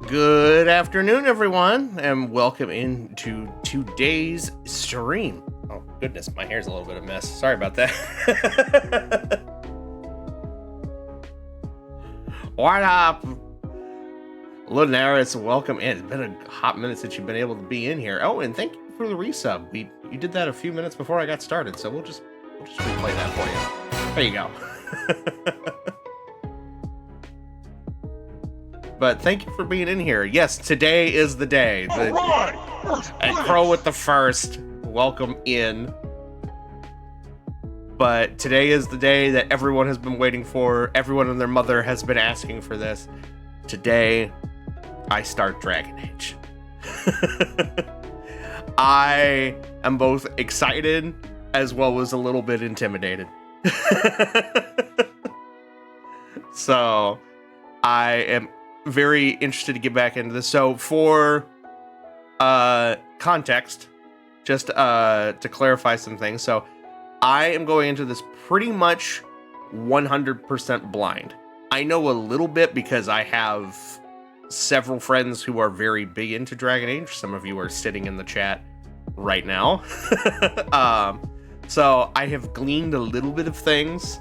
Good afternoon, everyone, and welcome into today's stream. Oh, goodness, my hair's a little bit of a mess. Sorry about that. What up? Lunaris, welcome in. It's been a hot minute since you've been able to be in here. Oh, and thank you for the resub. You did that a few minutes before I got started, so we'll just replay that for you. There you go. But thank you for being in here. Yes, today is the day. And Crow with the first. Welcome in. But today is the day that everyone has been waiting for. Everyone and their mother has been asking for this. Today, I start Dragon Age. I am both excited as well as a little bit intimidated. So, I am very interested to get back into this. So for context, just to clarify some things. So I am going into this pretty much 100% blind. I know a little bit because I have several friends who are very big into Dragon Age. Some of you are sitting in the chat right now. So I have gleaned a little bit of things.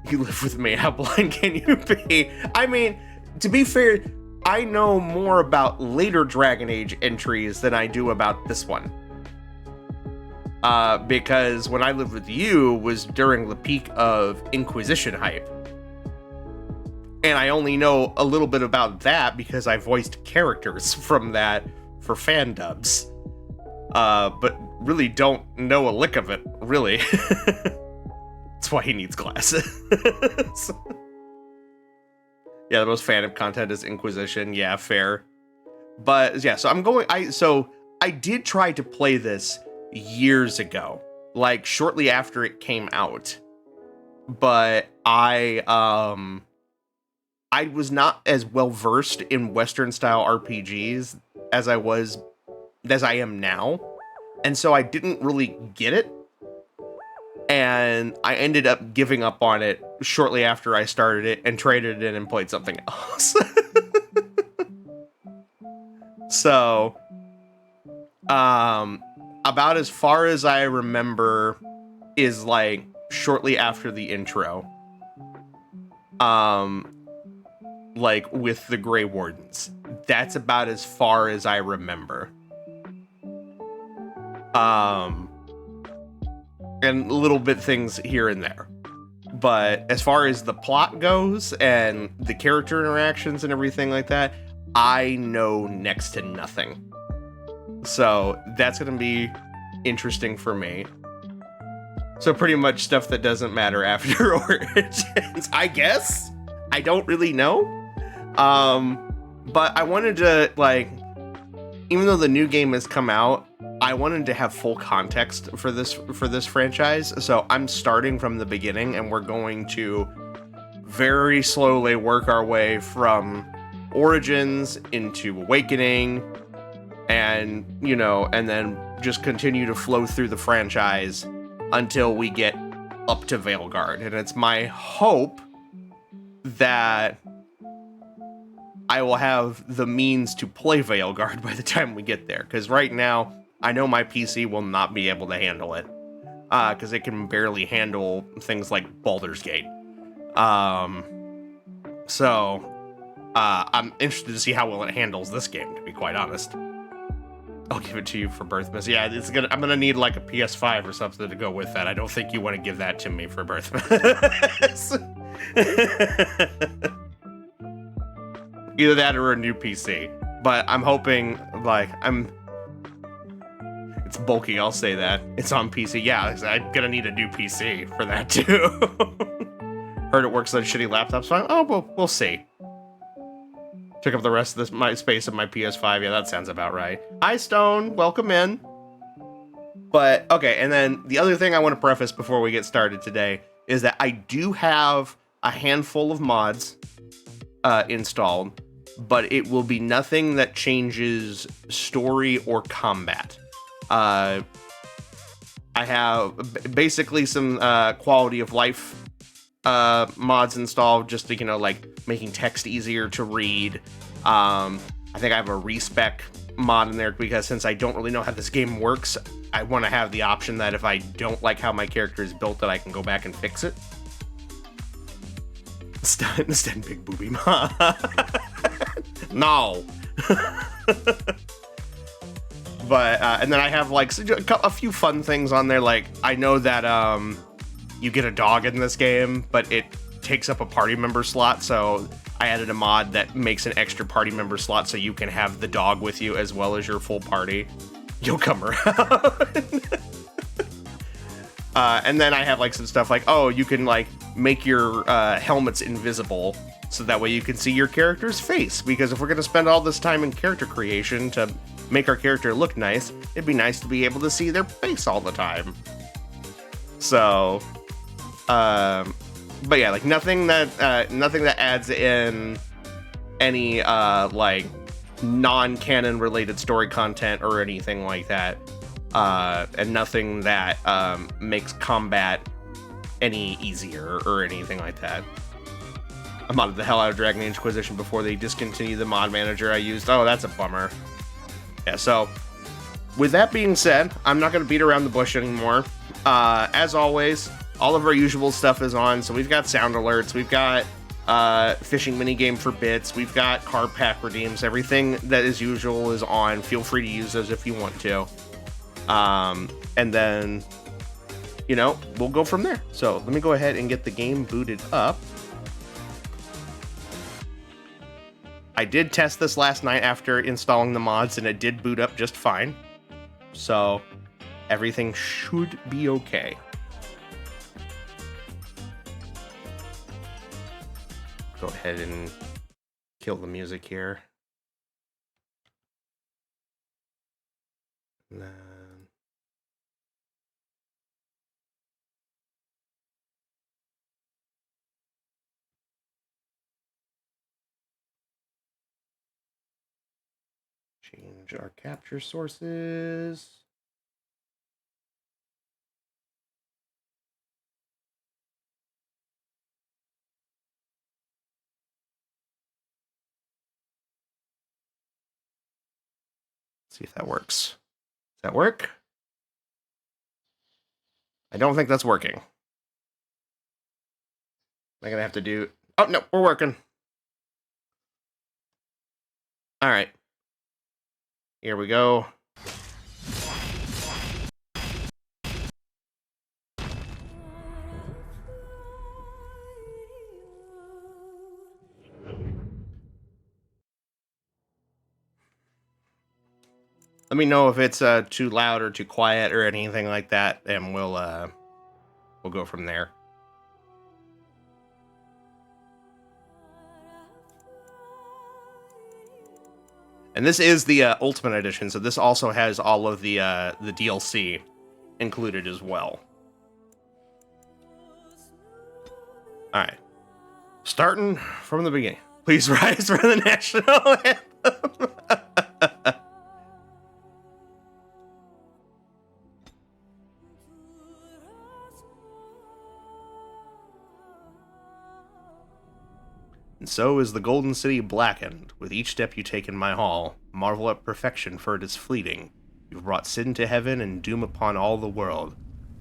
You live with me. How blind can you be? I mean, to be fair, I know more about later Dragon Age entries than I do about this one. Because when I lived with you was during the peak of Inquisition hype. And I only know a little bit about that because I voiced characters from that for fan dubs. But really don't know a lick of it, really. That's why he needs glasses. Yeah, the most fandom content is Inquisition. Yeah, fair. But yeah, so I did try to play this years ago, like shortly after it came out. But I was not as well versed in Western style RPGs as I am now. And so I didn't really get it. And I ended up giving up on it shortly after I started it and traded it in and played something else. So, about as far as I remember is like shortly after the intro. Like with the Grey Wardens. that's about as far as I remember. And little bit things here and there. But as far as the plot goes and the character interactions and everything like that, I know next to nothing. So that's going to be interesting for me. So pretty much stuff that doesn't matter after Origins, I guess? I don't really know. But I wanted to, like, even though the new game has come out, I wanted to have full context for this franchise. So I'm starting from the beginning, and we're going to very slowly work our way from Origins into Awakening, and, you know, and then just continue to flow through the franchise until we get up to Veilguard. And it's my hope that I will have the means to play Veilguard by the time we get there. Because right now, I know my PC will not be able to handle it. Because it can barely handle things like Baldur's Gate. So, I'm interested to see how well it handles this game, to be quite honest. I'll give it to you for Birthmas. Yeah, I'm gonna need like a PS5 or something to go with that. I don't think you want to give that to me for Birthmas. Either that or a new PC. But I'm hoping, like, it's bulky, I'll say that. It's on PC. Yeah, I'm gonna need a new PC for that too. Heard it works on shitty laptops fine. Oh, we'll see. Took up the rest of my space of my PS5. Yeah, that sounds about right. Hi, Stone. Welcome in. But, okay, and then the other thing I want to preface before we get started today is that I do have a handful of mods installed, but it will be nothing that changes story or combat. I have basically some quality of life mods installed, just to, you know, like making text easier to read. I think I have a respec mod in there because since I don't really know how this game works, I want to have the option that if I don't like how my character is built, that I can go back and fix it. Instead, big booby mod. No. But and then I have like a few fun things on there. Like, I know that you get a dog in this game, but it takes up a party member slot, so I added a mod that makes an extra party member slot so you can have the dog with you as well as your full party. You'll come around. And then I have like some stuff like, oh, you can like make your helmets invisible so that way you can see your character's face, because if we're going to spend all this time in character creation to make our character look nice, it'd be nice to be able to see their face all the time. So, but yeah, like nothing that adds in any like non-canon related story content or anything like that, and nothing that makes combat any easier or anything like that. I modded the hell out of Dragon Age Inquisition before they discontinued the mod manager I used. Oh, that's a bummer. Yeah, so with that being said, I'm not going to beat around the bush anymore. As always, all of our usual stuff is on. So we've got sound alerts, we've got fishing minigame for bits, we've got card pack redeems. Everything that is usual is on. Feel free to use those if you want to. And then, you know, we'll go from there. So let me go ahead and get the game booted up. I did test this last night after installing the mods, and it did boot up just fine. So everything should be okay. Go ahead and kill the music here. And then change our capture sources. See if that works. Does that work? I don't think that's working. I'm gonna have to do... Oh, no, we're working. All right. Here we go. Let me know if it's too loud or too quiet or anything like that, and we'll go from there. And this is the Ultimate Edition, so this also has all of the DLC included as well. All right, starting from the beginning. Please rise for the national anthem. And so is the Golden City blackened. With each step you take in my hall, marvel at perfection, for it is fleeting. You've brought sin to heaven and doom upon all the world.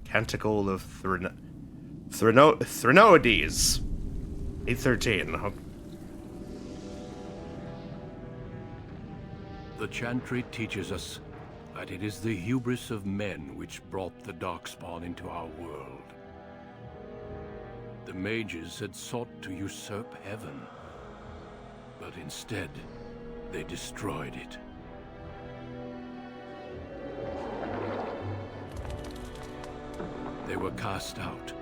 Canticle of Threnodies. 813. The chantry teaches us that it is the hubris of men which brought the Darkspawn into our world. The mages had sought to usurp heaven, but instead, they destroyed it. They were cast out,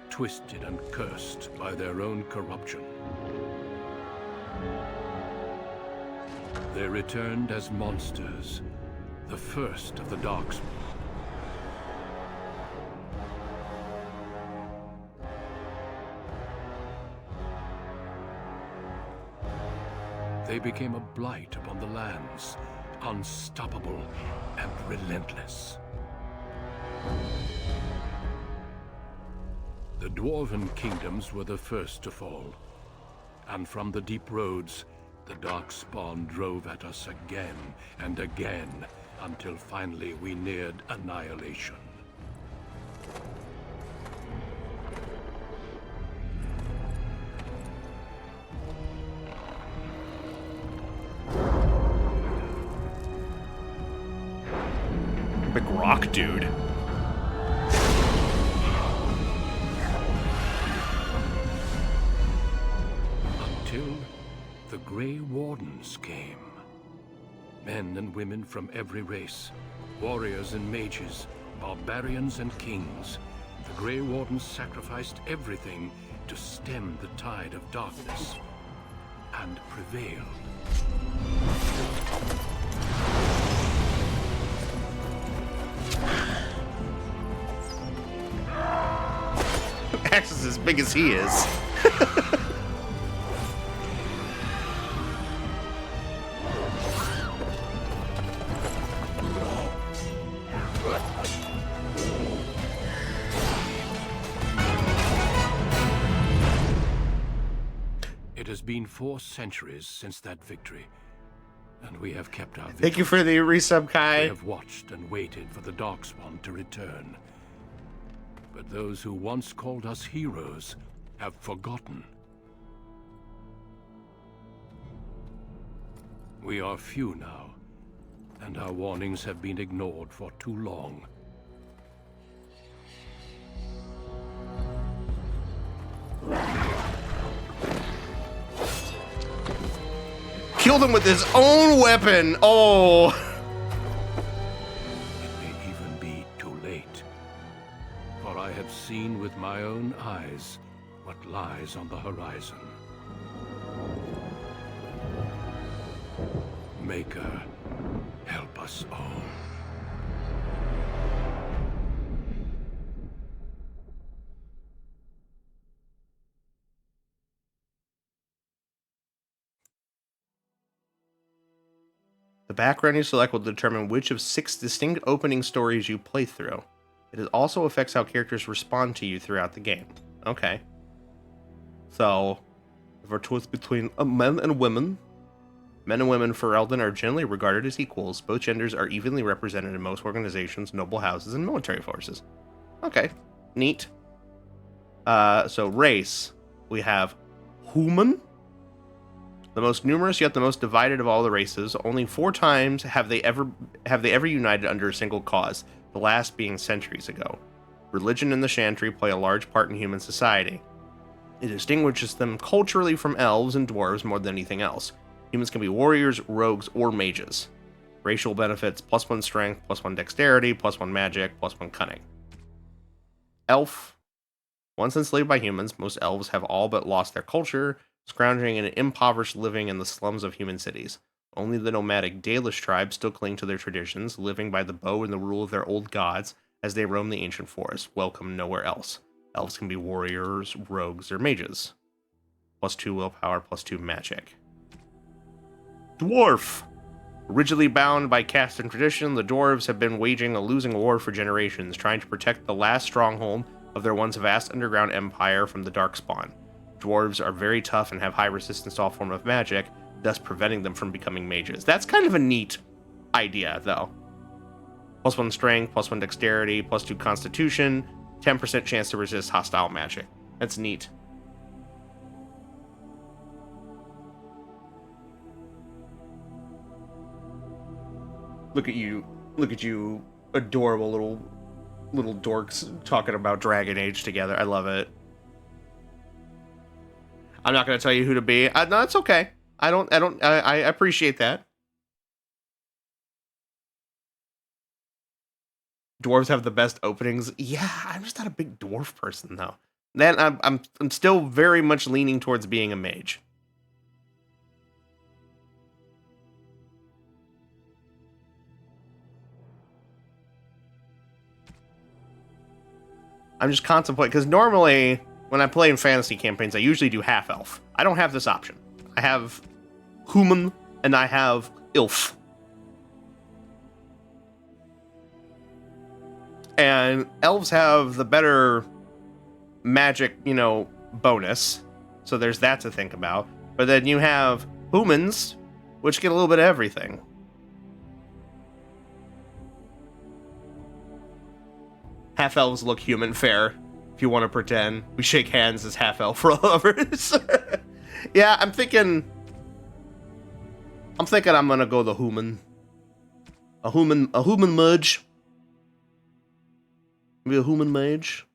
twisted and cursed by their own corruption. They returned as monsters, the first of the Darkspawn. They became a blight upon the lands, unstoppable and relentless. The Dwarven kingdoms were the first to fall, and from the deep roads, the Darkspawn drove at us again and again, until finally we neared annihilation. Big rock dude. Until the Grey Wardens came. Men and women from every race, warriors and mages, barbarians and kings. The Grey Wardens sacrificed everything to stem the tide of darkness, and prevailed. Axe is as big as he is. It has been 4 centuries since that victory, and we have kept our vigil. Thank you for the resub, Kai. We have watched and waited for the Darkspawn to return. But those who once called us heroes have forgotten. We are few now, and our warnings have been ignored for too long. Killed him with his own weapon. Oh. It may even be too late. For I have seen with my own eyes what lies on the horizon. Maker, help us all. The background you select will determine which of 6 distinct opening stories you play through. It also affects how characters respond to you throughout the game. Okay. So, if we're choice between men and women for Elden are generally regarded as equals. Both genders are evenly represented in most organizations, noble houses, and military forces. Okay. Neat. So, race. We have human, The most numerous yet the most divided of all the races, only 4 times have they ever united under a single cause, the last being centuries ago. Religion and the Chantry play a large part in human society. It distinguishes them culturally from elves and dwarves more than anything else. Humans can be warriors, rogues, or mages. Racial benefits: +1 strength, +1 dexterity, +1 magic, +1 cunning. Elf. Once enslaved by humans, most elves have all but lost their culture, scrounging in an impoverished living in the slums of human cities. Only the nomadic Dalish tribes still cling to their traditions, living by the bow and the rule of their old gods as they roam the ancient forest, welcome nowhere else. Elves can be warriors, rogues, or mages. +2 willpower, +2 magic. Dwarf. Rigidly bound by caste and tradition, the dwarves have been waging a losing war for generations, trying to protect the last stronghold of their once vast underground empire from the Darkspawn. Dwarves are very tough and have high resistance to all form of magic, thus preventing them from becoming mages. That's kind of a neat idea, though. +1 strength, +1 dexterity, +2 constitution, 10% chance to resist hostile magic. That's neat. Look at you, adorable little dorks talking about Dragon Age together. I love it. I'm not going to tell you who to be. No, it's okay. I appreciate that. Dwarves have the best openings. Yeah, I'm just not a big dwarf person though. Then I'm still very much leaning towards being a mage. I'm just contemplating, because normally when I play in fantasy campaigns, I usually do half elf. I don't have this option. I have human and I have ilf. And elves have the better magic, bonus. So there's that to think about. But then you have humans, which get a little bit of everything. Half elves look human, fair. If you want to pretend, we shake hands as half elf lovers. Yeah, I'm thinking I'm gonna go the human. A human mage. Maybe a human mage.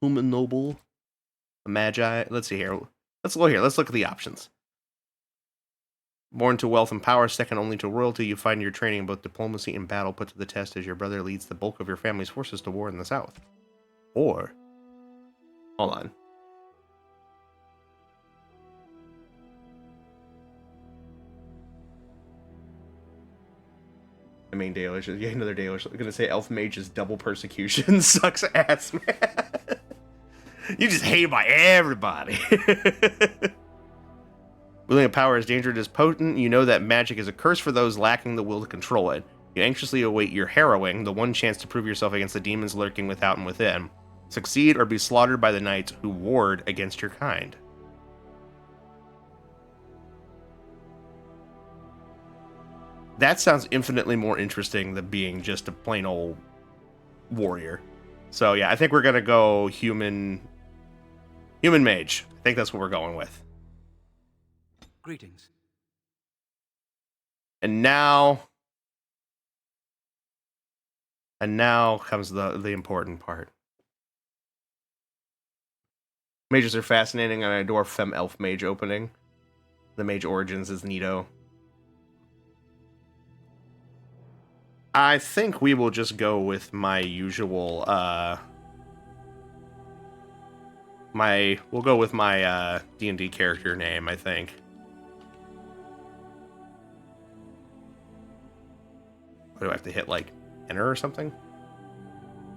Human noble. A magi. Let's see here. Let's look at the options. Born to wealth and power, second only to royalty, you find your training in both diplomacy and battle put to the test as your brother leads the bulk of your family's forces to war in the south. Or, hold on. The main Dalish is yet another Dalish. I'm gonna say elf mage is double persecution. Sucks ass, man. You just hated by everybody. Wielding a power as dangerous as potent, you know that magic is a curse for those lacking the will to control it. You anxiously await your harrowing, the one chance to prove yourself against the demons lurking without and within. Succeed or be slaughtered by the knights who ward against your kind. That sounds infinitely more interesting than being just a plain old warrior. So yeah, I think we're gonna go human mage. I think that's what we're going with. Greetings. And now comes the important part. Mages are fascinating, and I adore Fem Elf Mage opening. The Mage Origins is neato. I think we will just go with my usual, we'll go with my, D&D character name, I think. Do I have to hit, like, enter or something?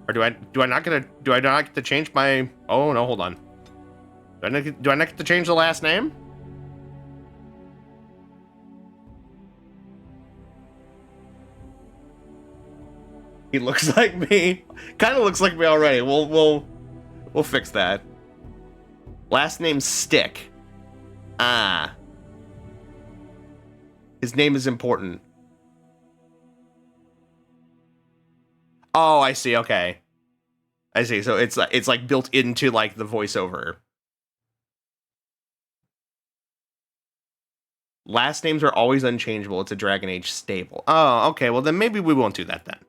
Or do I not get to change my, oh no, hold on. Do I not get to change the last name? He looks like me. Kind of looks like me already. We'll fix that. Last name Stick. Ah. His name is important. Oh, I see. Okay. I see. So it's like built into like the voiceover. Last names are always unchangeable. It's a Dragon Age staple. Oh, okay. Well, then maybe we won't do that then.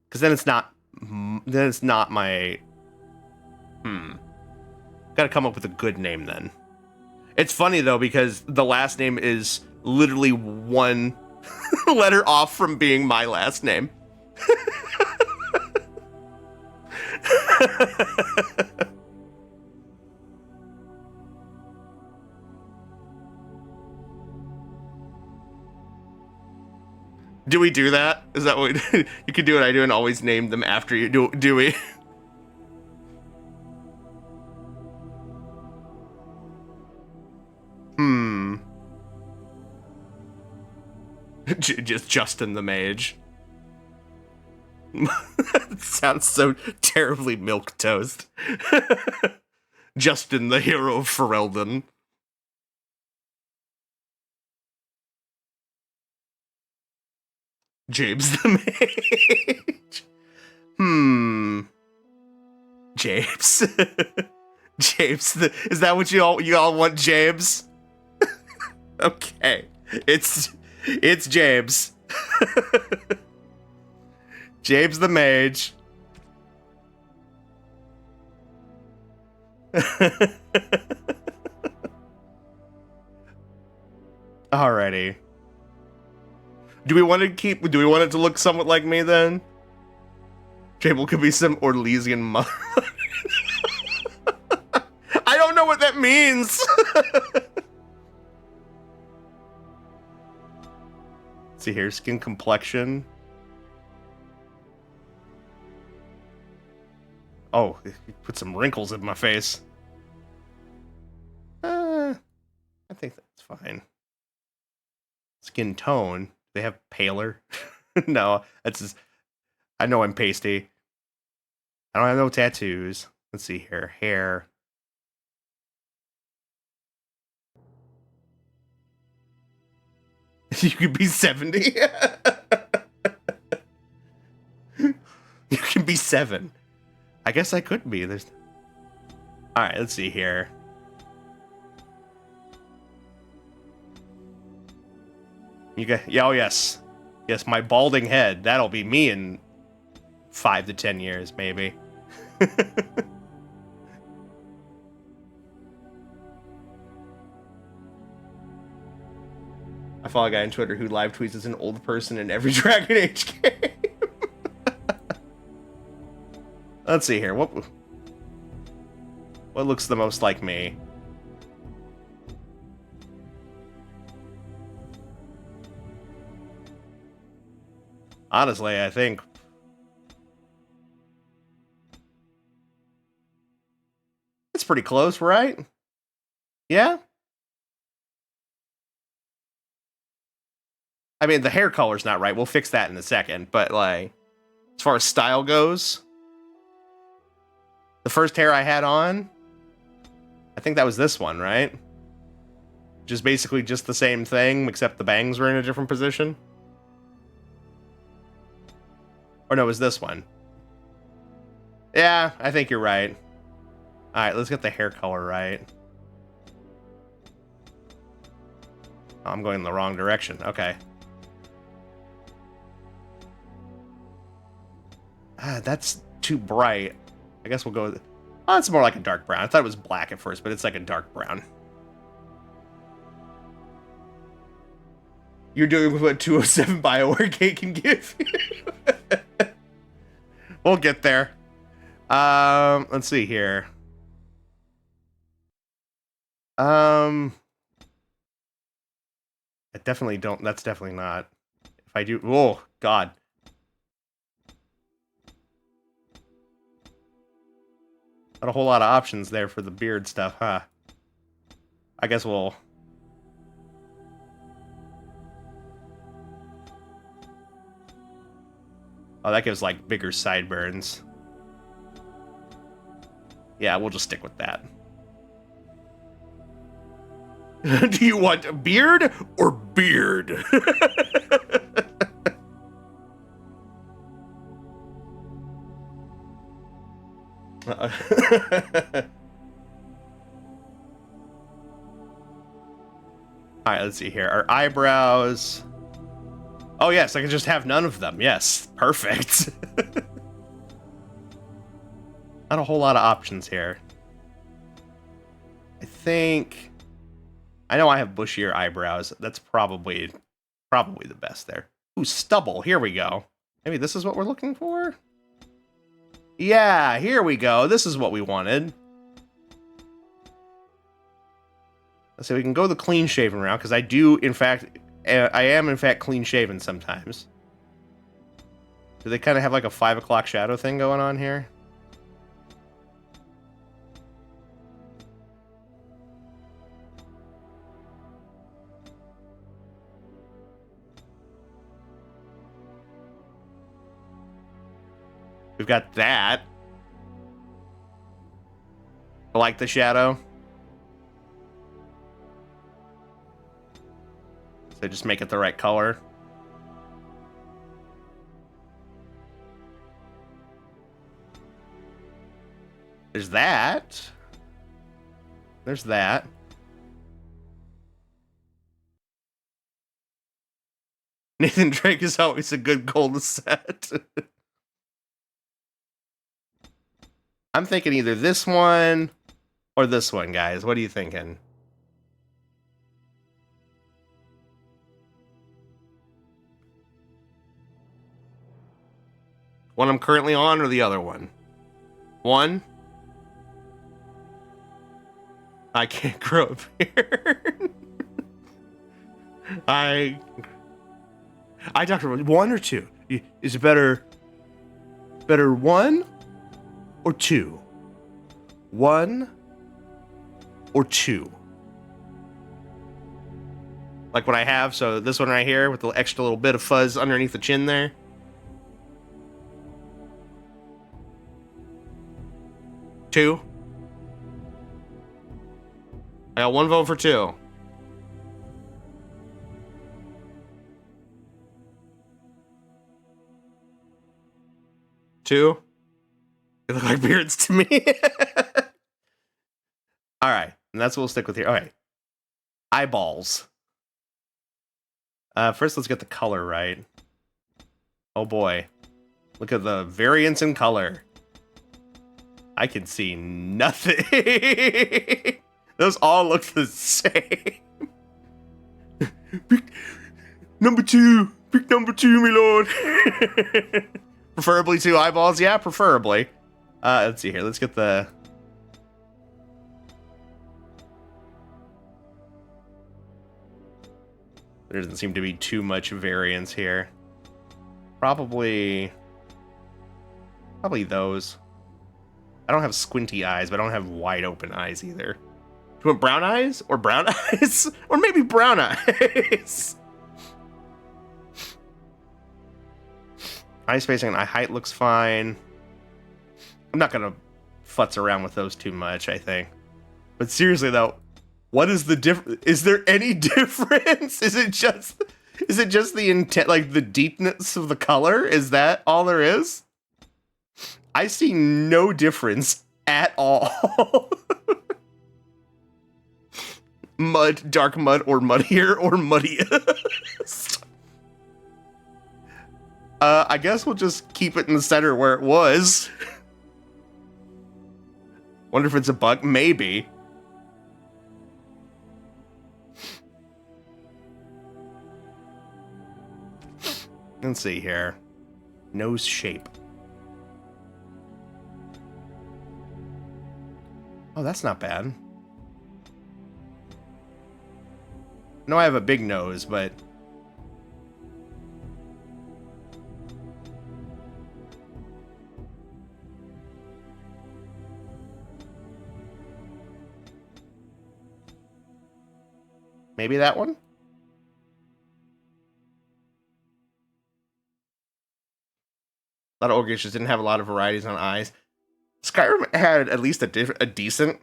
Because then it's not. Then it's not my. Gotta come up with a good name then. It's funny though because the last name is literally one letter off from being my last name. Do we do that? Is that what you could do? What I do and always name them after you. Do we? Just Justin the Mage. It sounds so terribly milquetoast. Justin the hero of Ferelden. James the Mage. James. James. Is that what you all want, James? Okay. It's James. James the Mage. Alrighty. Do we want it to look somewhat like me then? Jable could be some Orlesian mother. I don't know what that means. See here, skin complexion. Oh, put some wrinkles in my face. I think that's fine. Skin tone. They have paler. No, that's just, I know I'm pasty. I don't have no tattoos. Let's see here. Hair. You could be 70. You can be 7. I guess I could be. There's. All right, let's see here. You got, yeah, oh yes, my balding head. That'll be me in 5 to 10 years, maybe. I follow a guy on Twitter who live tweets as an old person in every Dragon Age game. Let's see here. What looks the most like me? Honestly, I think it's pretty close, right? Yeah? I mean, the hair color's not right. We'll fix that in a second. But, like, as far as style goes, the first hair I had on, I think that was this one, right? Just basically just the same thing, except the bangs were in a different position. Or no, it was this one. Yeah, I think you're right. Alright, let's get the hair color right. Oh, I'm going in the wrong direction. Okay. That's too bright. I guess we'll go with... Oh, it's more like a dark brown. I thought it was black at first, but it's like a dark brown. You're doing what 207 BioWare can give you. We'll get there. Let's see here. I definitely don't. That's definitely not. If I do, oh God. Not a whole lot of options there for the beard stuff, huh? I guess we'll. Oh, that gives like bigger sideburns. Yeah, we'll just stick with that. Do you want a beard or beard? All right, let's see here. Our eyebrows. Oh, yes, I can just have none of them. Yes, perfect. Not a whole lot of options here. I think... I know I have bushier eyebrows. That's probably the best there. Ooh, stubble. Here we go. Maybe this is what we're looking for? Yeah, here we go. This is what we wanted. So we can go the clean-shaven route, because I do, in fact... I am, in fact, clean-shaven sometimes. Do they kind of have like a 5 o'clock shadow thing going on here? We've got that. I like the shadow. So just make it the right color. There's that. There's that. Nathan Drake is always a good goal to set. I'm thinking either this one or this one, guys. What are you thinking? One I'm currently on or the other one? One? I can't grow up here. I talked about one or two. Is it better one or two? One or two? Like what I have, so this one right here with the extra little bit of fuzz underneath the chin there. Two. I got one vote for two. Two? They look like beards to me. All right, and that's what we'll stick with here. All right, eyeballs. First, let's get the color right. Oh boy, look at the variance in color. I can see nothing. Those all look the same. Pick number two. Pick number two, my lord. Preferably two eyeballs. Yeah, preferably. Let's see here. Let's get the... There doesn't seem to be too much variance here. Probably those. I don't have squinty eyes, but I don't have wide open eyes either. Do you want brown eyes or brown eyes? Or maybe brown eyes? Eye spacing and eye height looks fine. I'm not gonna futz around with those too much, I think. But seriously though, what is the difference? Is there any difference? Is it just the intent, like the deepness of the color? Is that all there is? I see no difference at all. Mud, dark mud, or muddier, or muddiest. I guess we'll just keep it in the center where it was. Wonder if it's a bug? Maybe. Let's see here. Nose shape. Oh, that's not bad. No, I have a big nose, but... Maybe that one? A lot of Orcish just didn't have a lot of varieties on eyes. Skyrim had at least a decent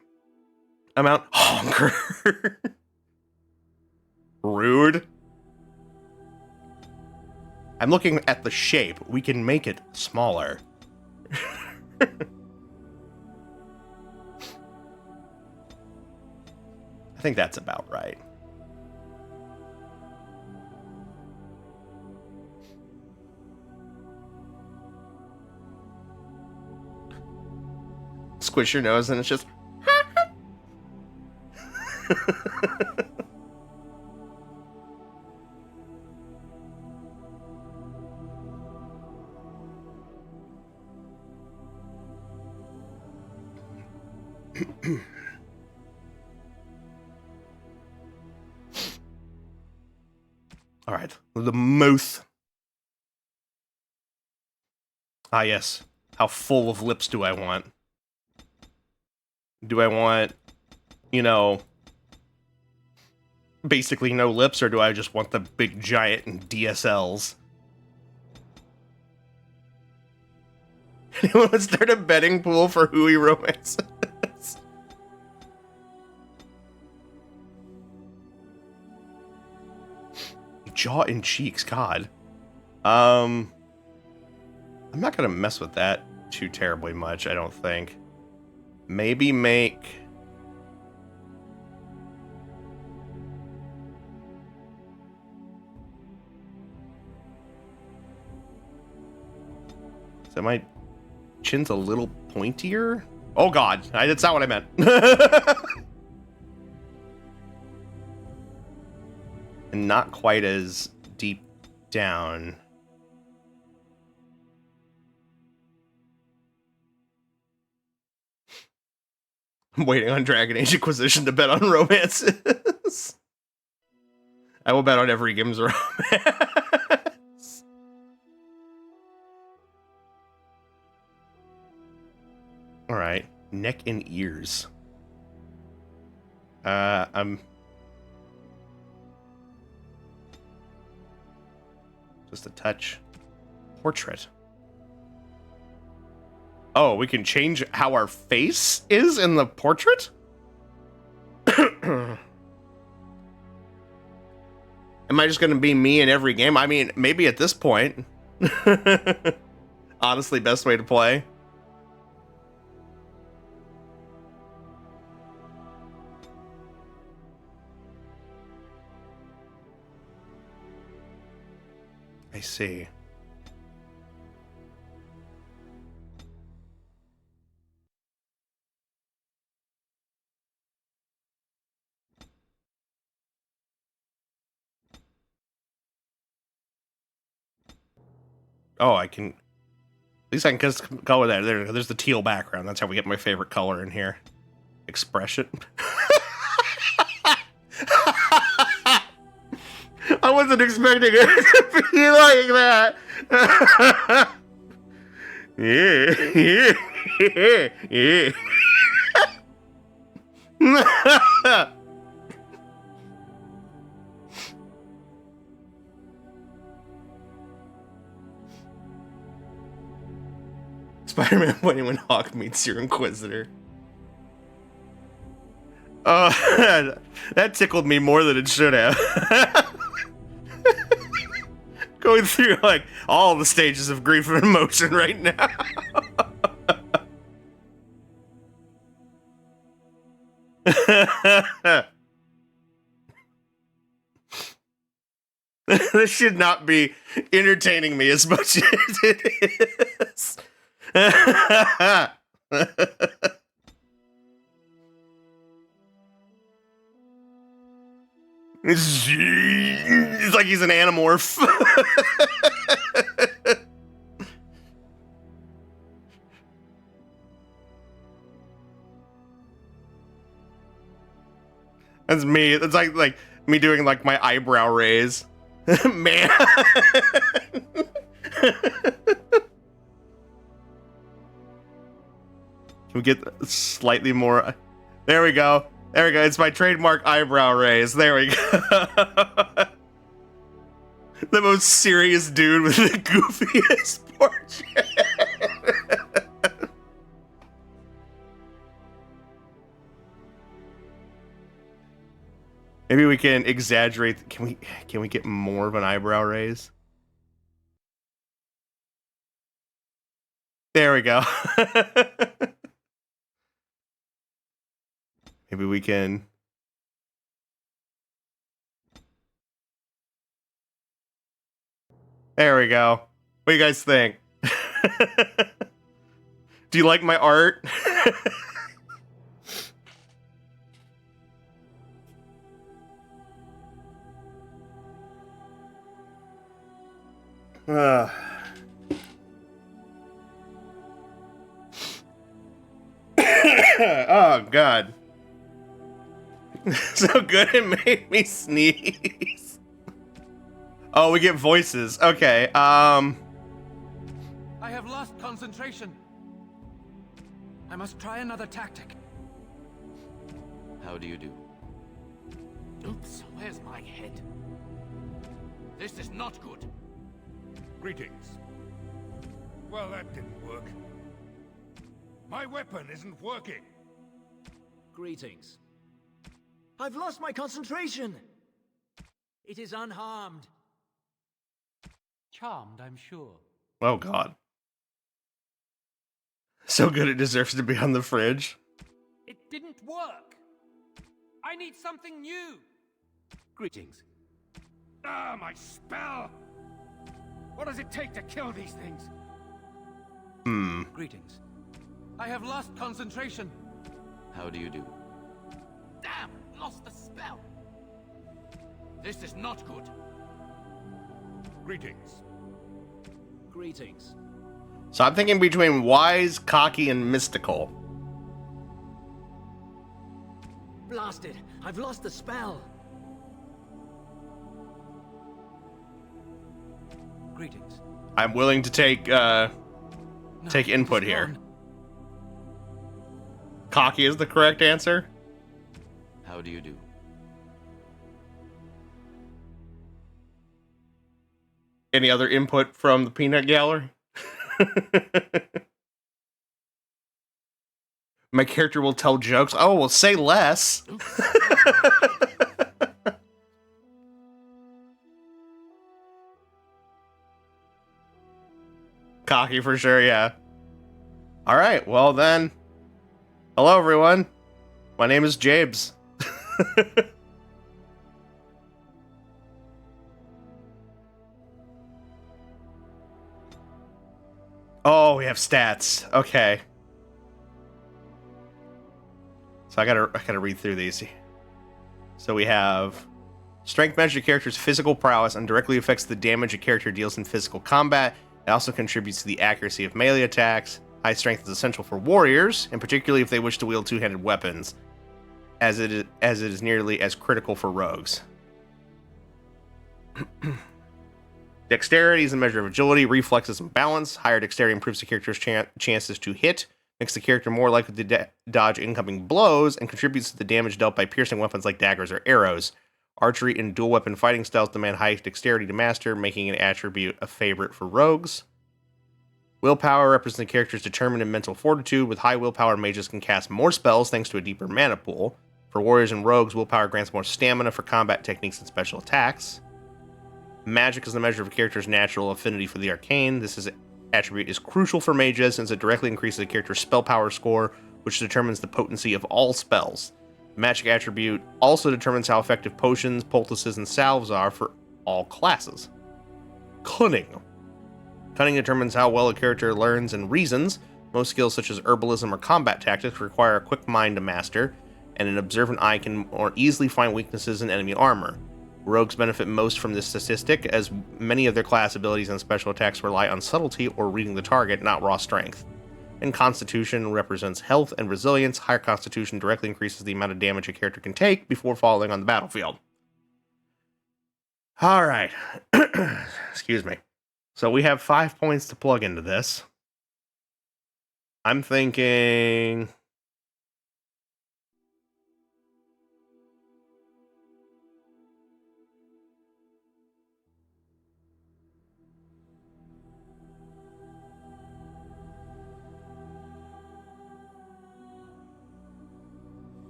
amount. Honker. Rude. I'm looking at the shape. We can make it smaller. I think that's about right. squish your nose and it's just... All right, the mouth. Ah, yes. How full of lips do I want? Do I want, you know, basically no lips, or do I just want the big giant DSLs? Anyone would start a betting pool for who he romances? Jaw and cheeks, God. I'm not gonna mess with that too terribly much, I don't think. Maybe make... So my chin's a little pointier? Oh God, that's not what I meant. And not quite as deep down. I'm waiting on Dragon Age Inquisition to bet on romances. I will bet on every game's romance. Alright. Neck and ears. I'm... Just a touch. Portrait. Oh, we can change how our face is in the portrait? Am I just gonna be me in every game? I mean, maybe at this point. Honestly, best way to play. I see. Oh, I can... At least I can just color that. There's the teal background. That's how we get my favorite color in here. Expression. I wasn't expecting it to be like that. Yeah. Spider-Man when Hawk meets your Inquisitor. That tickled me more than it should have. Going through like all the stages of grief and emotion right now. This should not be entertaining me as much as it is. It's like he's an Animorph. That's me. It's like me doing like my eyebrow raise. Man. Can we get slightly more? There we go. There we go. It's my trademark eyebrow raise. There we go. The most serious dude with the goofiest portrait. Maybe we can exaggerate. Can we get more of an eyebrow raise? There we go. Maybe we can. There we go. What do you guys think? Do you like my art? Oh, God. So good it made me sneeze. Oh, we get voices. Okay, I have lost concentration. I must try another tactic. How do you do? Oops, where's my head? This is not good. Greetings. Well, that didn't work. My weapon isn't working. Greetings. I've lost my concentration. It is unharmed. Charmed, I'm sure. Oh, God. So good it deserves to be on the fridge. It didn't work. I need something new. Greetings. Ah, my spell! What does it take to kill these things? Greetings. I have lost concentration. How do you do? Damn, lost the spell. This is not good. Greetings. Greetings. So I'm thinking between wise, cocky, and mystical. Blasted, I've lost the spell. Greetings. I'm willing to take take input it's here. gone. Cocky is the correct answer. How do you do? Any other input from the peanut gallery? My character will tell jokes. Oh, well, say less. Cocky for sure, yeah. All right, well then. Hello, everyone. My name is Jabes. Oh, we have stats. Okay. So I gotta read through these. So we have strength measures a character's physical prowess and directly affects the damage a character deals in physical combat. It also contributes to the accuracy of melee attacks. High strength is essential for warriors, and particularly if they wish to wield two-handed weapons, as it is nearly as critical for rogues. Dexterity is a measure of agility, reflexes, and balance. Higher dexterity improves the character's chances to hit, makes the character more likely to dodge incoming blows, and contributes to the damage dealt by piercing weapons like daggers or arrows. Archery and dual weapon fighting styles demand high dexterity to master, making an attribute a favorite for rogues. Willpower represents the character's determined and mental fortitude. With high willpower, mages can cast more spells thanks to a deeper mana pool. For warriors and rogues, willpower grants more stamina for combat techniques and special attacks. Magic is the measure of a character's natural affinity for the arcane. This attribute is crucial for mages since it directly increases a character's spell power score, which determines the potency of all spells. The magic attribute also determines how effective potions, poultices, and salves are for all classes. Cunning. Cunning determines how well a character learns and reasons. Most skills such as herbalism or combat tactics require a quick mind to master, and an observant eye can more easily find weaknesses in enemy armor. Rogues benefit most from this statistic, as many of their class abilities and special attacks rely on subtlety or reading the target, not raw strength. And Constitution represents health and resilience. Higher Constitution directly increases the amount of damage a character can take before falling on the battlefield. Alright. Excuse me. So we have 5 points to plug into this. I'm thinking...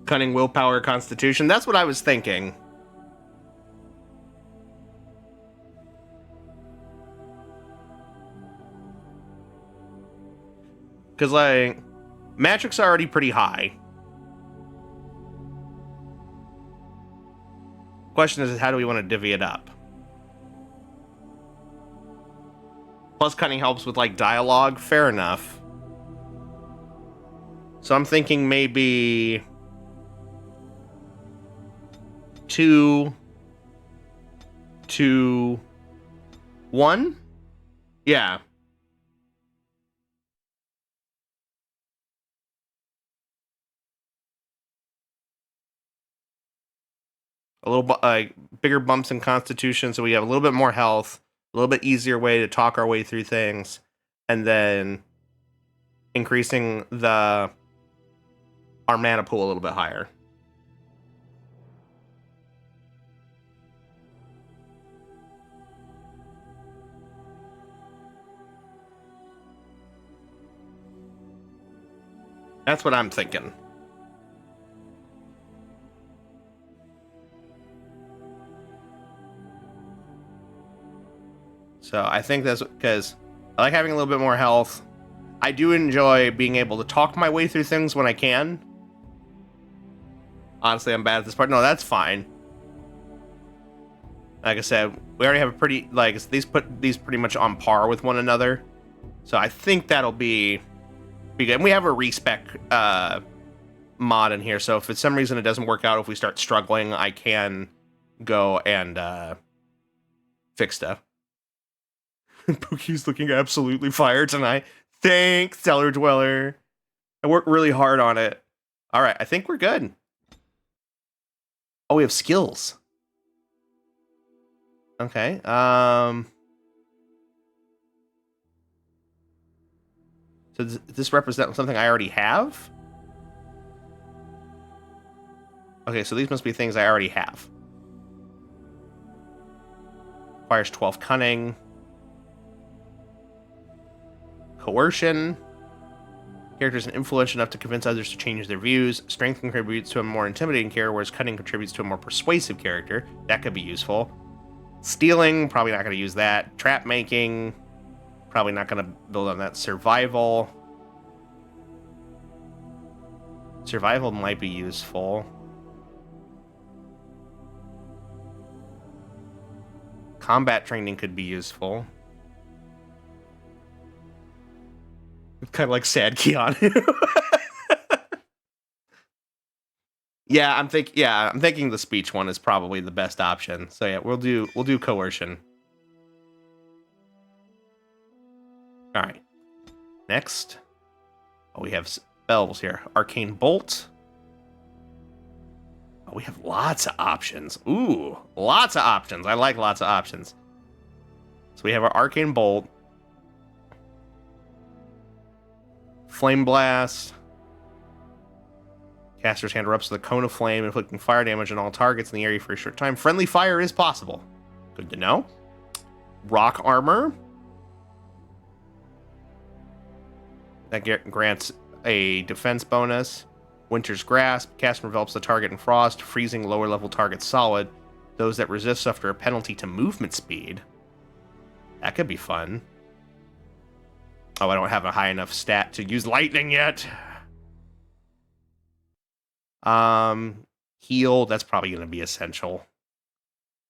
Cunning, willpower, constitution. That's what I was thinking. Because, like, magic's already pretty high. Question is, how do we want to divvy it up? Plus, cunning helps with, like, dialogue. Fair enough. So I'm thinking maybe 2, 2, 1? Yeah. A little bigger bumps in constitution, so we have a little bit more health, a little bit easier way to talk our way through things, and then increasing our mana pool a little bit higher. That's what I'm thinking. So I think that's because I like having a little bit more health. I do enjoy being able to talk my way through things when I can. Honestly, I'm bad at this part. No, that's fine. Like I said, we already have a pretty, like, these put these pretty much on par with one another. So I think that'll be good. And we have a respec mod in here, so if for some reason it doesn't work out, if we start struggling, I can go and fix stuff. Pookie's looking absolutely fire tonight. Thanks, Cellar Dweller. I worked really hard on it. All right, I think we're good. Oh, we have skills. Okay. So does this represent something I already have? Okay, so these must be things I already have. Requires 12 cunning. Coercion. Characters are influential enough to convince others to change their views. Strength contributes to a more intimidating character, whereas cunning contributes to a more persuasive character. That could be useful. Stealing, probably not going to use that. Trap making, probably not going to build on that. Survival. Survival might be useful. Combat training could be useful. It's kind of like sad Keanu. I'm thinking the speech one is probably the best option. So yeah, we'll do coercion. All right. Next, we have spells here. Arcane Bolt. Oh, we have lots of options. Ooh, lots of options. I like lots of options. So we have our Arcane Bolt. Flame Blast. Caster's hand erupts with a cone of flame, inflicting fire damage on all targets in the area for a short time. Friendly fire is possible. Good to know. Rock Armor. That grants a defense bonus. Winter's Grasp. Caster envelops the target in frost, freezing lower level targets solid. Those that resist suffer a penalty to movement speed. That could be fun. Oh, I don't have a high enough stat to use lightning yet. Heal, that's probably going to be essential.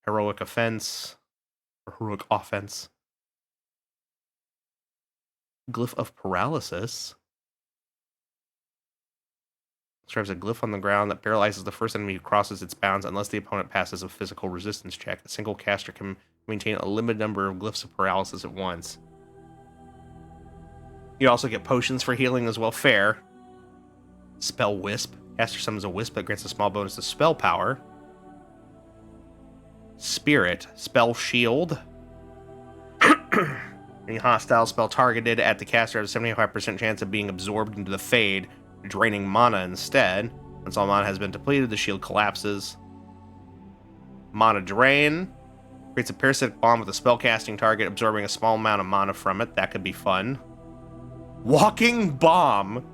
Heroic Offense. Or Heroic Offense. Glyph of Paralysis. Describes a glyph on the ground that paralyzes the first enemy who crosses its bounds unless the opponent passes a physical resistance check. A single caster can maintain a limited number of glyphs of paralysis at once. You also get potions for healing as well. Fair. Spell Wisp. Caster summons a wisp that grants a small bonus to spell power. Spirit. Spell Shield. Any hostile spell targeted at the caster has a 75% chance of being absorbed into the Fade, draining mana instead. Once all mana has been depleted, the shield collapses. Mana Drain. Creates a parasitic bomb with a spellcasting target, absorbing a small amount of mana from it. That could be fun. Walking Bomb.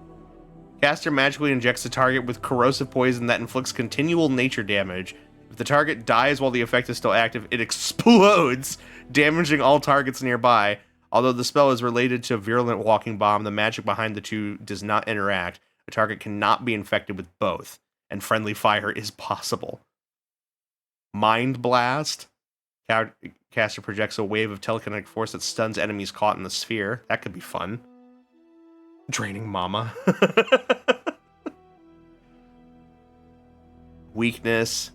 Caster magically injects the target with corrosive poison that inflicts continual nature damage. If the target dies while the effect is still active, it explodes, damaging all targets nearby. Although the spell is related to Virulent Walking Bomb, the magic behind the two does not interact. The target cannot be infected with both, and friendly fire is possible. Mind Blast. Caster projects a wave of telekinetic force that stuns enemies caught in the sphere. That could be fun. Draining Mama. Weakness.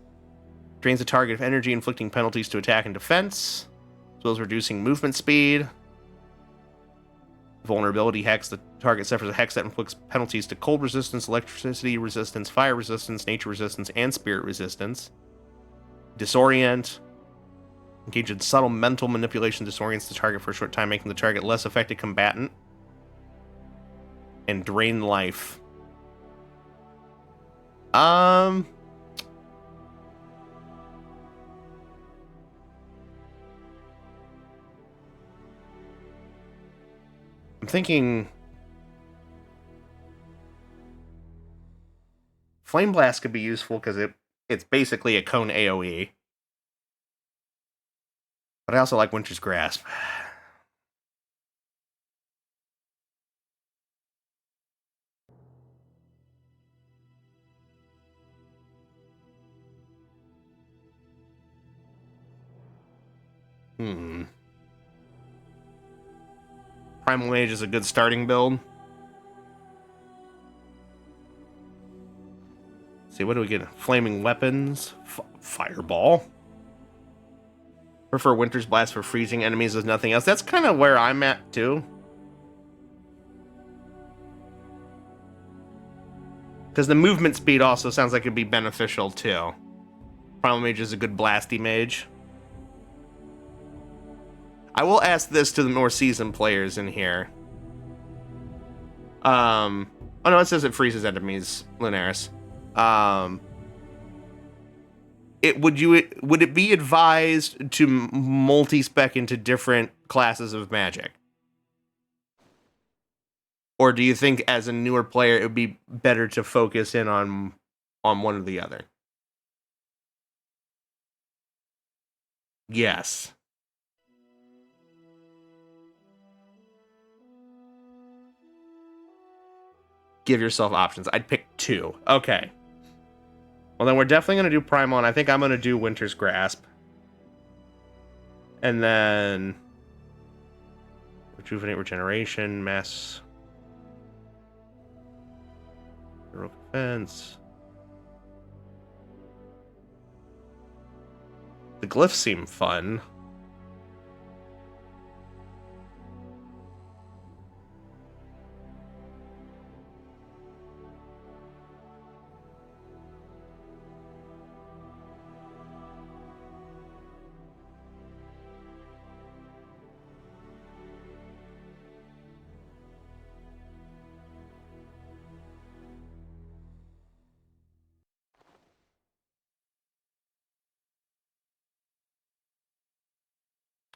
Drains the target of energy, inflicting penalties to attack and defense, as well as reducing movement speed. Vulnerability hex. The target suffers a hex that inflicts penalties to cold resistance, electricity resistance, fire resistance, nature resistance, and spirit resistance. Disorient. Engage in subtle mental manipulation, disorients the target for a short time, making the target less effective combatant. And drain life. I'm thinking Flame Blast could be useful because it's basically a cone AoE. But I also like Winter's Grasp. Primal Mage is a good starting build. Let's see, what do we get? Flaming Weapons. Fireball. Prefer Winter's Blast for freezing enemies with nothing else. That's kind of where I'm at, too. Because the movement speed also sounds like it'd be beneficial, too. Primal Mage is a good blasty mage. I will ask this to the more seasoned players in here. Oh no, it says it freezes enemies, Lunaris. Would it be advised to multi-spec into different classes of magic? Or do you think as a newer player it would be better to focus in on one or the other? Yes. Give yourself options. I'd pick 2. Okay. Well, then we're definitely going to do Primal, and I think I'm going to do Winter's Grasp. And then Rejuvenate, Regeneration, Mass, Heroic Defense. The glyphs seem fun.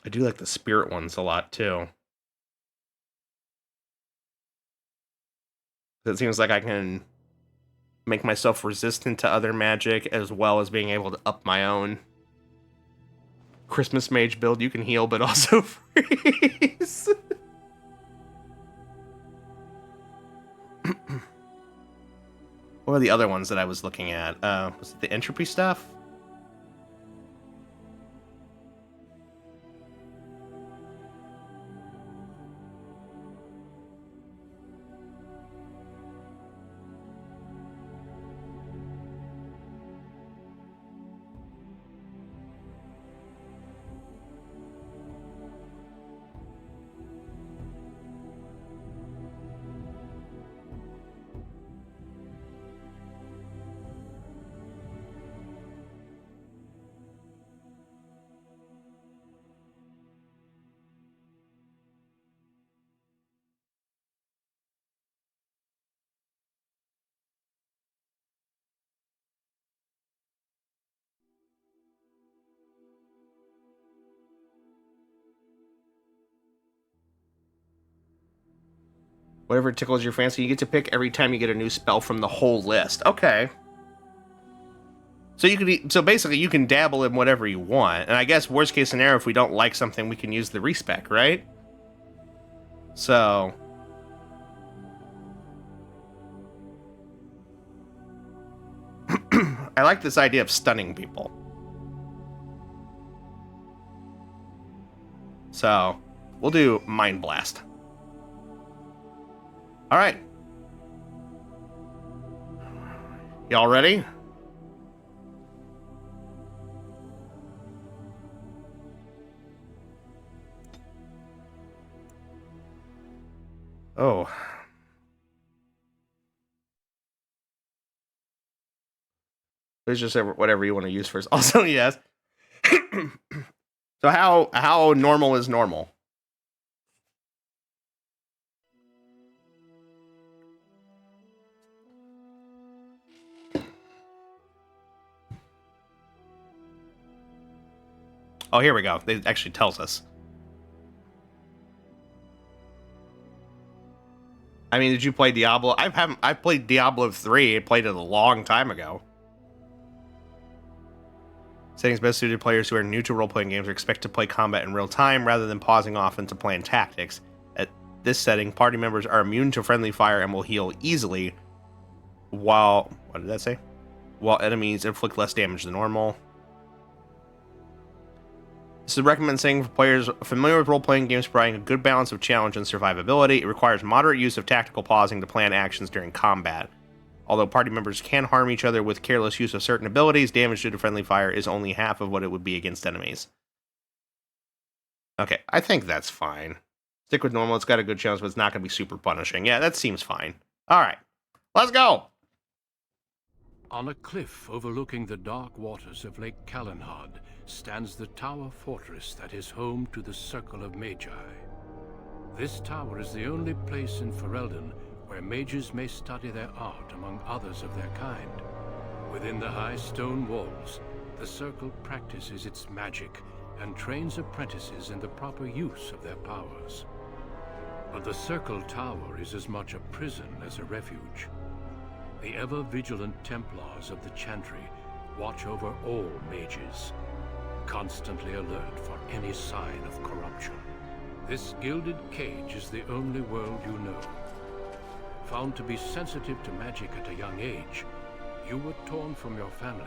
I do like the spirit ones a lot, too. It seems like I can make myself resistant to other magic, as well as being able to up my own. Christmas Mage build, you can heal, but also freeze. What are the other ones that I was looking at? Was it the entropy stuff? Whatever tickles your fancy, you get to pick every time you get a new spell from the whole list. Okay. So basically you can dabble in whatever you want. And I guess worst case scenario, if we don't like something, we can use the respec, right? So I like this idea of stunning people. So we'll do Mind Blast. All right. Y'all ready? Oh. It's just whatever you want to use first. Also, yes. So how normal is normal? Oh, here we go. It actually tells us. I mean, did you play Diablo? I've played Diablo 3. I played it a long time ago. Settings best suited players who are new to role-playing games are expected to play combat in real time rather than pausing often to plan tactics. At this setting, party members are immune to friendly fire and will heal easily, while what did that say? While enemies inflict less damage than normal. This is a recommended setting for players familiar with role-playing games, providing a good balance of challenge and survivability. It requires moderate use of tactical pausing to plan actions during combat. Although party members can harm each other with careless use of certain abilities, damage due to friendly fire is only half of what it would be against enemies. Okay, I think that's fine. Stick with normal, it's got a good chance, but it's not going to be super punishing. Yeah, that seems fine. Alright, let's go! On a cliff overlooking the dark waters of Lake Calenhad stands the Tower Fortress that is home to the Circle of Magi. This tower is the only place in Ferelden where mages may study their art among others of their kind. Within the high stone walls, the Circle practices its magic and trains apprentices in the proper use of their powers. But the Circle Tower is as much a prison as a refuge. The ever-vigilant Templars of the Chantry watch over all mages, constantly alert for any sign of corruption. This gilded cage is the only world you know. Found to be sensitive to magic at a young age, you were torn from your family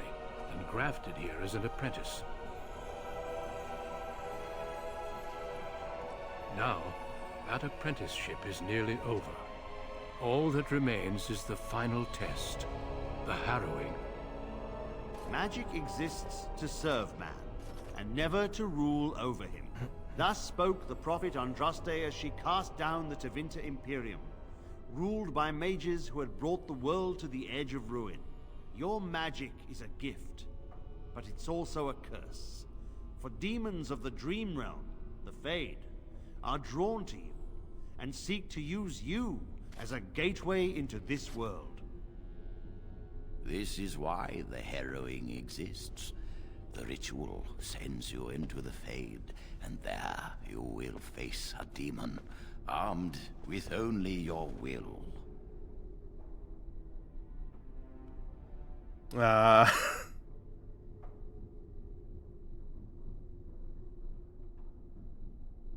and grafted here as an apprentice. Now, that apprenticeship is nearly over. All that remains is the final test, the harrowing. Magic exists to serve man, and never to rule over him. Thus spoke the prophet Andraste as she cast down the Tevinter Imperium, ruled by mages who had brought the world to the edge of ruin. Your magic is a gift, but it's also a curse. For demons of the Dream Realm, the Fade, are drawn to you, and seek to use you as a gateway into this world. This is why the harrowing exists. The ritual sends you into the Fade, and there you will face a demon, armed with only your will.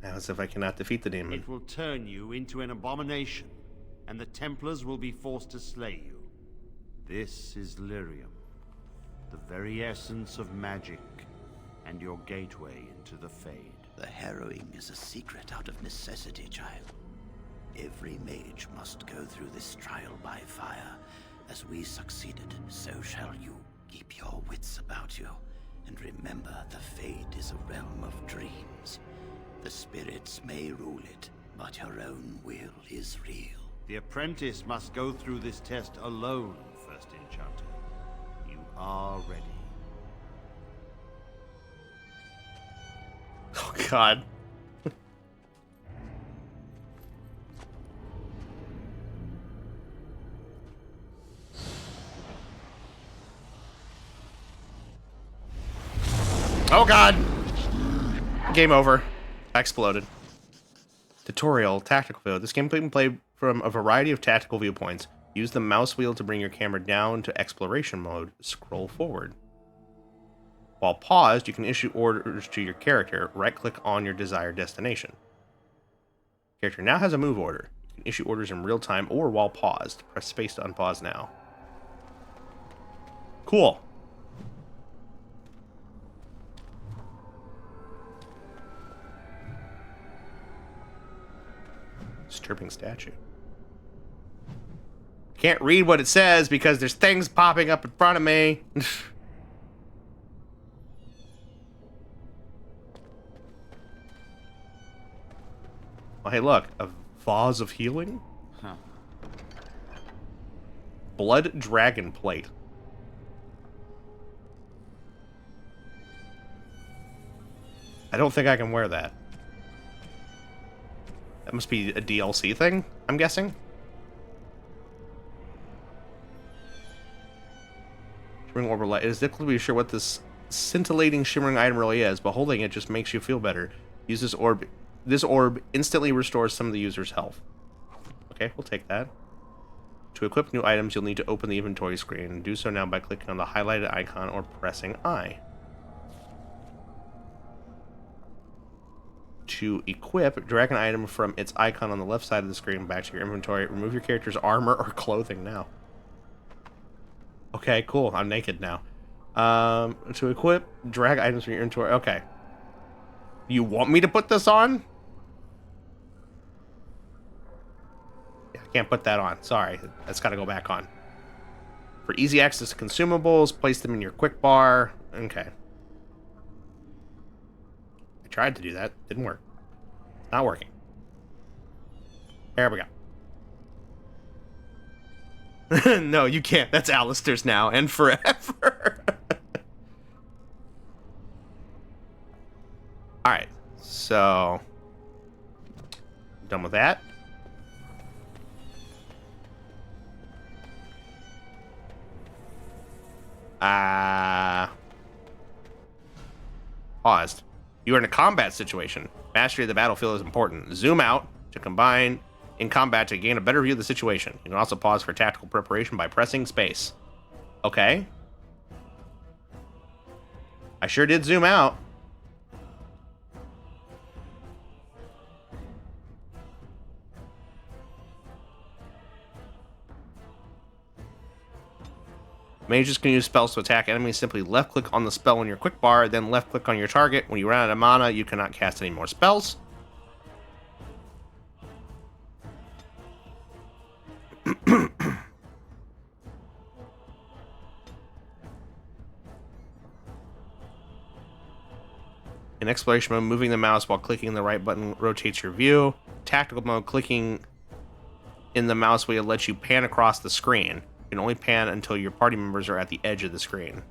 As if I cannot defeat the demon. It will turn you into an abomination, and the Templars will be forced to slay you. This is Lyrium, the very essence of magic, and your gateway into the Fade. The harrowing is a secret out of necessity, child. Every mage must go through this trial by fire. As we succeeded, so shall you. Keep your wits about you, and remember the Fade is a realm of dreams. The spirits may rule it, but your own will is real. The apprentice must go through this test alone, First Enchanter. You are ready. Oh, God. Oh, God. Game over. Exploded. Tutorial, tactical view. This game can be played from a variety of tactical viewpoints. Use the mouse wheel to bring your camera down to exploration mode. Scroll forward. While paused, you can issue orders to your character. Right-click on your desired destination. Character now has a move order. You can issue orders in real time or while paused. Press space to unpause now. Cool. Disturbing statue. Can't read what it says because there's things popping up in front of me. Oh, hey, look. A vase of healing? Huh. Blood dragon plate. I don't think I can wear that. That must be a DLC thing, I'm guessing. Shimmering orb of light. It is difficult to be sure what this scintillating shimmering item really is, but holding it just makes you feel better. Use this orb. This orb instantly restores some of the user's health. Okay, we'll take that. To equip new items, you'll need to open the inventory screen. Do so now by clicking on the highlighted icon or pressing I. To equip, drag an item from its icon on the left side of the screen back to your inventory. Remove your character's armor or clothing now. Okay, cool. I'm naked now. To equip, drag items from your inventory. Okay. You want me to put this on? Yeah, I can't put that on. Sorry. That's got to go back on. For easy access to consumables, place them in your quick bar. Okay. I tried to do that. Didn't work. Not working. There we go. No, you can't. That's Alistair's now and forever. Alright. So. Done with that. Paused. You are in a combat situation. Mastery of the battlefield is important. Zoom out to combine in combat to gain a better view of the situation. You can also pause for tactical preparation by pressing space. Okay. I sure did zoom out. Mages can use spells to attack enemies. Simply left-click on the spell in your quick bar, then left-click on your target. When you run out of mana, you cannot cast any more spells. In exploration mode, moving the mouse while clicking the right button rotates your view. Tactical mode, clicking in the mouse wheel lets you pan across the screen. You can only pan until your party members are at the edge of the screen.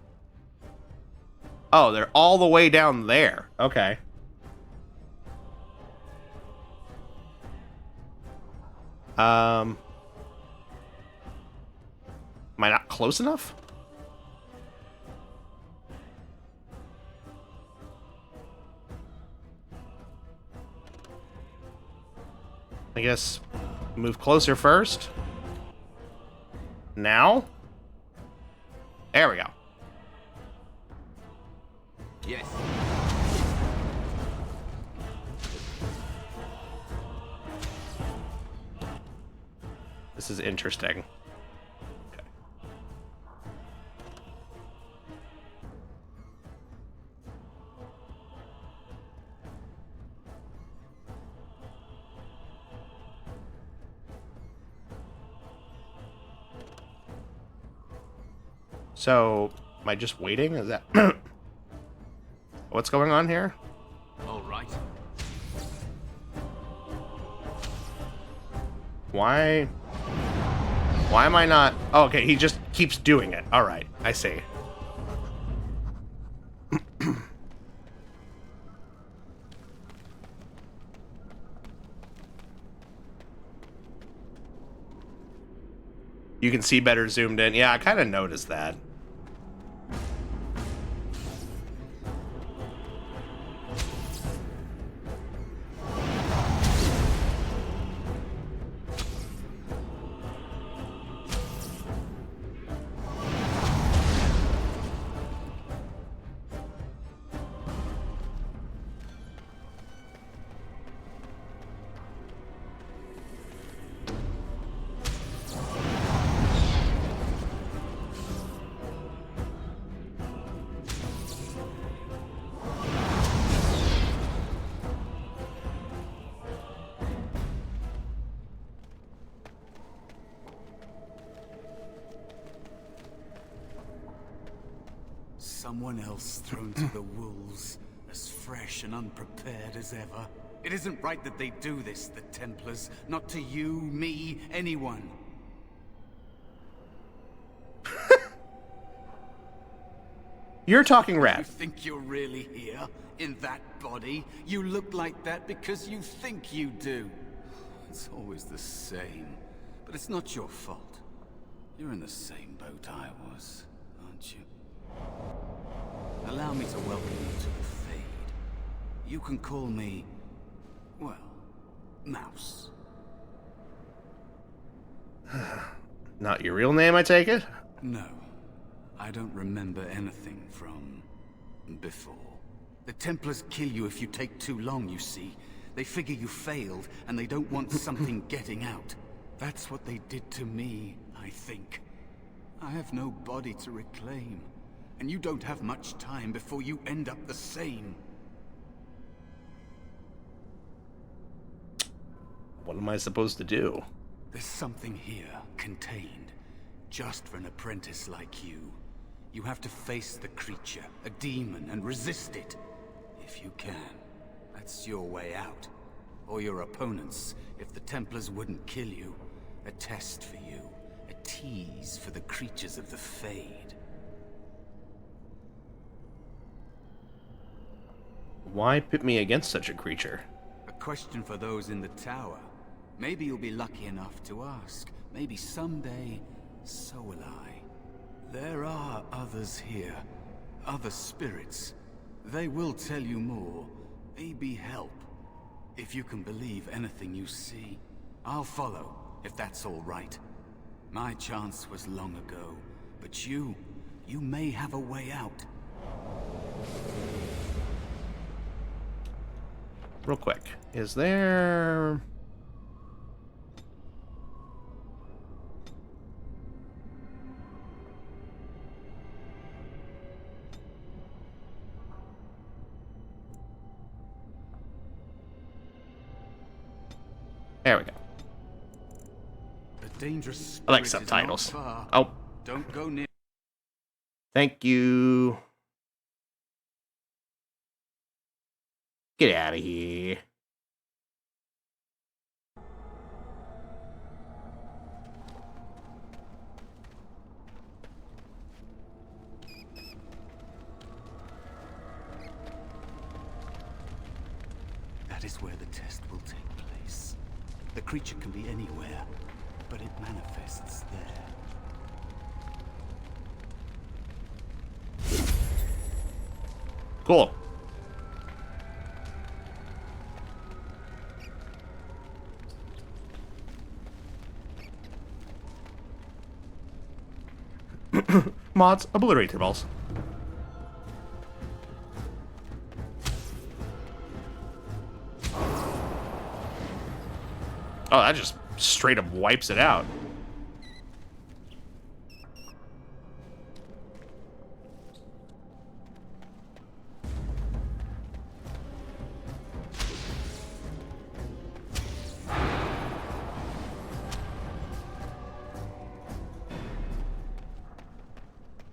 Oh, they're all the way down there. Okay. Am I not close enough? I guess move closer first. Now? There we go. Yes. This is interesting. Okay. So, am I just waiting? Is that what's going on here? All right. Why am I not? Oh, okay, he just keeps doing it. All right, I see. You can see better zoomed in. Yeah, I kind of noticed that. Someone else thrown to the wolves, as fresh foolish and unprepared as ever. It isn't right that they do this, the Templars. Not to you, me, anyone. You're talking You rap. think you're really here, in that body? You look like that because you think you do. It's always the same. But it's not your fault. You're in the same boat I was, aren't you? Allow me to welcome you to the Fade. You can call me, well, Mouse. Not your real name, I take it? No. I don't remember anything from before. The Templars kill you if you take too long, you see. They figure you failed, and they don't want something getting out. That's what they did to me, I think. I have no body to reclaim, and you don't have much time before you end up the same. What am I supposed to do? There's something here, contained, just for an apprentice like you. You have to face the creature, a demon, and resist it. If you can. That's your way out. Or your opponents, if the Templars wouldn't kill you. A test for you. A tease for the creatures of the Fade. Why pit me against such a creature? A question for those in the tower. Maybe you'll be lucky enough to ask. Maybe someday, so will I. There are others here. Other spirits. They will tell you more. Maybe help. If you can believe anything you see. I'll follow, if that's all right. My chance was long ago. But you may have a way out. Real quick. Is there... There we go. A dangerous I like spirit is subtitles. not far. Oh, Don't go near. thank you. Get out of here. That is where the test will take place. The creature can be anywhere, but it manifests there. Cool. Mods, obliterate their balls. Oh, that just straight up wipes it out.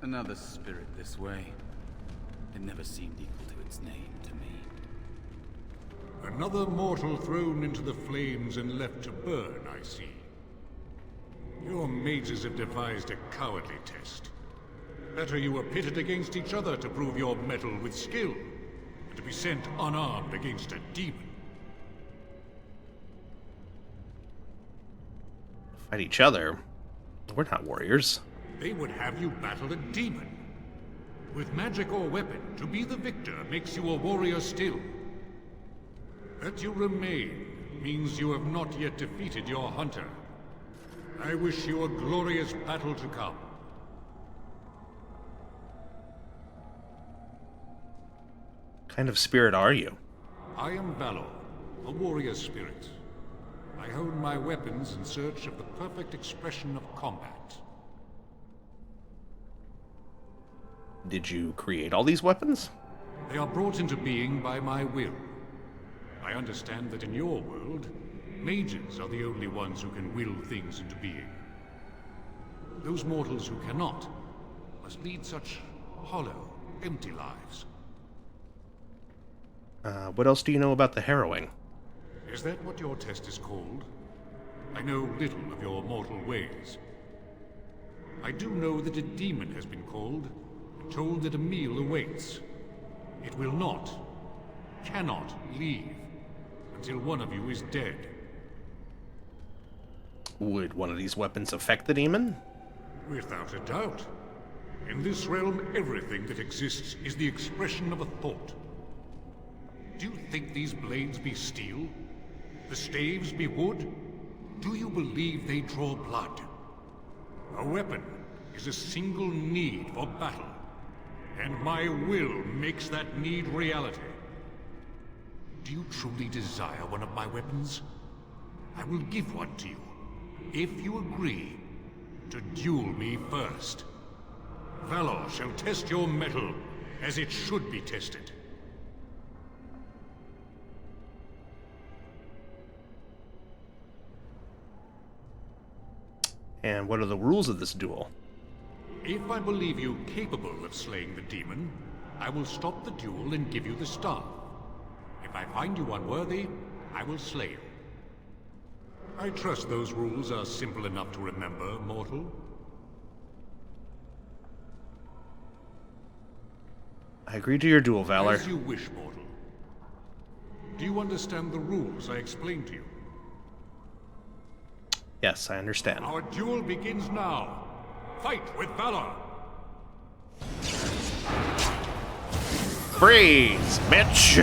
Another spirit this way. It never seemed equal to its name to me. Another mortal thrown into the flames and left to burn, I see. Your mages have devised a cowardly test. Better you were pitted against each other to prove your mettle with skill, than to be sent unarmed against a demon. Fight each other? We're not warriors. They would have you battle a demon. With magic or weapon, to be the victor makes you a warrior still. That you remain means you have not yet defeated your hunter. I wish you a glorious battle to come. What kind of spirit are you? I am Valor, a warrior spirit. I hone my weapons in search of the perfect expression of combat. Did you create all these weapons? They are brought into being by my will. I understand that in your world, mages are the only ones who can will things into being. Those mortals who cannot must lead such hollow, empty lives. What else do you know about the harrowing? Is that what your test is called? I know little of your mortal ways. I do know that a demon has been called, told that a meal awaits. It will not, cannot leave until one of you is dead. Would one of these weapons affect the demon? Without a doubt. In this realm, everything that exists is the expression of a thought. Do you think these blades be steel? The staves be wood? Do you believe they draw blood? A weapon is a single need for battle, and my will makes that need reality. Do you truly desire one of my weapons? I will give one to you, if you agree to duel me first. Valor shall test your mettle as it should be tested. And what are the rules of this duel? If I believe you capable of slaying the demon, I will stop the duel and give you the staff. If I find you unworthy, I will slay you. I trust those rules are simple enough to remember, mortal. I agree to your duel, Valor. As you wish, mortal. Do you understand the rules I explained to you? Yes, I understand. Our duel begins now. Fight with valor! Freeze, bitch!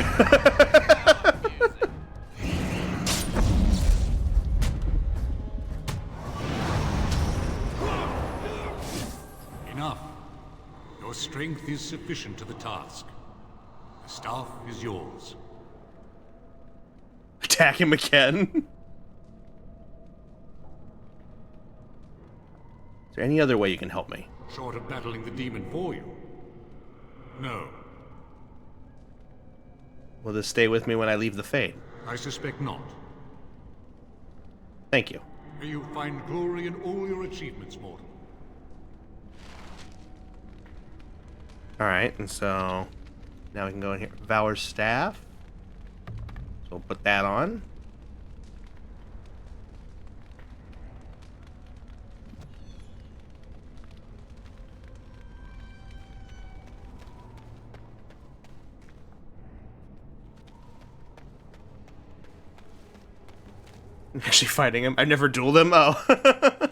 Enough. Your strength is sufficient to the task. The staff is yours. Attack him again. Is there any other way you can help me? Short of battling the demon for you? No. Will this stay with me when I leave the Fade? I suspect not. Thank you. May you find glory in all your achievements, mortal. Alright, and so now we can go in here. Valor's staff. So we'll put that on. I'm actually fighting him. I've never dueled him. Oh.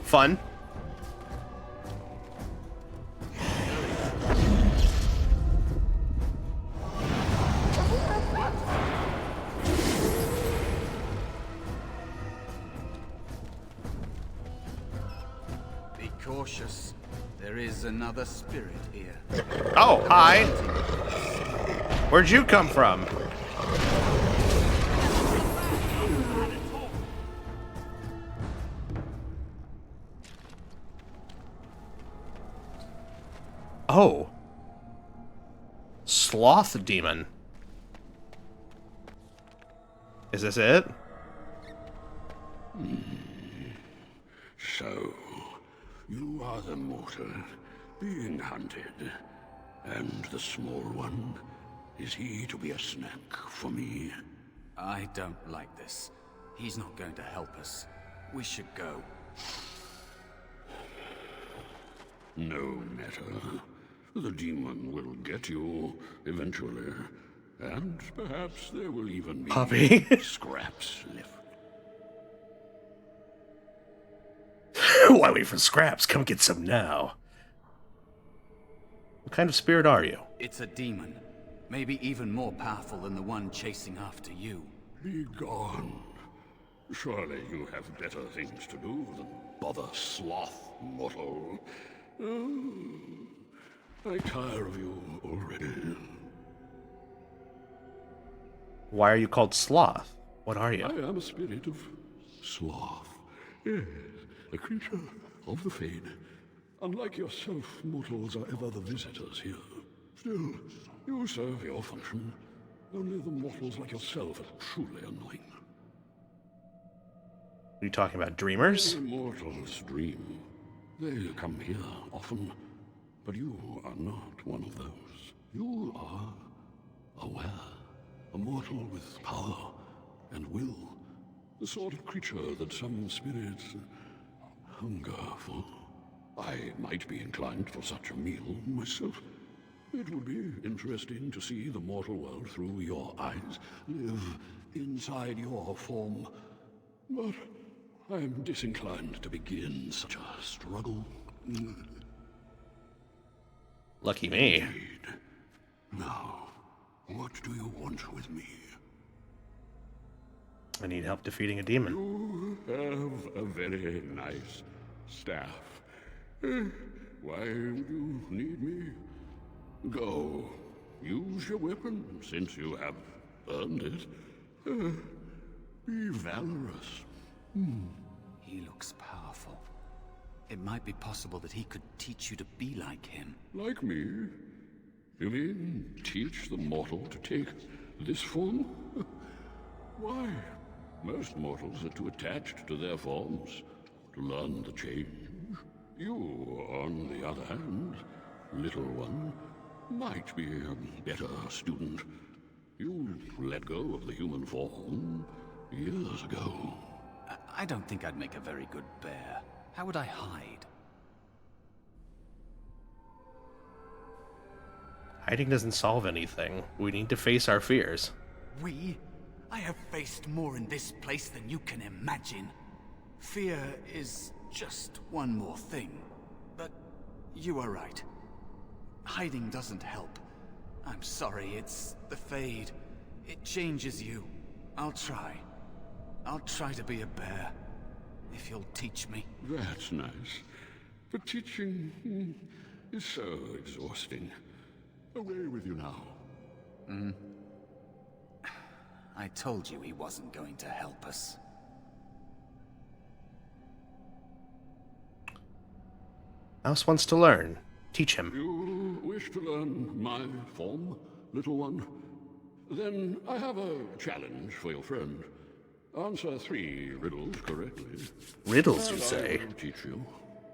Fun. Be cautious. There is another spirit here. Oh, hi. Where'd you come from? Oh. Sloth demon. Is this it? So, you are the mortal being hunted. And the small one, is he to be a snack for me? I don't like this. He's not going to help us. We should go. No matter. The demon will get you eventually. And perhaps there will even be Puppy. scraps left. Why wait for scraps? Come get some now. What kind of spirit are you? It's a demon. Maybe even more powerful than the one chasing after you. Be gone. Surely you have better things to do than bother sloth, mortal. I tire of you already. Why are you called Sloth? What are you? I am a spirit of sloth. Yes, a creature of the Fade. Unlike yourself, mortals are ever the visitors here. Still, you serve your function. Only the mortals like yourself are truly annoying. Are you talking about dreamers? The mortals dream. They come here often, but you are not one of those. You are aware, a mortal with power and will, the sort of creature that some spirits hunger for. I might be inclined for such a meal myself. It would be interesting to see the mortal world through your eyes, live inside your form. But I am disinclined to begin such a struggle. Lucky me. Indeed. Now, what do you want with me? I need help defeating a demon. You have a very nice staff. Why would you need me? Go. Use your weapon, since you have earned it. Be valorous. He looks powerful. It might be possible that he could teach you to be like him. Like me? You mean teach the mortal to take this form? Why? Most mortals are too attached to their forms to learn the change. You, on the other hand, little one, might be a better student. You let go of the human form years ago. I don't think I'd make a very good bear. How would I hide? Hiding doesn't solve anything. We need to face our fears. I have faced more in this place than you can imagine. Fear is just one more thing. But you are right. Hiding doesn't help. I'm sorry, it's the Fade. It changes you. I'll try. I'll try to be a bear. If you'll teach me. That's nice. But teaching is so exhausting. Away with you now. I told you he wasn't going to help us. Mouse wants to learn. Teach him. You wish to learn my form, little one? Then I have a challenge for your friend. Answer 3 riddles correctly. Riddles, you And say? I will teach you.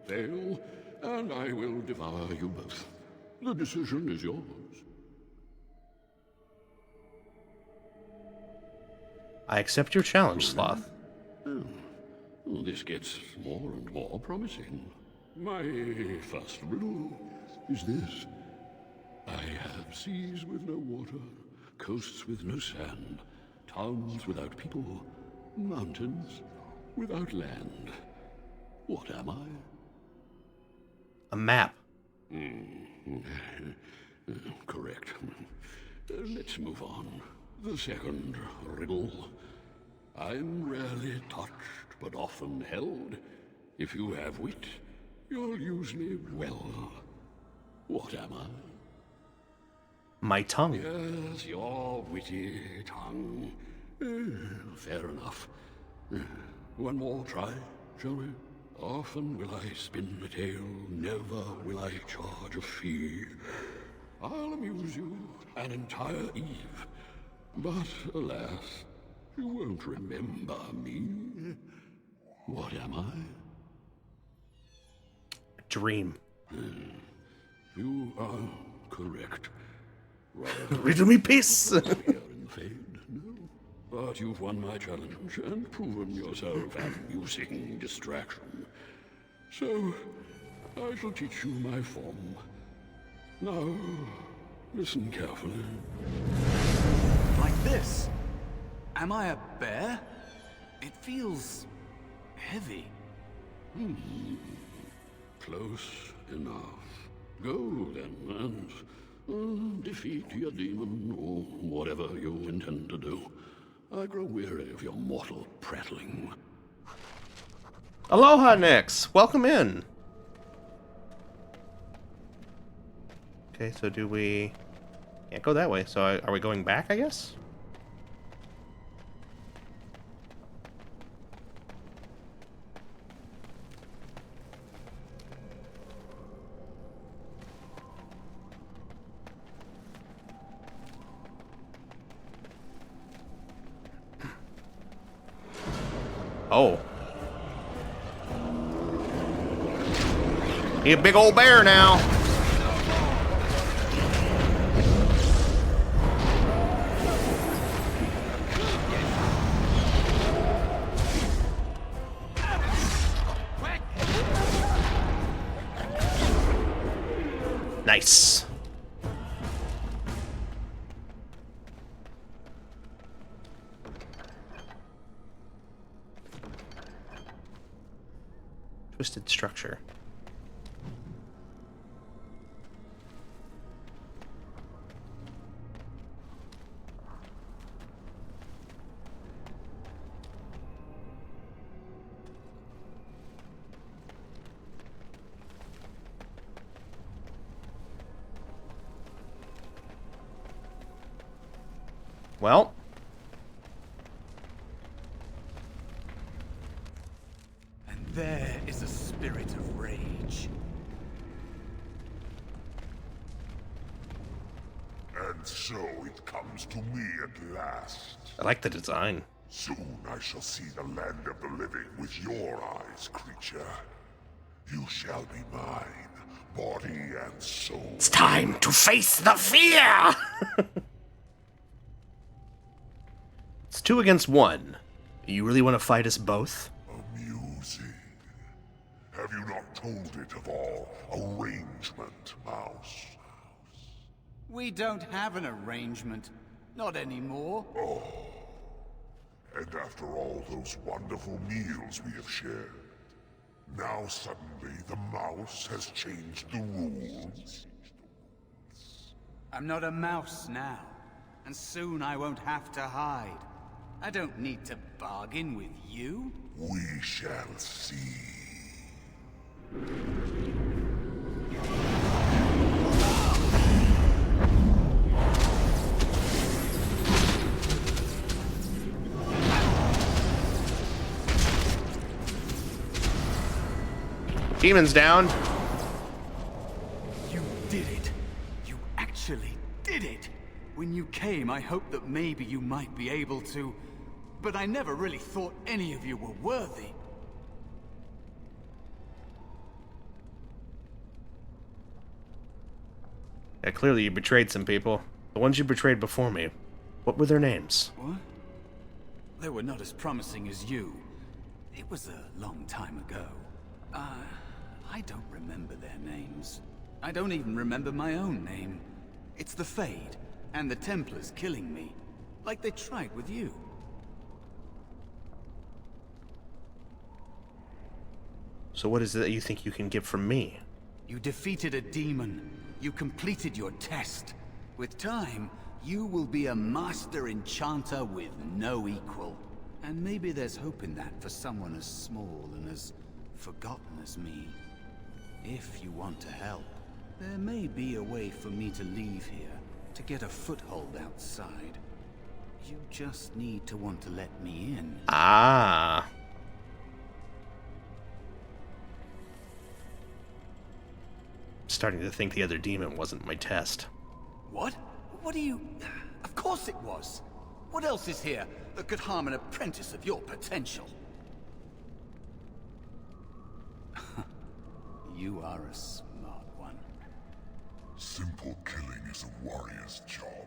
Fail, and I will devour you both. The decision is yours. I accept your challenge, Sloth. This gets more and more promising. My first riddle is this. I have seas with no water, coasts with no sand, towns without people, mountains without land. What am I? A map. Correct. Let's move on. The second riddle. I'm rarely touched, but often held. If you have wit, you'll use me well. What am I? My tongue. Yes, your witty tongue. Fair enough. One more try, shall we? Often will I spin a tale, never will I charge a fee. I'll amuse you an entire eve, but alas, you won't remember me. What am I? Dream. You are correct. Riddle me peace. Here in the Fade, no. But you've won my challenge and proven yourself an amusing distraction. So, I shall teach you my form. Now, listen carefully. Like this? Am I a bear? It feels heavy. Close enough. Go then, and defeat your demon, or whatever you intend to do. I grow weary of your mortal prattling. Aloha, Nyx. Welcome in. Okay, so do we... Can't go that way, so are we going back, I guess? Oh. He a big old bear now. Nice. Twisted structure. Well. And there is a spirit of rage. And so it comes to me at last. I like the design. Soon I shall see the land of the living with your eyes, creature. You shall be mine, body and soul. It's time to face the fear! It's 2 against 1. You really want to fight us both? Amusing. Have you not told it of our arrangement, Mouse? We don't have an arrangement. Not anymore. Oh. And after all those wonderful meals we have shared, now suddenly the mouse has changed the rules? I'm not a mouse now, and soon I won't have to hide. I don't need to bargain with you. We shall see. Demon's down. You did it. You actually did it. When you came, I hoped that maybe you might be able to, but I never really thought any of you were worthy. Yeah, clearly you betrayed some people. The ones you betrayed before me. What were their names? What? They were not as promising as you. It was a long time ago. I don't remember their names. I don't even remember my own name. It's the Fade, and the Templars killing me. Like they tried with you. So what is it that you think you can get from me? You defeated a demon. You completed your test. With time, you will be a master enchanter with no equal. And maybe there's hope in that for someone as small and as forgotten as me. If you want to help, there may be a way for me to leave here, to get a foothold outside. You just need to want to let me in. Ah. Starting to think the other demon wasn't my test. What? What do you... Of course it was. What else is here that could harm an apprentice of your potential? You are a smart one. Simple killing is a warrior's job.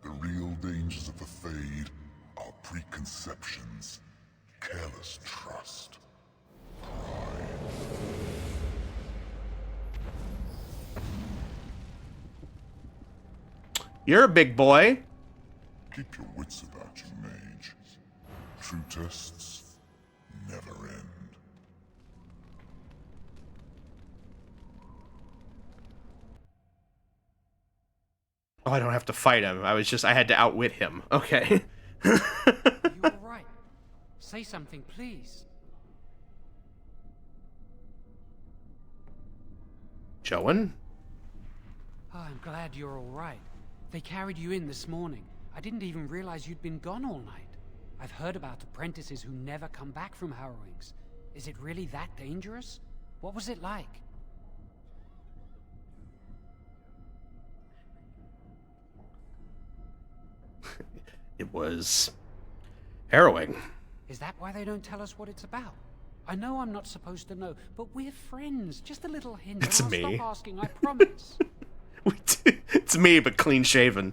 The real dangers of the Fade are preconceptions, careless trust, pride. You're a big boy. Keep your wits about you, mage. True tests never end. Oh, I don't have to fight him. I had to outwit him. Okay. Are you all right? Say something, please. Joan? Oh, I'm glad you're all right. They carried you in this morning. I didn't even realize you'd been gone all night. I've heard about apprentices who never come back from harrowings. Is it really that dangerous? What was it like? It was harrowing. Is that why they don't tell us what it's about? I know I'm not supposed to know, but we're friends. Just a little hint. It's and I'll me. stop asking, I promise. It's me, but clean shaven.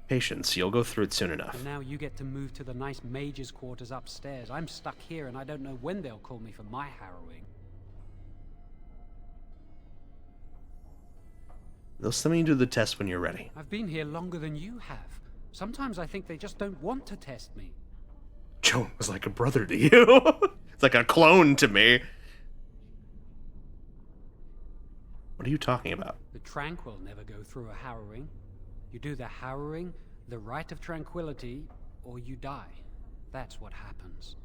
Patience, you'll go through it soon enough. And now you get to move to the nice mage's quarters upstairs. I'm stuck here and I don't know when they'll call me for my harrowing. They'll send me to do the test when you're ready. I've been here longer than you have. Sometimes I think they just don't want to test me. Joan was like a brother to you. It's like a clone to me. What are you talking about? The tranquil never go through a harrowing. You do the harrowing, the rite of tranquility, or you die. That's what happens.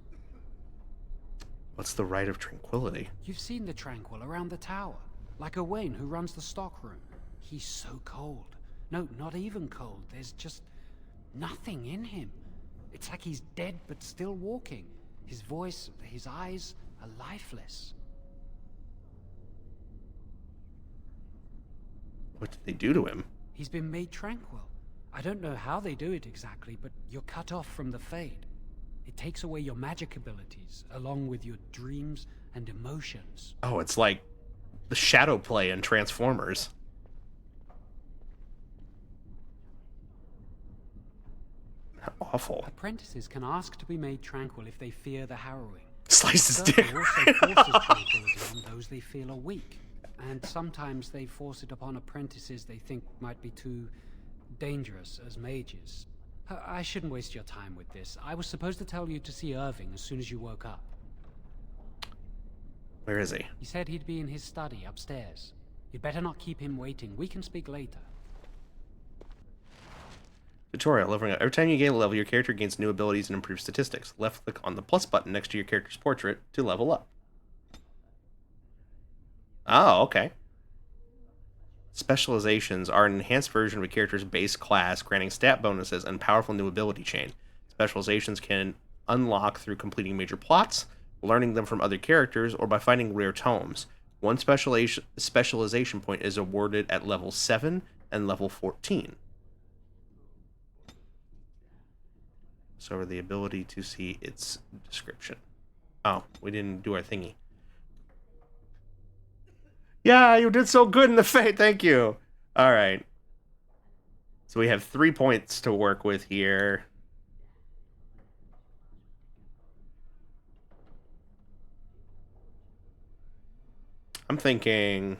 What's the rite of tranquility? You've seen the tranquil around the tower. Like Owain, who runs the stockroom. He's so cold. No, not even cold. There's just nothing in him. It's like he's dead but still walking. His voice, his eyes are lifeless. What did they do to him? He's been made tranquil. I don't know how they do it exactly, but you're cut off from the Fade. It takes away your magic abilities, along with your dreams and emotions. Oh, it's like the shadow play in Transformers. Awful. Apprentices can ask to be made tranquil if they fear the harrowing. Slice his The dick. Circle also forces tranquility on those they feel are weak. And sometimes they force it upon apprentices they think might be too dangerous as mages. I shouldn't waste your time with this. I was supposed to tell you to see Irving as soon as you woke up. Where is he? He said he'd be in his study upstairs. You'd better not keep him waiting. We can speak later. Tutorial. Leveling up. Every time you gain a level, your character gains new abilities and improves statistics. Left click on the plus button next to your character's portrait to level up. Oh, okay. Specializations are an enhanced version of a character's base class, granting stat bonuses and powerful new ability chain. Specializations can unlock through completing major plots, learning them from other characters, or by finding rare tomes. One specialization point is awarded at level 7 and level 14. So over the ability to see its description. Oh, we didn't do our thingy. Yeah, you did so good in the Fate. Thank you. All right. So we have 3 points to work with here. I'm thinking...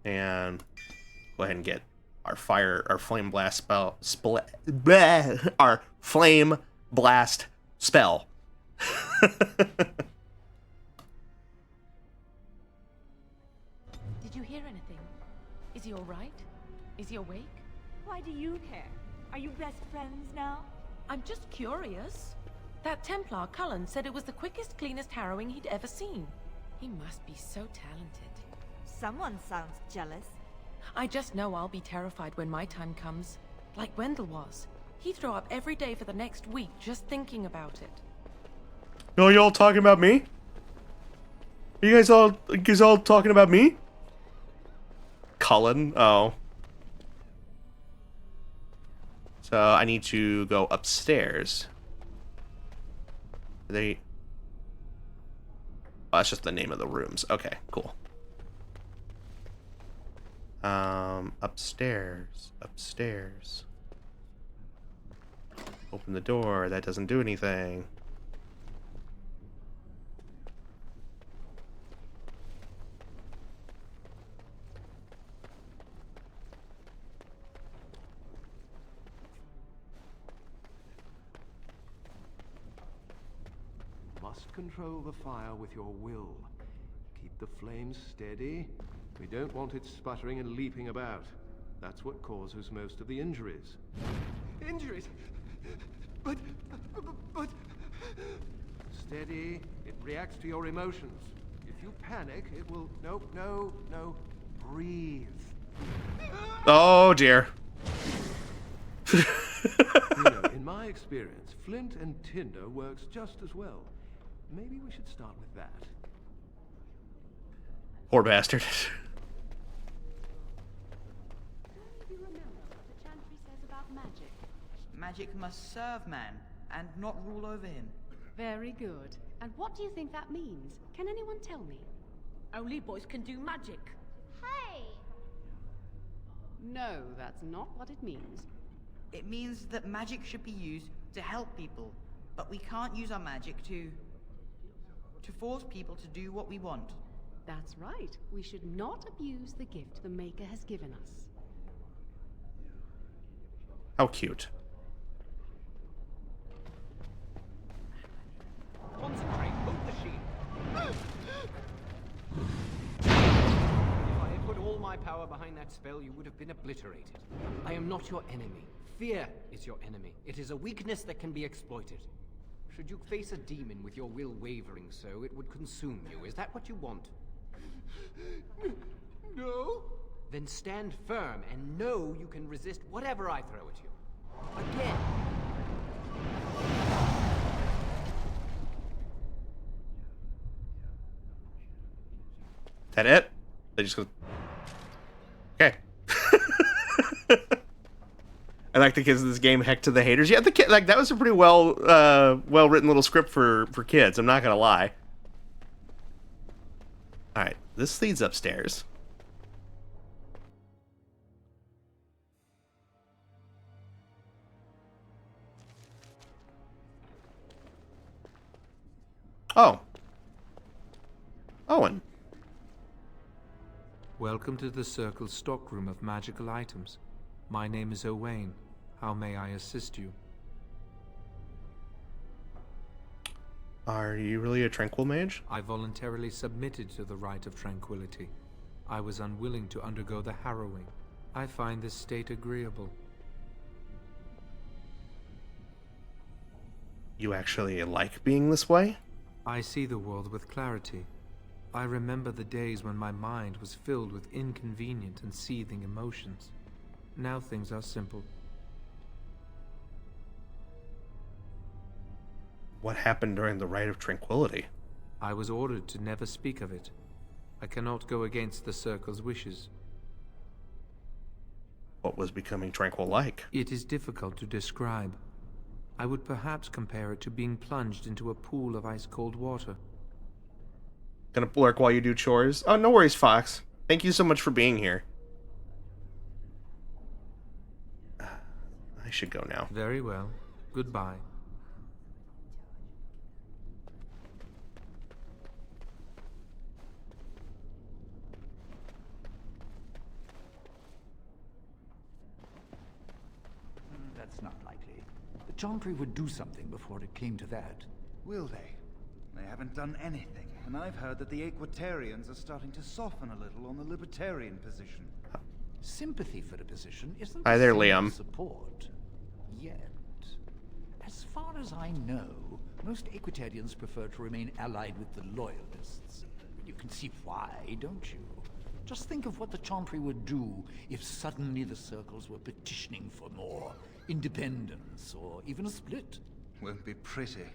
and go ahead and get our flame blast spell, our flame blast spell. Did you hear anything? Is he all right? Is he awake? Why do you care? Are you best friends now? I'm just curious. That Templar, Cullen, said it was the quickest, cleanest harrowing he'd ever seen. He must be so talented. Someone sounds jealous. I just know I'll be terrified when my time comes. Like Wendell was. He'd throw up every day for the next week just thinking about it. No, you all talking about me? Are you guys all talking about me? Cullen? Oh. So I need to go upstairs. Oh, that's just the name of the rooms. Okay, cool. Upstairs. Open the door. That doesn't do anything. Must control the fire with your will. Keep the flames steady. We don't want it sputtering and leaping about. That's what causes most of the injuries. Injuries? But... Steady. It reacts to your emotions. If you panic, it will... No. Breathe. Oh, dear. In my experience, flint and tinder works just as well. Maybe we should start with that. Poor bastard. You remember what the Chantry says about magic? Magic must serve man, and not rule over him. Very good. And what do you think that means? Can anyone tell me? Only boys can do magic. Hey! No, that's not what it means. It means that magic should be used to help people, but we can't use our magic to force people to do what we want. That's right. We should not abuse the gift the Maker has given us. How cute. Concentrate, move the shield. If I had put all my power behind that spell, you would have been obliterated. I am not your enemy. Fear is your enemy. It is a weakness that can be exploited. Should you face a demon with your will wavering so, it would consume you. Is that what you want? No? Then stand firm and know you can resist whatever I throw at you. Again. That it? They just go... Okay. I like the kids in this game. Heck to the haters. Yeah, the kid, like, that was a pretty well written little script for kids. I'm not gonna lie. All right, this leads upstairs. Oh, Owen. Welcome to the Circle's stockroom of magical items. My name is Owain. How may I assist you? Are you really a tranquil mage? I voluntarily submitted to the rite of tranquility. I was unwilling to undergo the harrowing. I find this state agreeable. You actually like being this way? I see the world with clarity. I remember the days when my mind was filled with inconvenient and seething emotions. Now things are simple. What happened during the Rite of Tranquility? I was ordered to never speak of it. I cannot go against the Circle's wishes. What was becoming tranquil like? It is difficult to describe. I would perhaps compare it to being plunged into a pool of ice-cold water. Gonna lurk while you do chores? Oh, no worries, Fox. Thank you so much for being here. I should go now. Very well. Goodbye. That's not likely. The Chantry would do something before it came to that. Will they? They haven't done anything, and I've heard that the Equitarians are starting to soften a little on the Libertarian position. Sympathy for the position isn't Hi there, the same Liam. as support. Yet. As far as I know, most Equitarians prefer to remain allied with the Loyalists. You can see why, don't you? Just think of what the Chantry would do if suddenly the Circles were petitioning for more independence, or even a split. Won't be pretty.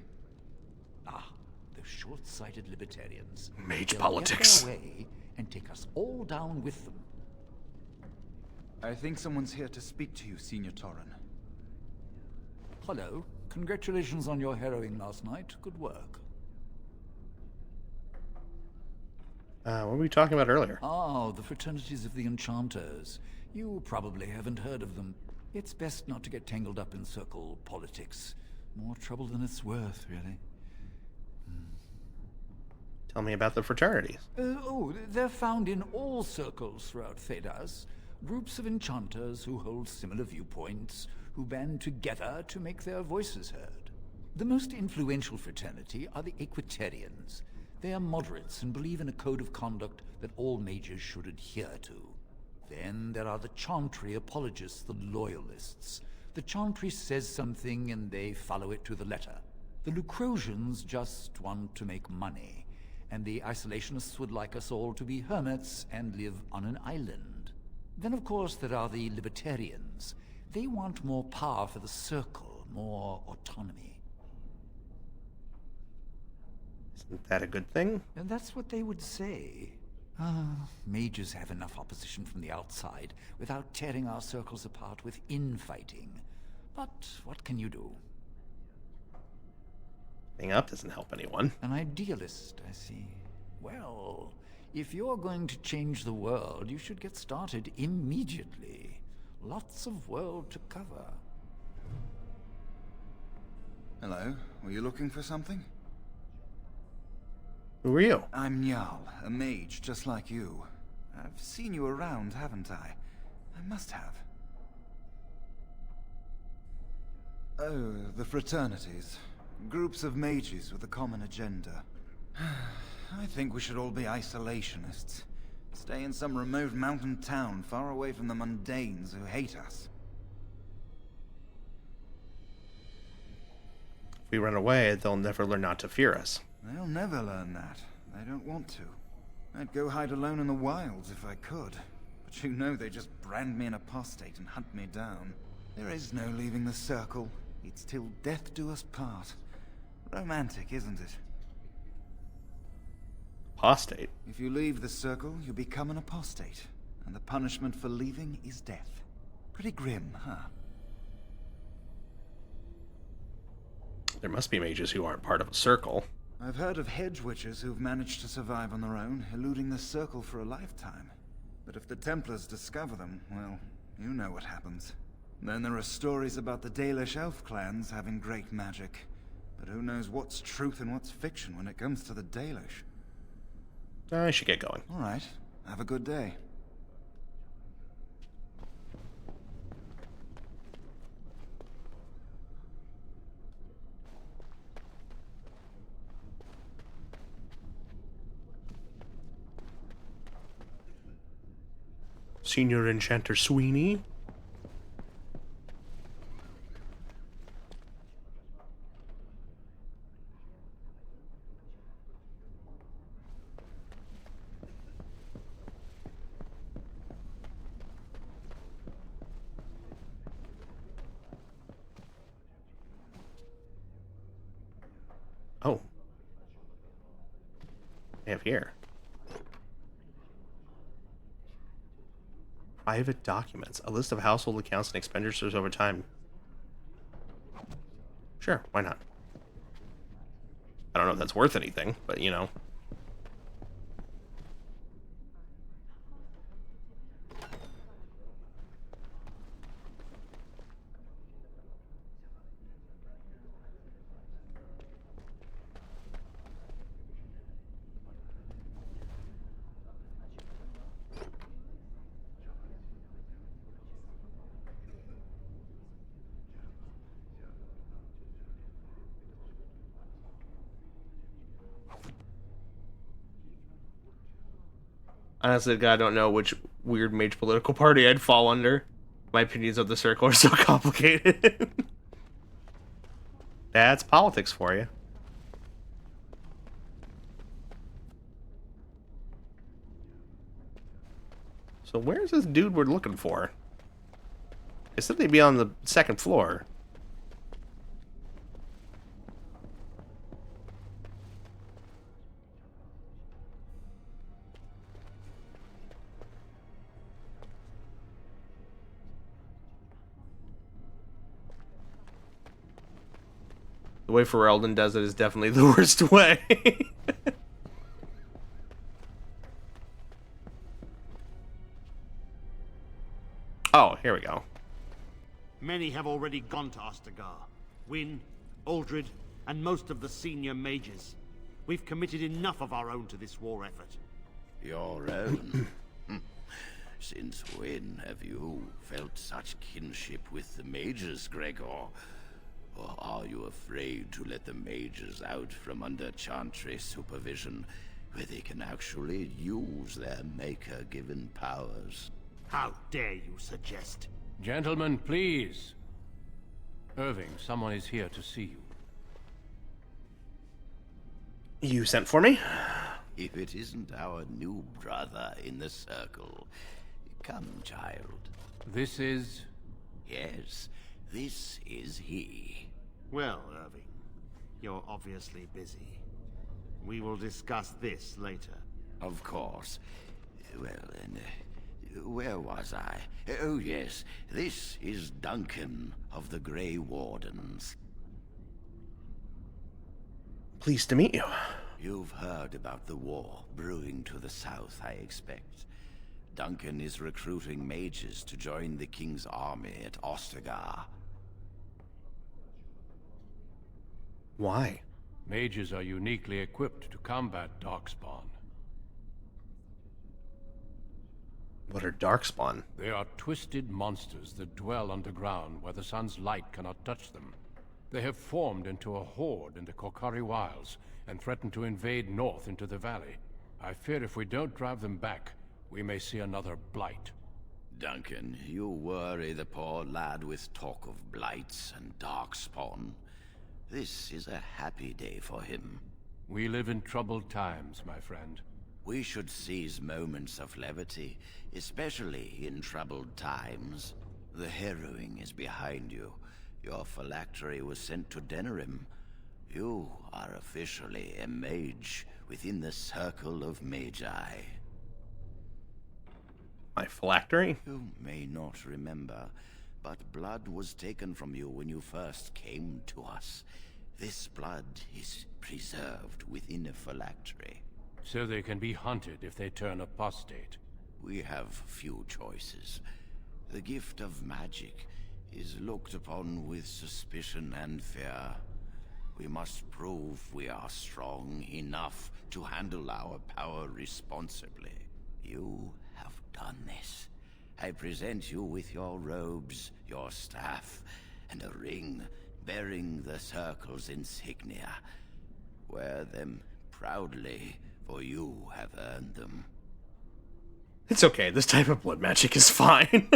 Ah, those short-sighted Libertarians. Mage They'll politics. get their way and take us all down with them. I think someone's here to speak to you, Senior Torren. Hello. Congratulations on your harrowing last night. Good work. What were we talking about earlier? Oh, the Fraternities of the Enchanters. You probably haven't heard of them. It's best not to get tangled up in Circle politics. More trouble than it's worth, really. Tell me about the fraternities. They're found in all circles throughout Thedas. Groups of enchanters who hold similar viewpoints, who band together to make their voices heard. The most influential fraternity are the Equitarians. They are moderates and believe in a code of conduct that all mages should adhere to. Then there are the Chantry apologists, the Loyalists. The Chantry says something and they follow it to the letter. The Lucrosians just want to make money. and the isolationists would like us all to be hermits and live on an island. Then, of course, there are the libertarians. They want more power for the Circle, more autonomy. Isn't that a good thing? And that's what they would say. Mages have enough opposition from the outside without tearing our circles apart with infighting. But what can you do? Being up doesn't help anyone. An idealist, I see. Well, if you're going to change the world, you should get started immediately. Lots of world to cover. Hello, were you looking for something? Who are you? I'm Njal, a mage just like you. I've seen you around, haven't I? I must have. Oh, the fraternities. Groups of mages with a common agenda. I think we should all be isolationists. Stay in some remote mountain town far away from the mundanes who hate us. If we run away, they'll never learn not to fear us. They'll never learn that. They don't want to. I'd go hide alone in the wilds if I could. But you know they just brand me an apostate and hunt me down. There is no leaving the Circle. It's till death do us part. Romantic, isn't it? Apostate? If you leave the Circle, you become an apostate. And the punishment for leaving is death. Pretty grim, huh? There must be mages who aren't part of a circle. I've heard of hedge witches who've managed to survive on their own, eluding the Circle for a lifetime. But if the Templars discover them, well, you know what happens. Then there are stories about the Dalish elf clans having great magic. But who knows what's truth and what's fiction when it comes to the Dalish? I should get going. All right. Have a good day. Senior Enchanter Sweeney. Oh. I have here. Private documents. A list of household accounts and expenditures over time. Sure, why not? I don't know if that's worth anything, but you know. Honestly, God, I don't know which weird mage political party I'd fall under. My opinions of the Circle are so complicated. That's politics for you. So where's this dude we're looking for? They said they'd be on the second floor. The way Ferelden does it is definitely the worst way. Oh, here we go. Many have already gone to Ostagar. Wynne, Aldred, and most of the senior mages. We've committed enough of our own to this war effort. Your own? Since when have you felt such kinship with the mages, Gregor? Or are you afraid to let the mages out from under Chantry's supervision, where they can actually use their Maker-given powers? How dare you suggest? Gentlemen, please. Irving, someone is here to see you. You sent for me? if it isn't our new brother in the circle. Come, child. This is... Yes, this is he. Well, Irving, you're obviously busy. We will discuss this later. Of course. Well, then, where was I? Oh, yes, this is Duncan of the Grey Wardens. Pleased to meet you. You've heard about the war brewing to the south, I expect. Duncan is recruiting mages to join the King's army at Ostagar. Why? Mages are uniquely equipped to combat Darkspawn. What are Darkspawn? They are twisted monsters that dwell underground where the sun's light cannot touch them. They have formed into a horde in the Korcari Wilds and threaten to invade north into the valley. I fear if we don't drive them back, we may see another blight. Duncan, you worry the poor lad with talk of blights and Darkspawn. This is a happy day for him. We live in troubled times, my friend. We should seize moments of levity, especially in troubled times. The harrowing is behind you. Your phylactery was sent to Denerim. You are officially a mage within the circle of magi. My phylactery? You may not remember, but blood was taken from you when you first came to us. This blood is preserved within a phylactery. So they can be hunted if they turn apostate. We have few choices. The gift of magic is looked upon with suspicion and fear. We must prove we are strong enough to handle our power responsibly. You have done this. I present you with your robes, your staff, and a ring bearing the Circle's insignia. Wear them proudly, for you have earned them. It's okay, this type of blood magic is fine.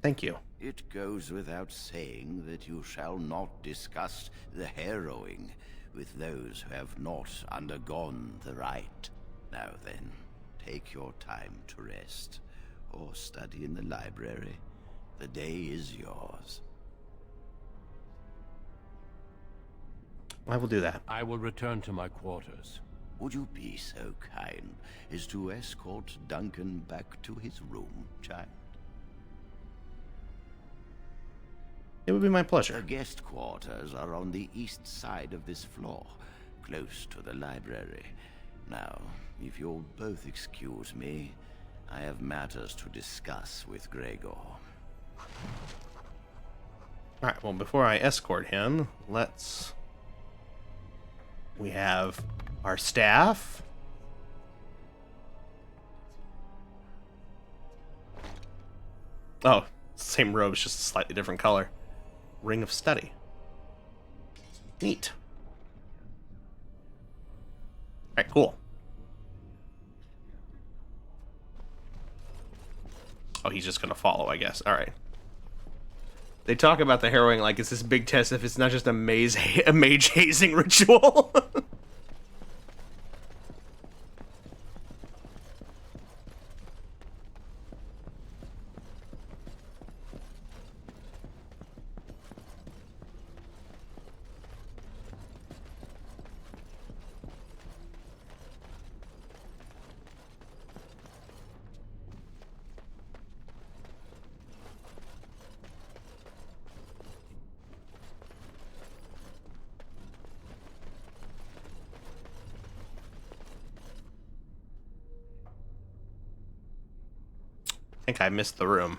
Thank you. It goes without saying that you shall not discuss the harrowing with those who have not undergone the rite. Now then, take your time to rest, or study in the library. The day is yours. I will do that. I will return to my quarters. Would you be so kind as to escort Duncan back to his room, child? It would be my pleasure. The guest quarters are on the east side of this floor, close to the library. Now, if you'll both excuse me, I have matters to discuss with Gregor. Alright, well, before I escort him, we have our staff. Oh, same robes, just a slightly different color. Ring of Study. Neat. Alright, cool. Oh, he's just gonna follow, I guess. Alright. They talk about the harrowing like it's this big test if it's not just a mage hazing ritual. I think I missed the room.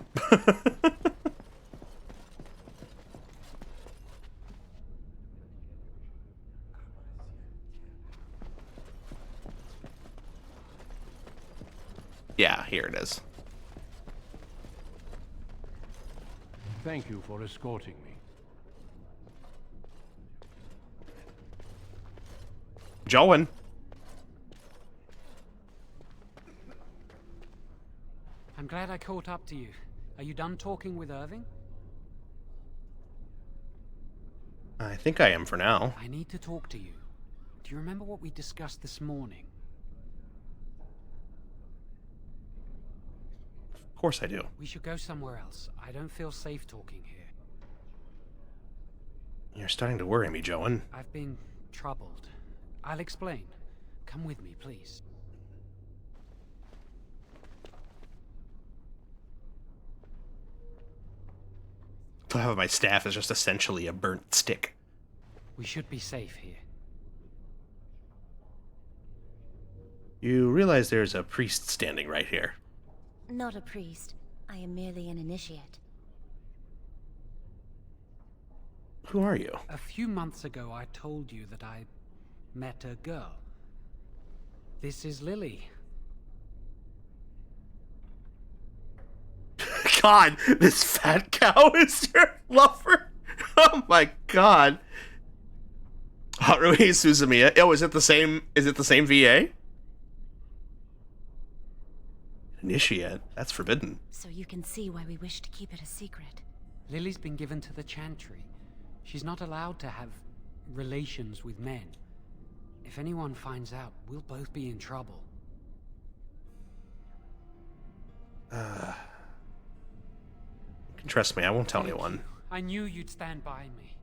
Yeah, here it is. Thank you for escorting me. Joan. I'm glad I caught up to you. Are you done talking with Irving? I think I am for now. I need to talk to you. Do you remember what we discussed this morning? Of course I do. We should go somewhere else. I don't feel safe talking here. You're starting to worry me, Joan. I've been troubled. I'll explain. Come with me, please. I have my staff is just essentially a burnt stick. We should be safe here. You realize there's a priest standing right here. Not a priest. I am merely an initiate. Who are you? A few months ago, I told you that I met a girl. This is Lily. God, this fat cow is your lover? Oh my god. Haruhi Suzumiya. Oh, is it the same VA? Initiate? That's forbidden. So you can see why we wish to keep it a secret. Lily's been given to the Chantry. She's not allowed to have relations with men. If anyone finds out, we'll both be in trouble. You can trust me, I won't tell anyone. I knew you'd stand by me.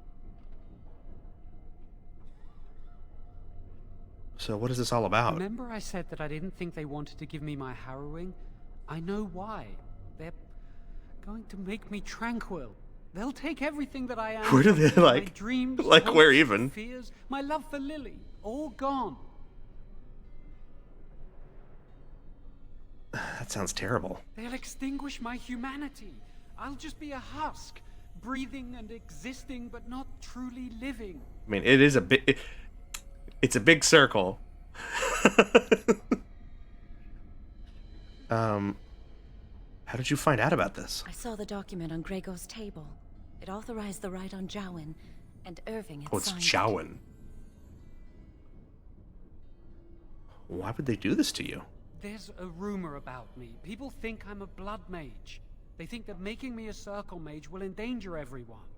So what is this all about? Remember I said that I didn't think they wanted to give me my harrowing? I know why. They're going to make me tranquil. They'll take everything that I am. Where do they, my dreams, like hopes, where even? Fears, my love for Lily, all gone. That sounds terrible. They'll extinguish my humanity. I'll just be a husk, breathing and existing, but not truly living. I mean, it is a big... It's a big circle. How did you find out about this? I saw the document on Gregor's table. It authorized the right on Jowan, and Irving had Oh, it's signed Jowan. Why would they do this to you? There's a rumor about me. People think I'm a blood mage. They think that making me a circle mage will endanger everyone.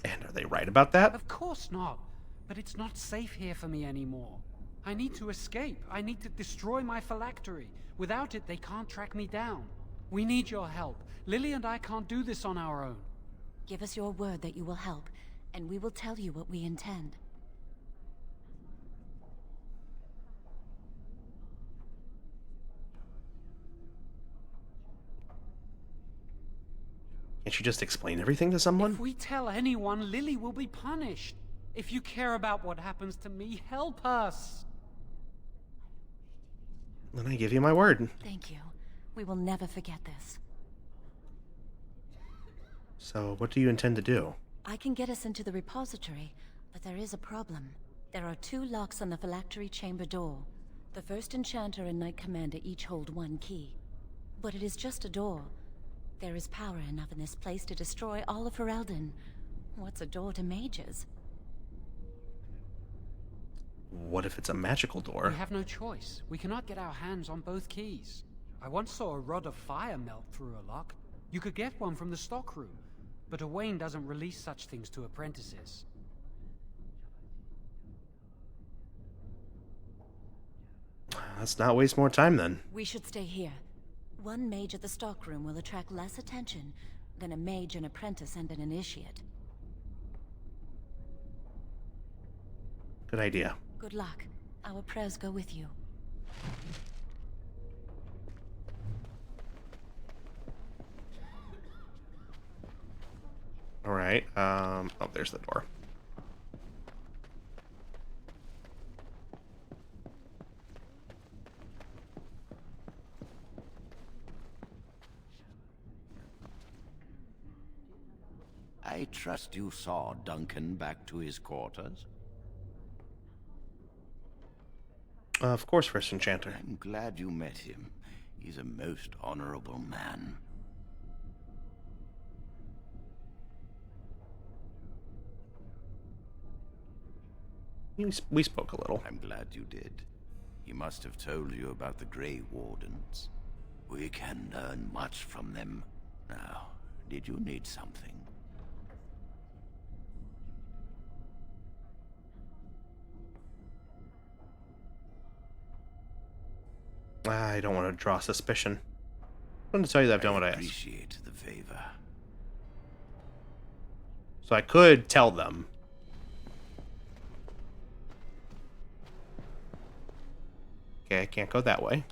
And are they right about that? Of course not. But it's not safe here for me anymore. I need to escape. I need to destroy my phylactery. Without it, they can't track me down. We need your help. Lily and I can't do this on our own. Give us your word that you will help, and we will tell you what we intend. Can't you just explain everything to someone? If we tell anyone, Lily will be punished. If you care about what happens to me, help us. Then I give you my word. Thank you. We will never forget this. So, what do you intend to do? I can get us into the repository, but there is a problem. There are 2 locks on the phylactery chamber door. The First Enchanter and Knight Commander each hold 1 key. But it is just a door. There is power enough in this place to destroy all of Ferelden. What's a door to mages? What if it's a magical door? We have no choice. We cannot get our hands on both keys. I once saw a rod of fire melt through a lock. You could get one from the stockroom, but Owain doesn't release such things to apprentices. Let's not waste more time then. We should stay here. 1 mage at the stockroom will attract less attention than a mage, an apprentice, and an initiate. Good idea. Good luck. Our prayers go with you. Alright, oh, there's the door. I trust you saw Duncan back to his quarters? Of course, First Enchanter. I'm glad you met him. He's a most honorable man. We spoke a little. I'm glad you did. He must have told you about the Grey Wardens. We can learn much from them. Now, did you need something? I don't want to draw suspicion. I'm going to tell you that I've done what I asked. Appreciate the favor. So I could tell them. Okay, I can't go that way.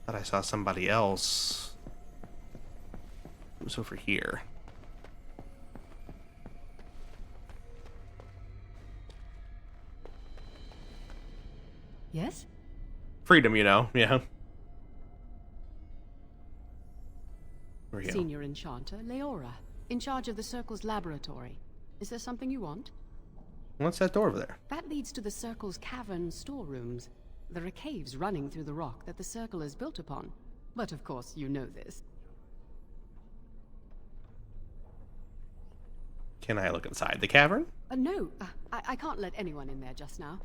Thought I saw somebody else. Who's over here? Yes? Freedom, you know, yeah. Where are you? Senior Enchanter, Leora, in charge of the Circle's laboratory. Is there something you want? What's that door over there? That leads to the Circle's cavern storerooms. There are caves running through the rock that the Circle is built upon. But of course, you know this. Can I look inside the cavern? No, I can't let anyone in there just now.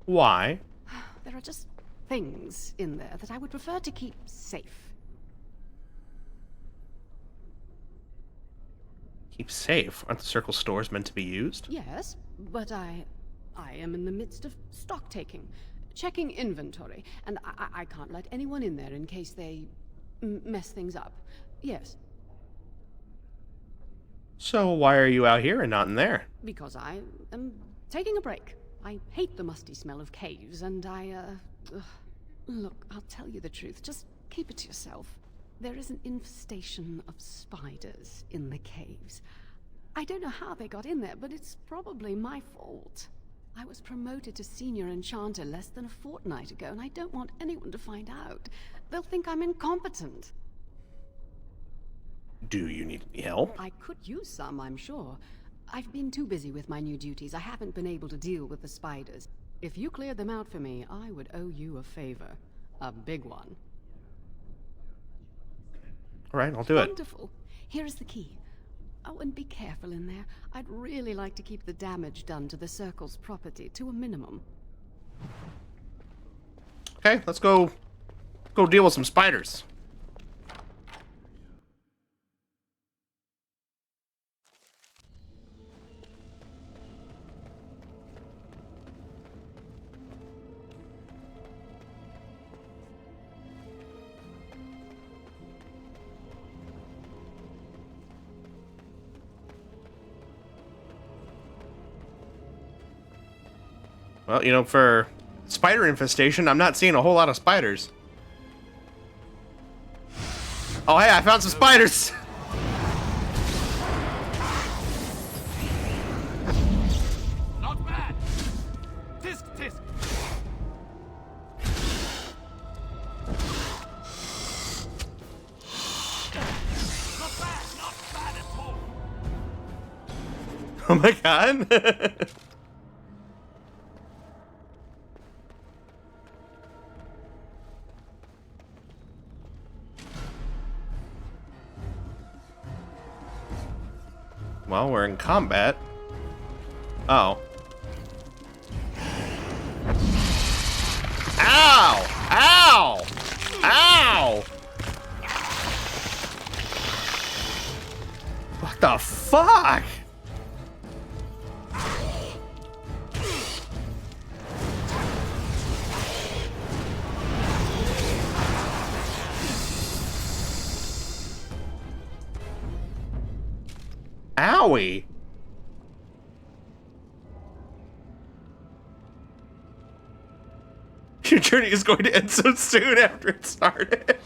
Why? There are just things in there that I would prefer to keep safe. Keep safe? Aren't the Circle stores meant to be used? Yes, but I am in the midst of stock taking, checking inventory, and I can't let anyone in there in case they mess things up. Yes. So why are you out here and not in there? Because I am taking a break. I hate the musty smell of caves, and look, I'll tell you the truth. Just keep it to yourself. There is an infestation of spiders in the caves. I don't know how they got in there, but it's probably my fault. I was promoted to Senior Enchanter less than a fortnight ago, and I don't want anyone to find out. They'll think I'm incompetent. Do you need any help? I could use some, I'm sure. I've been too busy with my new duties. I haven't been able to deal with the spiders. If you cleared them out for me, I would owe you a favor. A big one. All right, I'll do it. Wonderful. Here is the key. Oh, and be careful in there. I'd really like to keep the damage done to the Circle's property to a minimum. Okay, let's go deal with some spiders. Well, you know, for spider infestation, I'm not seeing a whole lot of spiders. Oh, hey, I found some spiders! Not bad! Tisk, tisk! Not bad at all! Oh my god! Well, we're in combat. Oh. Ow! Ow! Ow! What the fuck? Owie! Your journey is going to end so soon after it started.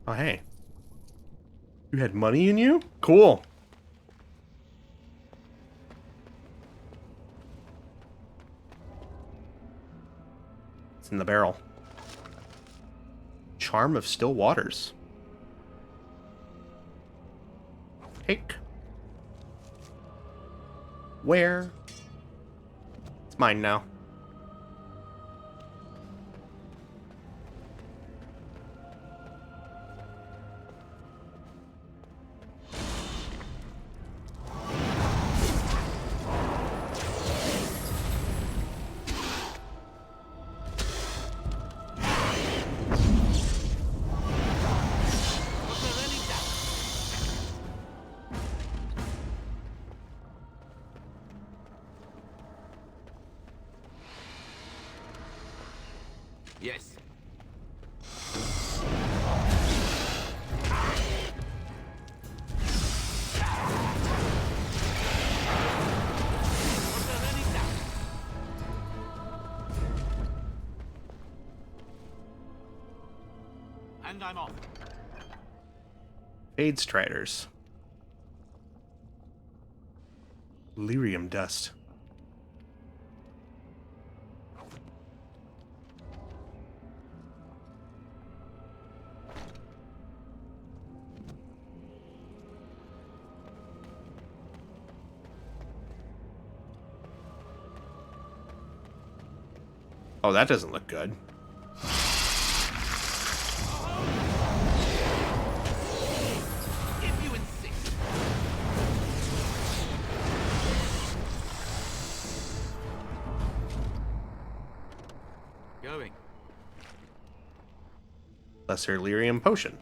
Oh, hey. You had money in you? Cool. It's in the barrel. Charm of Still Waters. Take. Where? It's mine now. Yes. And I'm off. Fade Striders. Lyrium Dust. Oh, that doesn't look good. If you insist. Going. Lesser Lyrium Potion.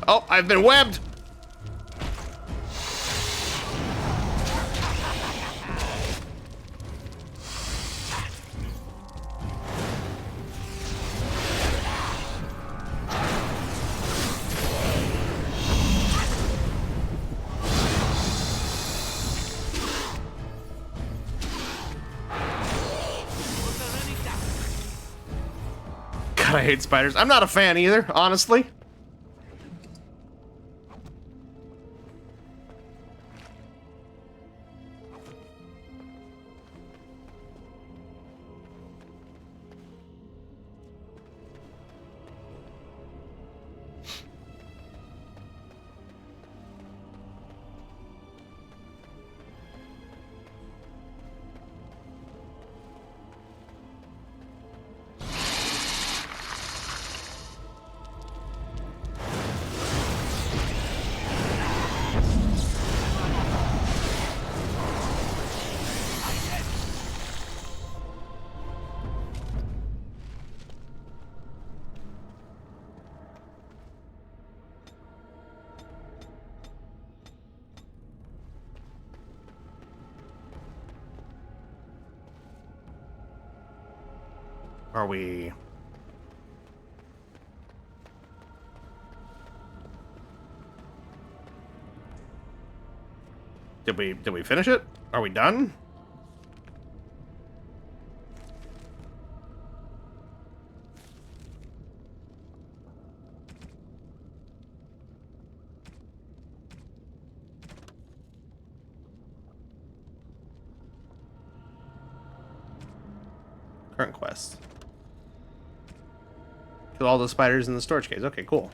Oh, I've been webbed! God, I hate spiders. I'm not a fan either, honestly. Are we... Did we finish it? Are we done? Current quest. Kill all the spiders in the storage case. Okay, cool.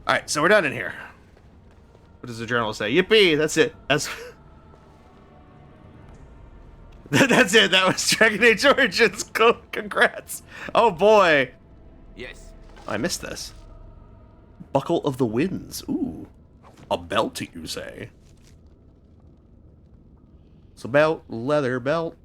Alright, so we're done in here. What does the journal say? Yippee! That's it. That's that's it. That was Dragon Age Origins. Congrats. Oh boy. Yes. I missed this. Buckle of the Winds. Ooh. A belt, you say? It's a belt. Leather belt.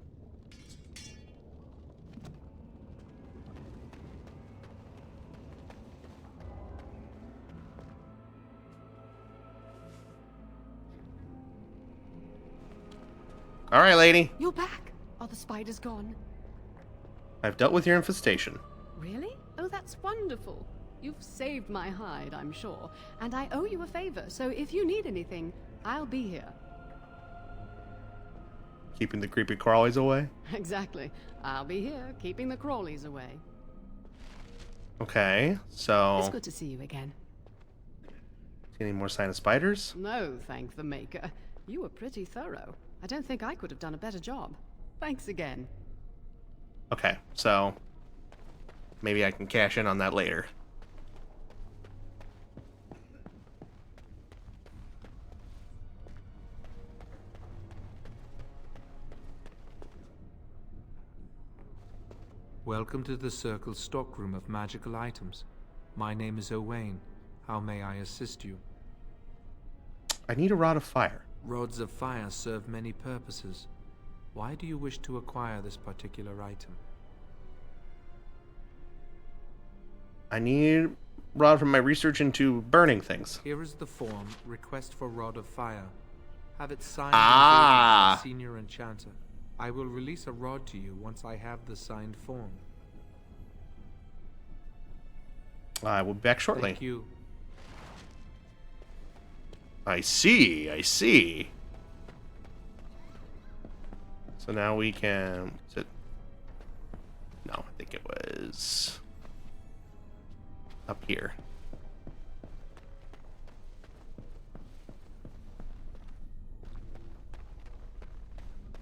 All right, lady. You're back. Are the spiders gone? I've dealt with your infestation. Really? Oh, that's wonderful. You've saved my hide, I'm sure. And I owe you a favor, so if you need anything, I'll be here. Keeping the creepy crawlies away? Exactly. I'll be here, keeping the crawlies away. Okay, so... It's good to see you again. See any more sign of spiders? No, thank the Maker. You were pretty thorough. I don't think I could have done a better job. Thanks again. Okay, so... maybe I can cash in on that later. Welcome to the Circle's stockroom of magical items. My name is Owain. How may I assist you? I need a rod of fire. Rods of fire serve many purposes. Why do you wish to acquire this particular item? I need rod from my research into burning things. Here is the form, request for Rod of Fire. Have it signed by a senior enchanter. I will release a rod to you once I have the signed form. I will be back shortly. Thank you. I see, I see. So now we can... Is it... No, I think it was... up here.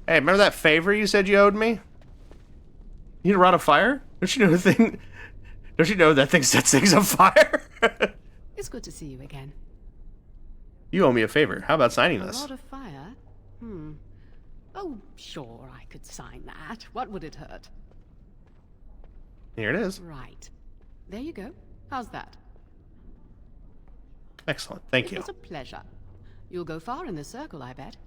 Hey, remember that favor you said you owed me? You need a rod of fire? Don't you know the thing? Don't you know that thing sets things on fire? It's good to see you again. You owe me a favor. How about signing A this? rod of fire? Oh, sure, I could sign that. What would it hurt? Here it is. Right. There you go. How's that? Excellent. Thank you. It was a pleasure. You'll go far in the circle, I bet.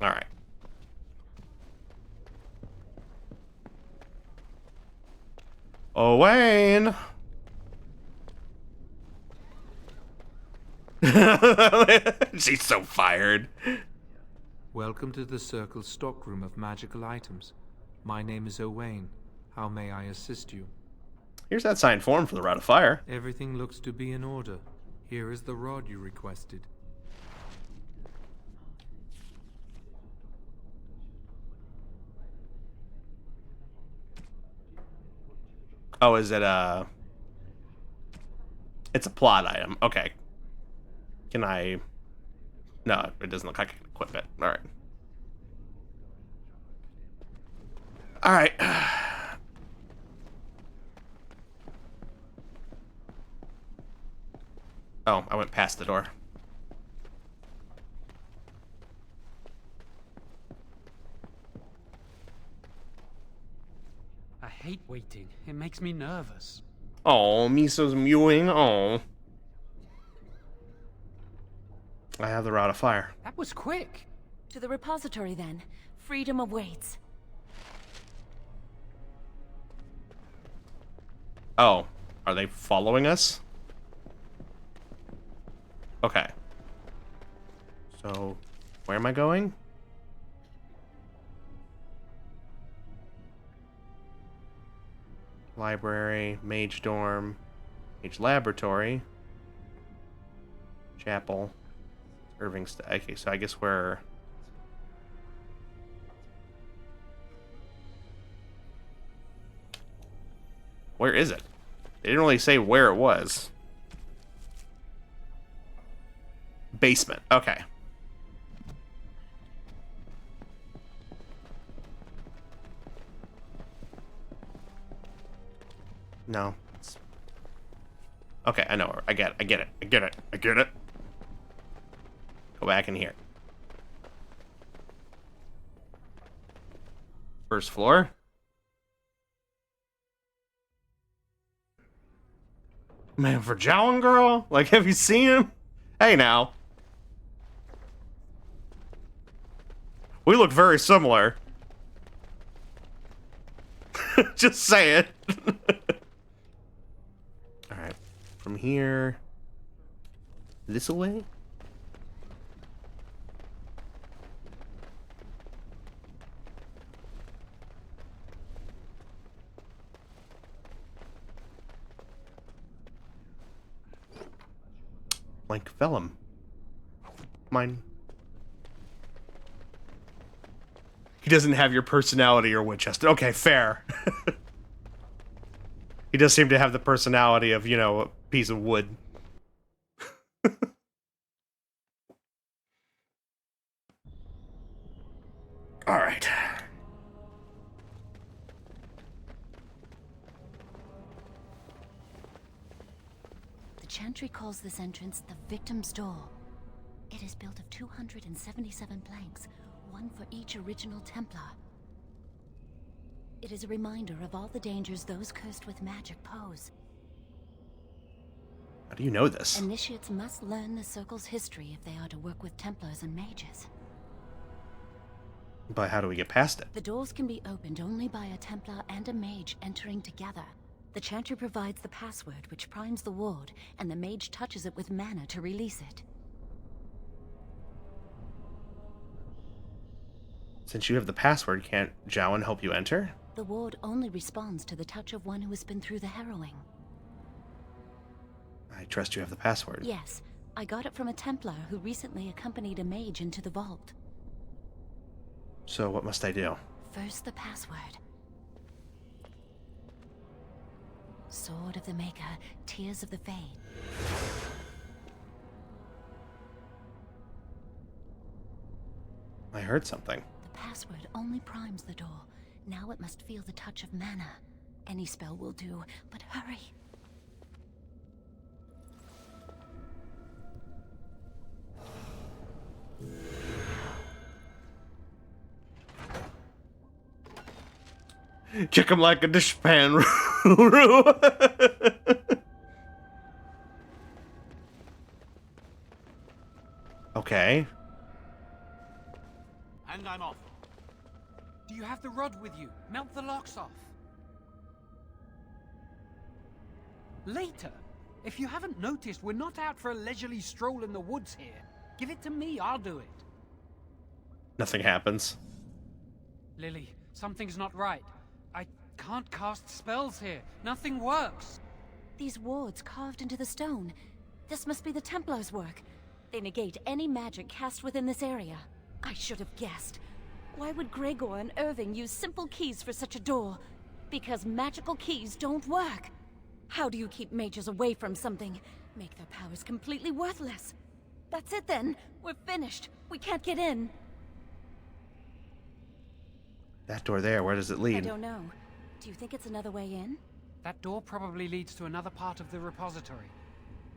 All right. Owain! She's so fired. Welcome to the Circle's stockroom of magical items. My name is Owain. How may I assist you? Here's that signed form for the Rod of Fire. Everything looks to be in order. Here is the rod you requested. Oh, is it it's a plot item. Okay. Can I... No, it doesn't look like I can equip it. Alright. Alright. Oh, I went past the door. I hate waiting. It makes me nervous. Oh, Miso's mewing. Oh. I have the Rod of Fire. That was quick. To the repository, then. Freedom awaits. Oh, are they following us? Okay. So, where am I going? Library, Mage Dorm, Mage Laboratory, Chapel, Irving. Okay, so I guess we're... Where is it? They didn't really say where it was. Basement. Okay. No. Okay, I know. I get it. Go back in here. First floor. Man, for Jowan Girl? Like, have you seen him? Hey, now. We look very similar. Just say it. Alright. From here... This way? Blank vellum. Mine. He doesn't have your personality or Winchester. Okay, fair. He does seem to have the personality of, you know, a piece of wood. Alright. The Chantry calls this entrance the Victim's Door. It is built of 277 planks, one for each original Templar. It is a reminder of all the dangers those cursed with magic pose. How do you know this? Initiates must learn the Circle's history if they are to work with Templars and mages. But how do we get past it? The doors can be opened only by a Templar and a mage entering together. The chanter provides the password, which primes the ward, and the mage touches it with mana to release it. Since you have the password, can't Jowan help you enter? The ward only responds to the touch of one who has been through the harrowing. I trust you have the password. Yes, I got it from a Templar who recently accompanied a mage into the vault. So what must I do? First, the password. Sword of the Maker, Tears of the Fade. I heard something. The password only primes the door. Now it must feel the touch of mana. Any spell will do, but hurry. Kick him like a dishpan. Okay. And I'm off. Do you have the rod with you? Melt the locks off. Later. If you haven't noticed, we're not out for a leisurely stroll in the woods here. Give it to me, I'll do it. Nothing happens. Lily, something's not right. I can't cast spells here. Nothing works. These wards carved into the stone. This must be the Templars' work. They negate any magic cast within this area. I should have guessed. Why would Gregor and Irving use simple keys for such a door? Because magical keys don't work. How do you keep mages away from something? Make their powers completely worthless. That's it then. We're finished. We can't get in. That door there, where does it lead? I don't know. Do you think it's another way in? That door probably leads to another part of the repository.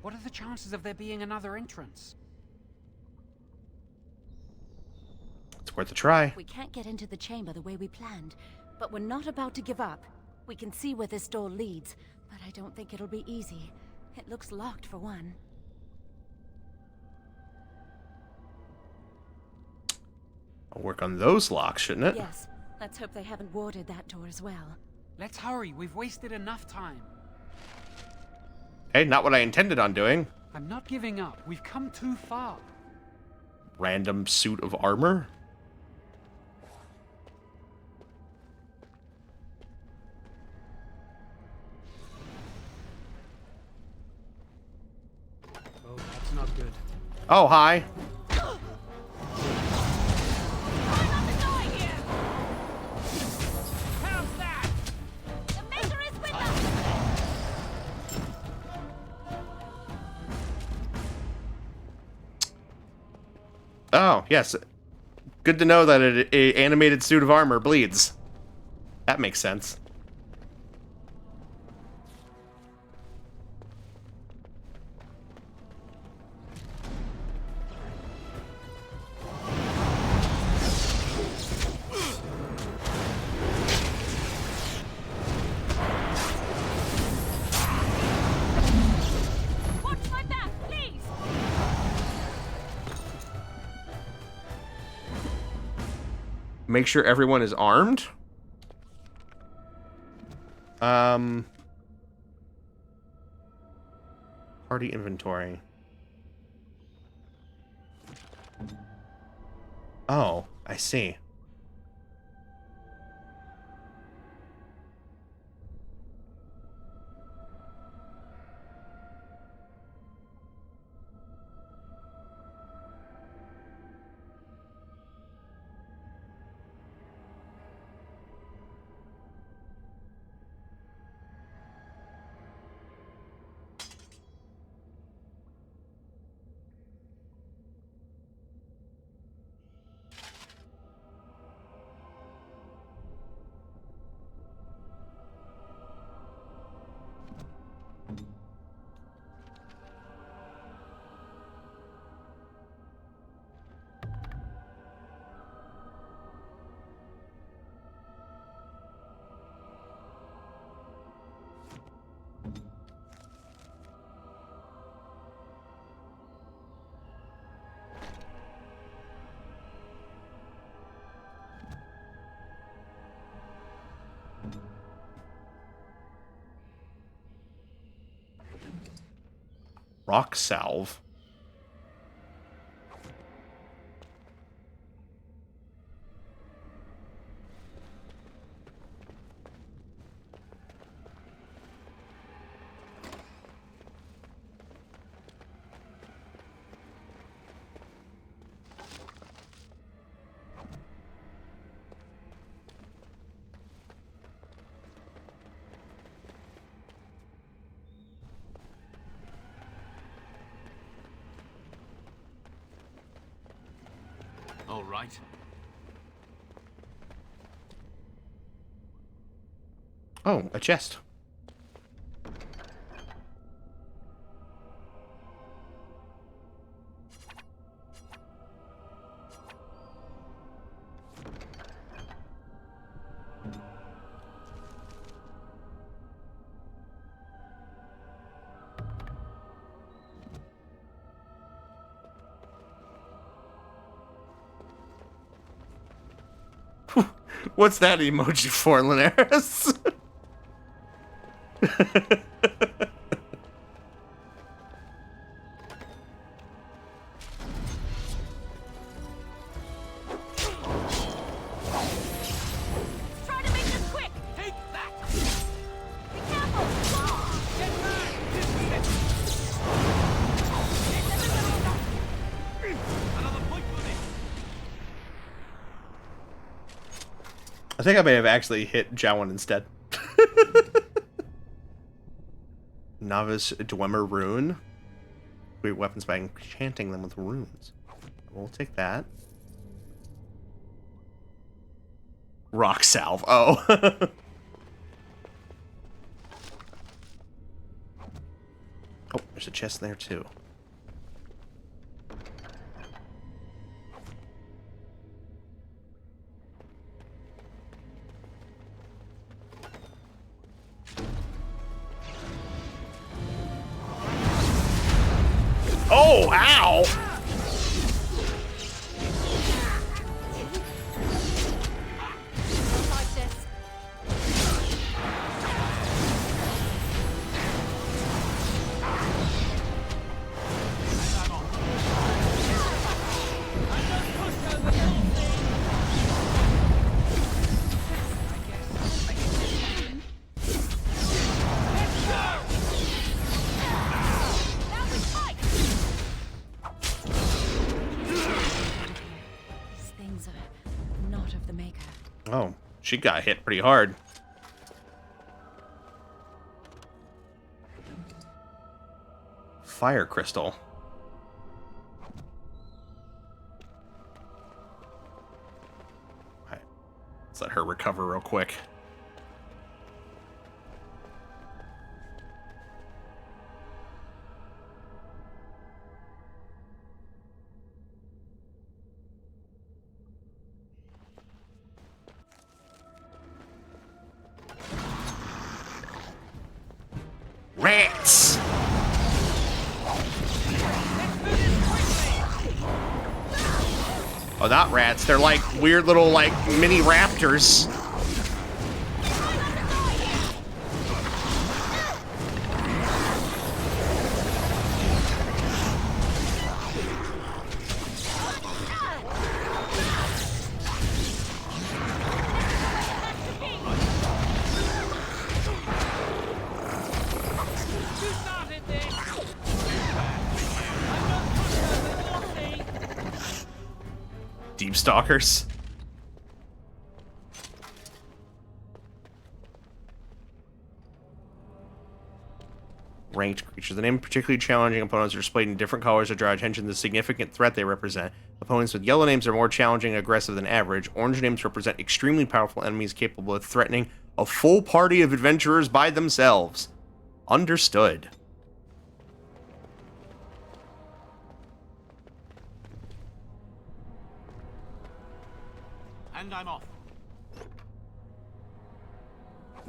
What are the chances of there being another entrance? It's worth a try. We can't get into the chamber the way we planned, but we're not about to give up. We can see where this door leads, but I don't think it'll be easy. It looks locked for one. I'll work on those locks, shouldn't it? Yes. Let's hope they haven't warded that door as well. Let's hurry. We've wasted enough time. Hey, not what I intended on doing. I'm not giving up. We've come too far. Random suit of armor? Oh, that's not good. Oh, hi. Oh, yes. Good to know that an animated suit of armor bleeds. That makes sense. Make sure everyone is armed. Party inventory. Oh, I see. Rock salve. All right. Oh, a chest. What's that emoji for, Linares? Try to make this quick! Take that! Be careful! Get back! Another point for me! I think I may have actually hit Jowen instead. Novice Dwemer rune. Create weapons by enchanting them with runes. We'll take that. Rock salve. Oh. Oh, there's a chest there too. Oh, ow! Oh, she got hit pretty hard. Fire crystal. Alright. Let's let her recover real quick. Rats! Oh, not rats. They're like weird little, like, mini raptors. Deep stalkers. Ranked creatures. The name of particularly challenging opponents are displayed in different colors to draw attention to the significant threat they represent. Opponents with yellow names are more challenging and aggressive than average. Orange names represent extremely powerful enemies capable of threatening a full party of adventurers by themselves. Understood. And I'm off.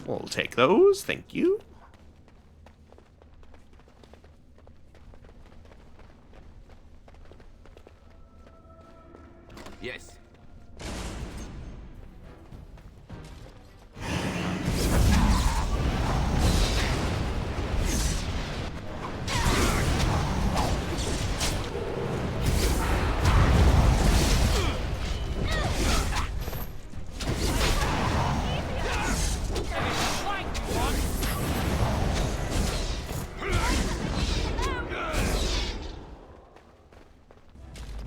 We'll take those, thank you. Yes.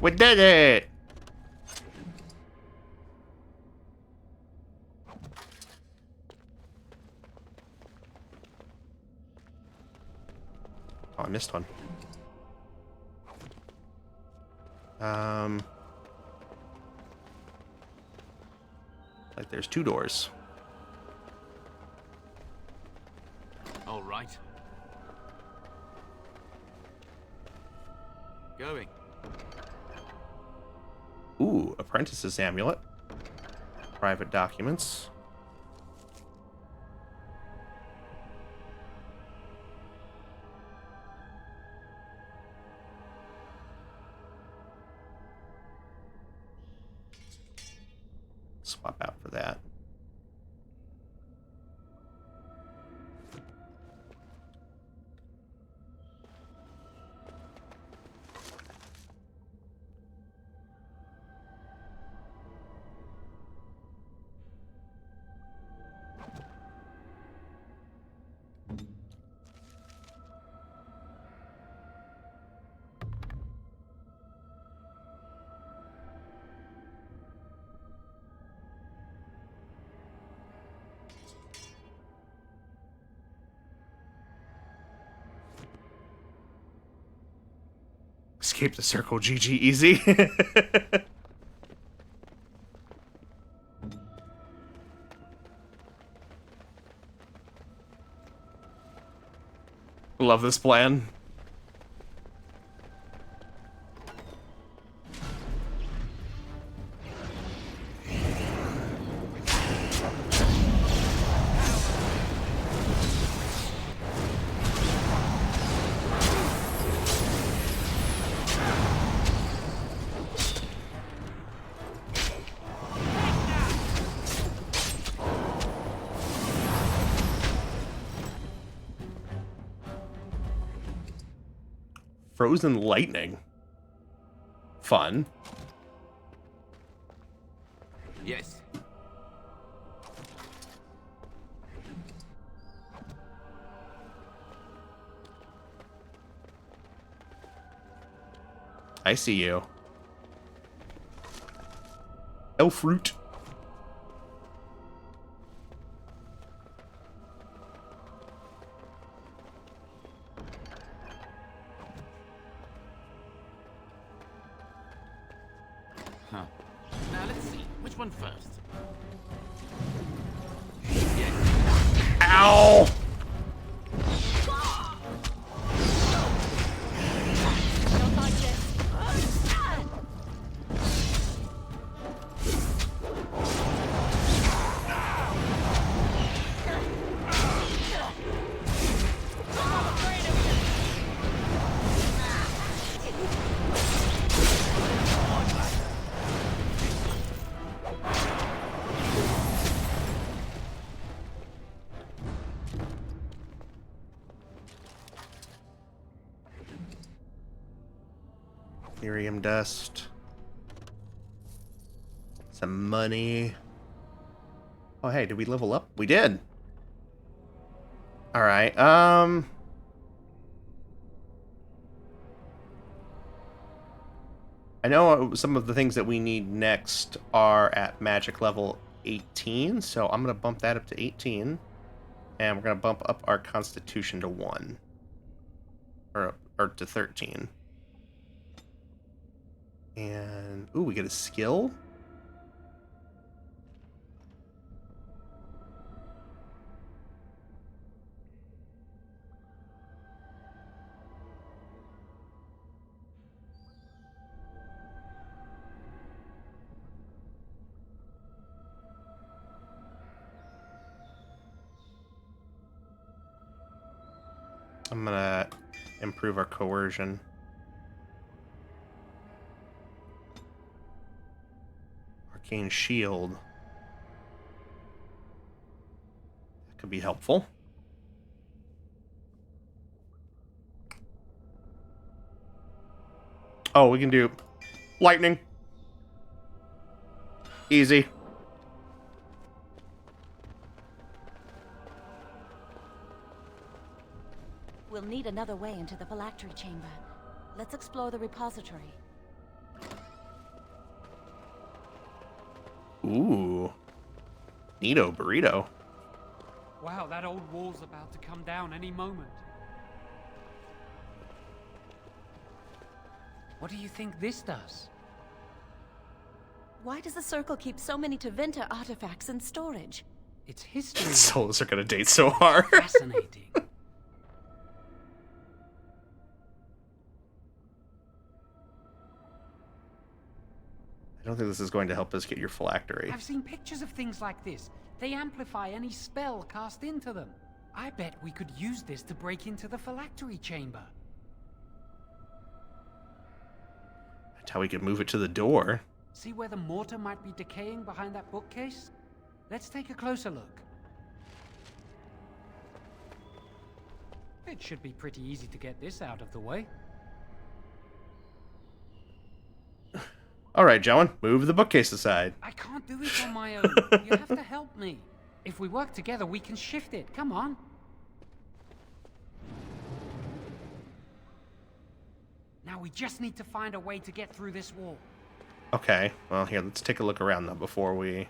We did it! Oh, I missed one. Like there's 2 doors. All right. Going. Ooh, apprentice's amulet. Private documents. Swap out for that. Escape the circle, GG, easy. Love this plan. Frozen lightning. Fun. Yes. I see you. Elf fruit. Huh. Now let's see. Which one first? Ow! Ethereum dust. Some money. Oh, hey, did we level up? We did. All right. I know some of the things that we need next are at magic level 18, so I'm going to bump that up to 18. And we're going to bump up our constitution to 1. Or to 13. And, ooh, we get a skill. I'm gonna improve our coercion. Arcane shield. That could be helpful. Oh, we can do lightning. Easy. We'll need another way into the phylactery chamber. Let's explore the repository. Ooh. Neato burrito. Wow, that old wall's about to come down any moment. What do you think this does? Why does the Circle keep so many Tevinter artifacts in storage? It's history. Souls are gonna date so hard. Fascinating. I don't think this is going to help us get your phylactery. I've seen pictures of things like this. They amplify any spell cast into them. I bet we could use this to break into the phylactery chamber. That's how we could move it to the door. See where the mortar might be decaying behind that bookcase? Let's take a closer look. It should be pretty easy to get this out of the way. Alright, Jowan, move the bookcase aside. I can't do it on my own. You have to help me. If we work together, we can shift it. Come on. Now we just need to find a way to get through this wall. Okay, well, here, let's take a look around, though, before we...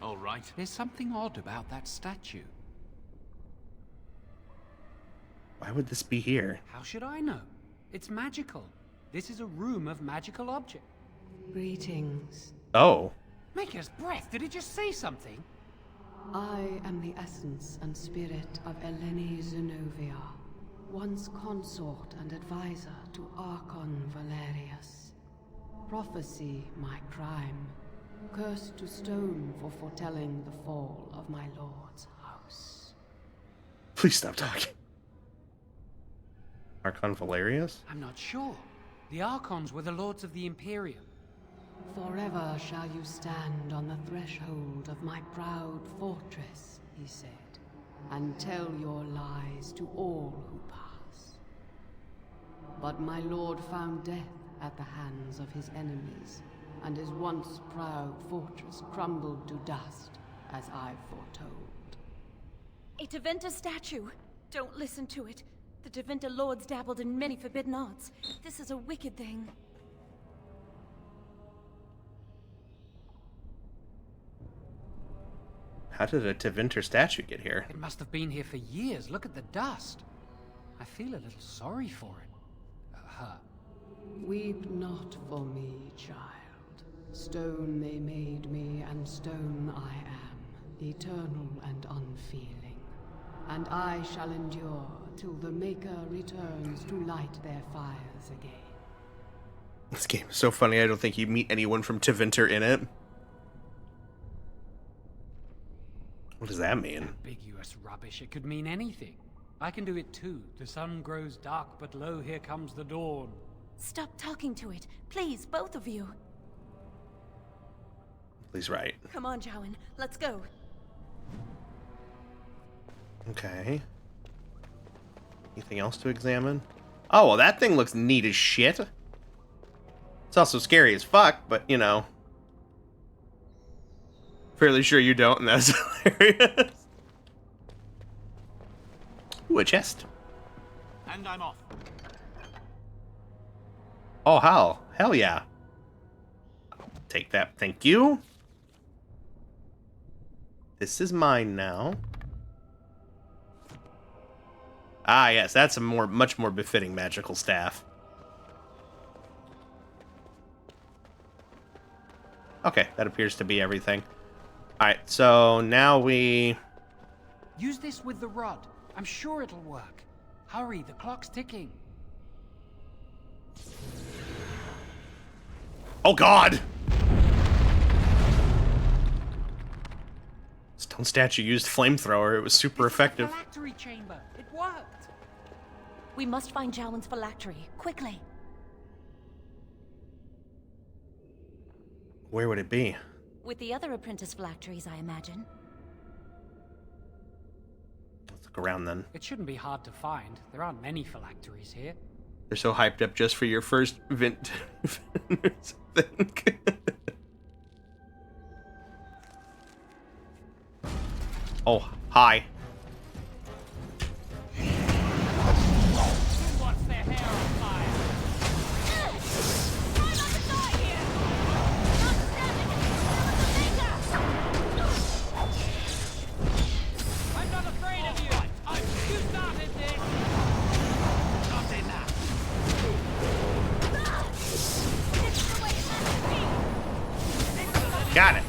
All right. There's something odd about that statue. Why would this be here? How should I know? It's magical. This is a room of magical objects. Greetings. Oh. Maker's Breath, did it just say something? I am the essence and spirit of Eleni Zenobia, once consort and advisor to Archon Valerius. Prophecy my crime, cursed to stone for foretelling the fall of my lord's house. Please stop talking. Archon Valerius? I'm not sure. The Archons were the lords of the Imperium. Forever shall you stand on the threshold of my proud fortress, he said, and tell your lies to all who pass. But my lord found death at the hands of his enemies, and his once proud fortress crumbled to dust, as I foretold. A Tevinter statue! Don't listen to it. The Tevinter lords dabbled in many forbidden arts. This is a wicked thing. How did a Tevinter statue get here? It must have been here for years. Look at the dust. I feel a little sorry for it. Her. Weep not for me, child. Stone they made me, and stone I am, eternal and unfeeling. And I shall endure till the Maker returns to light their fires again. This game is so funny, I don't think you meet anyone from Tevinter in it. What does that mean? Ambiguous rubbish. It could mean anything. I can do it too. The sun grows dark, but lo, here comes the dawn. Stop talking to it. Please, both of you. Please, right. Come on, Jowan. Let's go. Okay. Anything else to examine? Oh, well, that thing looks neat as shit. It's also scary as fuck, but, you know. Fairly sure you don't, and that's hilarious. Ooh, a chest. And I'm off. Oh, hell yeah. I'll take that, thank you. This is mine now. Ah, yes, that's a much more befitting magical staff. Okay, that appears to be everything. Alright, so now we... Use this with the rod. I'm sure it'll work. Hurry, the clock's ticking. Oh god! Stone statue used flamethrower. It was super effective. Phylactery chamber. It worked. We must find Jowan's phylactery. Quickly. Where would it be? With the other apprentice phylacteries, I imagine. Let's look around then. It shouldn't be hard to find. There aren't many phylacteries here. They're so hyped up just for your first thing. Oh, hi. Got it.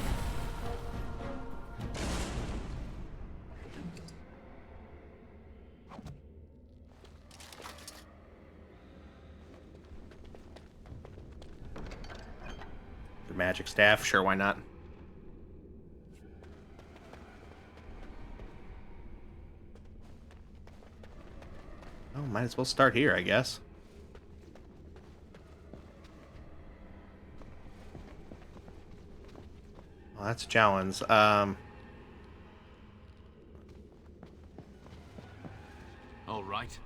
The magic staff, sure, why not? Oh, might as well start here, I guess. Well, that's Jowen's. All right.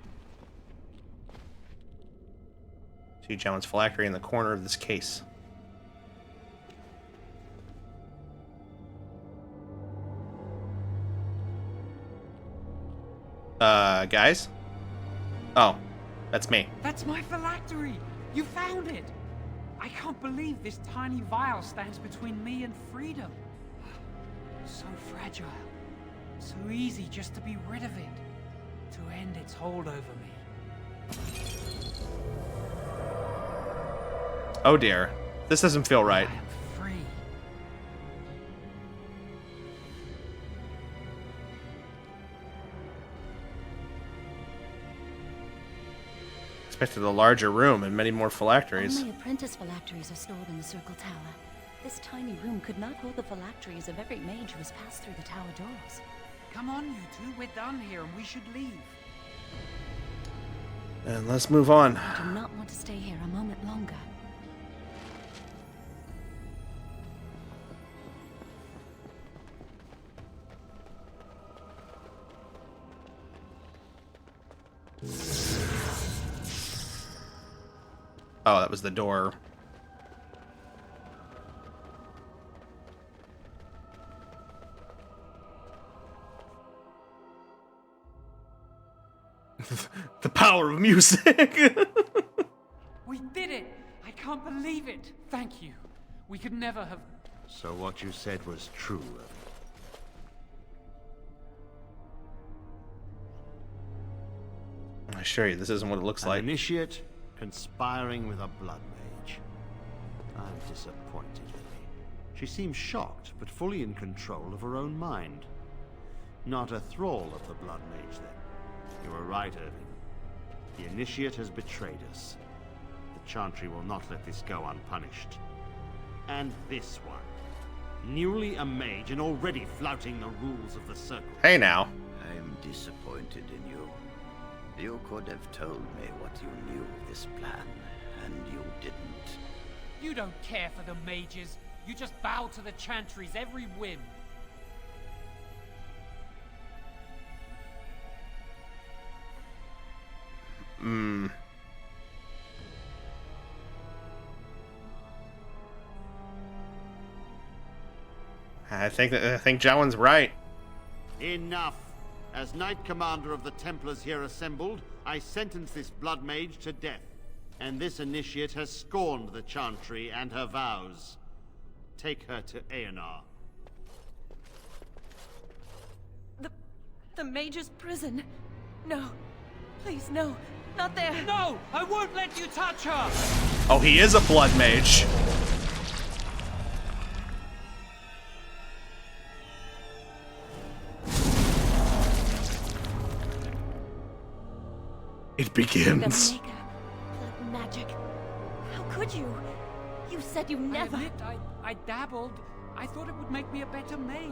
See Jowen's phylactery in the corner of this case. Guys? Oh, that's me. That's my phylactery! You found it! I can't believe this tiny vial stands between me and freedom. So fragile. So easy just to be rid of it. To end its hold over me. Oh dear. This doesn't feel right. I am free. Expected a larger room and many more phylacteries. Only apprentice phylacteries are stored in the Circle Tower. This tiny room could not hold the phylacteries of every mage who has passed through the tower doors. Come on, you two. We're done here and we should leave. And let's move on. I do not want to stay here a moment longer. Oh, that was the door. The power of music. We did it! I can't believe it! Thank you. We could never have... So what you said was true. I assure you, this isn't what it looks like. An initiate conspiring with a blood mage. I'm disappointed, Lily. She seems shocked, but fully in control of her own mind. Not a thrall of the blood mage, then. You were right, Irving. The initiate has betrayed us. The Chantry will not let this go unpunished. And this one. Newly a mage and already flouting the rules of the Circle. Hey now. I'm disappointed in you. You could have told me what you knew of this plan, and you didn't. You don't care for the mages. You just bow to the Chantry's every whim. I think Jowen's right. Enough! As Knight Commander of the Templars here assembled, I sentence this blood mage to death. And this initiate has scorned the Chantry and her vows. Take her to Aenar. The mage's prison. No. Please, no. Not there. No! I won't let you touch her! Oh, he is a blood mage. It begins. Blood magic. How could you? You said you never... I admit, I dabbled. I thought it would make me a better mage.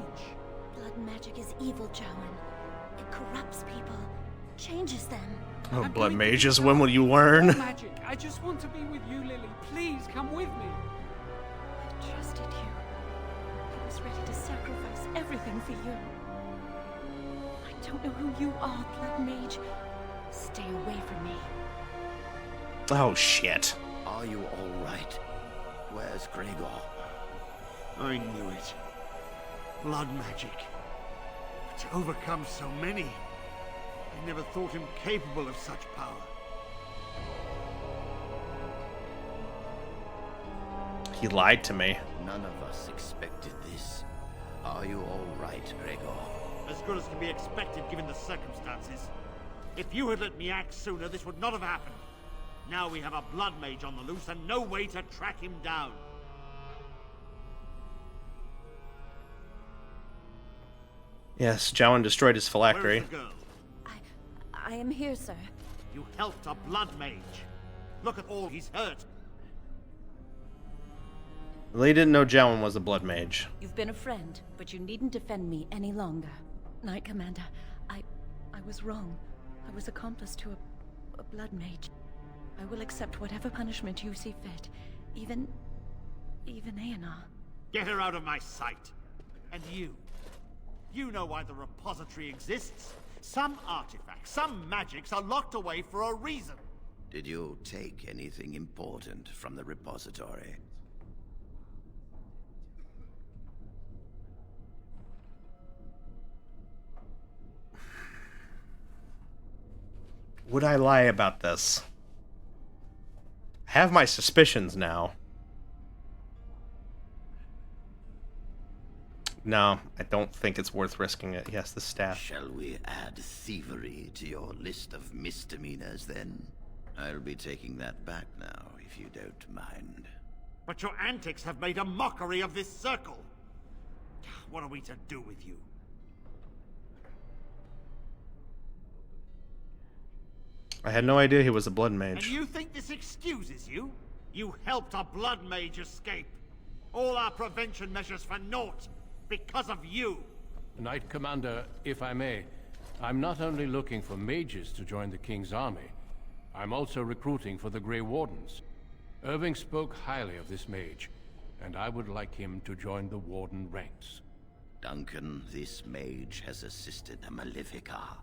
Blood magic is evil, Jowen. It corrupts people, changes them. Oh, blood mages, when will you learn? Magic, I just want to be with you, Lily. Please, come with me. I trusted you. I was ready to sacrifice everything for you. I don't know who you are, blood mage. Stay away from me. Oh, shit. Are you all right? Where's Gregor? I knew it. Blood magic. To overcome so many. I never thought him capable of such power. He lied to me. None of us expected this. Are you all right, Gregor? As good as can be expected given the circumstances. If you had let me act sooner, this would not have happened. Now we have a blood mage on the loose and no way to track him down. Yes, Jowan destroyed his phylactery. Where's the girl? I am here, sir. You helped a blood mage. Look at all he's hurt. They didn't know Jowan was a blood mage. You've been a friend, but you needn't defend me any longer. Knight Commander, I was wrong. I was accomplice to a blood mage. I will accept whatever punishment you see fit. Even Aenar. Get her out of my sight. And you. You know why the repository exists. Some artifacts, some magics are locked away for a reason. Did you take anything important from the repository? Would I lie about this? I have my suspicions now. No, I don't think it's worth risking it. Yes, the staff. Shall we add thievery to your list of misdemeanors, then? I'll be taking that back now, if you don't mind. But your antics have made a mockery of this circle. What are we to do with you? I had no idea he was a blood And mage. you think this excuses you? You helped a blood mage escape. All our prevention measures for naught. Because of you. Knight Commander, if I may, I'm not only looking for mages to join the King's army, I'm also recruiting for the Grey Wardens. Irving spoke highly of this mage, and I would like him to join the Warden ranks. Duncan, this mage has assisted the Malefica,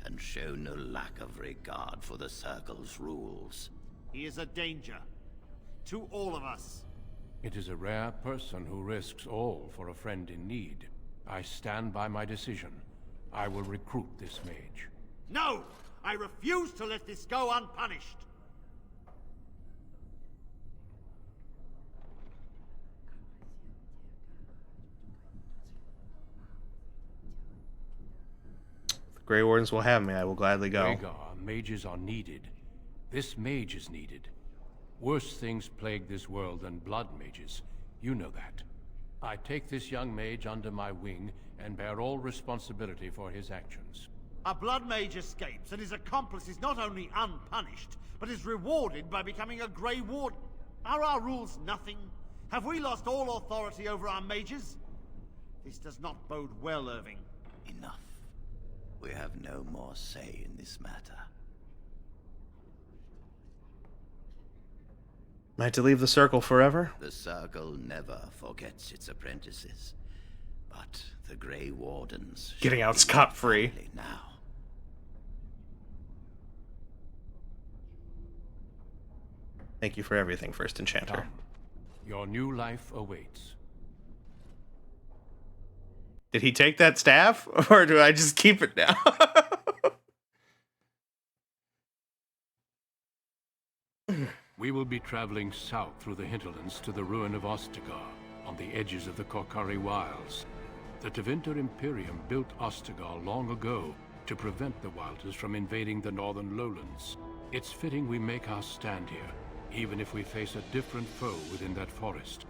and shown no lack of regard for the Circle's rules. He is a danger. To all of us. It is a rare person who risks all for a friend in need. I stand by my decision. I will recruit this mage. No! I refuse to let this go unpunished! If the Grey Wardens will have me, I will gladly go. Rhaegar, mages are needed. This mage is needed. Worse things plague this world than blood mages. You know that. I take this young mage under my wing and bear all responsibility for his actions. A blood mage escapes and his accomplice is not only unpunished, but is rewarded by becoming a Grey Warden. Are our rules nothing? Have we lost all authority over our mages? This does not bode well, Irving. Enough. We have no more say in this matter. Am I to leave the Circle forever? The Circle never forgets its apprentices. But the Grey Wardens... Getting out scot-free. Now. Thank you for everything, First Enchanter. Come. Your new life awaits. Did he take that staff? Or do I just keep it now? We will be traveling south through the hinterlands to the ruin of Ostagar, on the edges of the Korcari Wilds. The Tevinter Imperium built Ostagar long ago to prevent the Wilders from invading the northern lowlands. It's fitting we make our stand here, even if we face a different foe within that forest.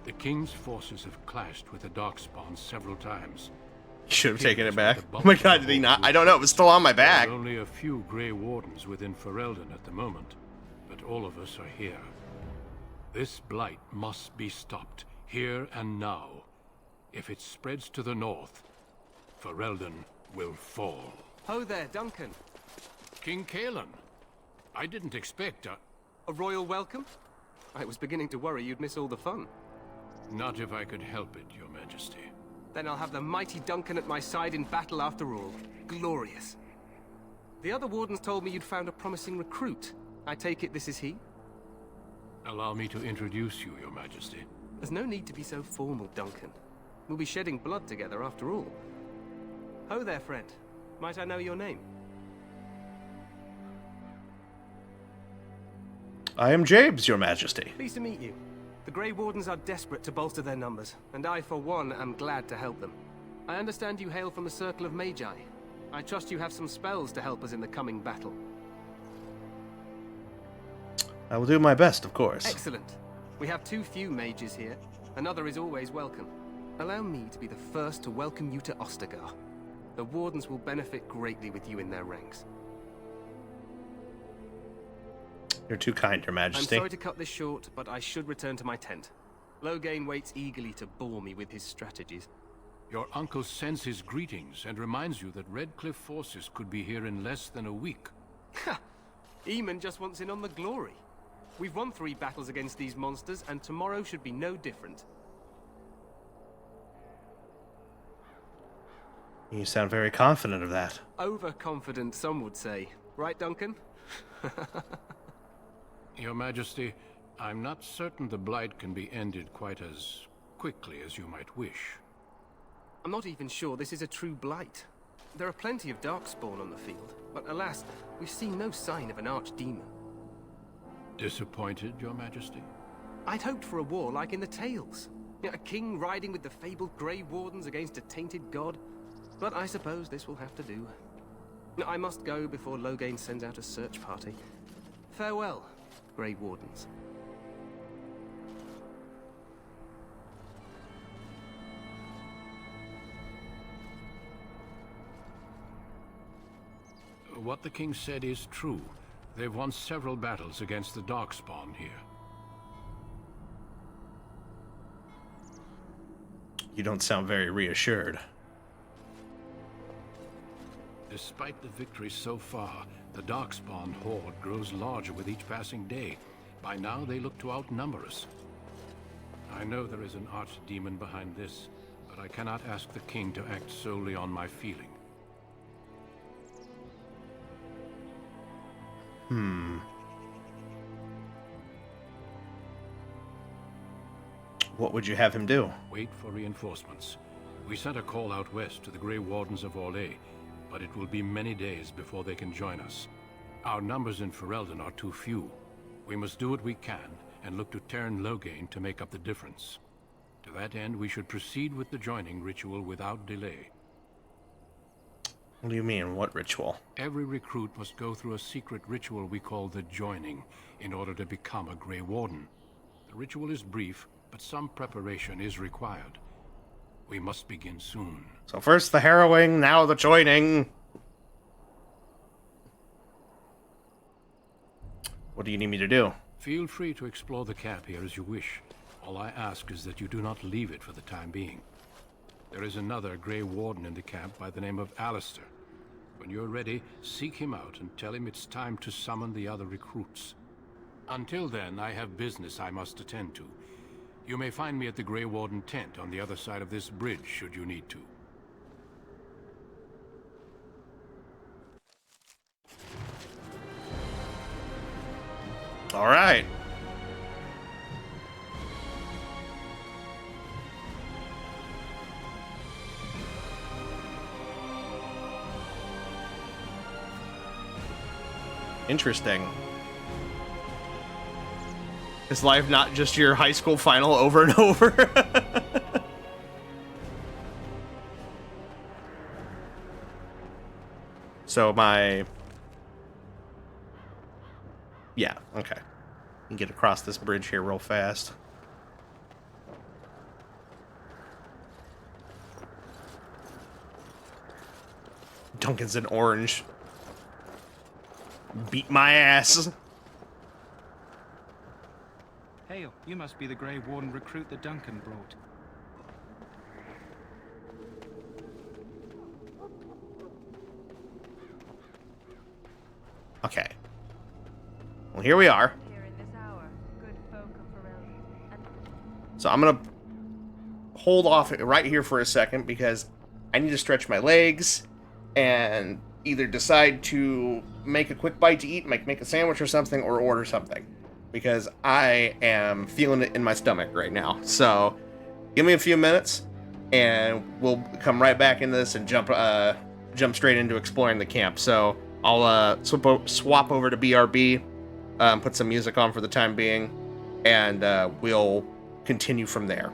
The King's forces have clashed with the Darkspawn several times. Should have taken it back. Oh my god, did he not? I don't know, it was still on my back. There are only a few Grey Wardens within Ferelden at the moment, but all of us are here. This blight must be stopped, here and now. If it spreads to the north, Ferelden will fall. Ho there, Duncan. King Cailan. I didn't expect a royal welcome? I was beginning to worry you'd miss all the fun. Not if I could help it, Your Majesty. Then I'll have the mighty Duncan at my side in battle after all. Glorious. The other wardens told me you'd found a promising recruit. I take it this is he? Allow me to introduce you, Your Majesty. There's no need to be so formal, Duncan. We'll be shedding blood together after all. Ho there, friend. Might I know your name? I am Jabes, Your Majesty. Pleased to meet you. The Grey Wardens are desperate to bolster their numbers, and I, for one, am glad to help them. I understand you hail from the Circle of Magi. I trust you have some spells to help us in the coming battle. I will do my best, of course. Excellent. We have too few mages here. Another is always welcome. Allow me to be the first to welcome you to Ostagar. The Wardens will benefit greatly with you in their ranks. You're too kind, Your Majesty. I'm sorry to cut this short, but I should return to my tent. Loghain waits eagerly to bore me with his strategies. Your uncle sends his greetings and reminds you that Redcliffe forces could be here in less than a week. Ha! Eamon just wants in on the glory. We've won 3 battles against these monsters, and tomorrow should be no different. You sound very confident of that. Overconfident, some would say. Right, Duncan? Your Majesty, I'm not certain the Blight can be ended quite as quickly as you might wish. I'm not even sure this is a true Blight. There are plenty of Darkspawn on the field, but alas, we've seen no sign of an archdemon. Disappointed, Your Majesty? I'd hoped for a war like in the Tales. A king riding with the fabled Grey Wardens against a tainted god. But I suppose this will have to do. I must go before Loghain sends out a search party. Farewell, Grey Wardens. What the king said is true. They've won several battles against the Darkspawn here. You don't sound very reassured. Despite the victories so far, the Darkspawn horde grows larger with each passing day. By now, they look to outnumber us. I know there is an archdemon behind this, but I cannot ask the king to act solely on my feeling. What would you have him do? Wait for reinforcements. We sent a call out west to the Grey Wardens of Orlais, but it will be many days before they can join us. Our numbers in Ferelden are too few. We must do what we can and look to Teyrn Loghain to make up the difference. To that end, we should proceed with the joining ritual without delay. What do you mean, what ritual? Every recruit must go through a secret ritual we call the Joining in order to become a Grey Warden. The ritual is brief, but some preparation is required. We must begin soon. So first the harrowing, now the joining. What do you need me to do? Feel free to explore the camp here as you wish. All I ask is that you do not leave it for the time being. There is another Grey Warden in the camp by the name of Alistair. When you're ready, seek him out and tell him it's time to summon the other recruits. Until then, I have business I must attend to. You may find me at the Grey Warden tent on the other side of this bridge, should you need to. All right. Interesting. Is life not just your high school final over and over? So yeah, okay. You can get across this bridge here real fast. Duncan's in orange. Beat my ass. Hail, you must be the Grey Warden recruit that Duncan brought. Okay. Well, here we are. So I'm gonna hold off right here for a second because I need to stretch my legs and either decide to make a quick bite to eat, make a sandwich or something, or order something. Because I am feeling it in my stomach right now. So give me a few minutes and we'll come right back into this and jump straight into exploring the camp. So I'll swap over to BRB, put some music on for the time being, and we'll continue from there.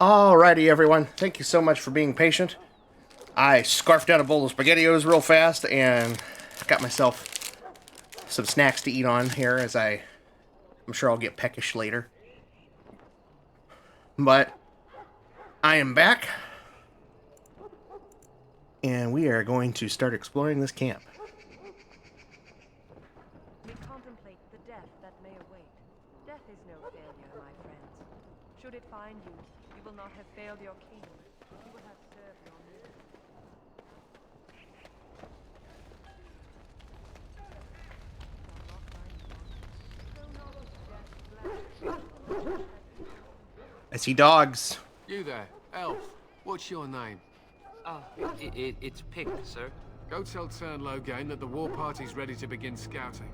Alrighty, everyone. Thank you so much for being patient. I scarfed down a bowl of SpaghettiOs real fast and got myself some snacks to eat on here, as I'm sure I'll get peckish later. But I am back, and we are going to start exploring this camp. We contemplate the death that may await. Death is no failure, my friends. Should it find you, you will not have failed your king. You will have served your mission. I see dogs. You there, elf. What's your name? It's Pig, sir. Go tell Tern Loghain that the war party's ready to begin scouting.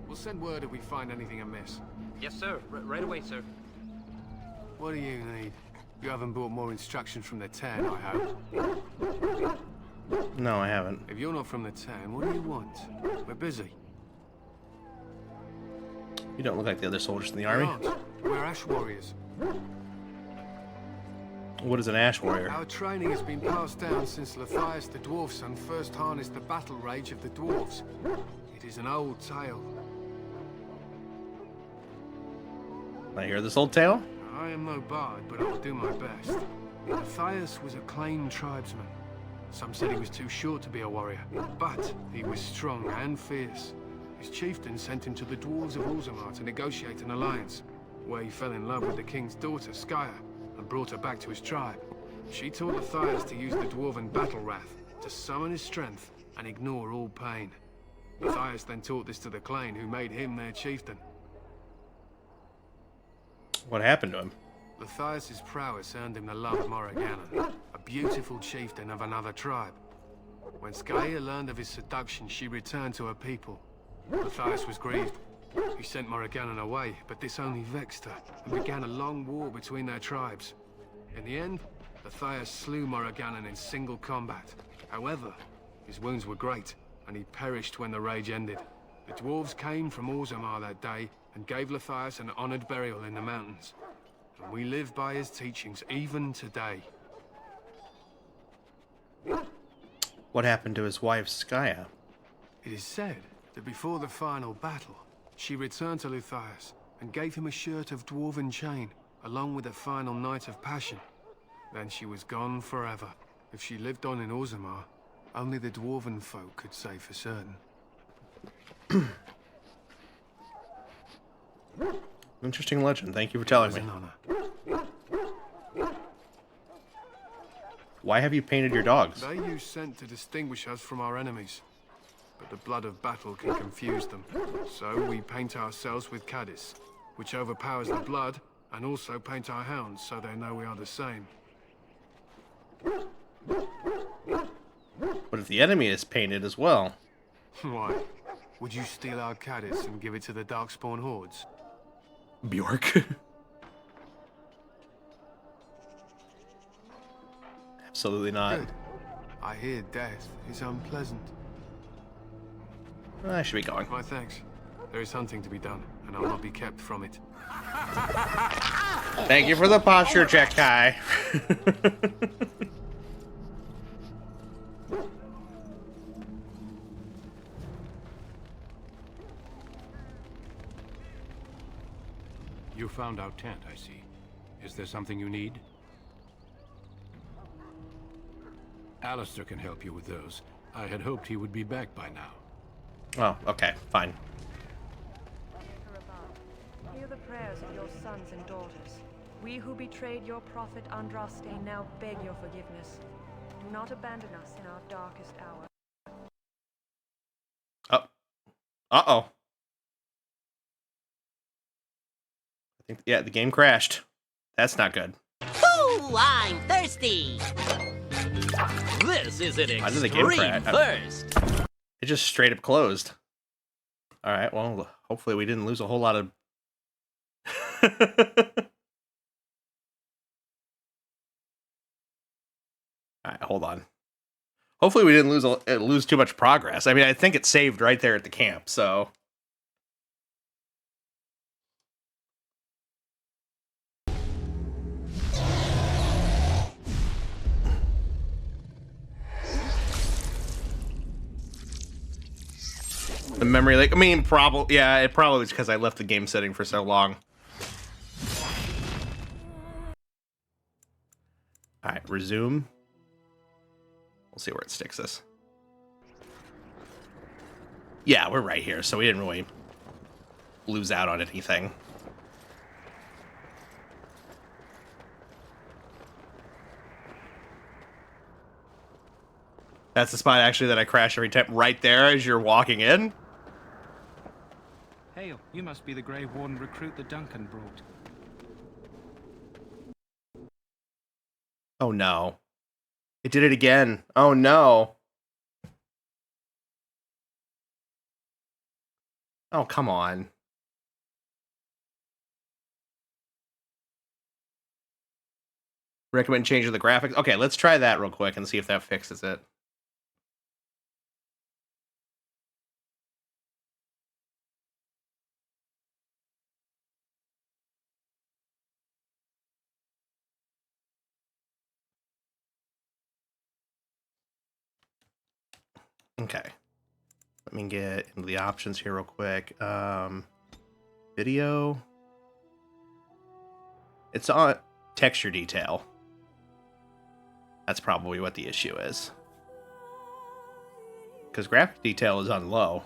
We'll send word if we find anything amiss. Yes, sir. Right away, sir. What do you need? You haven't brought more instructions from the town, I hope. No, I haven't. If you're not from the town, what do you want? We're busy. You don't look like the other soldiers in the We army. aren't. We're Ash Warriors. What is an Ash Warrior? Our training has been passed down since Lathias the Dwarf Son first harnessed the battle rage of the dwarves. It is an old tale. I hear this old tale? I am no bard, but I'll do my best. Lathias was a claimed tribesman. Some said he was too short to be a warrior, but he was strong and fierce. His chieftain sent him to the dwarves of Orzammar to negotiate an alliance, where he fell in love with the king's daughter, Skya, and brought her back to his tribe. She taught Lathias to use the dwarven battle wrath to summon his strength and ignore all pain. Lathias then taught this to the Clane, who made him their chieftain. What happened to him? Lathias' prowess earned him the love of Morrigannon, a beautiful chieftain of another tribe. When Skya learned of his seduction, she returned to her people. Lathias was grieved. He sent Morrigannon away, but this only vexed her, and began a long war between their tribes. In the end, Lathias slew Morrigannon in single combat. However, his wounds were great, and he perished when the rage ended. The dwarves came from Orzammar that day, and gave Lathias an honored burial in the mountains. And we live by his teachings even today. What happened to his wife, Skya? It is said that before the final battle, she returned to Lathias and gave him a shirt of dwarven chain, along with a final night of passion. Then she was gone forever. If she lived on in Orzammar, only the dwarven folk could say for certain. Interesting legend. Thank you for telling me. It was an honor. Why have you painted your dogs? They use scent to distinguish us from our enemies. But the blood of battle can confuse them. So we paint ourselves with Caddis, which overpowers the blood, and also paint our hounds so they know we are the same. But if the enemy is painted as well? Why? Would you steal our Caddis and give it to the Darkspawn hordes? Bjork? Absolutely not. Good. I hear death is unpleasant. I should be going. My thanks. There is hunting to be done, and I'll not be kept from it. Thank you for the posture check, Kai. You found our tent, I see. Is there something you need? Alistair can help you with those. I had hoped he would be back by now. Oh, okay, fine. Hear the prayers of your sons and daughters. We who betrayed your prophet Andraste now beg your forgiveness. Do not abandon us in our darkest hour. Oh. Uh-oh. I think, yeah, the game crashed. That's not good. Ooh, I'm thirsty! This is an Why did the game extreme crash? thirst! It just straight up closed. Alright, well, hopefully we didn't lose a whole lot of... Alright, hold on. Hopefully we didn't lose too much progress. I mean, I think it saved right there at the camp, so... The memory leak. I mean, probably. Yeah, it probably was because I left the game setting for so long. All right, resume. We'll see where it sticks us. Yeah, we're right here, so we didn't really lose out on anything. That's the spot, actually, that I crash every time. Right there as you're walking in. Hail, you must be the Grey Warden recruit that Duncan brought. Oh, no. It did it again. Oh, no. Oh, come on. Recommend changing the graphics. Okay, let's try that real quick and see if that fixes it. Okay. Let me get into the options here real quick. Video. It's on texture detail. That's probably what the issue is. Because graphic detail is on low.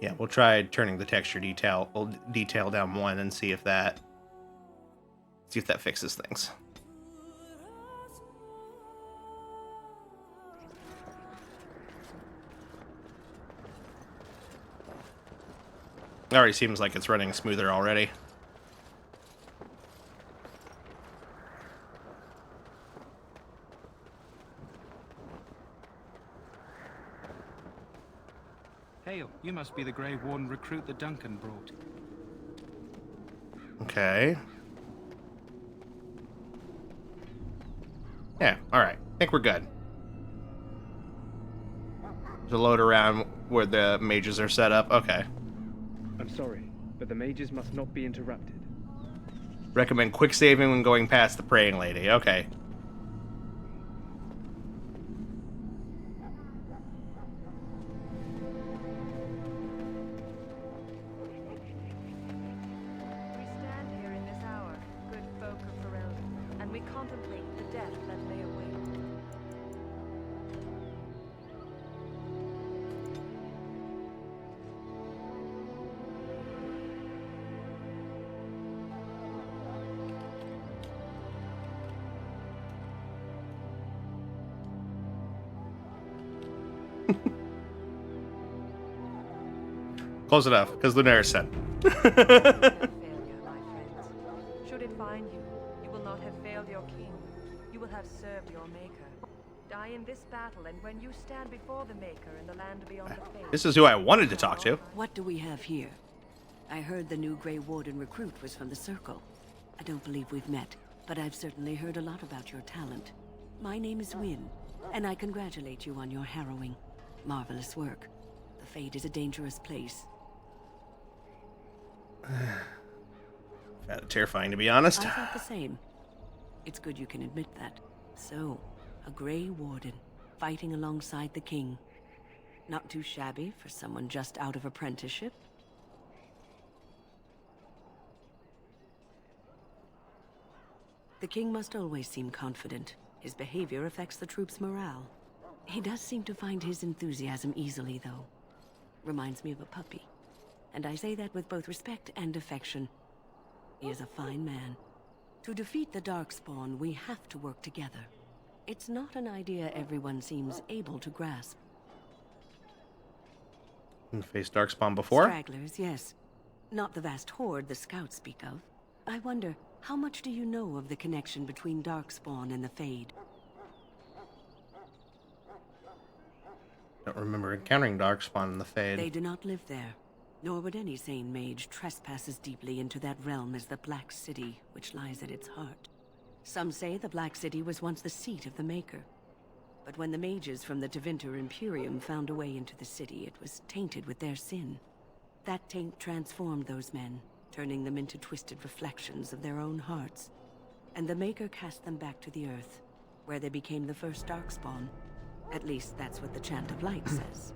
Yeah, we'll try turning the texture detail down 1 and see if that fixes things. It already seems like it's running smoother already. Hail, you must be the Grey Warden recruit that Duncan brought. Okay. Yeah, alright. I think we're good. To load around where the mages are set up. Okay. I'm sorry, but the mages must not be interrupted. Recommend quick saving when going past the praying lady. Okay. We stand here in this hour, good folk of Ferelden, and we contemplate the death that may await. Close enough, because Lunaris said. Should it find you, you will not have failed your king. You will have served your maker. Die in this battle, and when you stand before the maker in the land beyond the faith. This is who I wanted to talk to. What do we have here? I heard the new Grey Warden recruit was from the Circle. I don't believe we've met, but I've certainly heard a lot about your talent. My name is Wynne, and I congratulate you on your harrowing, marvelous work. The Fade is a dangerous place. Kind of terrifying, to be honest. I thought the same. It's good you can admit that. So, a Grey Warden, fighting alongside the King. Not too shabby for someone just out of apprenticeship. The King must always seem confident. His behavior affects the troops' morale. He does seem to find his enthusiasm easily, though. Reminds me of a puppy. And I say that with both respect and affection. He is a fine man. To defeat the Darkspawn, we have to work together. It's not an idea everyone seems able to grasp. Faced Darkspawn before? Stragglers, yes. Not the vast horde the scouts speak of. I wonder, how much do you know of the connection between Darkspawn and the Fade? Don't remember encountering Darkspawn in the Fade. They do not live there. Nor would any sane mage trespass as deeply into that realm as the Black City, which lies at its heart. Some say the Black City was once the seat of the Maker. But when the mages from the Tevinter Imperium found a way into the city, it was tainted with their sin. That taint transformed those men, turning them into twisted reflections of their own hearts. And the Maker cast them back to the Earth, where they became the first Darkspawn. At least that's what the Chant of Light says.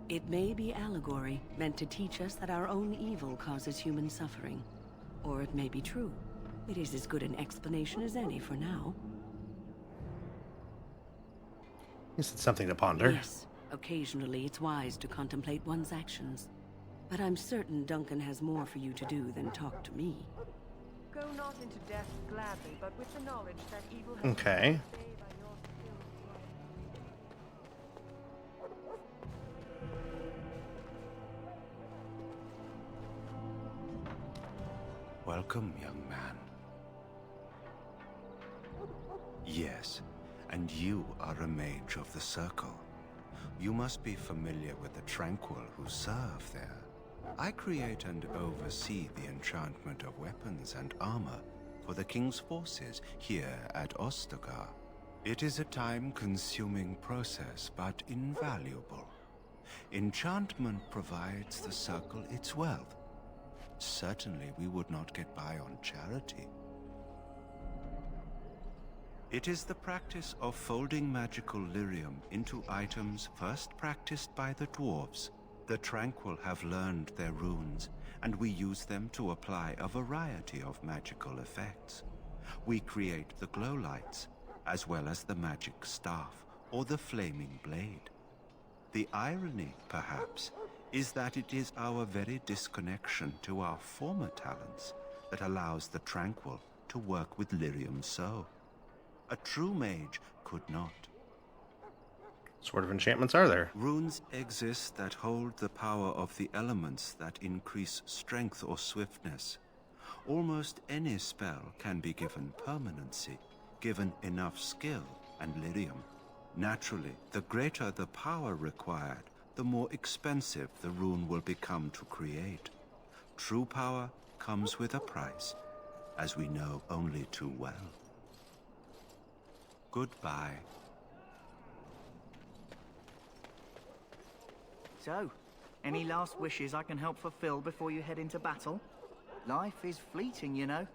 It may be allegory, meant to teach us that our own evil causes human suffering. Or it may be true. It is as good an explanation as any for now. This is something to ponder. Yes, occasionally it's wise to contemplate one's actions. But I'm certain Duncan has more for you to do than talk to me. Go not into death gladly, but with the knowledge that evil has Okay. Welcome, young man. Yes, and you are a mage of the Circle. You must be familiar with the Tranquil who serve there. I create and oversee the enchantment of weapons and armor for the King's forces here at Ostagar. It is a time-consuming process, but invaluable. Enchantment provides the Circle its wealth. Certainly we would not get by on charity. It is the practice of folding magical lyrium into items first practiced by the dwarves. The Tranquil have learned their runes, and we use them to apply a variety of magical effects. We create the glow lights, as well as the magic staff or the flaming blade. The irony, perhaps, is that it is our very disconnection to our former talents that allows the Tranquil to work with lyrium so. A true mage could not. What sort of enchantments are there? Runes exist that hold the power of the elements that increase strength or swiftness. Almost any spell can be given permanency, given enough skill and lyrium. Naturally, the greater the power required, the more expensive the rune will become to create. True power comes with a price, as we know only too well. Goodbye. So, any last wishes I can help fulfill before you head into battle? Life is fleeting, you know.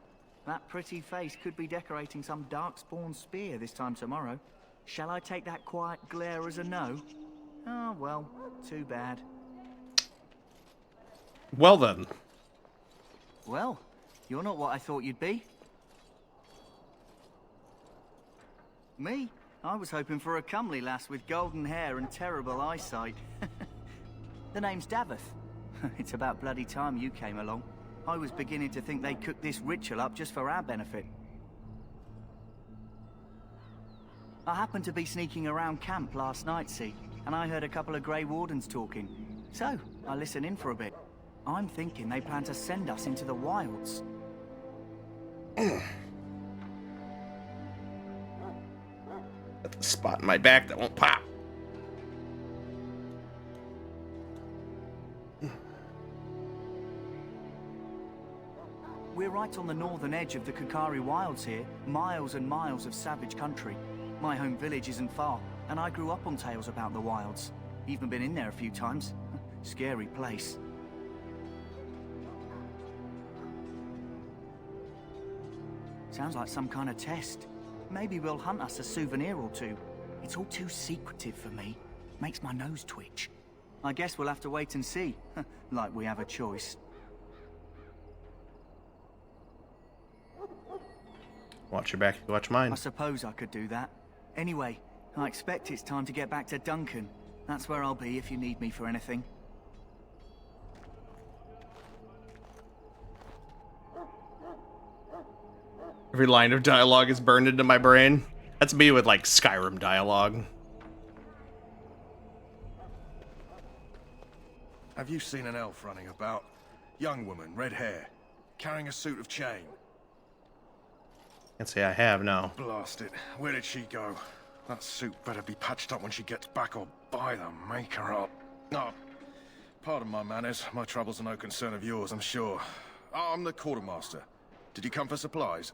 That pretty face could be decorating some Darkspawn spear this time tomorrow. Shall I take that quiet glare as a no? Oh, well, too bad. Well then. Well, you're not what I thought you'd be. Me? I was hoping for a comely lass with golden hair and terrible eyesight. The name's Daveth. It's about bloody time you came along. I was beginning to think they cooked this ritual up just for our benefit. I happened to be sneaking around camp last night, see, and I heard a couple of Grey Wardens talking. So, I listened in for a bit. I'm thinking they plan to send us into the wilds. Got the spot in my back that won't pop. We're right on the northern edge of the Kukari Wilds here, miles and miles of savage country. My home village isn't far, and I grew up on tales about the wilds. Even been in there a few times. Scary place. Sounds like some kind of test. Maybe we'll hunt us a souvenir or two. It's all too secretive for me. Makes my nose twitch. I guess we'll have to wait and see. Like we have a choice. Watch your back, watch mine. I suppose I could do that. Anyway, I expect it's time to get back to Duncan. That's where I'll be if you need me for anything. Every line of dialogue is burned into my brain. That's me with like Skyrim dialogue. Have you seen an elf running about? Young woman, red hair, carrying a suit of chain. Can't say I have, no. Blast it. Where did she go? That suit better be patched up when she gets back or by the maker up. No, pardon my manners. My troubles are no concern of yours, I'm sure. I'm the quartermaster. Did you come for supplies?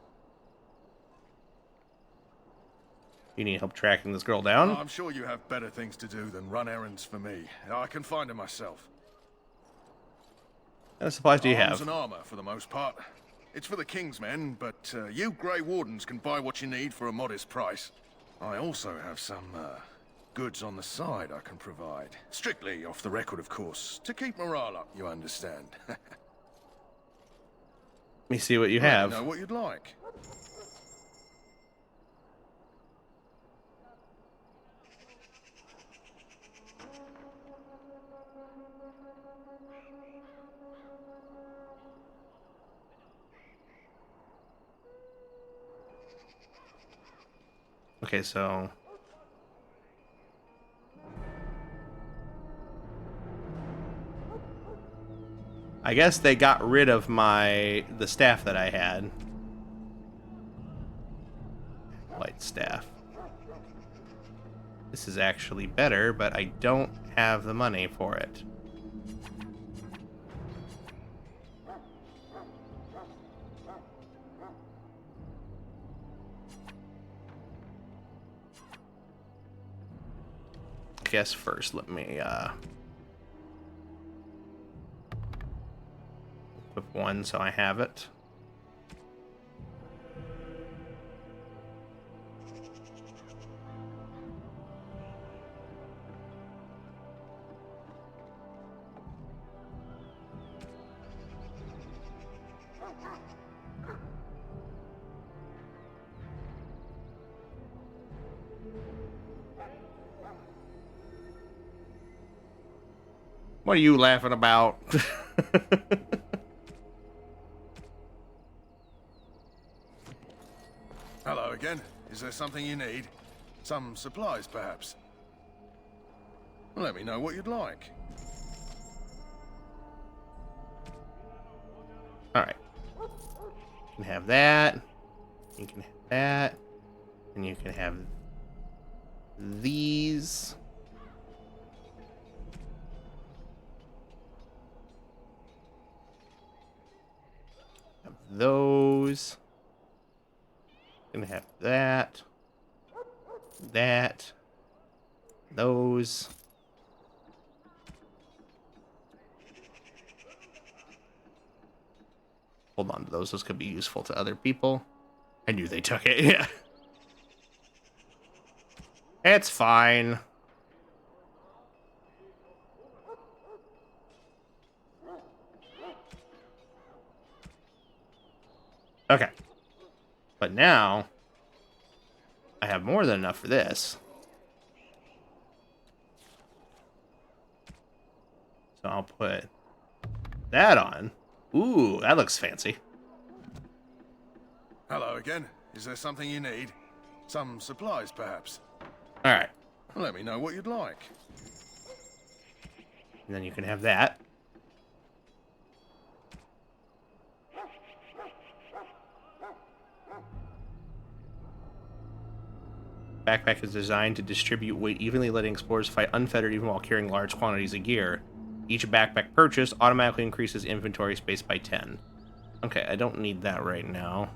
You need help tracking this girl down? I'm sure you have better things to do than run errands for me. I can find her myself. What supplies do you Arms have? and armor, for the most part. It's for the King's men, but you Grey Wardens can buy what you need for a modest price. I also have some goods on the side I can provide. Strictly off the record, of course. To keep morale up, you understand. Let me see what you Let me have. know what you'd like. Okay, so I guess they got rid of the staff that I had. Light staff. This is actually better, but I don't have the money for it. Guess first, let me equip one so I have it. What are you laughing about? Hello again. Is there something you need? Some supplies, perhaps? Let me know what you'd like. Alright. You can have that. You can have that. And you can have these. Have those. Gonna have that. That. Those. Hold on to those. Those could be useful to other people. I knew they took it. Yeah. It's fine. Okay. But now, I have more than enough for this. So I'll put that on. Ooh, that looks fancy. Hello again. Is there something you need? Some supplies, perhaps? Alright. Let me know what you'd like. And then you can have that. Backpack is designed to distribute weight evenly, letting explorers fight unfettered even while carrying large quantities of gear. Each backpack purchased automatically increases inventory space by 10. Okay, I don't need that right now.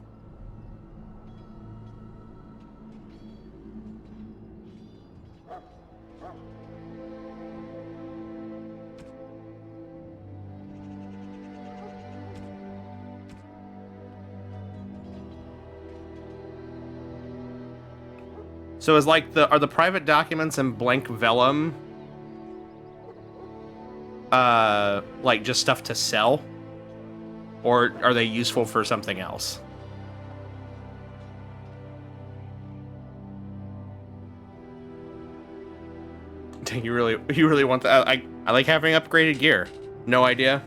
So is like are the private documents in blank vellum like just stuff to sell? Or are they useful for something else? You really want that? I like having upgraded gear. No idea.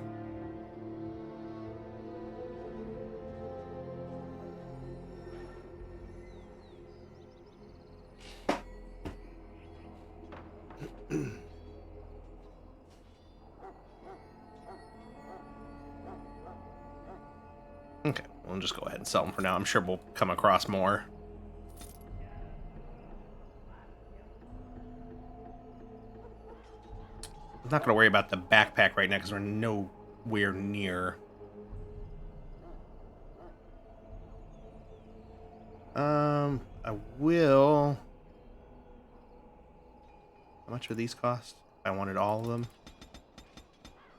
Okay, we'll just go ahead and sell them for now. I'm sure we'll come across more. I'm not going to worry about the backpack right now because we're nowhere near. I will much would these cost? I wanted all of them.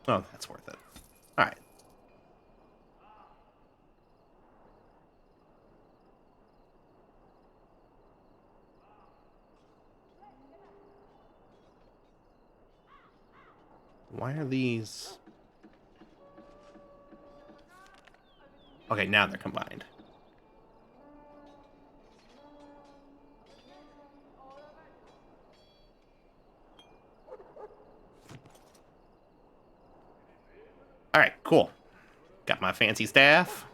Oh, that's worth it. All right. Why are these? Okay, now they're combined. All right, cool. Got my fancy staff.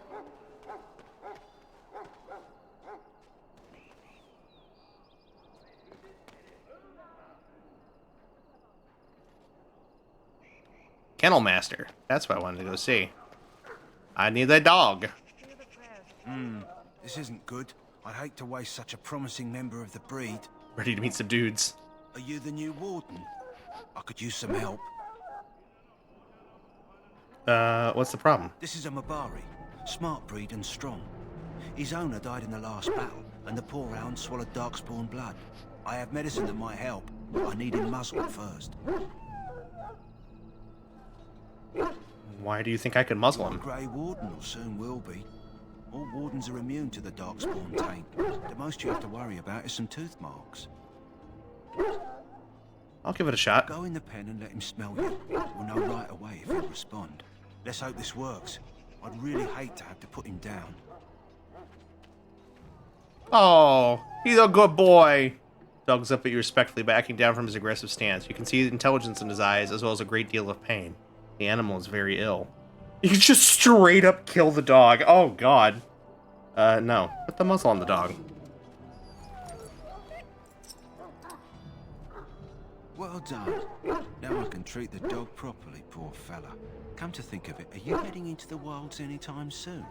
Kennel Master. That's what I wanted to go see. I need that dog. This isn't good. I'd hate to waste such a promising member of the breed. Ready to meet some dudes. Are you the new warden? I could use some help. What's the problem? This is a Mabari. Smart breed and strong. His owner died in the last battle, and the poor hound swallowed darkspawn blood. I have medicine that might help, but I need him muzzled first. Why do you think I could muzzle him? Grey Warden, or soon will be. All wardens are immune to the darkspawn taint. The most you have to worry about is some tooth marks. I'll give it a shot. Go in the pen and let him smell you. We'll know right away if he'll respond. Let's hope this works. I'd really hate to have to put him down. Oh, he's a good boy. Dog looks up at you respectfully, backing down from his aggressive stance. You can see the intelligence in his eyes, as well as a great deal of pain. The animal is very ill. You can just straight up kill the dog. Oh, God. No. Put the muzzle on the dog. Well done. Now I can treat the dog properly, poor fella. Come to think of it, are you heading into the wilds anytime soon?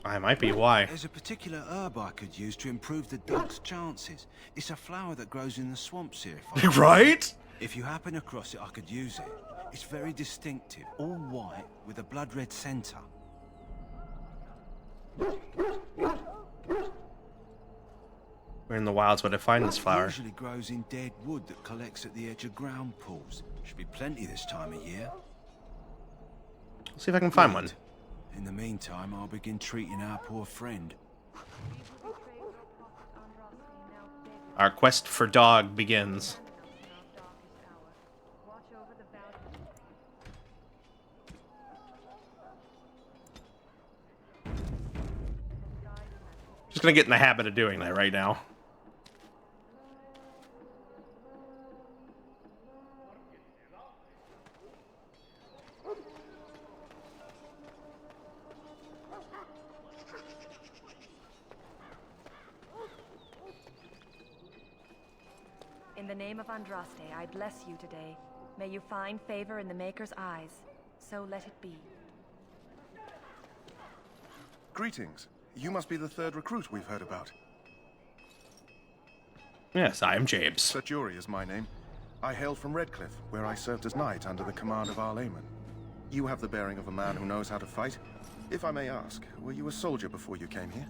I might be. Why? There's a particular herb I could use to improve the dog's chances. It's a flower that grows in the swamps here. Right? If you happen across it, I could use it. It's very distinctive, all white with a blood red center. Where in the wilds would I find this flower? It usually grows in dead wood that collects at the edge of ground pools. Should be plenty this time of year. Let's see if I can find one. In the meantime, I'll begin treating our poor friend. Our quest for dog begins. Just gonna get in the habit of doing that right now. In the name of Andraste, I bless you today. May you find favor in the Maker's eyes. So let it be. Greetings. You must be the third recruit we've heard about. Yes, I am James. Sir Jury is my name. I hail from Redcliffe, where I served as knight under the command of Arlayman. You have the bearing of a man who knows how to fight. If I may ask, were you a soldier before you came here?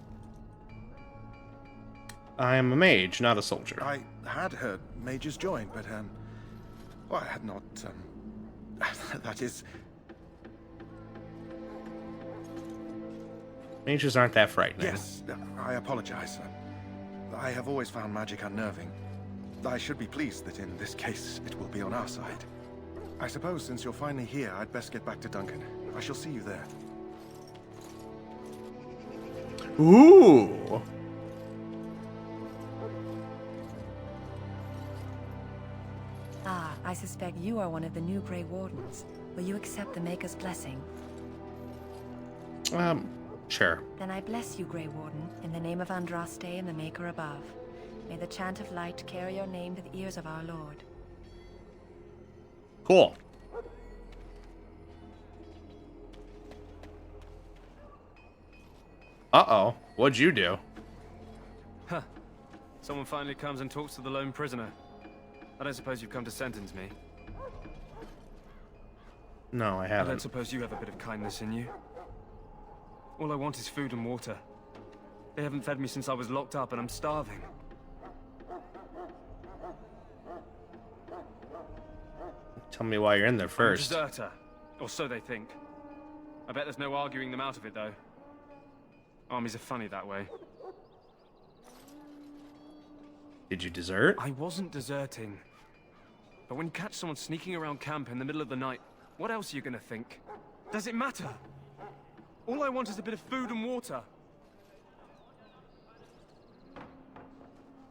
I am a mage, not a soldier. I had heard mages join, but, well, I had not, that is... Mages aren't that frightening. Yes, I apologize. I have always found magic unnerving. I should be pleased that in this case it will be on our side. I suppose since you're finally here, I'd best get back to Duncan. I shall see you there. Ooh! Ah, I suspect you are one of the new Grey Wardens. Will you accept the Maker's blessing? Sure. Then I bless you, Grey Warden, in the name of Andraste and the Maker above. May the chant of light carry your name to the ears of our Lord. Cool. Uh-oh. What'd you do? Huh. Someone finally comes and talks to the lone prisoner. I don't suppose you've come to sentence me. No, I I haven't. don't suppose you have a bit of kindness in you. All I want is food and water. They haven't fed me since I was locked up and I'm starving. Tell me why you're in there I'm a first. deserter, or so they think. I bet there's no arguing them out of it, though. Armies are funny that way. Did you desert? I wasn't deserting. But when you catch someone sneaking around camp in the middle of the night, what else are you gonna think? Does it matter? All I want is a bit of food and water.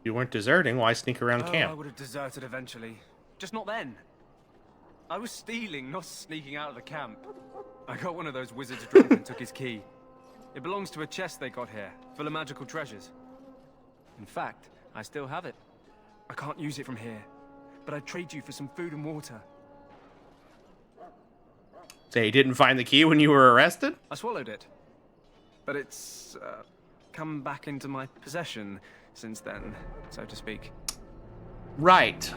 You weren't deserting. Why sneak around I camp? would have deserted eventually. Just not then. I was stealing, not sneaking out of the camp. I got one of those wizards drunk and took his key. It belongs to a chest they got here, full of magical treasures. In fact, I still have it. I can't use it from here, but I'd trade you for some food and water. So you didn't find the key when you were arrested? I swallowed it. But it's come back into my possession since then, so to speak. Right.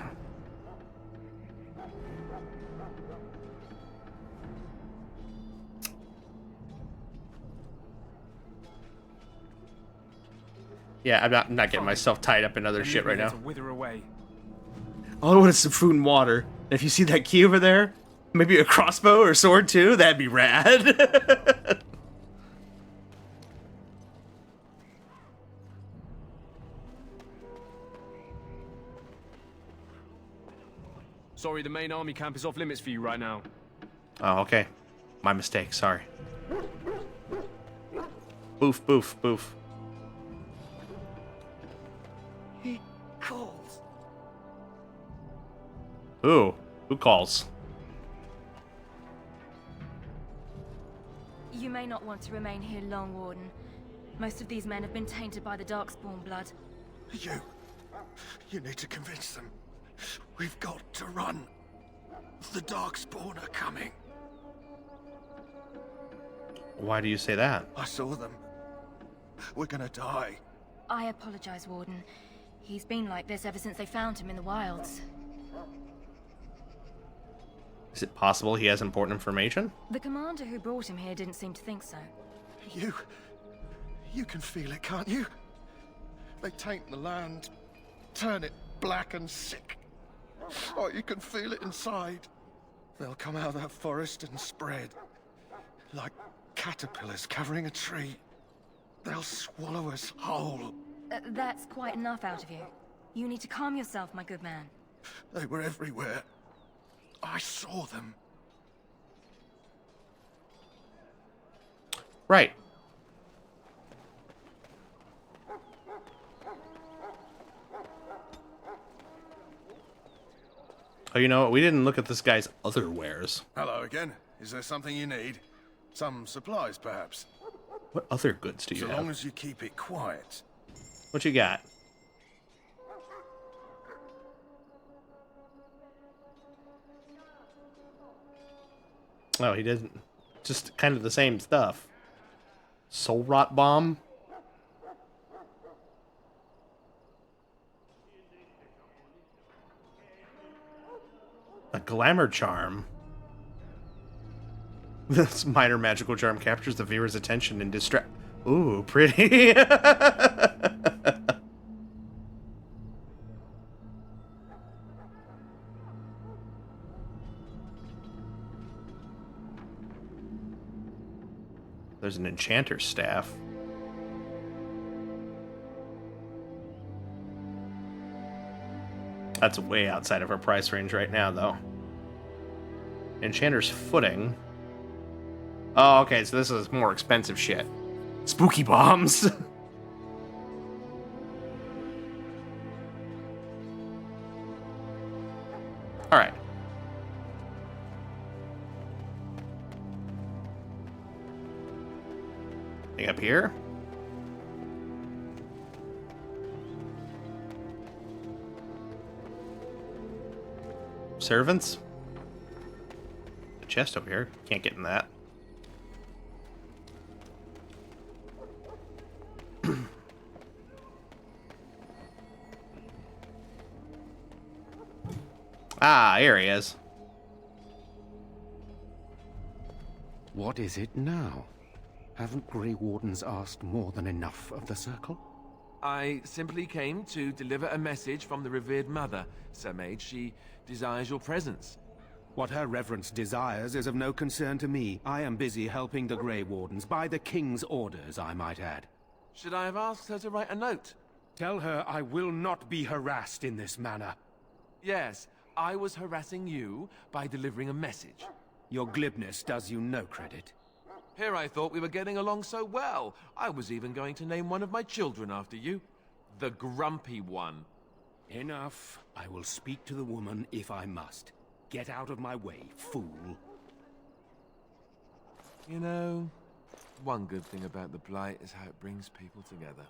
Yeah, I'm not getting myself tied up in other shit right now. To wither away. All I want is some food and water. And if you see that key over there, maybe a crossbow or sword too, that'd be rad. Sorry, the main army camp is off limits for you right now. Oh, okay. My mistake, sorry. Boof, boof, boof. He calls. Who? Who calls? You may not want to remain here long, Warden. Most of these men have been tainted by the Darkspawn blood. You need to convince them. We've got to run. The Darkspawn are coming. Why do you say that? I saw them. We're gonna die. I apologize, Warden. He's been like this ever since they found him in the wilds. Is it possible he has important information? The commander who brought him here didn't seem to think so. You can feel it, can't you? They taint the land, turn it black and sick. Oh, you can feel it inside. They'll come out of that forest and spread. Like caterpillars covering a tree. They'll swallow us whole. That's quite enough out of you. You need to calm yourself, my good man. They were everywhere. I saw them. Right. Oh, you know what? We didn't look at this guy's other wares. Hello again. Is there something you need? Some supplies, perhaps? What other goods do you So have? long as you keep it quiet. What you got? Oh, he doesn't. Just kind of the same stuff. Soul Rot Bomb? A Glamour Charm? This minor magical charm captures the viewer's attention and distract. Ooh, pretty. There's an enchanter's staff. That's way outside of our price range right now, though. Enchanter's footing. Oh, okay, so this is more expensive shit. Spooky bombs. Alright. Anything up here? Servants? A chest over here. Can't get in that. Ah, here he is. What is it now? Haven't Grey Wardens asked more than enough of the Circle? I simply came to deliver a message from the revered mother, Sir Mage. She desires your presence. What her reverence desires is of no concern to me. I am busy helping the Grey Wardens, by the King's orders, I might add. Should I have asked her to write a note? Tell her I will not be harassed in this manner. Yes, I was harassing you by delivering a message. Your glibness does you no credit. Here I thought we were getting along so well. I was even going to name one of my children after you. The Grumpy One. Enough. I will speak to the woman if I must. Get out of my way, fool. You know, one good thing about the Blight is how it brings people together.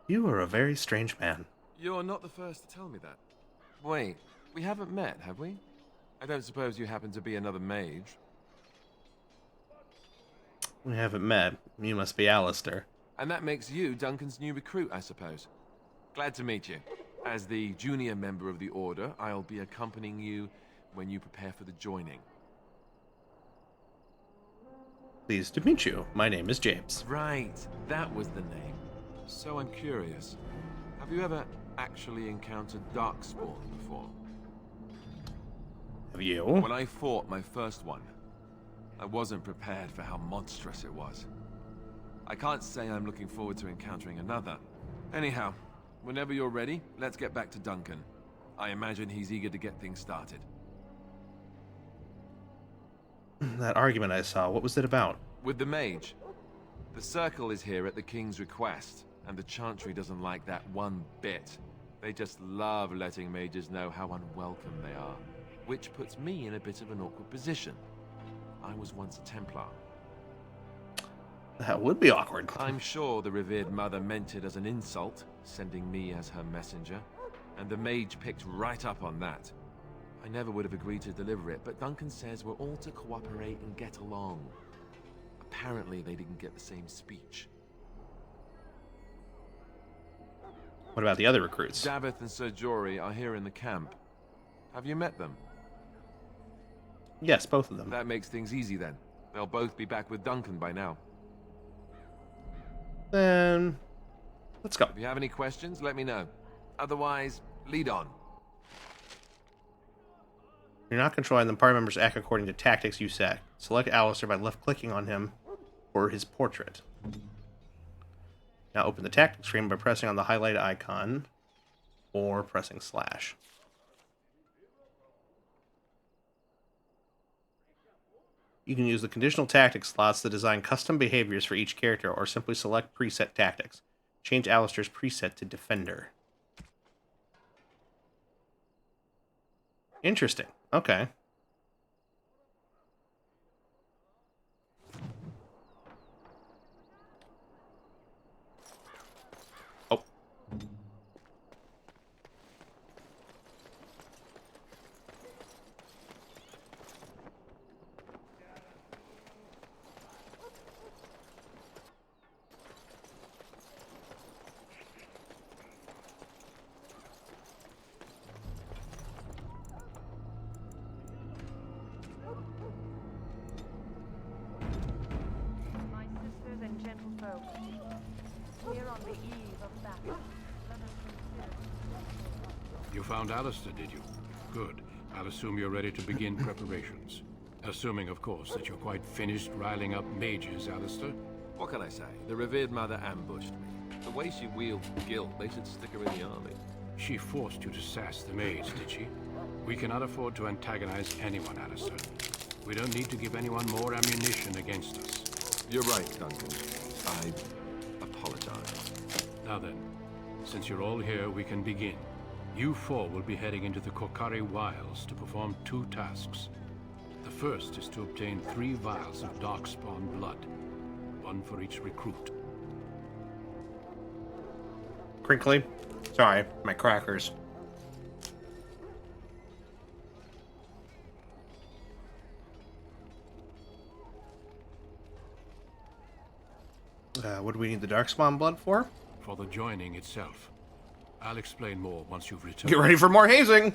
You are a very strange man. You're not the first to tell me that. Wait, we haven't met, have we? I don't suppose you happen to be another mage? We haven't met. You must be Alistair. And that makes you Duncan's new recruit, I suppose. Glad to meet you. As the junior member of the Order, I'll be accompanying you when you prepare for the joining. Pleased to meet you. My name is James. Right, that was the name. So I'm curious. Have you ever actually encountered Darkspawn before? Have you? When I fought my first one, I wasn't prepared for how monstrous it was. I can't say I'm looking forward to encountering another. Anyhow, whenever you're ready, let's get back to Duncan. I imagine he's eager to get things started. That argument I saw, what was it about? With the mage. The Circle is here at the King's request, and the Chantry doesn't like that one bit. They just love letting mages know how unwelcome they are, which puts me in a bit of an awkward position. I was once a Templar. That would be awkward. I'm sure the revered mother meant it as an insult, sending me as her messenger, and the mage picked right up on that. I never would have agreed to deliver it, but Duncan says we're all to cooperate and get along. Apparently they didn't get the same speech. What about the other recruits? Davith and Sir Jory are here in the camp. Have you met them? Yes, both of them. That makes things easy then. They'll both be back with Duncan by now. Then let's go. If you have any questions, let me know. Otherwise, lead on. You're not controlling them. Party members act according to tactics you set. Select Alistair by left-clicking on him or his portrait. Now open the tactics screen by pressing on the highlight icon or pressing slash. You can use the conditional tactics slots to design custom behaviors for each character, or simply select preset tactics. Change Alistair's preset to Defender. Interesting. Okay. Oh. My sisters and gentlefolk, we're on the eve of battle. Let us consider. You found Alistair, did you? Good. I'll assume you're ready to begin preparations. Assuming, of course, that you're quite finished riling up mages, Alistair. What can I say? The revered mother ambushed me. The way she wields guilt, they should stick her in the army. She forced you to sass the mage, did she? We cannot afford to antagonize anyone, Alistair. We don't need to give anyone more ammunition against us. You're right, Duncan. I apologize. Now then, since you're all here, we can begin. You four will be heading into the Korcari Wilds to perform 2 tasks. The first is to obtain 3 vials of Darkspawn blood, 1 for each recruit. Crinkly. Sorry, my crackers. What do we need the Darkspawn blood for? For the joining itself. I'll explain more once you've returned. Get ready for more hazing!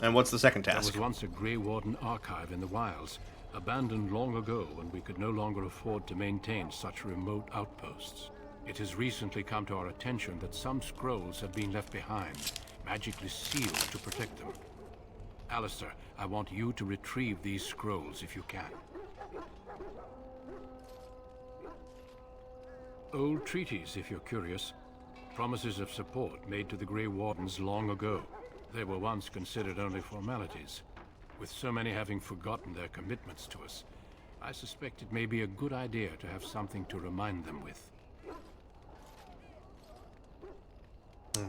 And what's the second There task? was once a Grey Warden archive in the wilds, abandoned long ago when we could no longer afford to maintain such remote outposts. It has recently come to our attention that some scrolls have been left behind, magically sealed to protect them. Alistair, I want you to retrieve these scrolls if you can. Old treaties, if you're curious. Promises of support made to the Grey Wardens long ago. They were once considered only formalities. With so many having forgotten their commitments to us, I suspect it may be a good idea to have something to remind them with.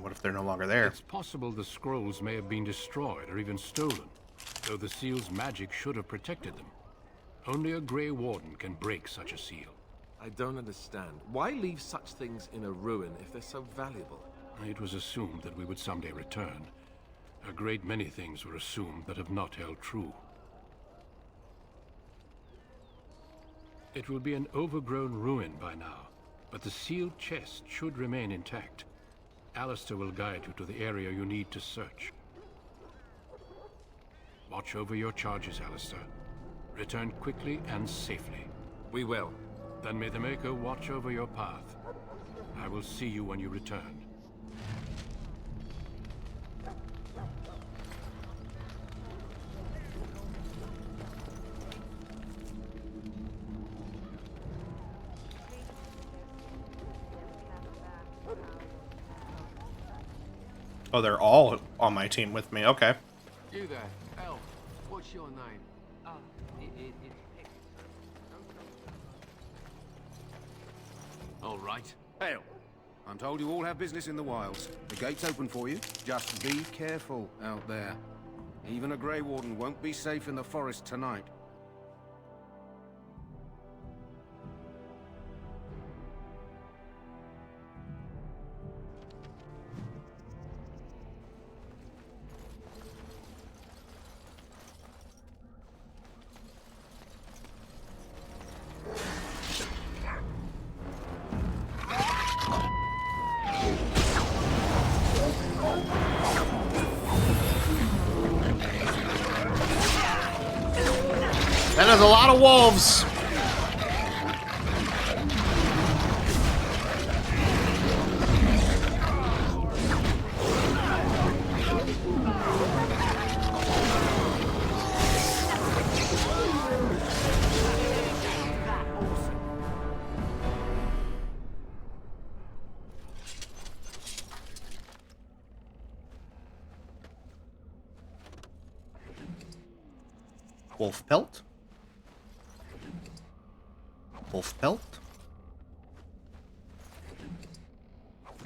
What if they're no longer there? It's possible the scrolls may have been destroyed or even stolen, though the seal's magic should have protected them. Only a Grey Warden can break such a seal. I don't understand. Why leave such things in a ruin if they're so valuable? It was assumed that we would someday return. A great many things were assumed that have not held true. It will be an overgrown ruin by now, but the sealed chest should remain intact. Alistair will guide you to the area you need to search. Watch over your charges, Alistair. Return quickly and safely. We will. Then may the Maker watch over your path. I will see you when you return. Oh, they're all on my team with me. Okay. You there, elf. What's your name? All right. Hail. I'm told you all have business in the wilds. The gate's open for you. Just be careful out there. Even a Grey Warden won't be safe in the forest tonight. That is a lot of wolves. Wolf pelt. Wolf pelt.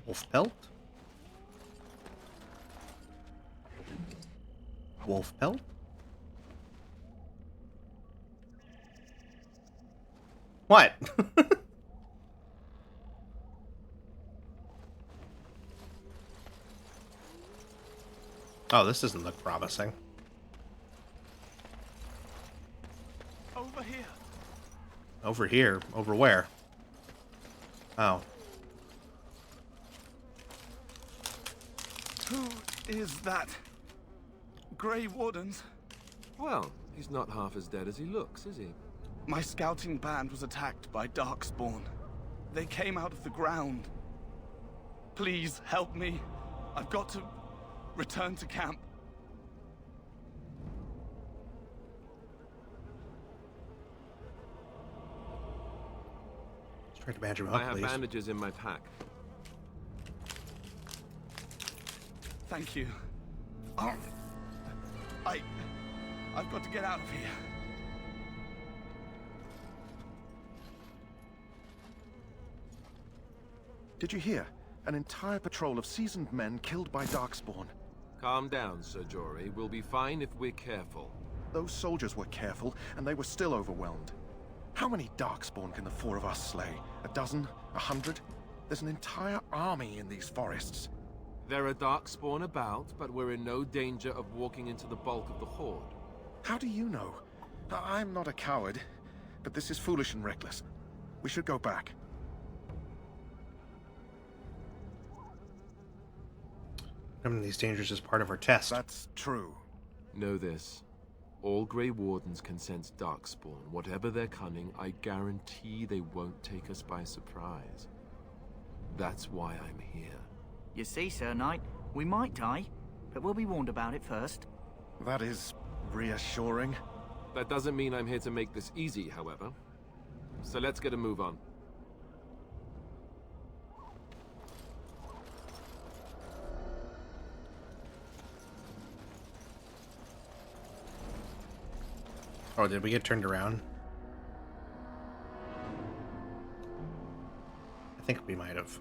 Wolf pelt. Wolf pelt. What? Oh, this doesn't look promising. Over here. Over here? Over where? Oh. Who is that? Grey Wardens? Well, he's not half as dead as he looks, is he? My scouting band was attacked by Darkspawn. They came out of the ground. Please help me. I've got to return to camp. Try to badger him I up, have please. bandages in my pack. Thank you. Oh, I've got to get out of here. Did you hear? An entire patrol of seasoned men killed by Darkspawn. Calm down, Sir Jory. We'll be fine if we're careful. Those soldiers were careful, and they were still overwhelmed. How many Darkspawn can the four of us slay? A dozen? 100? There's an entire army in these forests. There are Darkspawn about, but we're in no danger of walking into the bulk of the Horde. How do you know? I'm not a coward, but this is foolish and reckless. We should go back. Coming to these dangers is part of our test. That's true. Know this. All Grey Wardens can sense Darkspawn. Whatever their cunning, I guarantee they won't take us by surprise. That's why I'm here. You see, Sir Knight, we might die, but we'll be warned about it first. That is reassuring. That doesn't mean I'm here to make this easy, however. So let's get a move on. Oh, did we get turned around? I think we might have.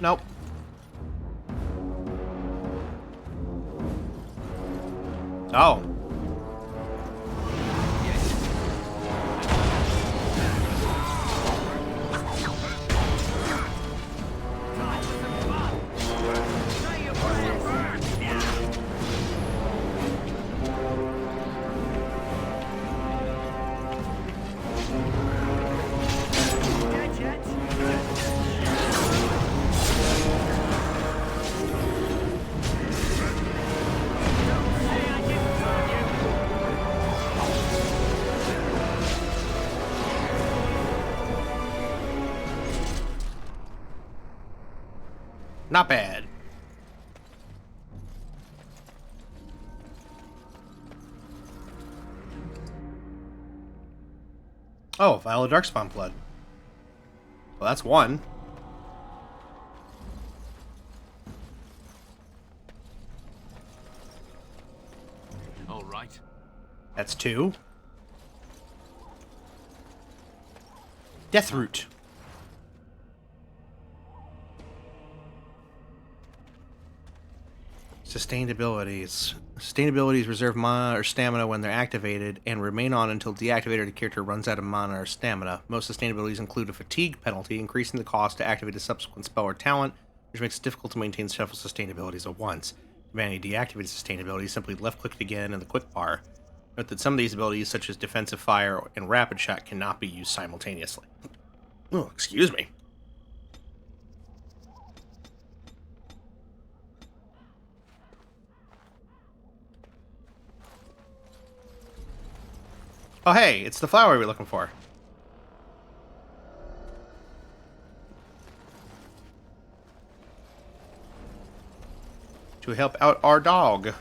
Nope. Oh. Not bad. Oh, Vial of Darkspawn blood. Well, that's one. All right. That's two. Deathroot. Sustained abilities. Sustained abilities reserve mana or stamina when they're activated and remain on until deactivated or the character runs out of mana or stamina. Most sustained abilities include a fatigue penalty, increasing the cost to activate a subsequent spell or talent, which makes it difficult to maintain several sustained abilities at once. To manually deactivate sustained abilities, simply left-click again in the quick bar. Note that some of these abilities, such as Defensive Fire and Rapid Shot, cannot be used simultaneously. Oh, excuse me. Oh, hey, it's the flower we're looking for. To help out our dog.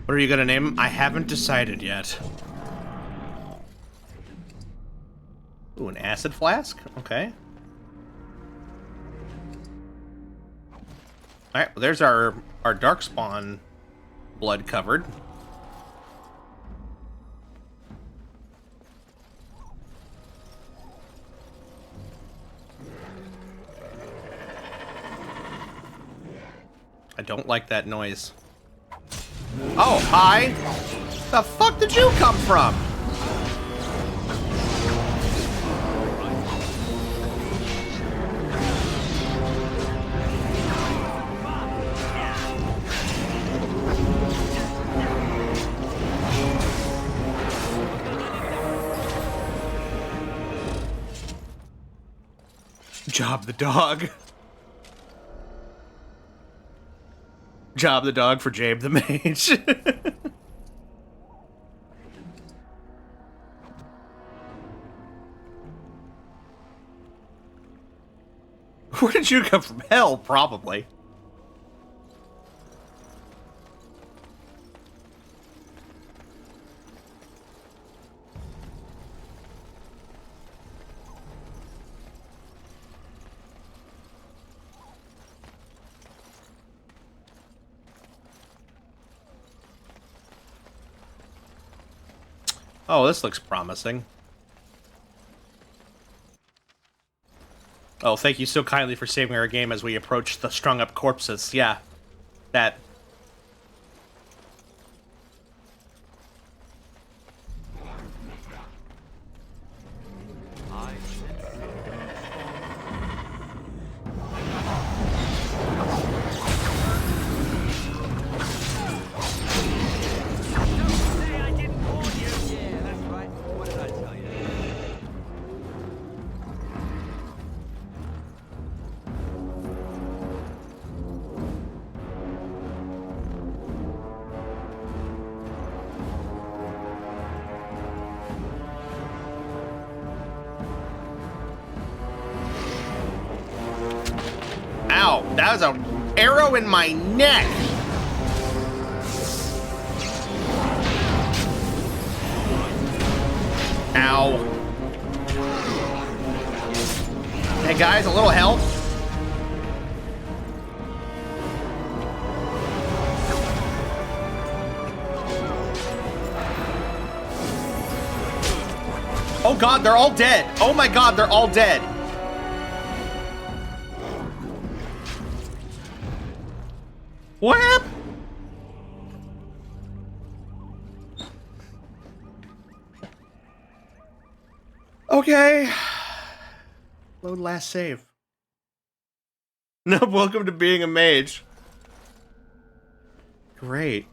What are you gonna name him? I haven't decided yet. Ooh, an acid flask? Okay. Alright, well there's our Darkspawn blood covered. I don't like that noise. Oh, hi! The fuck did you come from? Job the dog. Job the dog for Jabe the mage. Where did you come from? Hell, probably. Oh, this looks promising. Oh, thank you so kindly for saving our game as we approach the strung up corpses. Yeah. That. Ow, that was an arrow in my neck. Ow. Hey guys, a little help. Oh god, they're all dead. Oh my god, they're all dead. What happened? Okay. Load last save. No, welcome to being a mage. Great.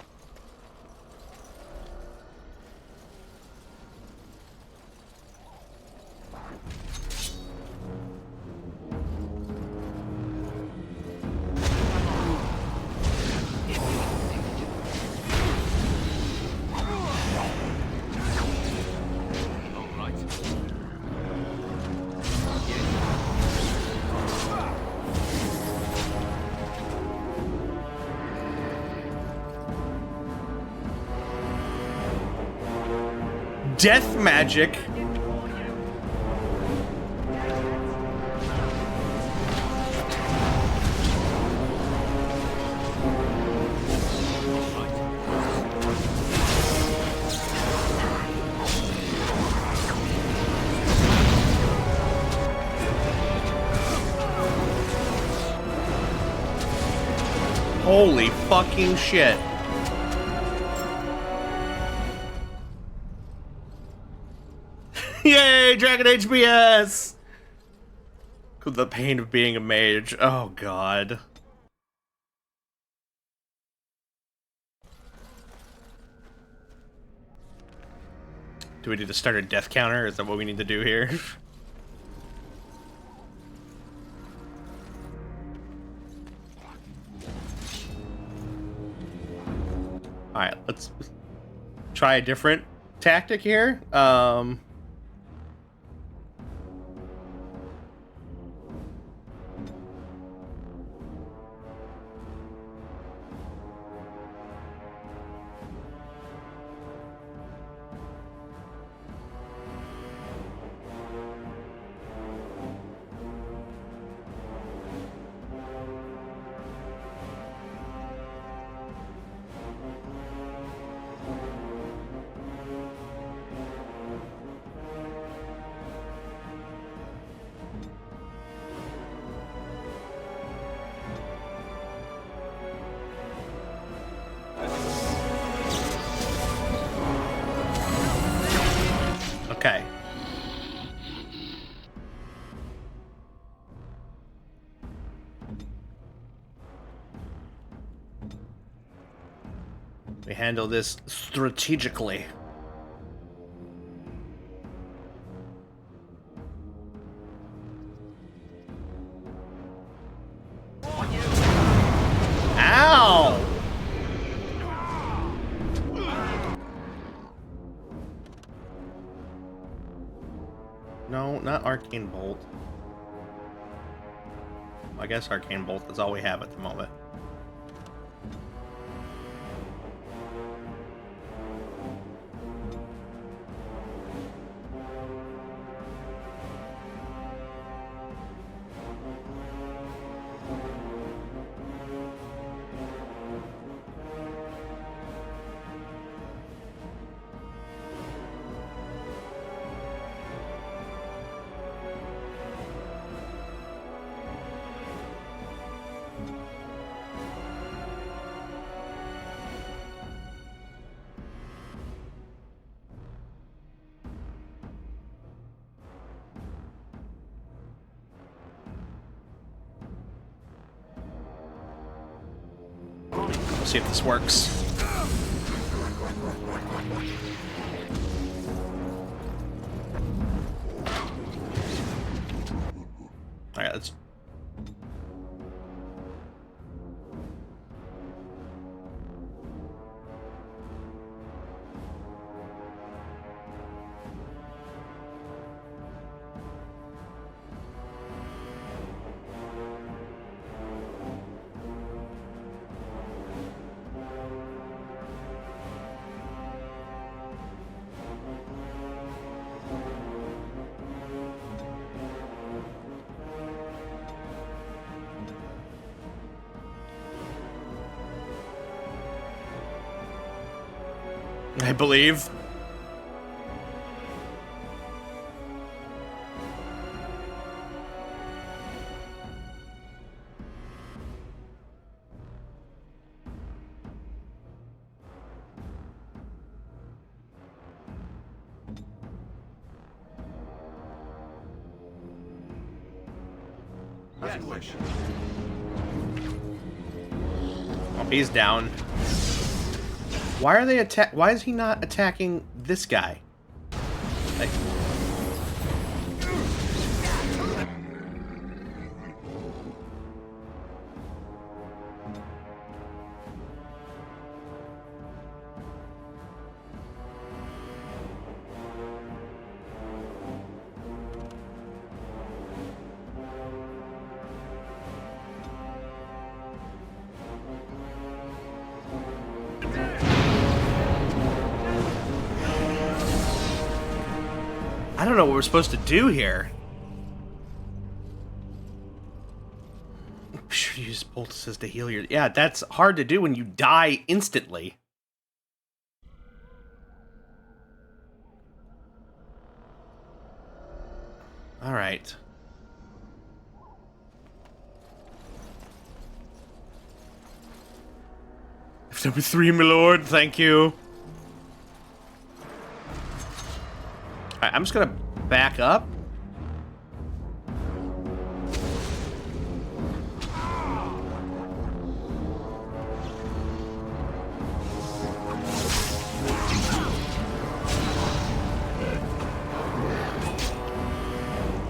Death magic. Holy fucking shit. Yay, Dragon HBS! The pain of being a mage. Oh, God. Do we need to start a death counter? Is that what we need to do here? Alright, let's try a different tactic here. Okay. We handle this strategically. Ow! No, not Arcane Bolt. I guess Arcane Bolt is all we have at the moment. Let's see if this works. All right, let's. I believe. As you wish. Oh, he's down. Why are they Why is he not attacking this guy? Like... I don't know what we're supposed to do here. Should use poultices to heal your... Yeah, that's hard to do when you die instantly. All right. Number 3, my lord. Thank you. Alright, I'm just gonna back up.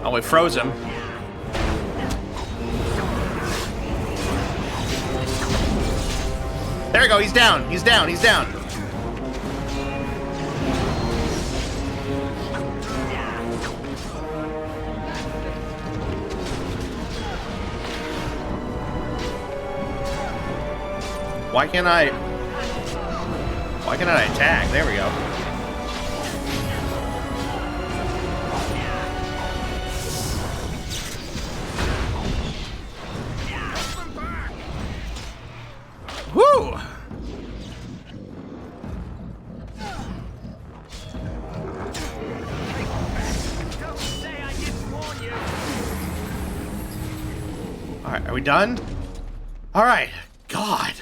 Oh, we froze him. There we go, he's down, he's down, he's down. Why can't I attack? There we go. Woo! Alright, are we done? Alright. God.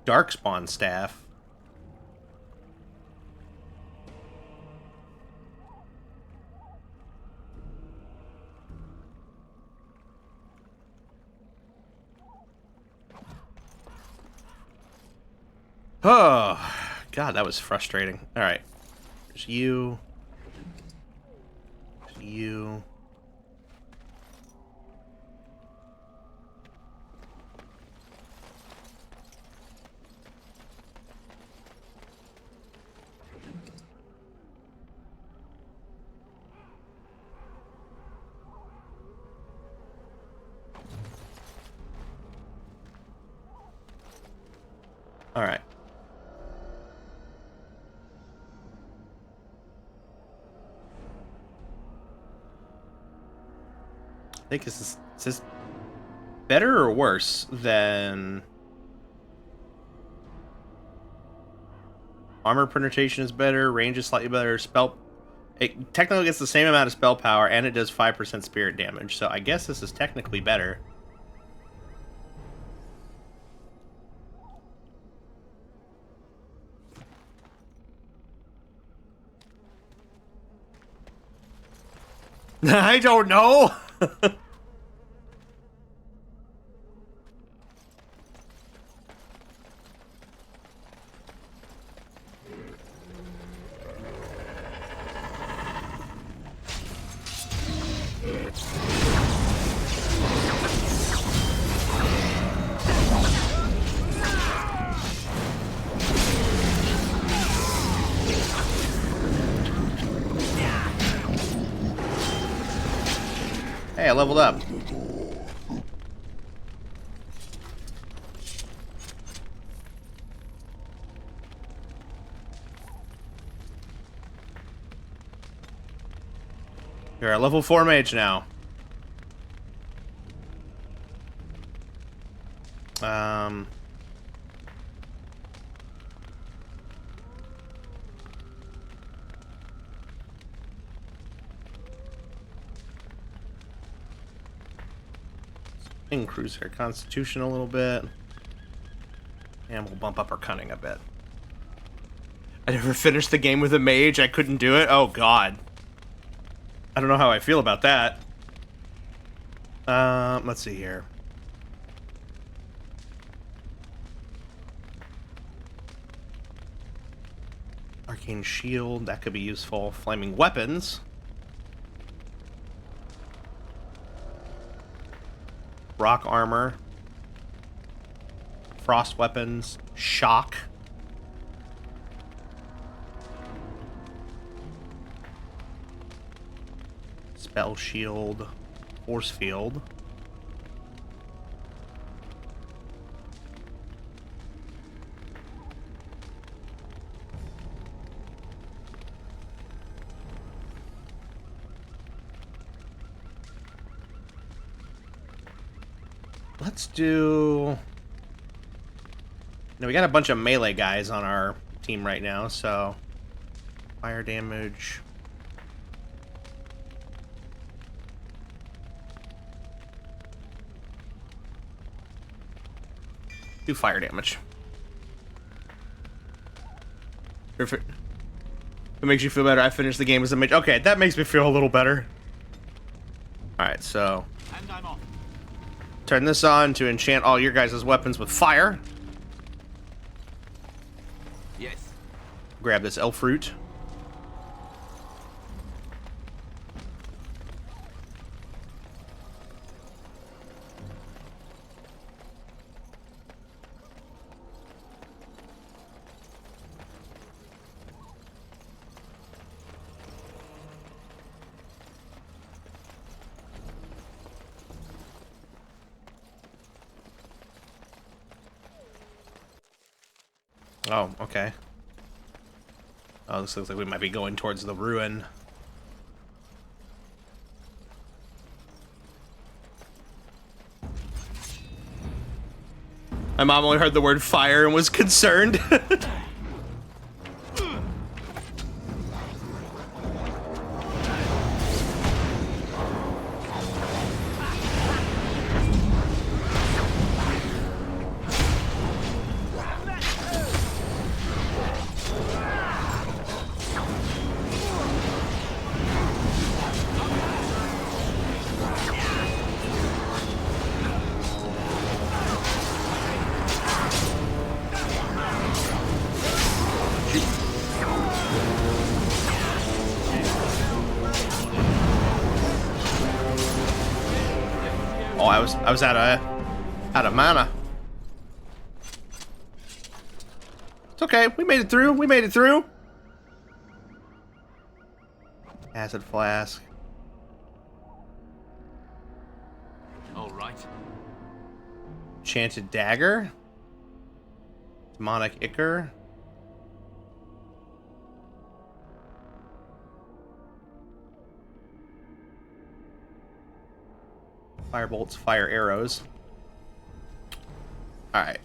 Darkspawn staff. Oh, God, that was frustrating. All right. There's you. There's you. All right. I think is this better or worse than armor penetration is better, range is slightly better, spell it technically gets the same amount of spell power and it does 5% spirit damage. So I guess this is technically better. I don't know. Hey, I leveled up. You're a level 4 mage now. Increase our constitution a little bit. And we'll bump up our cunning a bit. I never finished the game with a mage. I couldn't do it. Oh, God. I don't know how I feel about that. Let's see here. Arcane shield, that could be useful. Flaming weapons. Rock armor. Frost weapons. Shock. Spell shield. Force field. Let's do... No, we got a bunch of melee guys on our team right now, so... Fire damage... Do fire damage. If it makes you feel better, I finished the game as a mage. Okay, that makes me feel a little better. Alright, so... And I'm off. Turn this on to enchant all your guys' weapons with fire. Yes. Grab this elf fruit. Oh, okay. Oh, this looks like we might be going towards the ruin. My mom only heard the word fire and was concerned. I was out of mana. It's okay. We made it through. We made it through. Acid flask. All right. Enchanted dagger. Demonic ichor. Fire bolts, fire arrows. Alright.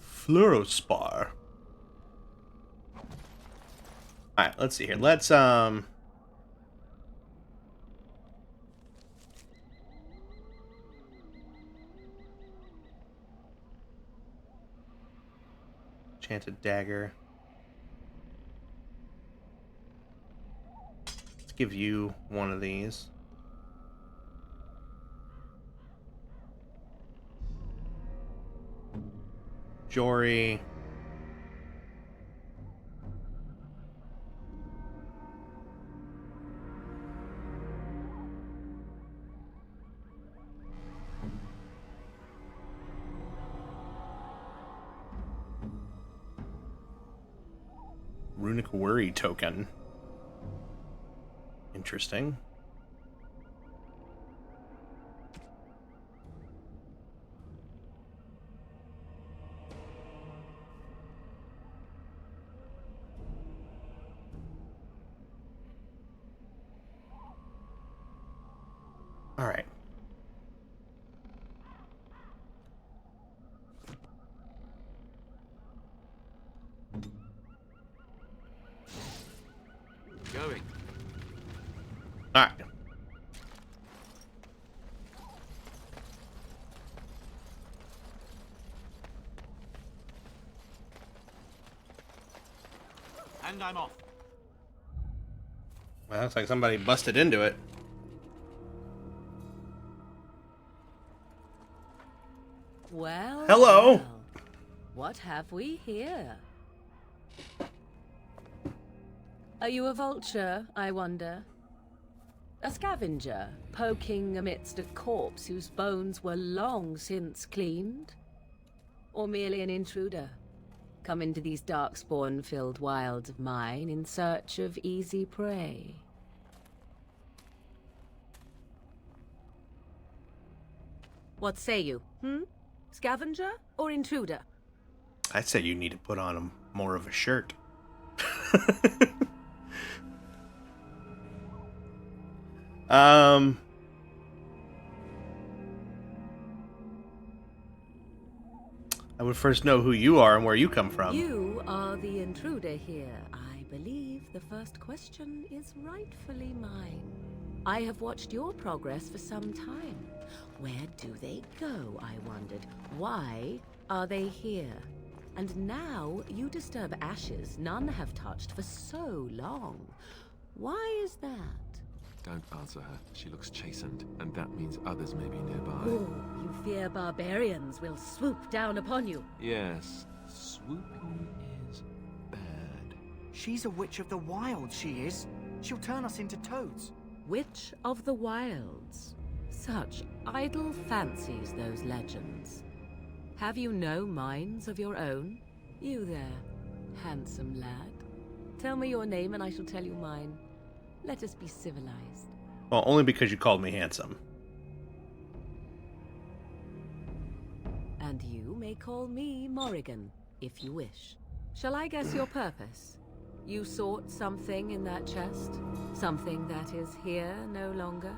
Fluorospar. Alright, let's see here. Let's enchanted dagger. give you one of these. Jory. Runic Worry token. Interesting. All right. Going. All right. And I'm off. Well, looks like somebody busted into it. Well, hello. well. What have we here? Are you a vulture, I wonder? A scavenger, poking amidst a corpse whose bones were long since cleaned? Or merely an intruder, come into these darkspawn-filled wilds of mine in search of easy prey? What say you, Scavenger or intruder? I'd say you need to put on more of a shirt. I would first know who you are and where you come from. You are the intruder here. I believe the first question is rightfully mine. I have watched your progress for some time. Where do they go, I wondered? Why are they here? And now you disturb ashes none have touched for so long. Why is that? Don't answer her. She looks chastened, and that means others may be nearby. Oh, you fear barbarians will swoop down upon you. Yes, swooping is bad. She's a witch of the wild, she is. She'll turn us into toads. Witch of the Wilds. Such idle fancies, those legends. Have you no minds of your own? You there, handsome lad. Tell me your name and I shall tell you mine. Let us be civilized. Well, only because you called me handsome. And you may call me Morrigan, if you wish. Shall I guess your purpose? You sought something in that chest? Something that is here no longer?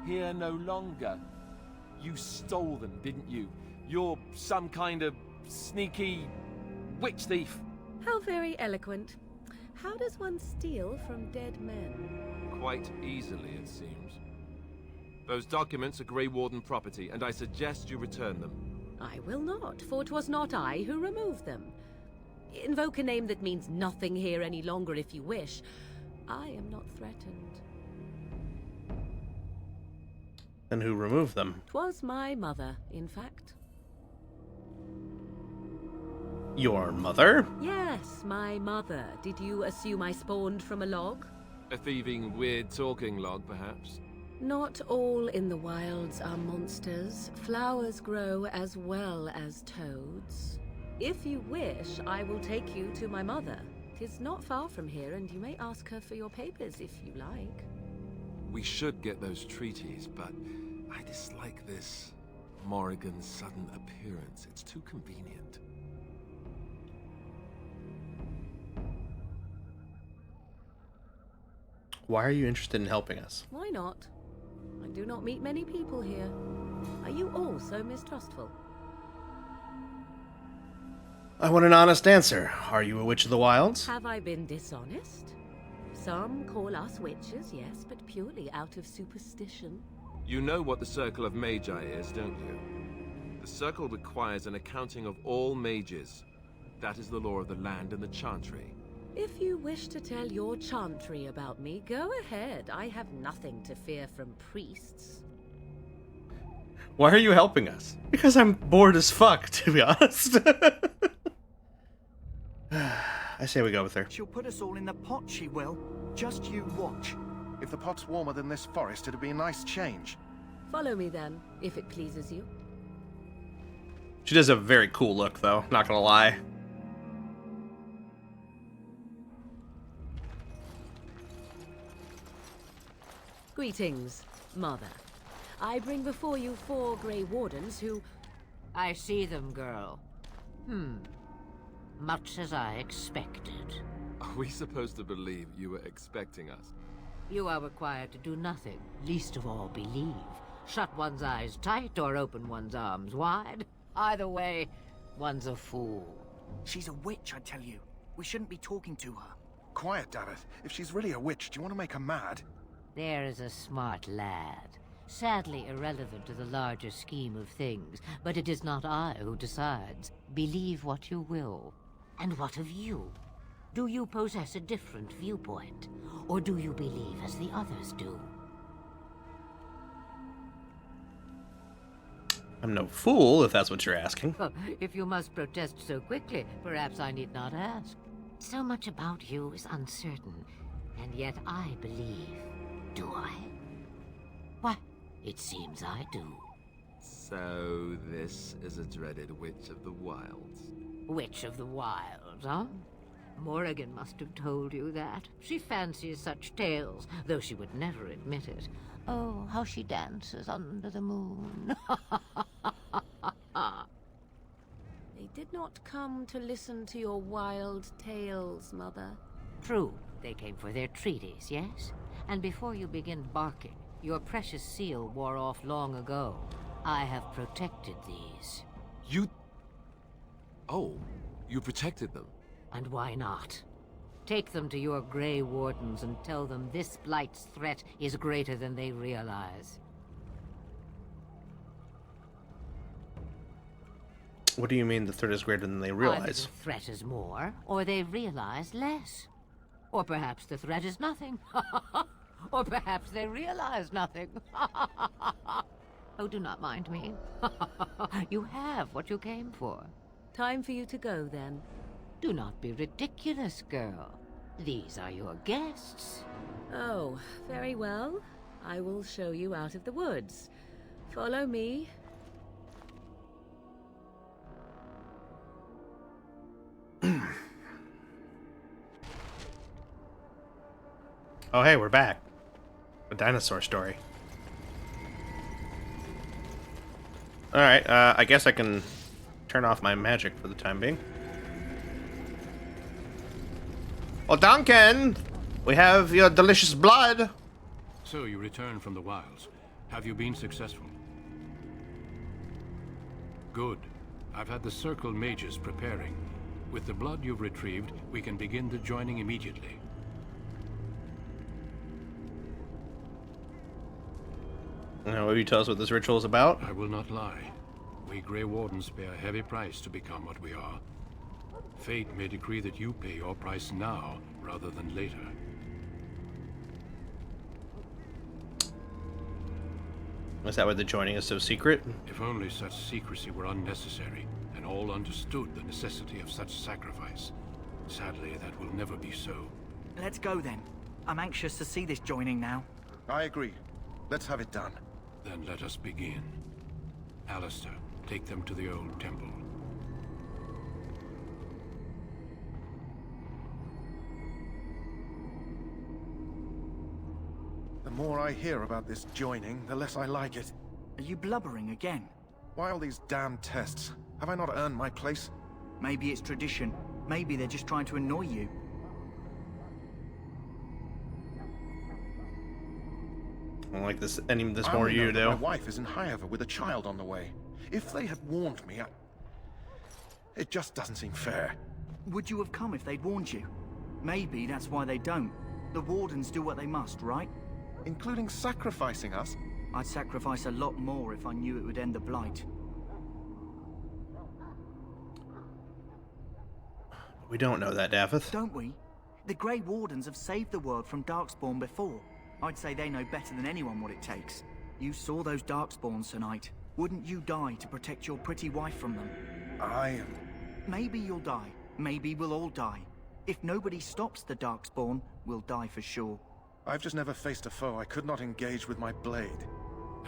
Here no longer. You stole them, didn't you? You're some kind of sneaky witch thief. How very eloquent. How does one steal from dead men? Quite easily, it seems. Those documents are Grey Warden property, and I suggest you return them. I will not, for 'twas not I who removed them. Invoke a name that means nothing here any longer if you wish. I am not threatened. Then who removed them? 'Twas my mother, in fact. Your mother? Yes, my mother. Did you assume I spawned from a log? A thieving, weird-talking log, perhaps? Not all in the wilds are monsters. Flowers grow as well as toads. If you wish, I will take you to my mother. 'Tis not far from here, and you may ask her for your papers if you like. We should get those treaties, but I dislike this Morrigan's sudden appearance. It's too convenient. Why are you interested in helping us? Why not? I do not meet many people here. Are you all so mistrustful? I want an honest answer. Are you a witch of the wilds? Have I been dishonest? Some call us witches, yes, but purely out of superstition. You know what the Circle of Magi is, don't you? The Circle requires an accounting of all mages. That is the law of the land and the Chantry. If you wish to tell your chantry about me, go ahead. I have nothing to fear from priests. Why are you helping us? Because I'm bored as fuck, to be honest. I say we go with her. She'll put us all in the pot, she will. Just you watch. If the pot's warmer than this forest, it'd be a nice change. Follow me then, if it pleases you. She does have a very cool look, though, not gonna lie. Greetings, Mother. I bring before you 4 Grey Wardens who... I see them, girl. Much as I expected. Are we supposed to believe you were expecting us? You are required to do nothing, least of all believe. Shut one's eyes tight or open one's arms wide. Either way, one's a fool. She's a witch, I tell you. We shouldn't be talking to her. Quiet, Davith. If she's really a witch, do you want to make her mad? There is a smart lad. Sadly irrelevant to the larger scheme of things, but it is not I who decides. Believe what you will. And what of you? Do you possess a different viewpoint? Or do you believe as the others do? I'm no fool, if that's what you're asking. If you must protest so quickly, perhaps I need not ask. So much about you is uncertain, and yet I believe. Do I? Why, it seems I do. So this is a dreaded Witch of the Wilds. Witch of the Wilds, huh? Morrigan must have told you that. She fancies such tales, though she would never admit it. Oh, how she dances under the moon. They did not come to listen to your wild tales, Mother. True, they came for their treaties, yes? And before you begin barking, your precious seal wore off long ago. I have protected these. You... Oh, you protected them? And why not? Take them to your Grey Wardens and tell them this Blight's threat is greater than they realize. What do you mean the threat is greater than they realize? Either the threat is more, or they realize less. Or perhaps the threat is nothing. Or perhaps they realize nothing. Oh, do not mind me. You have what you came for. Time for you to go, then. Do not be ridiculous, girl. These are your guests. Oh, very well. I will show you out of the woods. Follow me. Oh, hey, we're back. A dinosaur story. Alright, I guess I can turn off my magic for the time being. Oh, Duncan! We have your delicious blood! So you return from the wilds. Have you been successful? Good. I've had the Circle mages preparing. With the blood you've retrieved, we can begin the joining immediately. Now, will you tell us what this ritual is about? I will not lie. We Grey Wardens pay a heavy price to become what we are. Fate may decree that you pay your price now, rather than later. Is that why the joining is so secret? If only such secrecy were unnecessary, and all understood the necessity of such sacrifice. Sadly, that will never be so. Let's go then. I'm anxious to see this joining now. I agree. Let's have it done. Then let us begin. Alistair, take them to the old temple. The more I hear about this joining, the less I like it. Are you blubbering again? Why all these damn tests? Have I not earned my place? Maybe it's tradition. Maybe they're just trying to annoy you. I don't like this any this I more only know you that do. My wife is in Highever with a child on the way. If they had warned me, it just doesn't seem fair. Would you have come if they'd warned you? Maybe that's why they don't. The Wardens do what they must, right? Including sacrificing us? I'd sacrifice a lot more if I knew it would end the Blight. We don't know that, Davith. Don't we? The Grey Wardens have saved the world from Darkspawn before. I'd say they know better than anyone what it takes. You saw those Darkspawns tonight. Wouldn't you die to protect your pretty wife from them? Maybe you'll die. Maybe we'll all die. If nobody stops the Darkspawn, we'll die for sure. I've just never faced a foe I could not engage with my blade.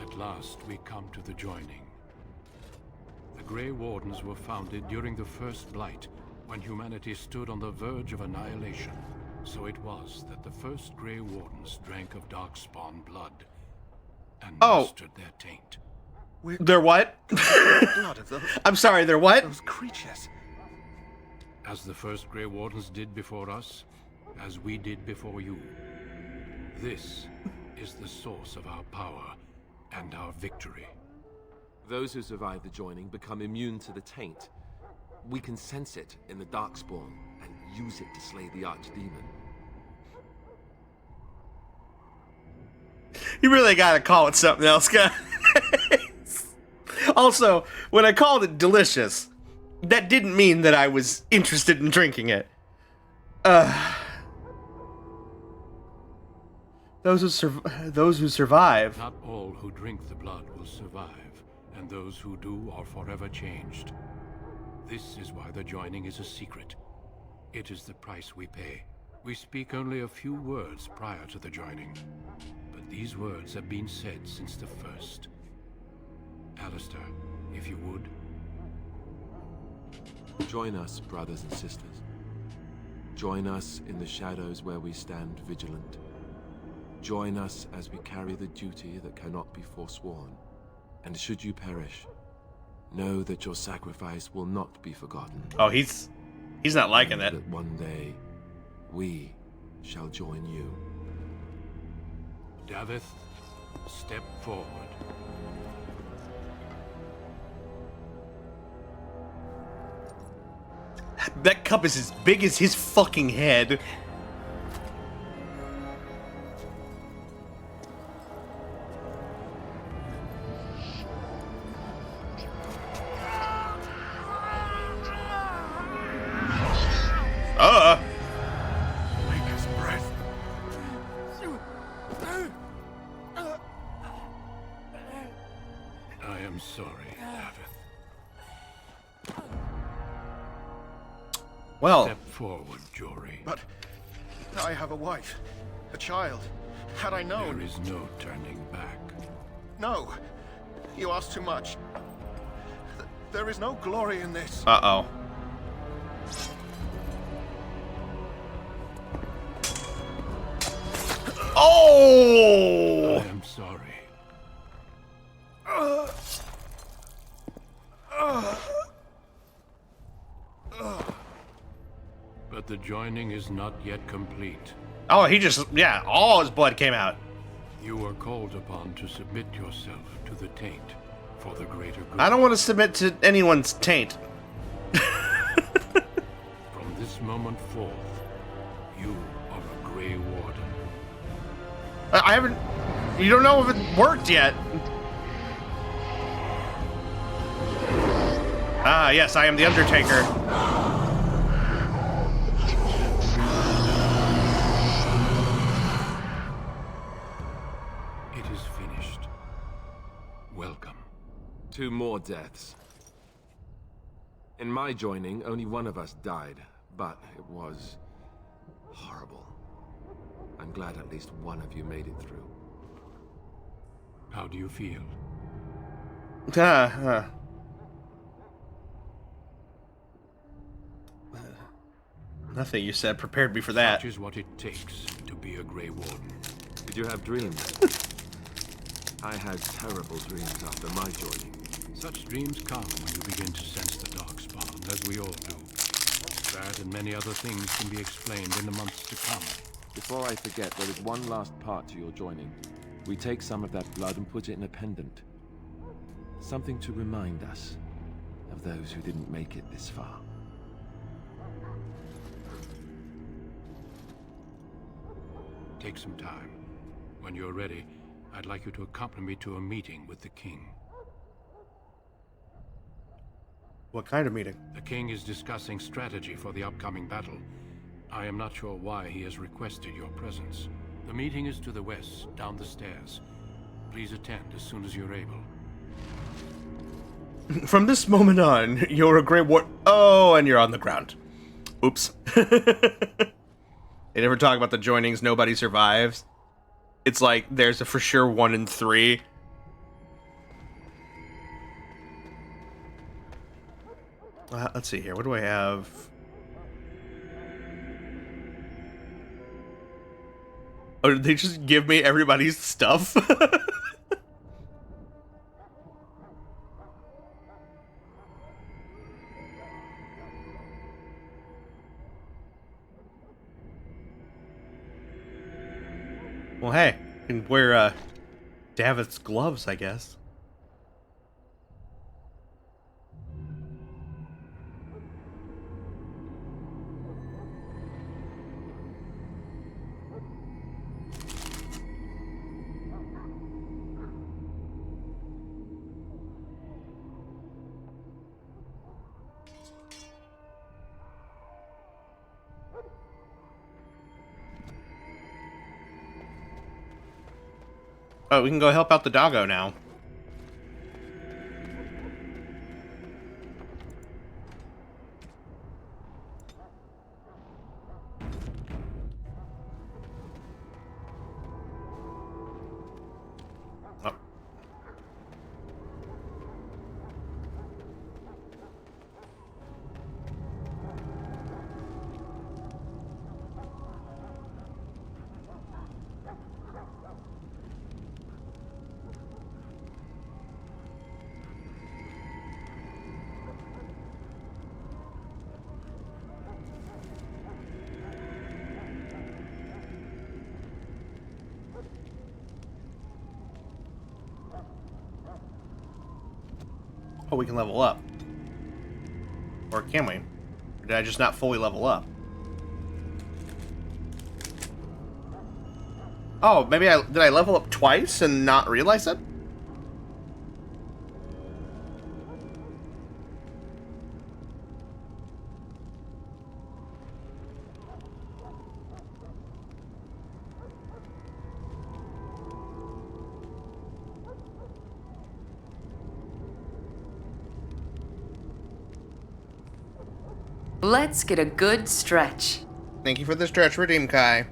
At last, we come to the joining. The Grey Wardens were founded during the First Blight, when humanity stood on the verge of annihilation. So it was that the first Grey Wardens drank of Darkspawn blood and mastered their taint. They're what? Blood of those, I'm sorry, they're what? those creatures. As the first Grey Wardens did before us, as we did before you. This is the source of our power and our victory. Those who survive the joining become immune to the taint. We can sense it in the Darkspawn and use it to slay the Archdemon. You really gotta call it something else, guys. Also, when I called it delicious, that didn't mean that I was interested in drinking it. Those who survive. Not all who drink the blood will survive, and those who do are forever changed. This is why the joining is a secret. It is the price we pay. We speak only a few words prior to the joining, but these words have been said since the first. Alistair, if you would. Join us, brothers and sisters. Join us in the shadows where we stand vigilant. Join us as we carry the duty that cannot be forsworn. And should you perish, know that your sacrifice will not be forgotten. Oh, he's not liking that. That one day, we shall join you. Davith, step forward. That cup is as big as his fucking head. Maker's breath. I am sorry, Davith. Well. Step forward, Jory. But I have a wife, a child. Had I known... There is no turning back. No, you ask too much. There is no glory in this. Uh-oh. Oh! I am sorry. But the joining is not yet complete. Oh, he just, yeah, all his blood came out. You are called upon to submit yourself to the taint for the greater good. I don't want to submit to anyone's taint. From this moment forth, you are a Grey Warden. I haven't... You don't know if it worked yet. Ah, yes, I am the Undertaker. It is finished. Welcome. 2 more deaths. In my joining, only one of us died, but it was horrible. I'm glad at least one of you made it through. How do you feel? Nothing you said prepared me for that. Such is what it takes to be a Grey Warden. Did you have dreams? I had terrible dreams after my joining. Such dreams come when you begin to sense the Darkspawn, as we all do. That and many other things can be explained in the months to come. Before I forget, there is one last part to your joining. We take some of that blood and put it in a pendant. Something to remind us of those who didn't make it this far. Take some time. When you're ready, I'd like you to accompany me to a meeting with the King. What kind of meeting? The King is discussing strategy for the upcoming battle. I am not sure why he has requested your presence. The meeting is to the west, down the stairs. Please attend as soon as you're able. From this moment on, you're a Grey Warden. Oh, and you're on the ground. Oops. They never talk about the joinings, nobody survives. It's like, there's a for sure 1 in 3. Let's see here, what do I have? Oh, did they just give me everybody's stuff? Well, hey, you can wear Davith's gloves, I guess. Oh, we can go help out the doggo now. Oh. Oh, we can level up. Or can we? Or did I just not fully level up? Oh, maybe did I level up twice and not realize it? Let's get a good stretch. Thank you for the stretch, Redeem Kai.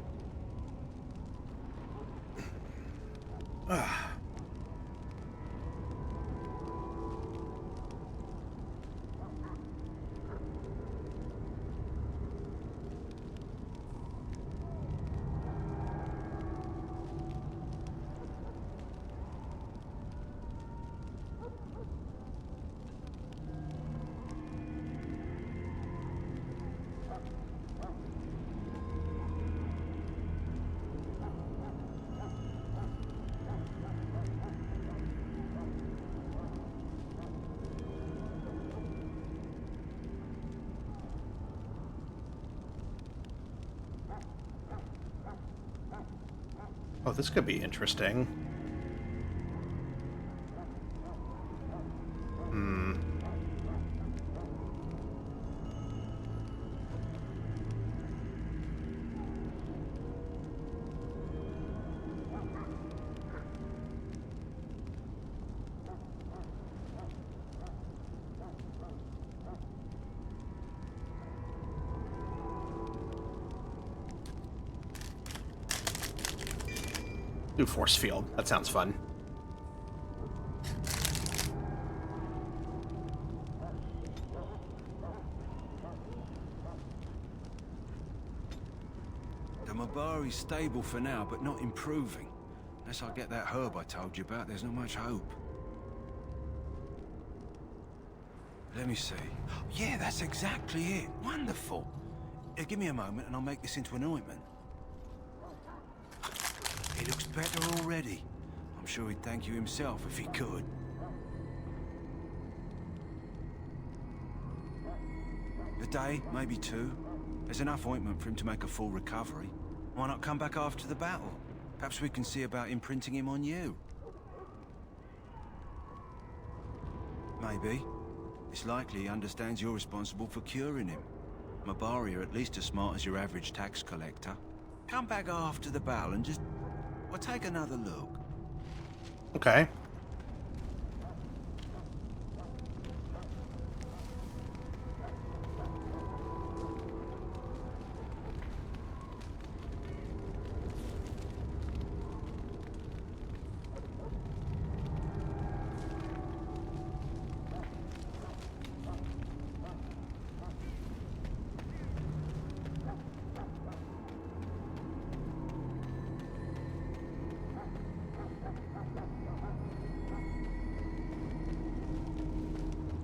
Oh, this could be interesting. Do force field. That sounds fun. The Mabari's stable for now, but not improving. Unless I get that herb I told you about, there's not much hope. Let me see. Yeah, that's exactly it. Wonderful. Give me a moment and I'll make this into an ointment. He looks better already. I'm sure he'd thank you himself if he could. A day, maybe 2. There's enough ointment for him to make a full recovery. Why not come back after the battle? Perhaps we can see about imprinting him on you. Maybe. It's likely he understands you're responsible for curing him. Mabari are at least as smart as your average tax collector. Come back after the battle and just... well, take another look. Okay.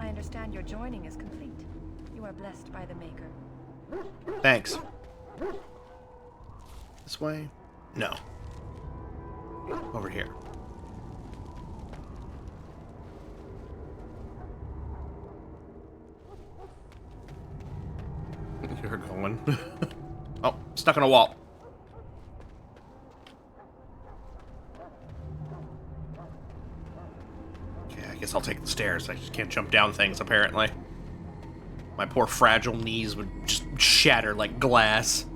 I understand your joining is complete. You are blessed by the Maker. Thanks. This way? No. Over here. You're going. Oh, stuck in a wall. Okay, I guess I'll take the stairs. I just can't jump down things, apparently. My poor fragile knees would just shatter like glass.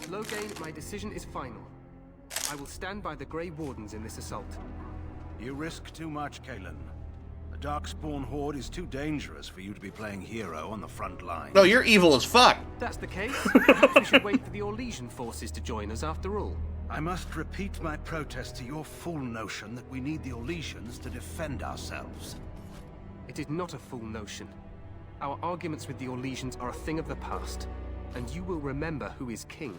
Loghain, my decision is final. I will stand by the Grey Wardens in this assault. You risk too much, Cailan. The Darkspawn Horde is too dangerous for you to be playing hero on the front line. No, you're evil as fuck. If that's the case, perhaps we should wait for the Orlesian forces to join us after all. I must repeat my protest to your fool notion that we need the Orlesians to defend ourselves. It is not a fool notion. Our arguments with the Orlesians are a thing of the past, and you will remember who is king.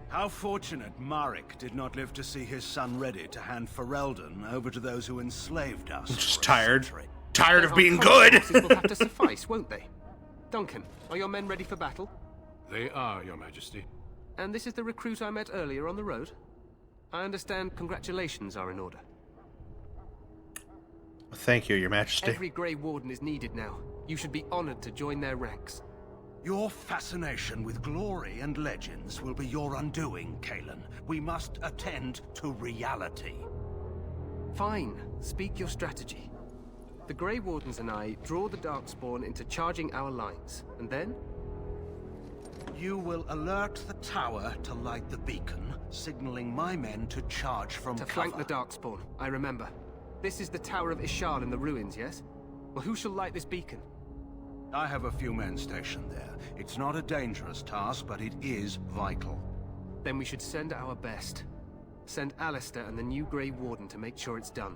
How fortunate Marek did not live to see his son ready to hand Ferelden over to those who enslaved us. I'm just tired. Tired of being good. Will have to suffice, won't they? Duncan, are your men ready for battle? They are, Your Majesty. And this is the recruit I met earlier on the road? I understand congratulations are in order. Thank you, Your Majesty. Every Grey Warden is needed now. You should be honored to join their ranks. Your fascination with glory and legends will be your undoing, Cailan. We must attend to reality. Fine. Speak your strategy. The Grey Wardens and I draw the Darkspawn into charging our lines, and then? You will alert the tower to light the beacon, signaling my men to charge from cover. To flank the Darkspawn, I remember. This is the Tower of Ishal in the ruins, yes? Well, who shall light this beacon? I have a few men stationed there. It's not a dangerous task, but it is vital. Then we should send our best. Send Alistair and the new Grey Warden to make sure it's done.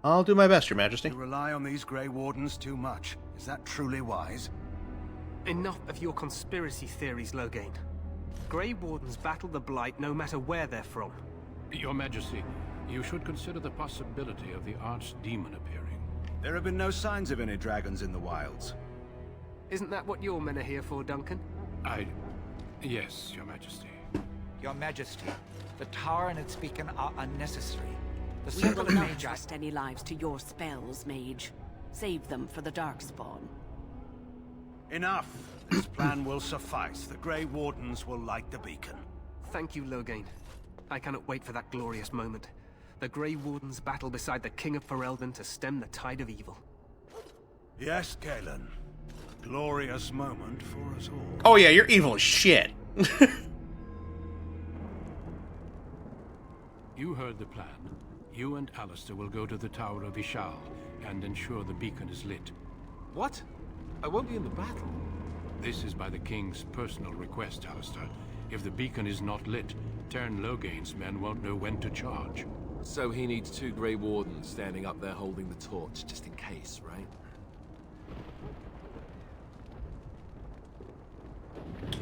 I'll do my best, Your Majesty. You rely on these Grey Wardens too much. Is that truly wise? Enough of your conspiracy theories, Loghain. Grey Wardens battle the Blight no matter where they're from. Your Majesty, you should consider the possibility of the Archdemon appearing. There have been no signs of any dragons in the wilds. Isn't that what your men are here for, Duncan? Yes, Your Majesty. Your Majesty, the tower and its beacon are unnecessary. The We circle will of not Magi... trust any lives to your spells, Mage. Save them for the Darkspawn. Enough! This plan will suffice. The Grey Wardens will light the beacon. Thank you, Loghain. I cannot wait for that glorious moment. The Grey Wardens battle beside the King of Ferelden to stem the tide of evil. Yes, Cailan. A glorious moment for us all. Oh yeah, you're evil as shit. You heard the plan. You and Alistair will go to the Tower of Ishal and ensure the beacon is lit. What? I won't be in the battle. This is by the King's personal request, Alistair. If the beacon is not lit, Tern Loghain's men won't know when to charge. So he needs 2 Grey Wardens standing up there holding the torch, just in case, right?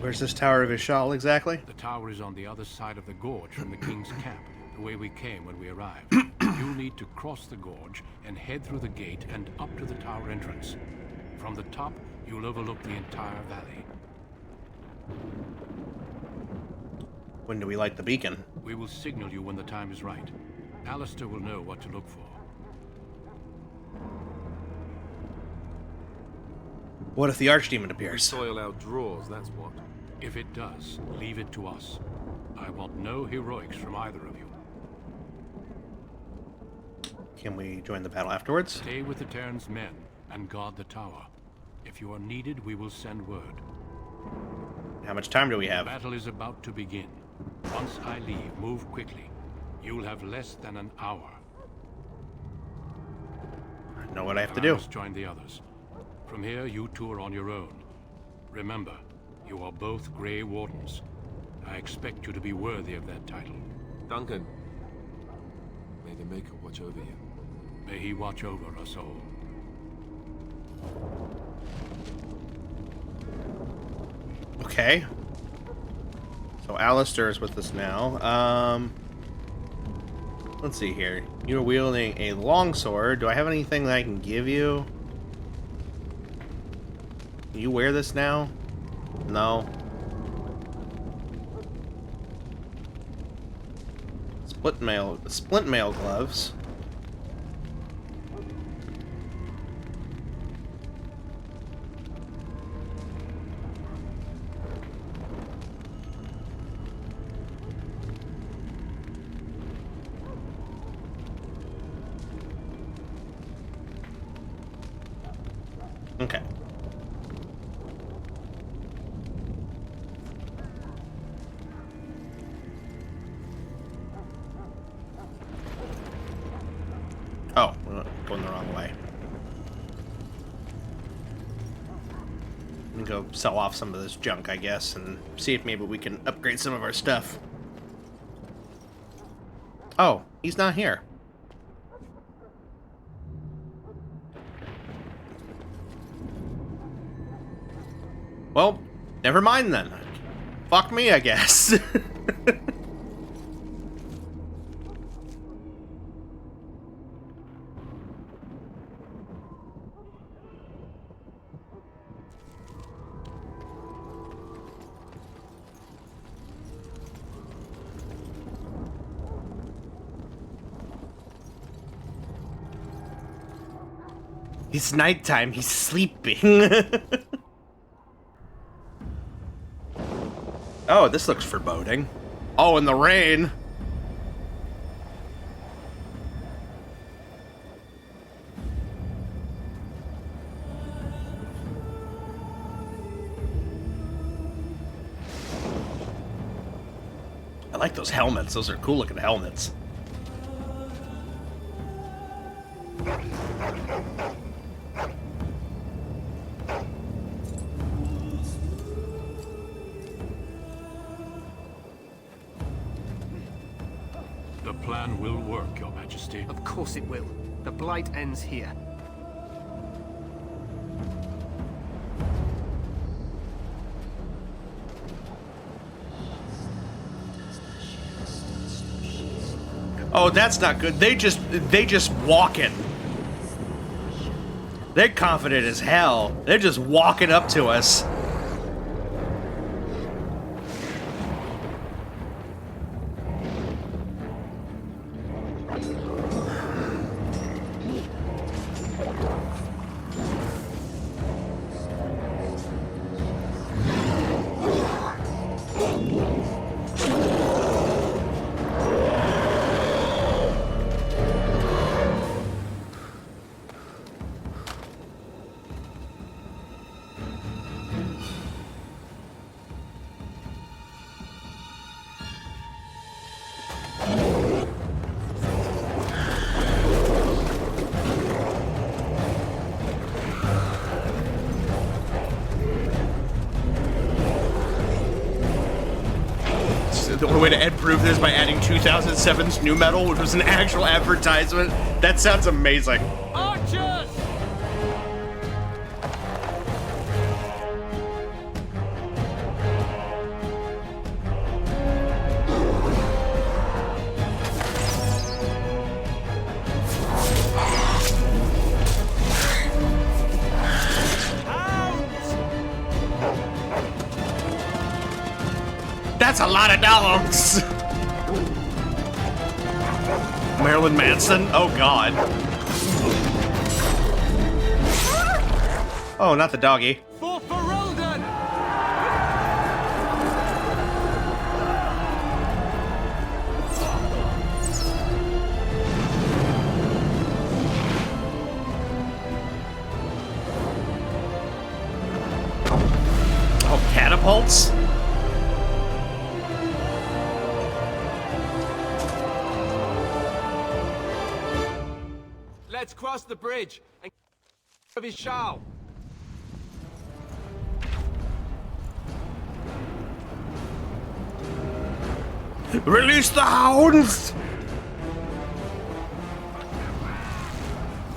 Where's this Tower of Ishal exactly? The tower is on the other side of the gorge from the King's camp, the way we came when we arrived. You'll need to cross the gorge and head through the gate and up to the tower entrance. From the top, you'll overlook the entire valley. When do we light the beacon? We will signal you when the time is right. Alistair will know what to look for. What if the Archdemon appears? Soil our drawers, that's what. If it does, leave it to us. I want no heroics from either of you. Can we join the battle afterwards? Stay with the Terran's men and guard the tower. If you are needed, we will send word. How much time do we have? The battle is about to begin. Once I leave, move quickly. You'll have less than an hour. I know what I have to do. I must join the others. From here, you two are on your own. Remember, you are both Grey Wardens. I expect you to be worthy of that title. Duncan, may the Maker watch over you. May he watch over us all. Okay. So Alistair is with us now. Let's see here. You're wielding a longsword. Do I have anything that I can give you? Can you wear this now? No. Splint mail gloves. Okay. Oh, we're going the wrong way. And go sell off some of this junk, I guess, and see if maybe we can upgrade some of our stuff. Oh, he's not here. Well, never mind then. Fuck me, I guess. It's nighttime, he's sleeping. Oh, this looks foreboding. Oh, in the rain. I like those helmets. Those are cool looking helmets. The plan will work, Your Majesty. Of course it will. The Blight ends here. Oh, that's not good. They just walking. They're confident as hell. They're just walking up to us. The only way to improve this by adding 2007's new metal, which was an actual advertisement. That sounds amazing. Archers! That's a lot of dogs. Marilyn Manson? Oh God. Oh, not the doggy. For Ferelden! Oh, catapults? Let's cross the bridge and of his shell. Release the hounds!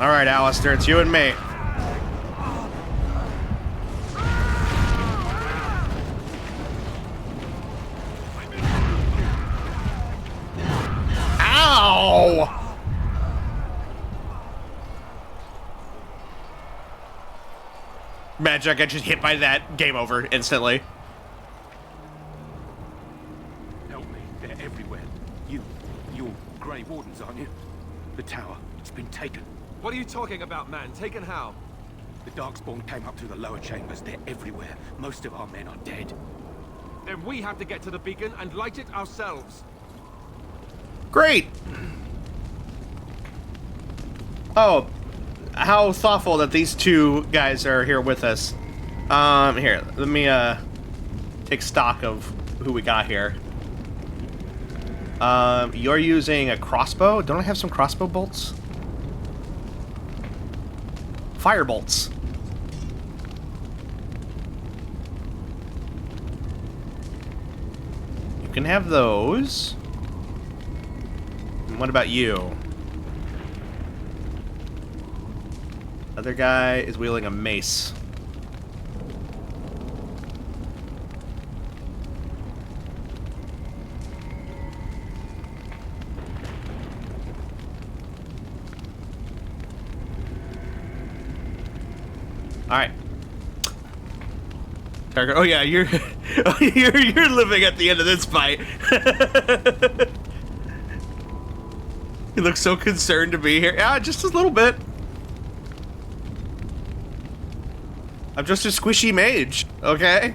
Alright, Alistair, it's you and me. Ow! Imagine I got just hit by that. Game over instantly. Help me. They're everywhere. You're Grey Wardens, aren't you? The tower. It's been taken. What are you talking about, man? Taken how? The Darkspawn came up through the lower chambers. They're everywhere. Most of our men are dead. Then we have to get to the beacon and light it ourselves. Great! Oh, how thoughtful that these two guys are here with us. Here, let me, take stock of who we got here. You're using a crossbow? Don't I have some crossbow bolts? Fire bolts. You can have those. And what about you? Other guy is wielding a mace. All right. Oh yeah, you're you're living at the end of this fight. You look so concerned to be here. Yeah, just a little bit. I'm just a squishy mage, okay?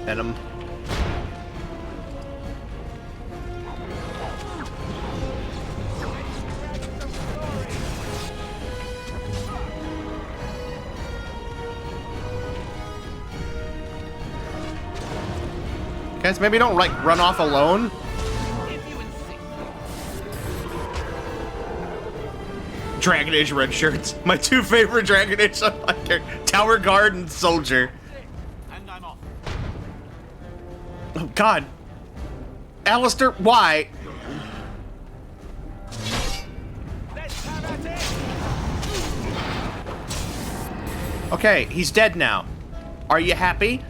Venom. Guys, maybe don't like run off alone. Dragon Age red shirts. My two favorite Dragon Age Tower Guard and Soldier. Oh God, Alistair, why? Okay, he's dead now. Are you happy?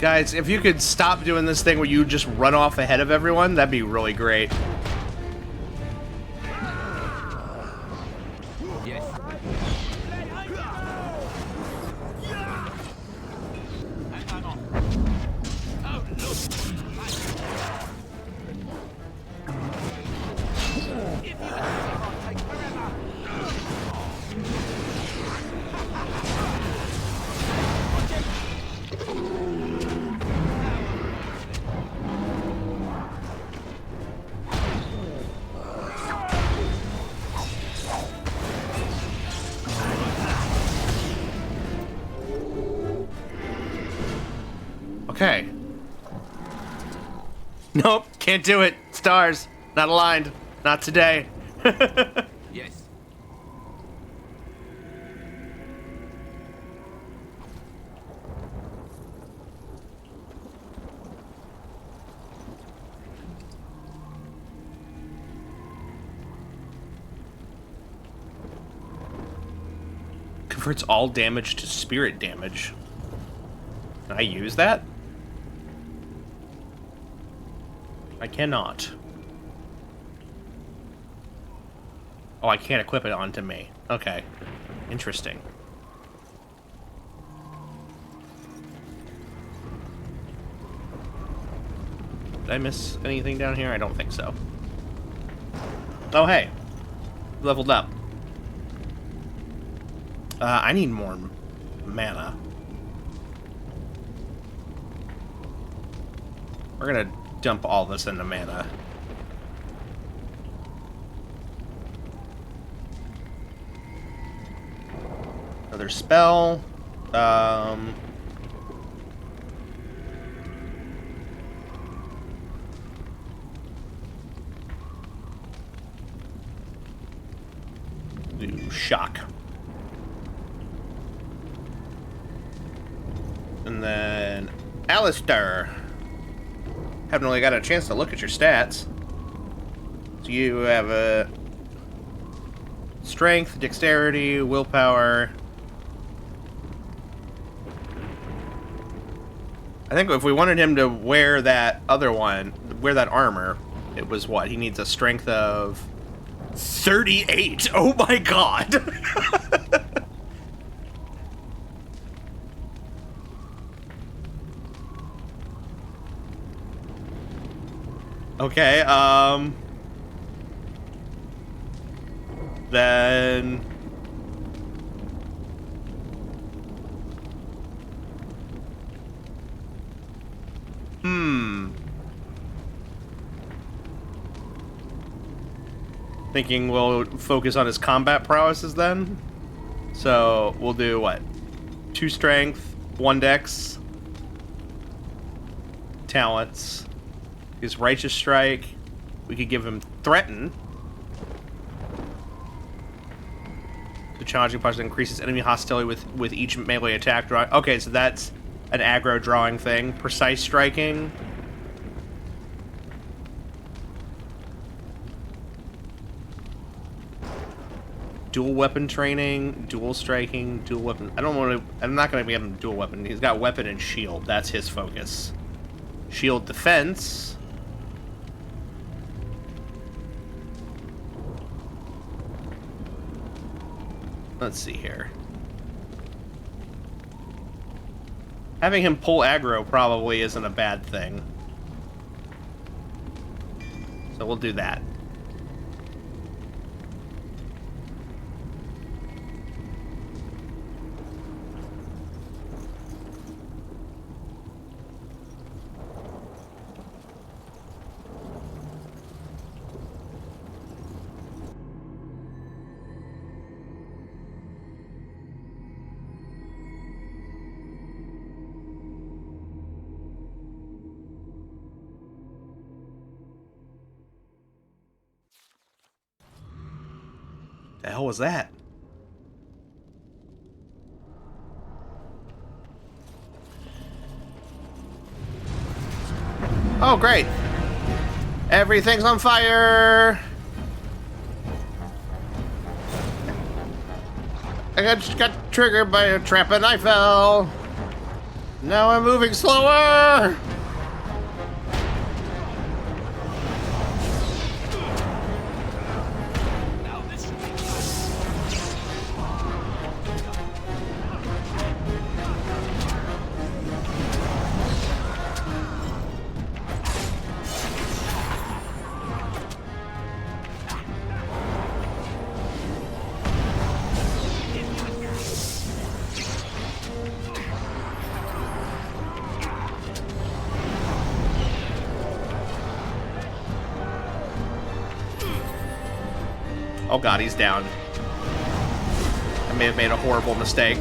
Guys, if you could stop doing this thing where you just run off ahead of everyone, that'd be really great. Okay. Nope, can't do it. Stars, not aligned. Not today. Yes. Converts all damage to spirit damage. Can I use that? I cannot. Oh, I can't equip it onto me. Okay. Interesting. Did I miss anything down here? I don't think so. Oh, hey. Leveled up. I need more mana. We're gonna dump all this into mana. Another spell. Do shock. And then Alistair. Haven't really got a chance to look at your stats. So you have a strength, dexterity, willpower. I think if we wanted him to wear that other one, wear that armor, it was what? He needs a strength of 38. Oh my god. Okay, then thinking we'll focus on his combat prowesses then. So we'll do what? 2 strength, 1 dex, talents. His righteous strike. We could give him threaten. The challenging punch increases enemy hostility with each melee attack draw. Okay, so that's an aggro drawing thing. Precise striking. Dual weapon training, dual striking, dual weapon. I'm not gonna give him dual weapon. He's got weapon and shield. That's his focus. Shield defense. Let's see here. Having him pull aggro probably isn't a bad thing. So we'll do that. The hell was that? Oh, great. Everything's on fire. I just got triggered by a trap and I fell. Now I'm moving slower! Oh god, he's down. I may have made a horrible mistake.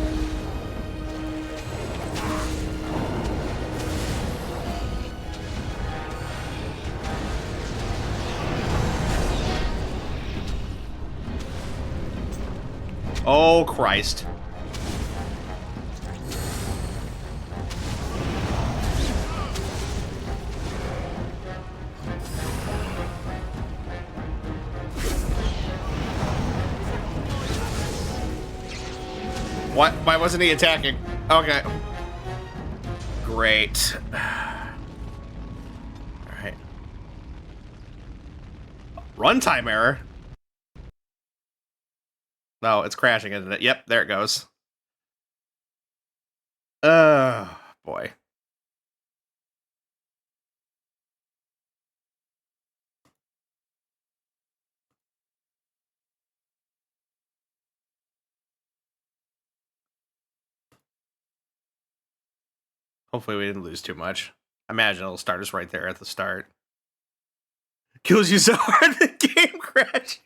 Oh Christ. What? Why wasn't he attacking? Okay. Great. Alright. Runtime error? No, it's crashing, isn't it? Yep, there it goes. Boy. Hopefully we didn't lose too much. I imagine it'll start us right there at the start. Kills you so hard the game crashes.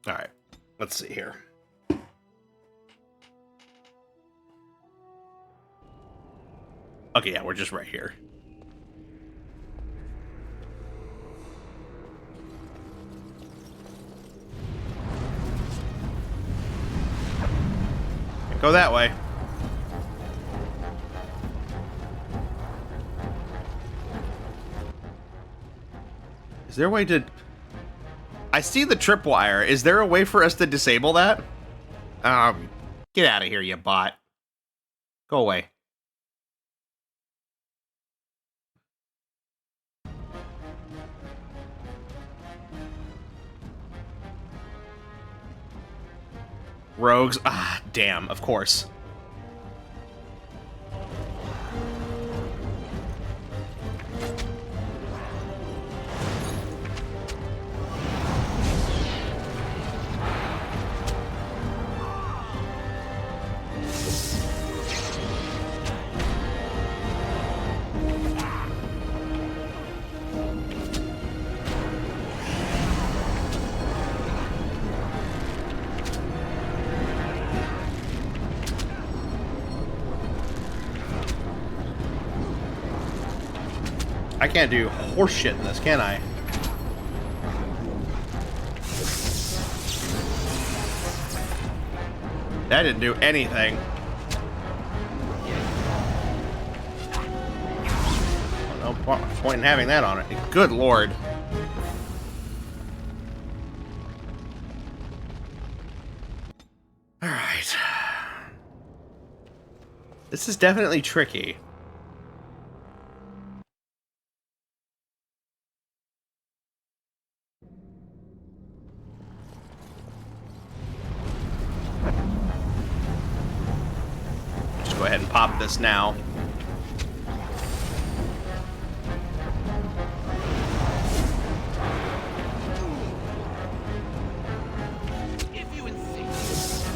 Alright, let's see here. Okay, yeah, we're just right here. Go that way. Is there a way to... I see the tripwire. Is there a way for us to disable that? Get out of here, you bot. Go away. Rogues. Ah, damn, of course. I can't do horse shit in this, can I? That didn't do anything. No point in having that on it. Good lord. Alright. This is definitely tricky. Go ahead and pop this now. If you insist.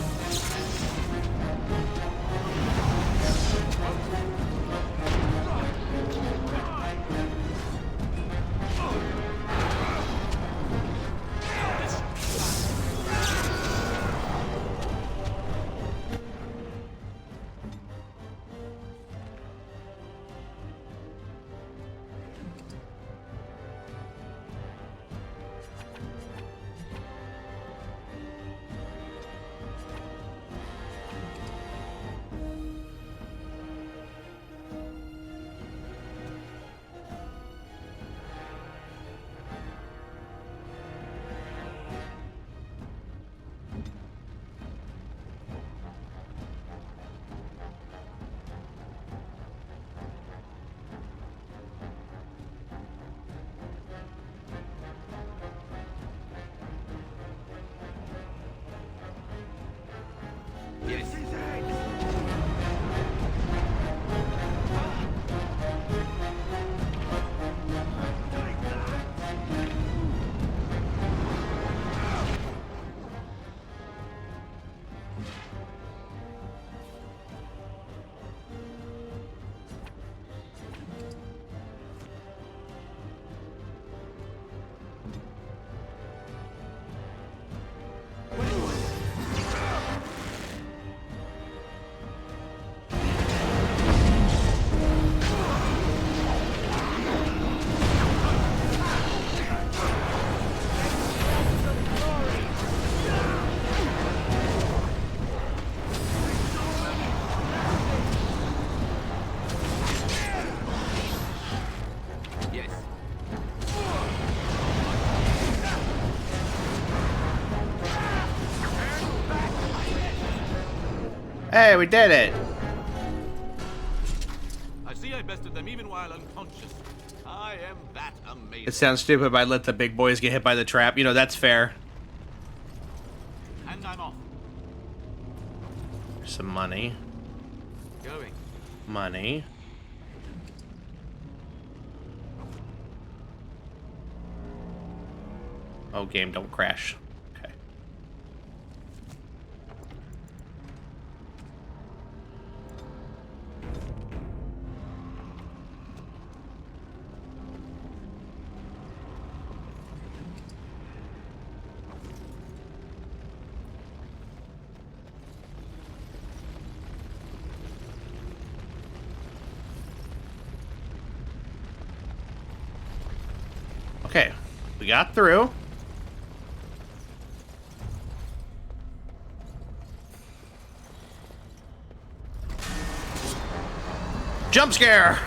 Yes. Hey, we did it! I see I bested them even while unconscious. I am that amazing. It sounds stupid, but I let the big boys get hit by the trap. You know, that's fair. And I'm off. Some money. Going. Money. Oh, game, don't crash. Okay. Okay, we got through. Jump scare!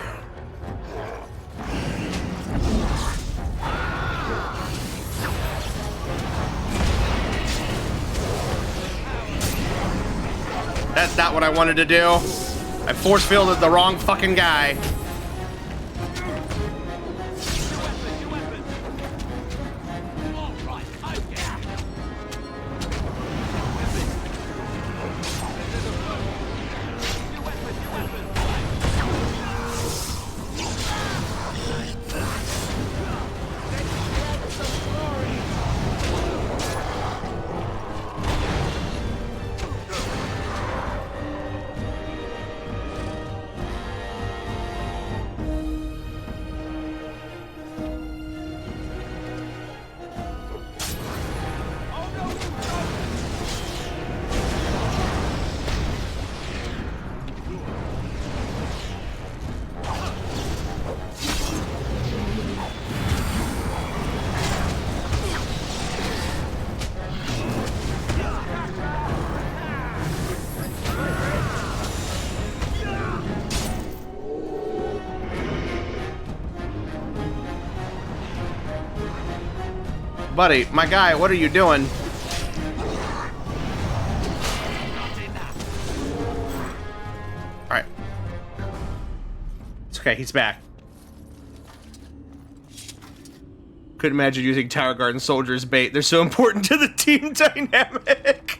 That's not what I wanted to do. I force fielded the wrong fucking guy. Buddy, my guy, what are you doing? Alright. It's okay, he's back. Couldn't imagine using Tower Guard and soldiers bait. They're so important to the team dynamic.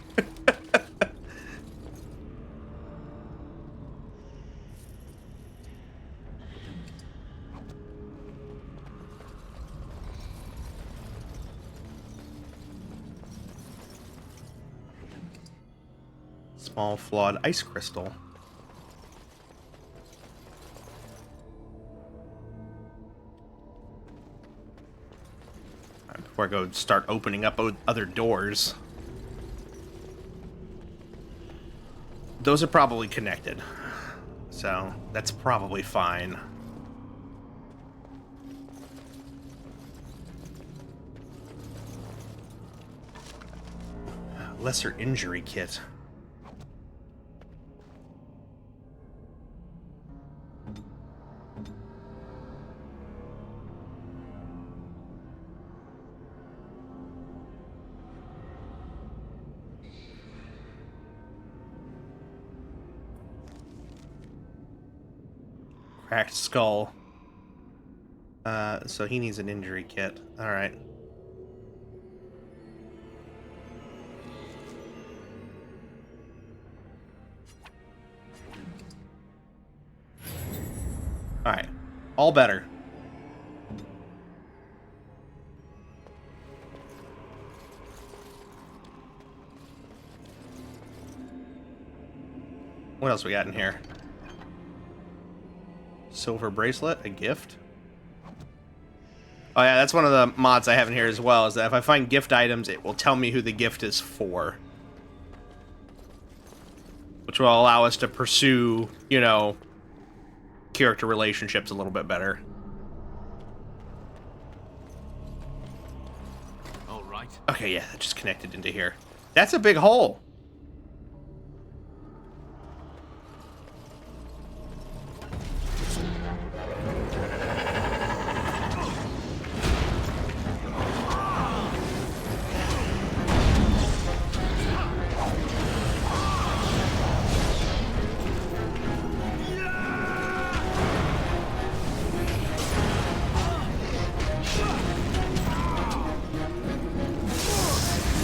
Small flawed ice crystal. Right, before I go start opening up other doors. Those are probably connected. So that's probably fine. Lesser injury kit. Cracked skull. So he needs an injury kit. Alright. Alright. All better. What else we got in here? Silver bracelet, a gift. Oh yeah, that's one of the mods I have in here as well, is that if I find gift items, it will tell me who the gift is for. Which will allow us to pursue, you know, character relationships a little bit better. All right. Okay, yeah, that just connected into here. That's a big hole.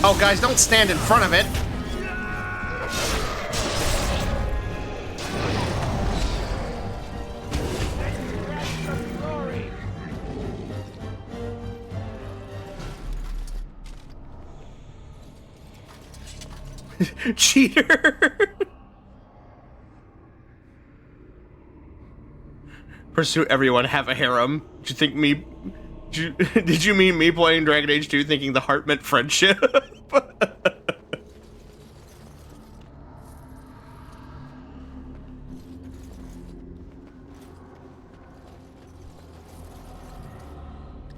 Oh, guys, don't stand in front of it. Cheater. Pursue everyone, have a harem. Did you think me... Did you mean me playing Dragon Age 2 thinking the heart meant friendship?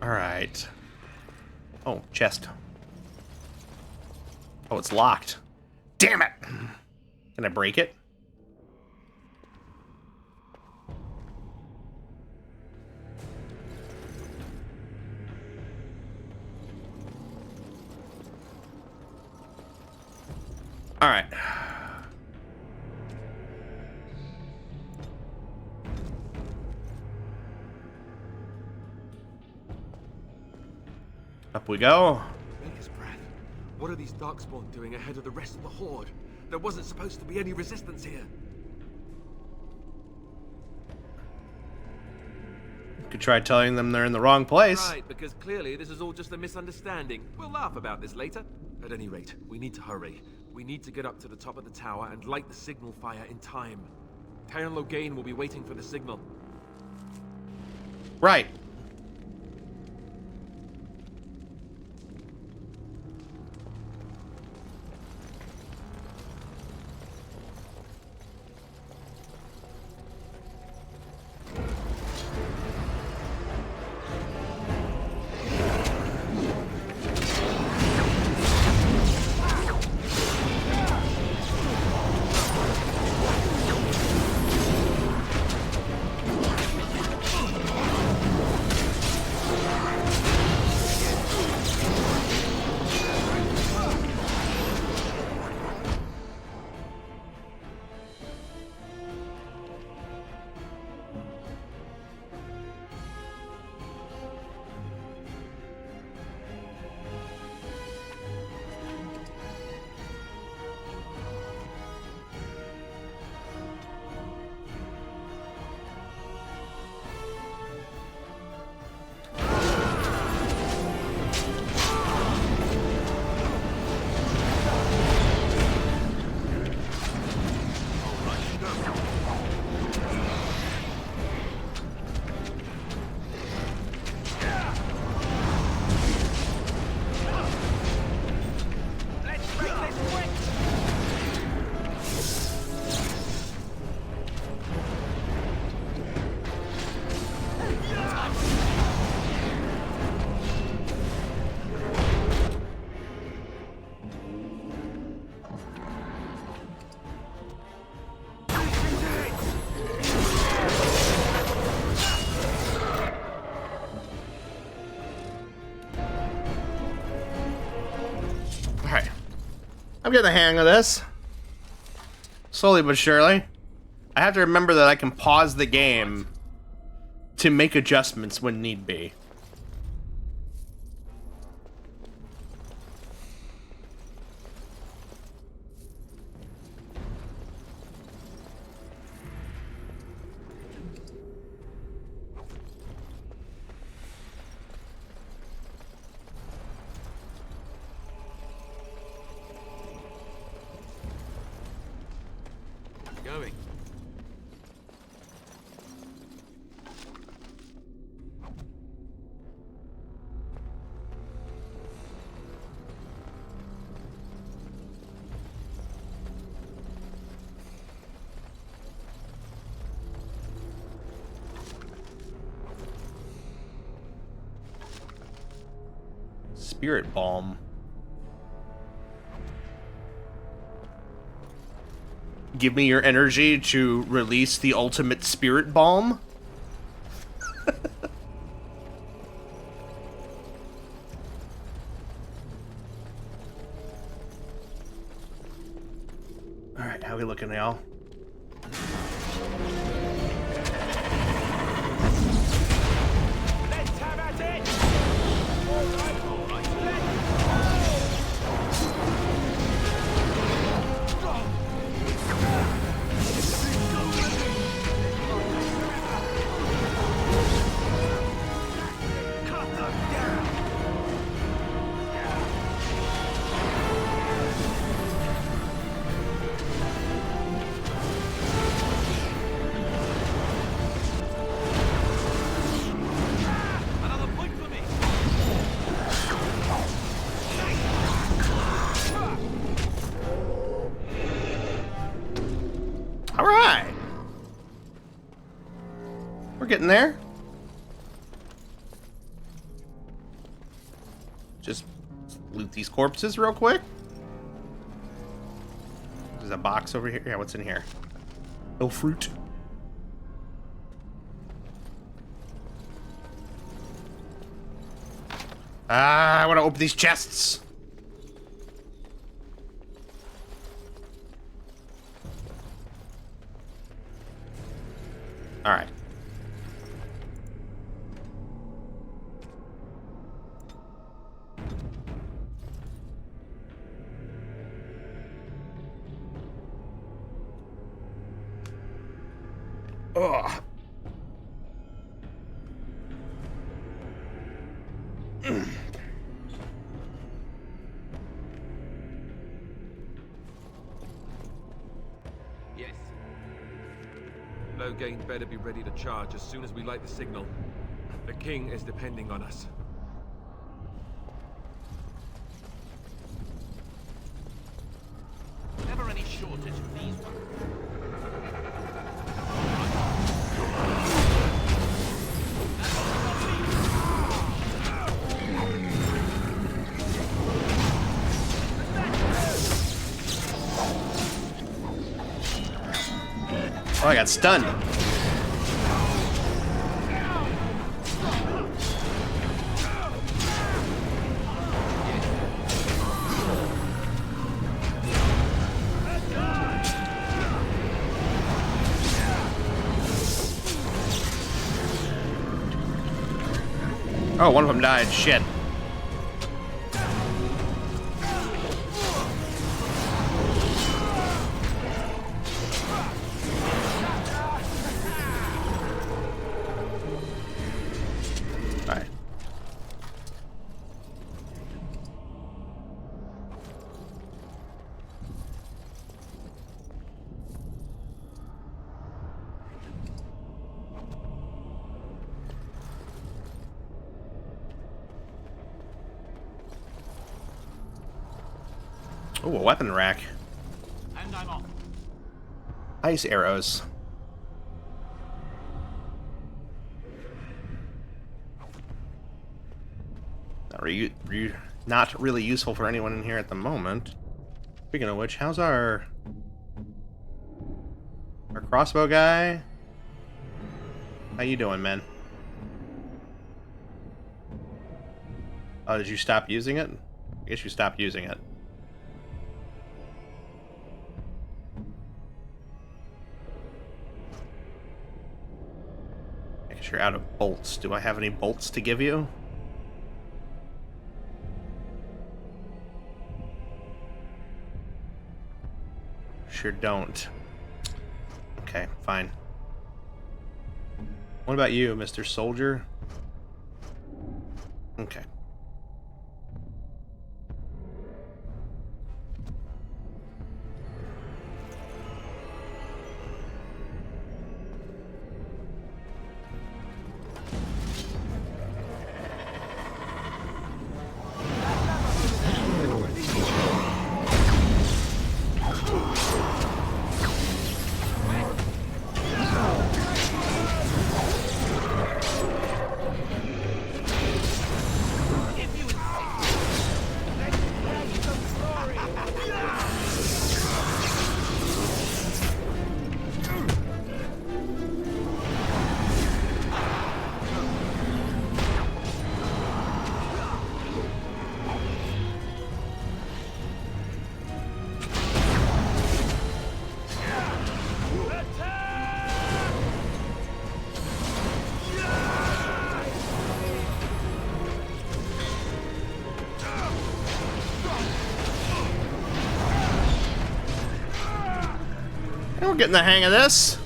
Alright. Oh, chest. Oh, it's locked. Damn it! Can I break it? All right. Up we go. Maker's breath. What are these Darkspawn doing ahead of the rest of the Horde? There wasn't supposed to be any resistance here. Could try telling them they're in the wrong place. Right, because clearly this is all just a misunderstanding. We'll laugh about this later. At any rate, we need to hurry. We need to get up to the top of the tower and light the signal fire in time. Teyrn Loghain will be waiting for the signal. Right. I'm getting the hang of this. Slowly but surely. I have to remember that I can pause the game to make adjustments when need be. going? Spirit Balm. Give me your energy to release the ultimate Spirit Balm. Alright, how we looking, y'all? Alright! We're getting there. Just loot these corpses real quick. There's a box over here. Yeah, what's in here? No fruit. I want to open these chests. All right. Ugh. Yes. Loghain better be ready to charge as soon as we light the signal. The king is depending on us. Never any shortage of these ones. Oh, I got stunned. Oh, one of them died. Shit. Alright. Oh, a weapon rack. And I'm off. Ice arrows. Not really useful for anyone in here at the moment. Speaking of which, how's our crossbow guy? How you doing, man? Oh, did you stop using it? I guess you stopped using it. I guess you're out of bolts. Do I have any bolts to give you? Sure don't. Okay, fine. What about you, Mr. Soldier? Okay. we're getting the hang of this.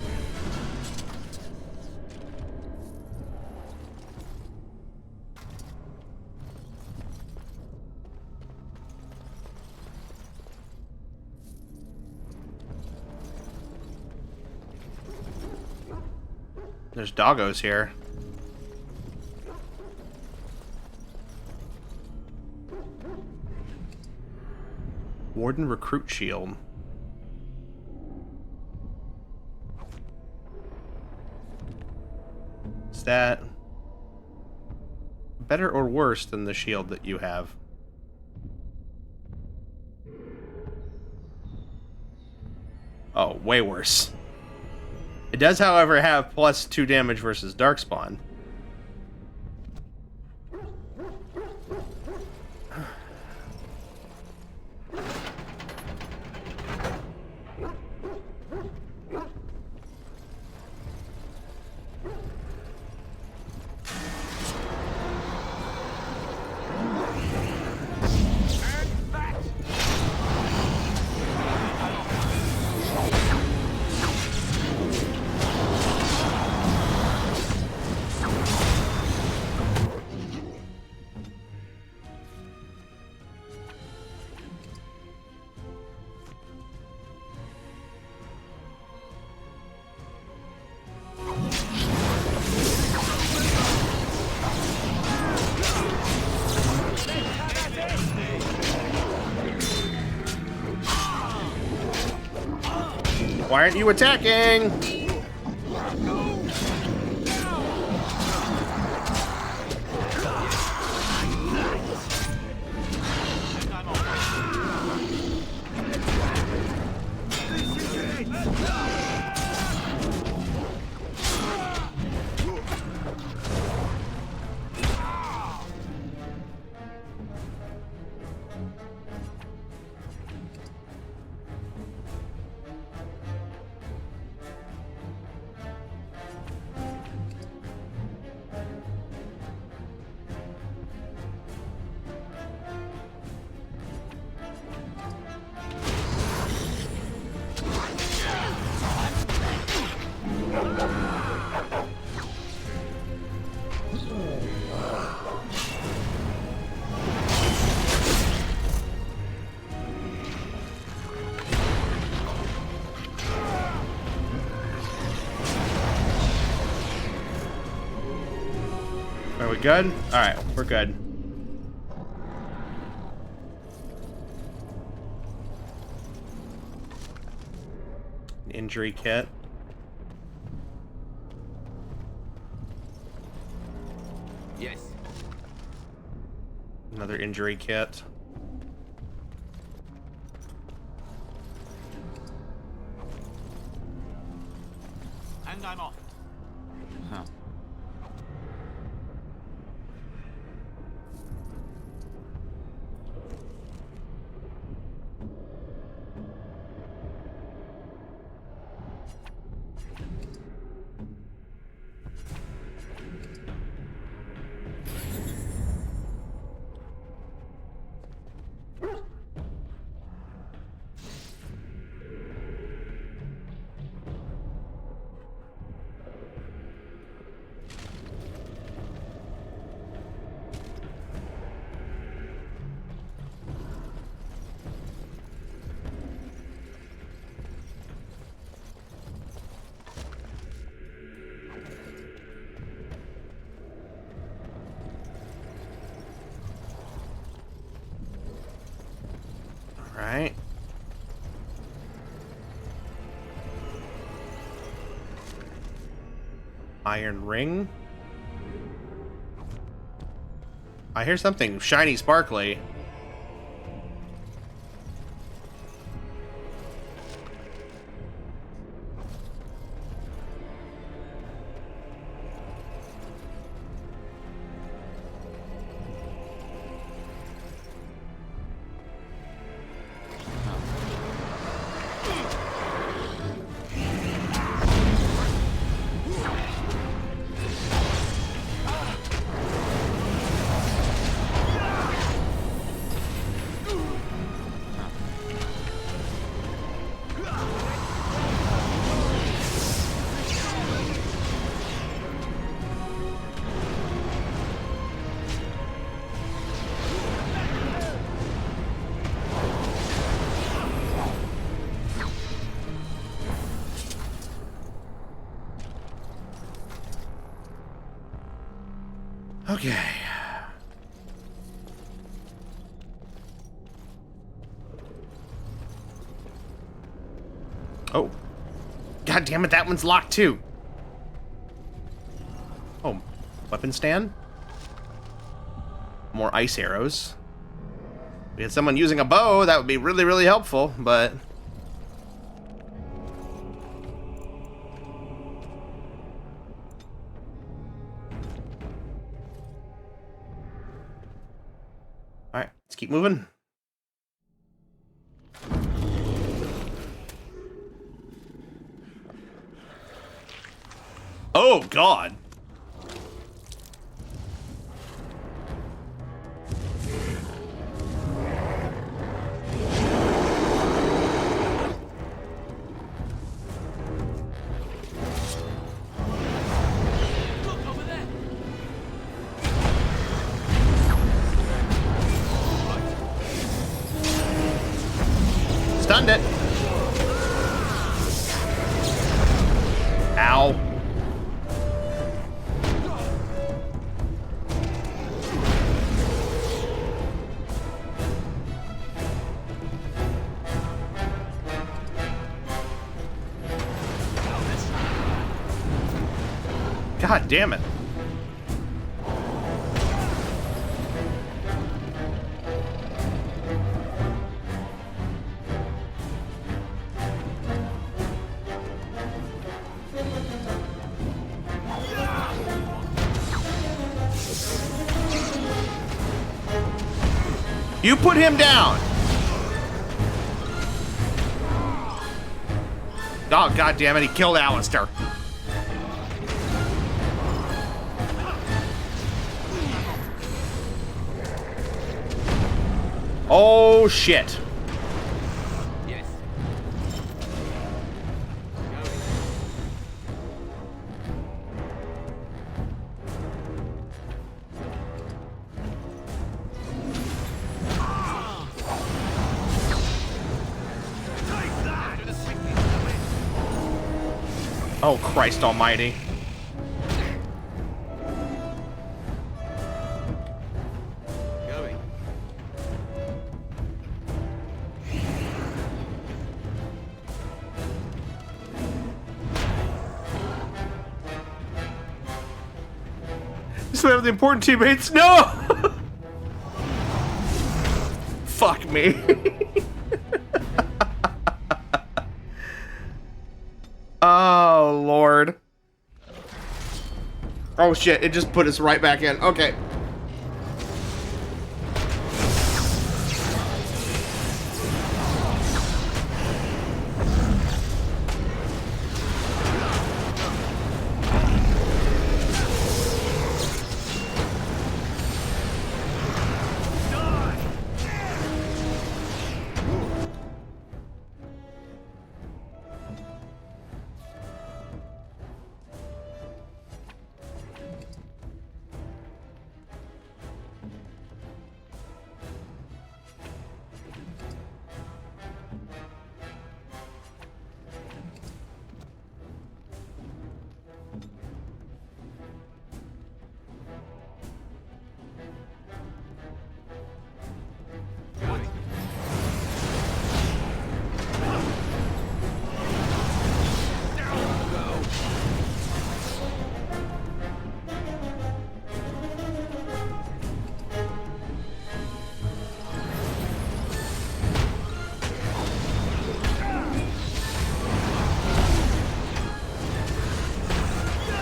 There's doggos here. Warden recruit shield. Is that better or worse than the shield that you have? Oh, way worse. It does, however, have +2 damage versus Darkspawn. Why aren't you attacking? Are we good? Alright, we're good. Injury kit. Yes. Another injury kit. And I'm off. Huh. Right. Iron ring. I hear something shiny, sparkly. Okay. Oh. God damn it, that one's locked too. Oh, weapon stand? More ice arrows. If we had someone using a bow, that would be really, really helpful, but... Alright, let's keep moving. Oh, God. Stunned it. Ow. God damn it. You put him down. Oh, God damn it, he killed Alistair. Oh, shit. Yes. Oh, Christ almighty. Going. This one of the important teammates. No! Fuck me. Oh, Lord. Oh, shit. It just put us right back in. Okay.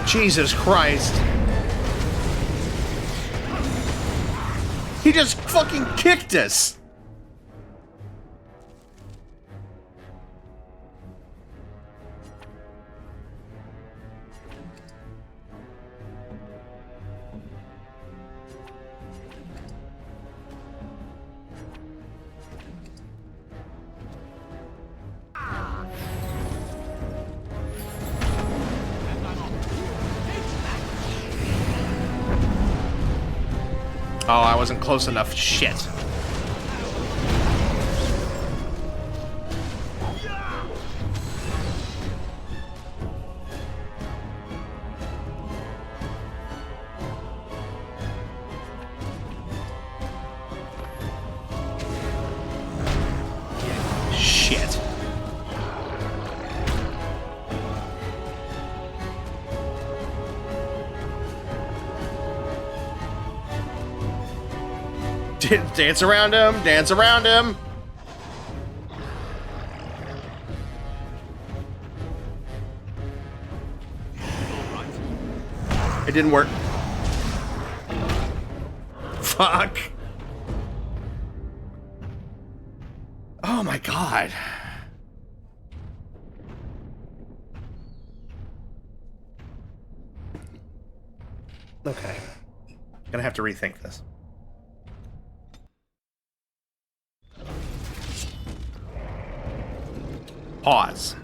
Jesus Christ. He just fucking kicked us. Oh, I wasn't close enough. Shit. Shit. Dance around him, dance around him. It didn't work. Fuck. Oh my god. Okay. Gonna have to rethink this. Pause.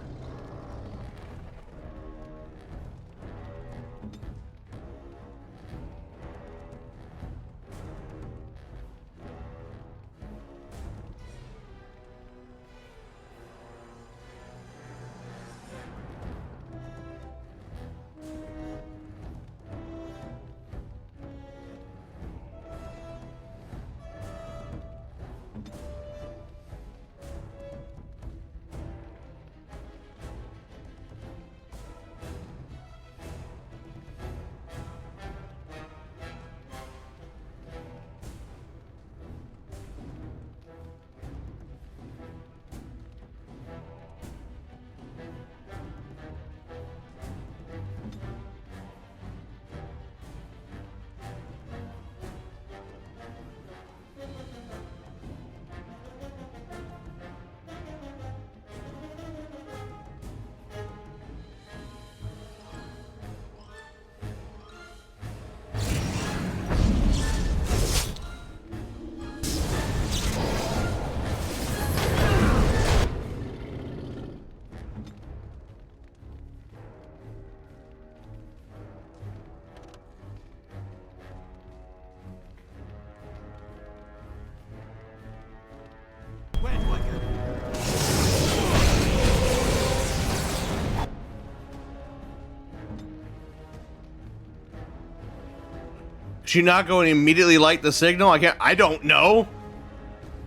Should you not go and immediately light the signal? I don't know.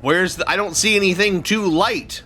Where's the... I don't see anything to light.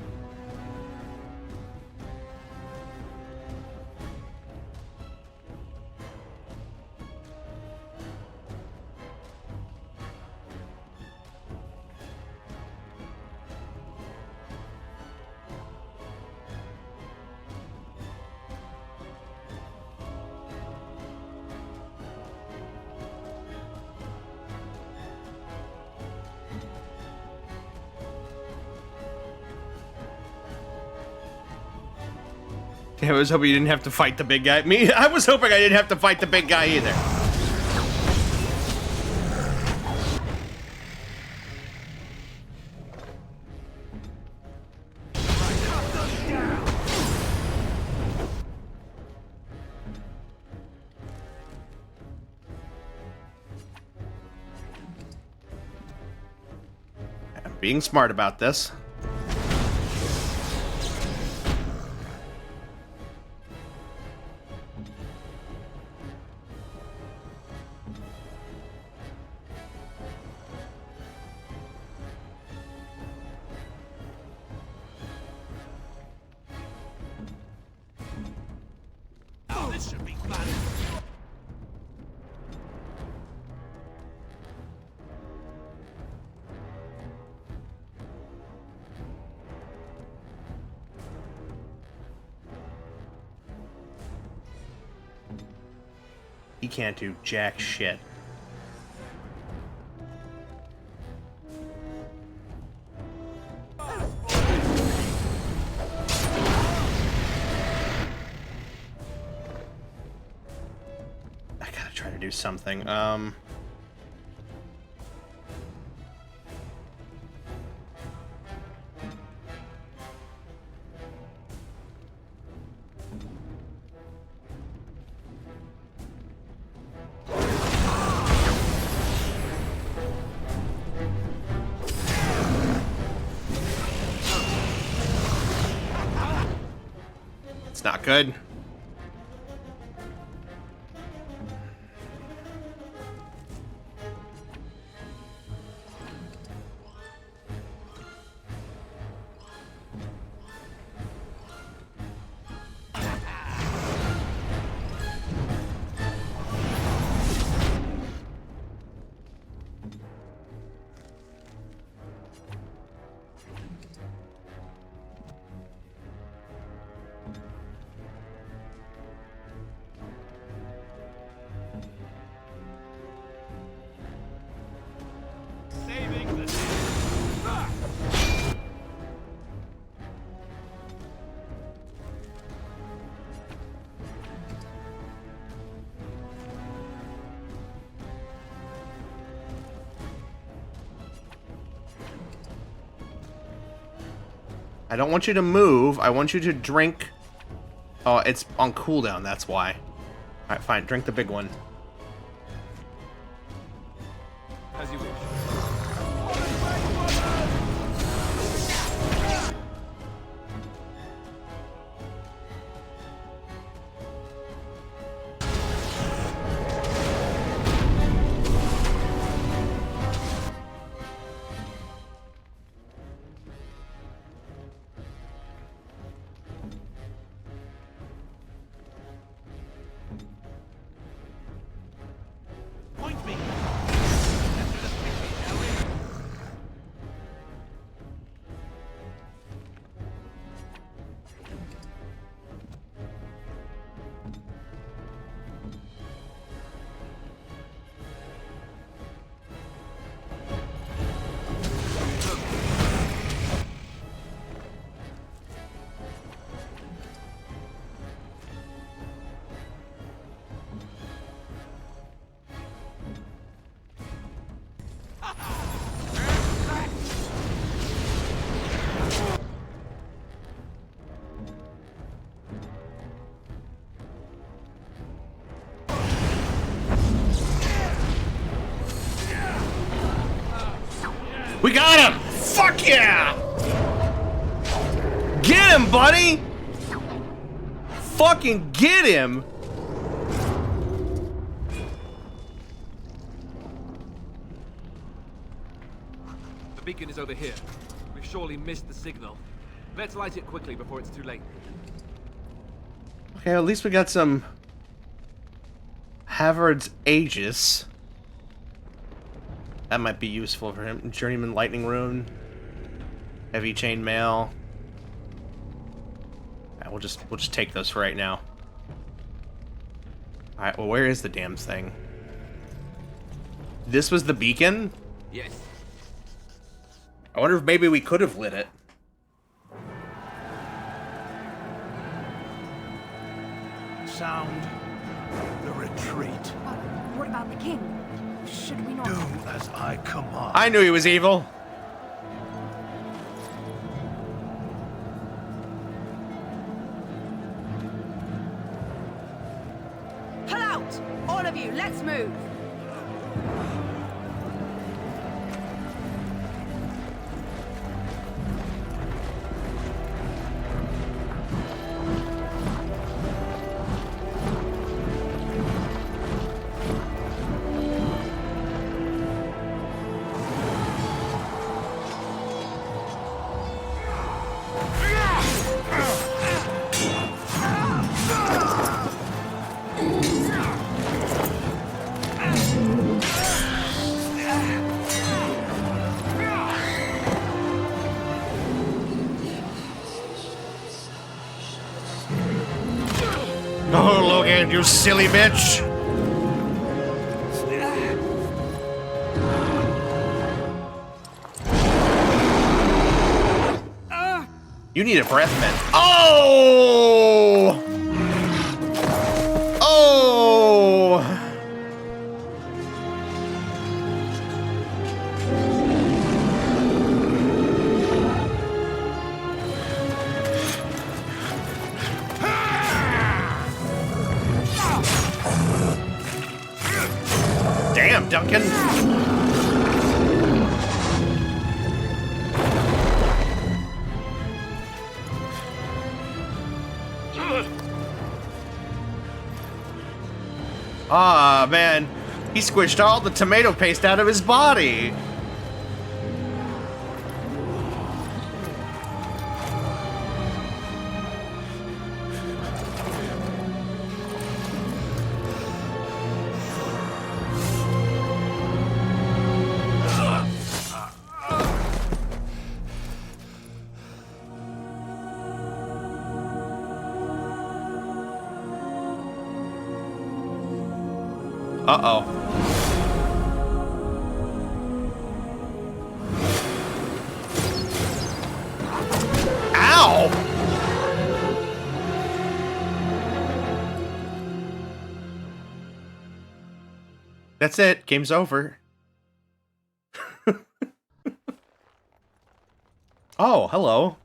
I was hoping you didn't have to fight the big guy. I was hoping I didn't have to fight the big guy either. I'm being smart about this. He can't do jack shit. I gotta try to do something. Not good. I don't want you to move. I want you to drink. Oh, it's on cooldown, that's why. Alright, fine. Drink the big one. As you wish. Point me. We got him! Fuck yeah! Get him, buddy! Fucking get him! The beacon is over here. We've surely missed the signal. Let's light it quickly before it's too late. Okay, at least we got some Havard's Aegis. That might be useful for him. Journeyman Lightning Rune. Heavy Chain Mail. Yeah, we'll just take those for right now. Alright, well, where is the damn thing? This was the beacon? Yes. I wonder if maybe we could have lit it. Sound the retreat. What about the king? Should we not? Do as I command. I knew he was evil. Pull out! All of you, let's move! Oh, Logan, you silly bitch! You need a breath mint. Oh! Oh! Damn, Duncan. Ah, man. He squished all the tomato paste out of his body. Uh-oh. Ow! That's it. Game's over. Oh, hello.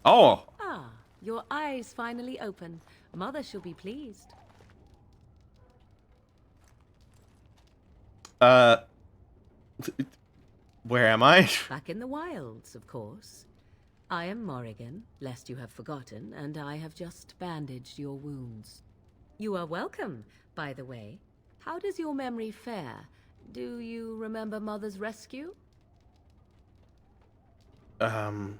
Oh. Ah, your eyes finally open. Mother shall be pleased. Where am I? Back in the wilds, of course. I am Morrigan, lest you have forgotten, and I have just bandaged your wounds. You are welcome, by the way. How does your memory fare? Do you remember Mother's rescue? I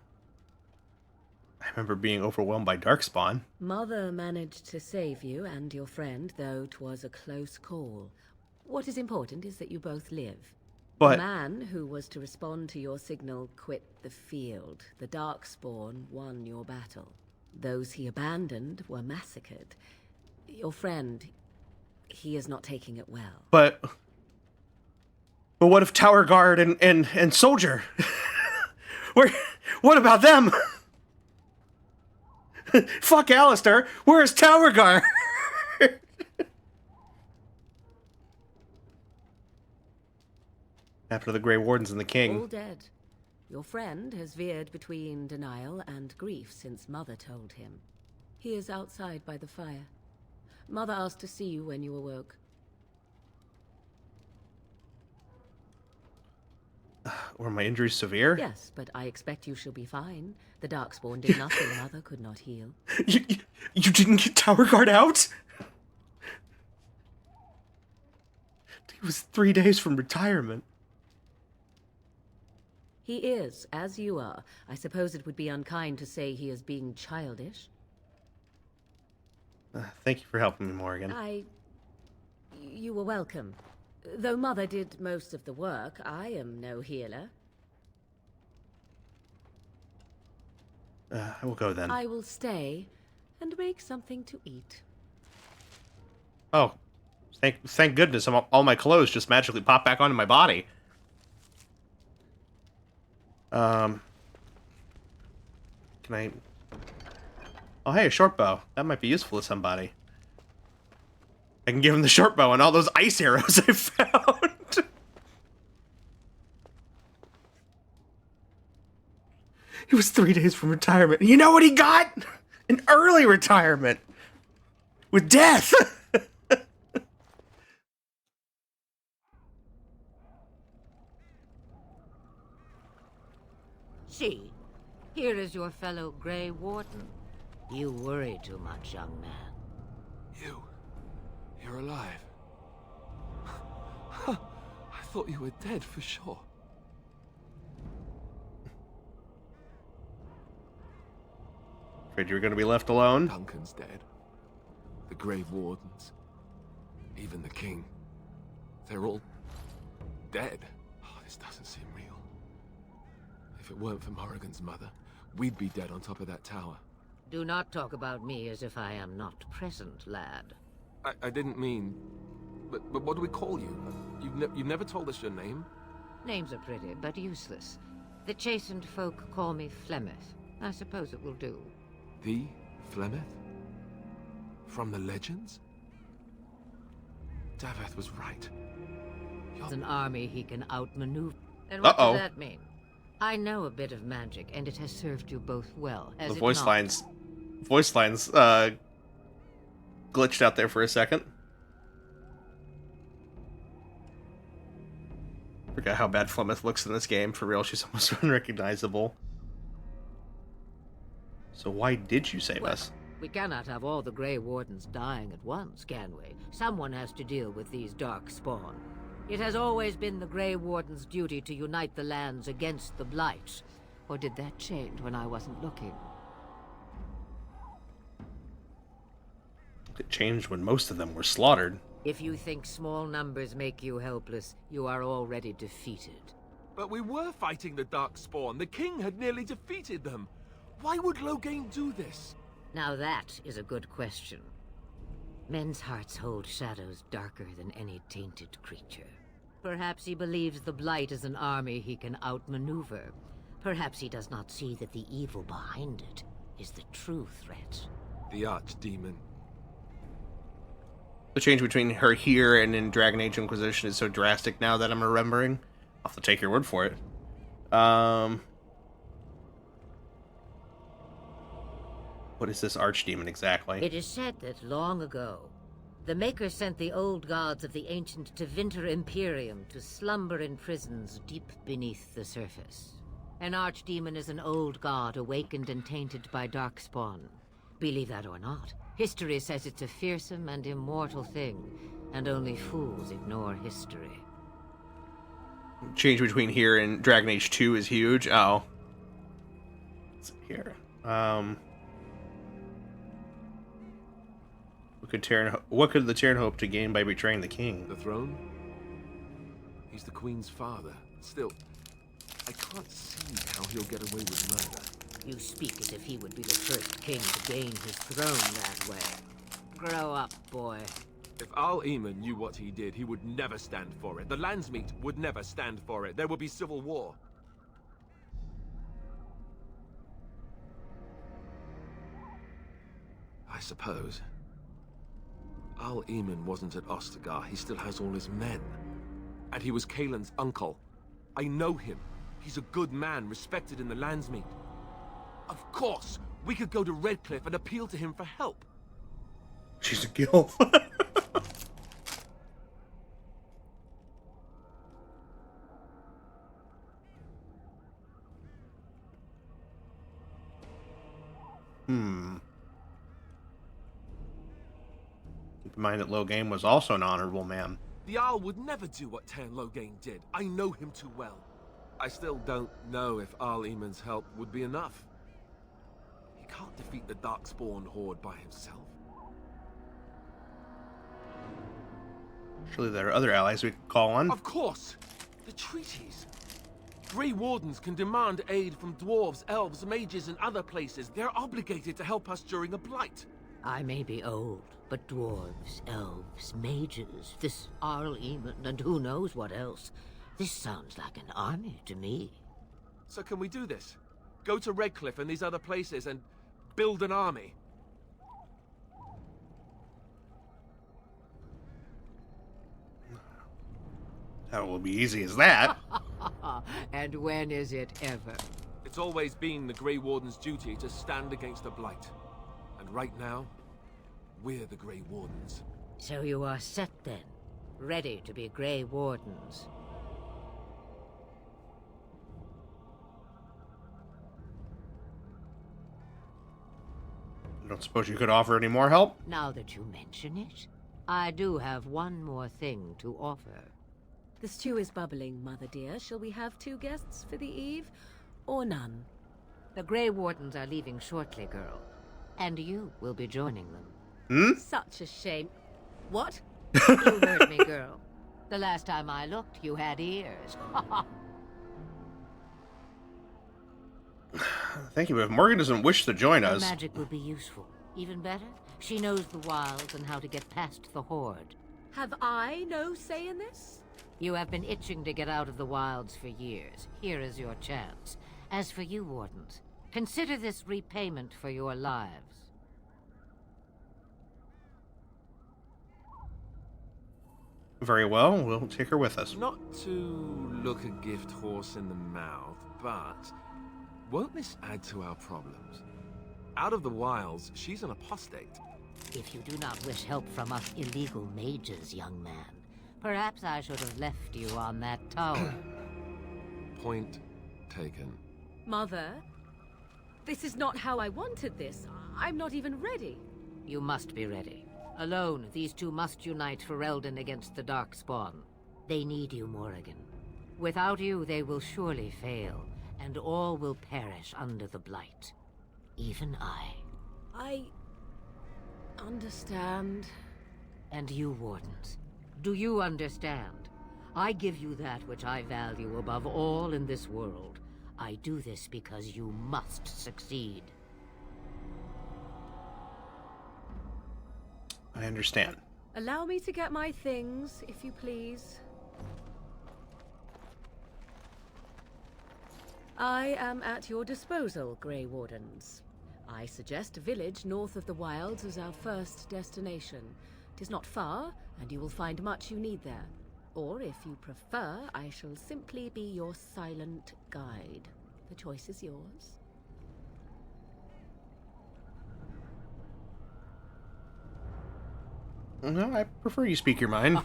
remember being overwhelmed by Darkspawn. Mother managed to save you and your friend, though 'twas a close call. What is important is that you both live. But the man who was to respond to your signal quit the field. The Darkspawn won your battle. Those he abandoned were massacred. Your friend, he is not taking it well. But what if Tower Guard and Soldier? What about them? Fuck Alistair. Where's Tower Guard? After the Grey Wardens and the King. All dead. Your friend has veered between denial and grief since Mother told him. He is outside by the fire. Mother asked to see you when you awoke. Were my injuries severe? Yes, but I expect you shall be fine. The Darkspawn did nothing Mother could not heal. You didn't get Tower Guard out? He was 3 days from retirement. He is, as you are. I suppose it would be unkind to say he is being childish. Thank you for helping me, Morrigan. You were welcome. Though Mother did most of the work, I am no healer. I will go then. I will stay and make something to eat. Oh, thank goodness! All my clothes just magically pop back onto my body. Can I? Oh, hey, a short bow. That might be useful to somebody. I can give him the short bow and all those ice arrows I found. He was 3 days from retirement. You know what he got? An early retirement. With death. See, here is your fellow Grey Warden. You worry too much, young man. You're alive. I thought you were dead for sure. Afraid you were going to be left alone? Duncan's dead. The Grey Wardens. Even the King. They're all dead. Oh, this doesn't seem real. If it weren't for Morrigan's mother, we'd be dead on top of that tower. Do not talk about me as if I am not present, lad. I didn't mean... But what do we call you? You've never told us your name? Names are pretty, but useless. The chastened folk call me Flemeth. I suppose it will do. The Flemeth? From the legends? Daveth was right. It's an army he can outmaneuver. And what does that mean? I know a bit of magic, and it has served you both well. The voice lines glitched out there for a second. Forgot how bad Flemeth looks in this game. For real, she's almost unrecognizable. So why did you save us? We cannot have all the Grey Wardens dying at once, can we? Someone has to deal with these Darkspawn. It has always been the Grey Warden's duty to unite the lands against the Blights. Or did that change when I wasn't looking? It changed when most of them were slaughtered. If you think small numbers make you helpless, you are already defeated. But we were fighting the Darkspawn. The King had nearly defeated them. Why would Loghain do this? Now that is a good question. Men's hearts hold shadows darker than any tainted creature. Perhaps he believes the Blight is an army he can outmaneuver. Perhaps he does not see that the evil behind it is the true threat. The Archdemon. The change between her here and in Dragon Age Inquisition is so drastic now that I'm remembering. I'll have to take your word for it. What is this archdemon exactly? It is said that long ago, the Maker sent the old gods of the ancient Tevinter Imperium to slumber in prisons deep beneath the surface. An archdemon is an old god awakened and tainted by darkspawn. Believe that or not, history says it's a fearsome and immortal thing, and only fools ignore history. Change between here and Dragon Age 2 is huge. Oh. Let's see here. What could the Terran hope to gain by betraying the king? The throne? He's the Queen's father. Still, I can't see how he'll get away with murder. You speak as if he would be the first king to gain his throne that way. Grow up, boy. If Al-Eamon knew what he did, he would never stand for it. The Landsmeet would never stand for it. There would be civil war. I suppose. Al-Eamon wasn't at Ostagar. He still has all his men. And he was Kaelin's uncle. I know him. He's a good man, respected in the Landsmeet. Of course, we could go to Redcliffe and appeal to him for help. She's a gilf. Keep in mind that Loghain was also an honorable man. The Jarl would never do what Teyrn Loghain did. I know him too well. I still don't know if Al-Eamon's help would be enough. He can't defeat the Darkspawn Horde by himself. Surely there are other allies we could call on. Of course! The treaties! Grey Wardens can demand aid from dwarves, elves, mages, and other places. They're obligated to help us during a blight. I may be old, but dwarves, elves, mages, this Al-Eamon, and who knows what else. This sounds like an army to me. So can we do this? Go to Redcliffe and these other places and build an army? How will be easy as that? And when is it ever? It's always been the Grey Warden's duty to stand against the Blight. And right now, we're the Grey Wardens. So you are set then, ready to be Grey Wardens. I don't suppose you could offer any more help? Now that you mention it, I do have one more thing to offer. The stew is bubbling, Mother dear. Shall we have 2 guests for the eve, or none? The Grey Wardens are leaving shortly, girl. And you will be joining them. Such a shame. What? You heard me, girl. The last time I looked, you had ears. Thank you, but if Morgan doesn't wish to join Her us... magic will be useful. Even better, she knows the wilds and how to get past the Horde. Have I no say in this? You have been itching to get out of the wilds for years. Here is your chance. As for you, Wardens, consider this repayment for your lives. Very well, we'll take her with us. Not to look a gift horse in the mouth, but won't this add to our problems? Out of the wilds, she's an apostate. If you do not wish help from us illegal mages, young man, perhaps I should have left you on that tower. Point taken. Mother, this is not how I wanted this. I'm not even ready. You must be ready. Alone, these two must unite for Eldon against the Darkspawn. They need you, Morrigan. Without you, they will surely fail, and all will perish under the Blight. Even I. I... understand. And you, Wardens, do you understand? I give you that which I value above all in this world. I do this because you must succeed. I understand. Allow me to get my things, if you please. I am at your disposal, Grey Wardens. I suggest a village north of the wilds as our first destination. It is not far, and you will find much you need there. Or, if you prefer, I shall simply be your silent guide. The choice is yours. No, I prefer you speak your mind.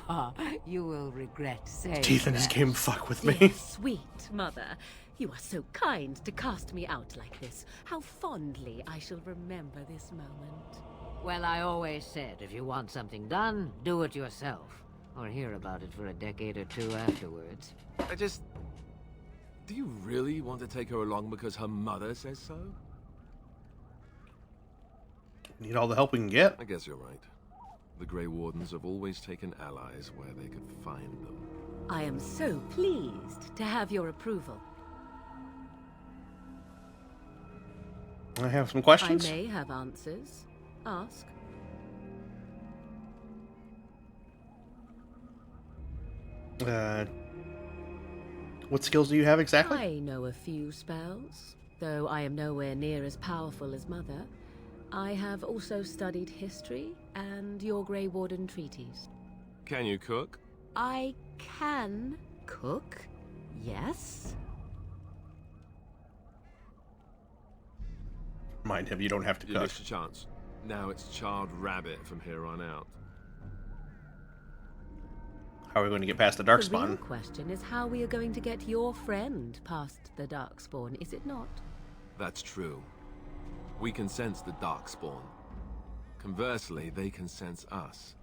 You will regret saying Teeth in this that. game fuck with Dear me. sweet mother, you are so kind to cast me out like this. How fondly I shall remember this moment. Well, I always said, if you want something done, do it yourself. Or hear about it for a decade or two afterwards. Do you really want to take her along because her mother says so? Need all the help we can get. I guess you're right. The Grey Wardens have always taken allies where they could find them. I am so pleased to have your approval. I have some questions. I may have answers. Ask. What skills do you have exactly? I know a few spells, though I am nowhere near as powerful as Mother. I have also studied history and your Grey Warden treaties. Can you cook? I can cook, yes. Mind him, you don't have to You cook. missed a chance. Now it's charred rabbit from here on out. How are we going to get past the Darkspawn? The real question is how we are going to get your friend past the Darkspawn, is it not? That's true. We can sense the Darkspawn. Conversely, they can sense us.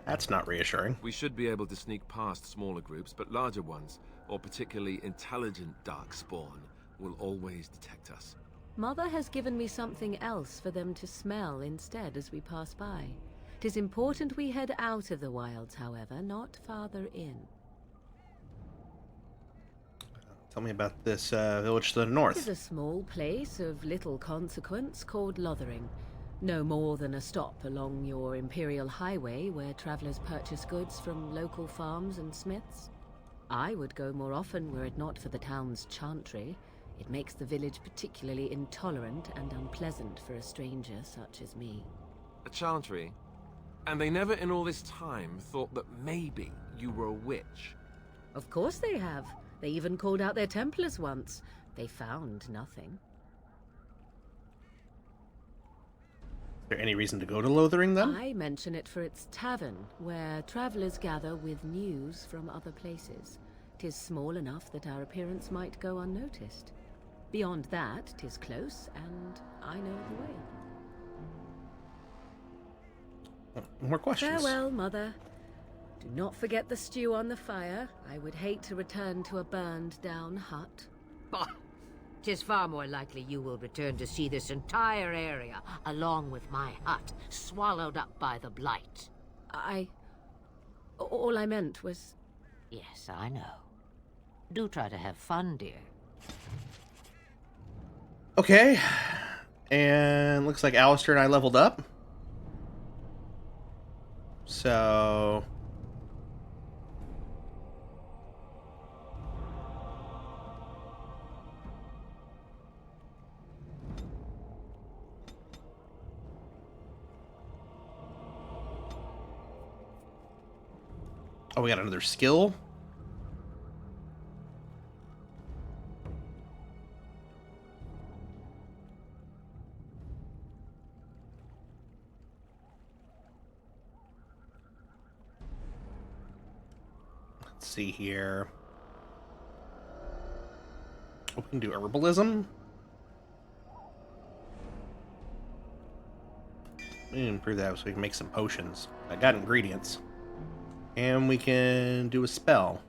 That's not reassuring. We should be able to sneak past smaller groups, but larger ones, or particularly intelligent Darkspawn, will always detect us. Mother has given me something else for them to smell instead as we pass by. 'Tis important we head out of the wilds, however, not farther in. Tell me about this village to the north. It is a small place of little consequence called Lothering. No more than a stop along your Imperial Highway where travelers purchase goods from local farms and smiths. I would go more often were it not for the town's chantry. It makes the village particularly intolerant and unpleasant for a stranger such as me. A chantry? And they never in all this time thought that maybe you were a witch? Of course they have. They even called out their Templars once. They found nothing. Is there any reason to go to Lothering then? I mention it for its tavern, where travelers gather with news from other places. 'Tis small enough that our appearance might go unnoticed. Beyond that, 'tis close, and I know the way. More questions. Farewell, Mother. Do not forget the stew on the fire. I would hate to return to a burned-down hut. Bah! 'Tis far more likely you will return to see this entire area, along with my hut, swallowed up by the blight. All I meant was... Yes, I know. Do try to have fun, dear. Okay. And looks like Alistair and I leveled up. So... Oh, we got another skill? Let's see here. Oh, we can do herbalism. We can improve that so we can make some potions. I got ingredients. And we can do a spell.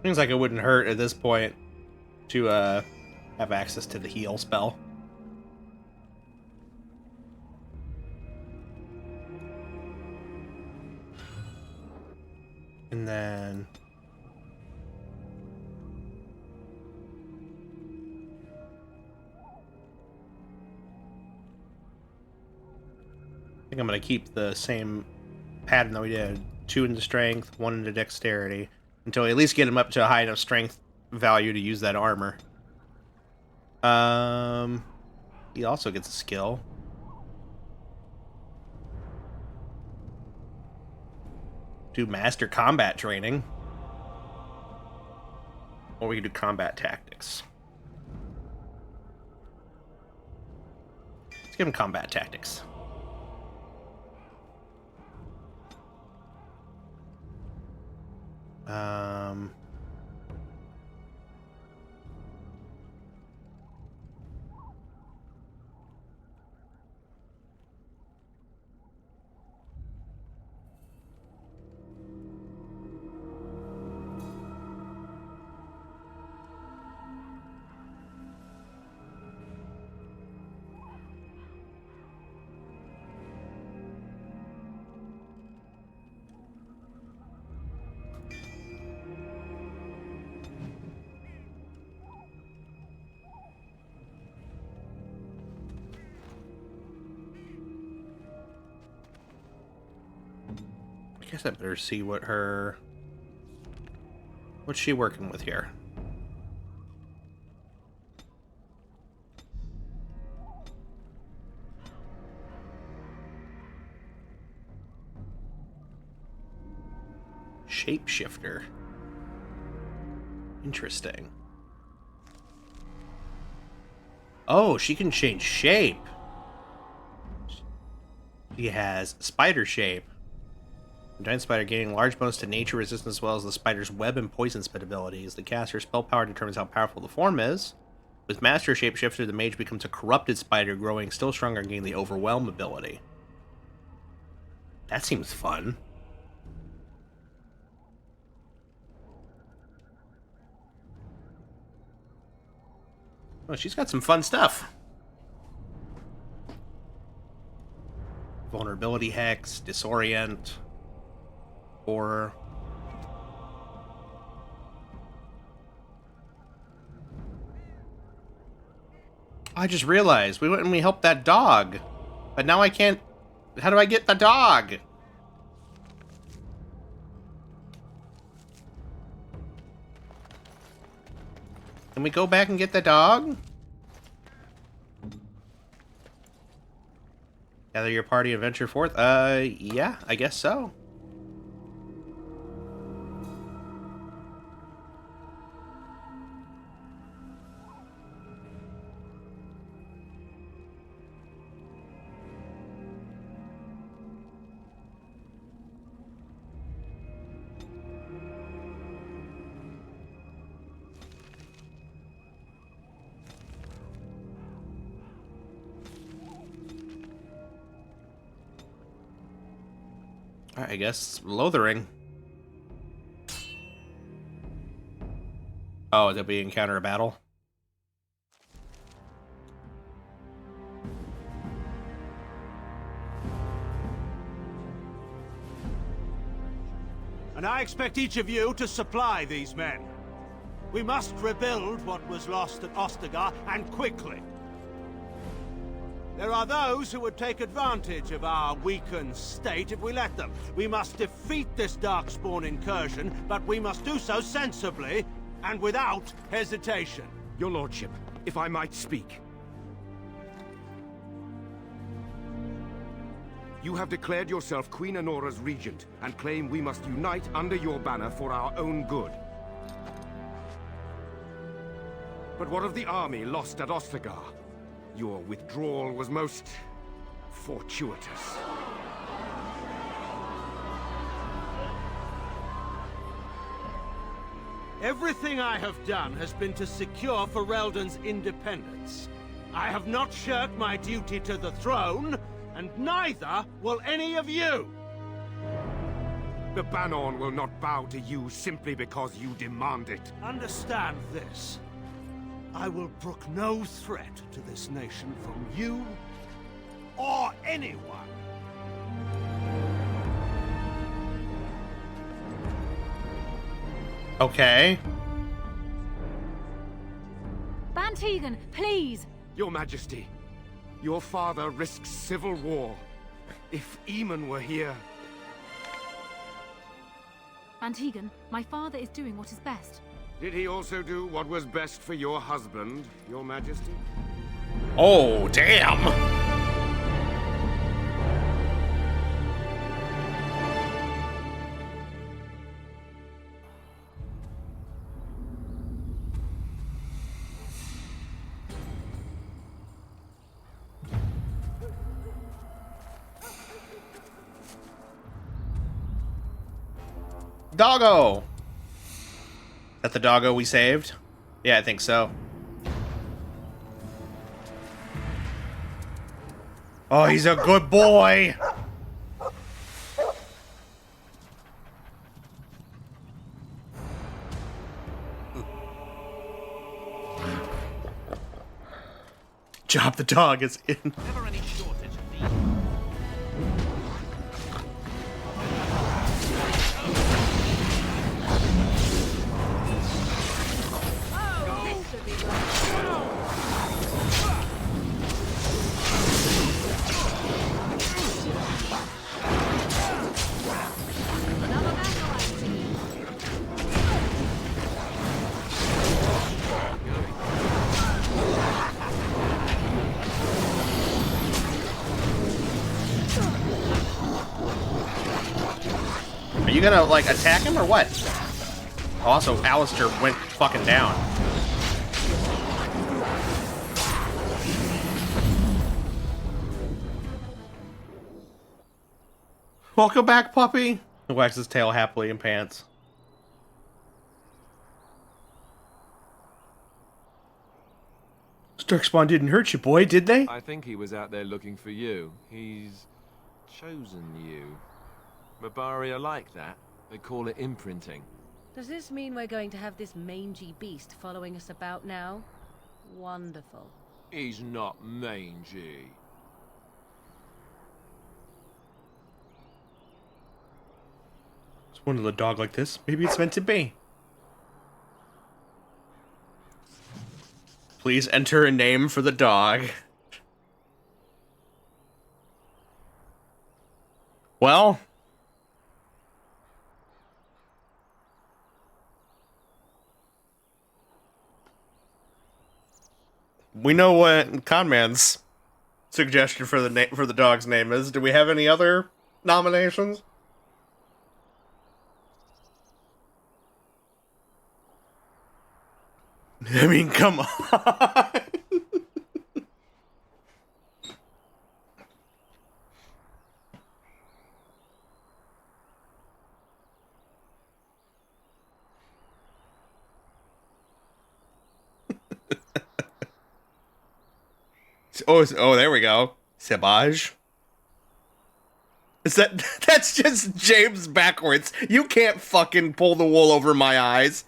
Seems like it wouldn't hurt at this point to have access to the heal spell. And then... think I'm going to keep the same pattern that we did. 2 into strength, 1 into dexterity, until we at least get him up to a high enough strength value to use that armor. He also gets a skill. Do master combat training. Or we can do combat tactics. Let's give him combat tactics. I guess I better see what's she working with here. Shapeshifter. Interesting. Oh, she can change shape. She has spider shape. Giant spider gaining large bonus to nature resistance as well as the spider's web and poison spit abilities. The caster's spell power determines how powerful the form is. With Master Shapeshifter, the mage becomes a corrupted spider, growing still stronger and gaining the Overwhelm ability. That seems fun. Oh, she's got some fun stuff. Vulnerability Hex, Disorient, Horror. I just realized we went and we helped that dog. But now I can't... How do I get the dog? Can we go back and get the dog? Gather your party and venture forth? Yeah, I guess so. I guess Lothering. Oh, did we encounter a battle? And I expect each of you to supply these men. We must rebuild what was lost at Ostagar, and quickly. There are those who would take advantage of our weakened state if we let them. We must defeat this Darkspawn incursion, but we must do so sensibly and without hesitation. Your Lordship, if I might speak. You have declared yourself Queen Anora's regent, and claim we must unite under your banner for our own good. But what of the army lost at Ostagar? Your withdrawal was most fortuitous. Everything I have done has been to secure Ferelden's independence. I have not shirked my duty to the throne, and neither will any of you! The Bannorn will not bow to you simply because you demand it. Understand this. I will brook no threat to this nation from you or anyone. Okay. Bann Teagan, please! Your Majesty, your father risks civil war. If Eamon were here... Antigon, my father is doing what is best. Did he also do what was best for your husband, your majesty? Oh, damn! Doggo! That the doggo we saved? Yeah, I think so. Oh, he's a good boy! Job the dog is in. Never any shortage of these. Are you gonna, like, attack him or what? Also, Alistair went fucking down. Welcome back, puppy! He wags his tail happily and pants. Darkspawn didn't hurt you, boy, did they? I think he was out there looking for you. He's chosen you. Mabari are like that. They call it imprinting. Does this mean we're going to have this mangy beast following us about now? Wonderful. He's not mangy. It's one of the dog like this. Maybe it's meant to be. Please enter a name for the dog. Well... we know what Conman's suggestion for the dog's name is. Do we have any other nominations? I mean, come on. Oh, there we go. Sebaj. Is that's just James backwards. You can't fucking pull the wool over my eyes.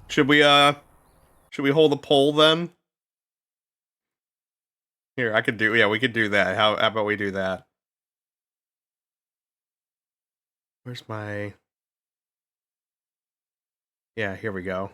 Should we hold a poll then? Here, I could do, yeah, we could do that. How about we do that? Where's my... Yeah, here we go.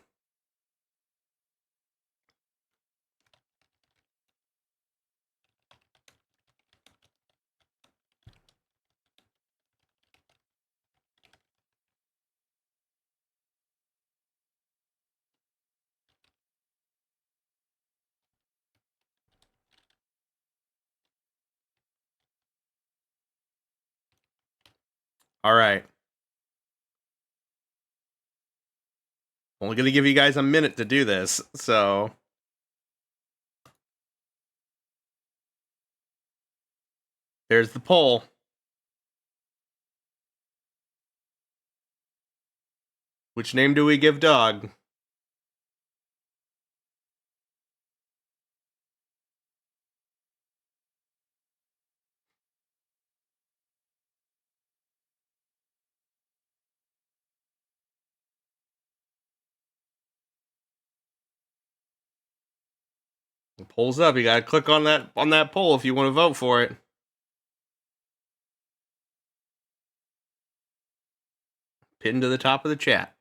All right. Only gonna give you guys a minute to do this, so... There's the poll. Which name do we give dog? Polls up. You gotta click on that poll if you want to vote for it. Pinned to the top of the chat.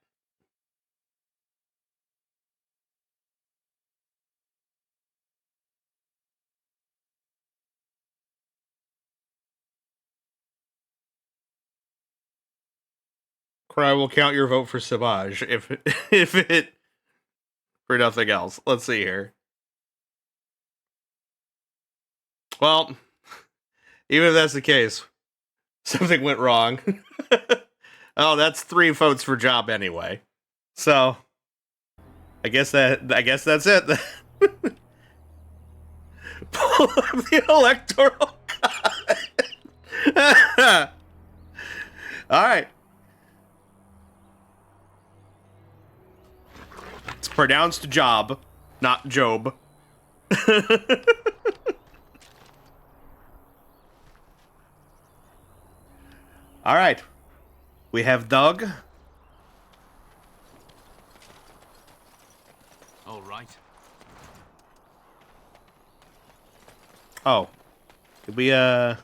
Cry will count your vote for Savage if it for nothing else. Let's see here. Well, even if that's the case, something went wrong. Oh, that's 3 votes for Job anyway. So, I guess that's it. Pull up the electoral college. All right. It's pronounced Job, not Job. All right. We have Doug. All right. Oh. Did we, is there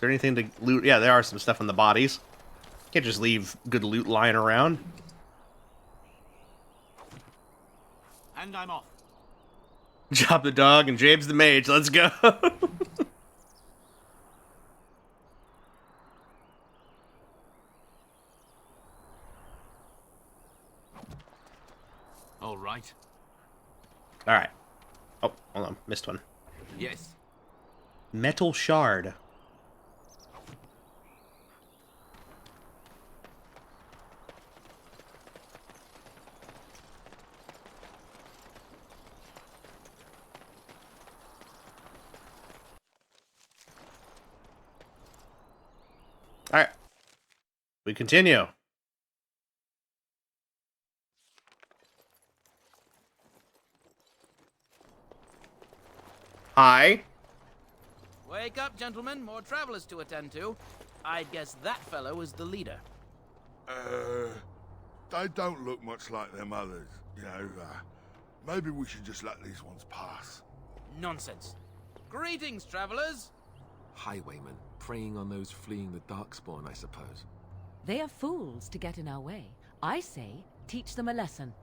anything to loot? Yeah, there are some stuff on the bodies. Can't just leave good loot lying around. And I'm off. Job the dog and James the mage. Let's go. All right. All right. Oh, hold on. Missed one. Yes. Metal shard. All right. We continue. Hi. Wake up, gentlemen. More travelers to attend to. I'd guess that fellow is the leader. They don't look much like them others. You know, maybe we should just let these ones pass. Nonsense. Greetings, travelers. Highwaymen, preying on those fleeing the Darkspawn, I suppose. They are fools to get in our way. I say, teach them a lesson.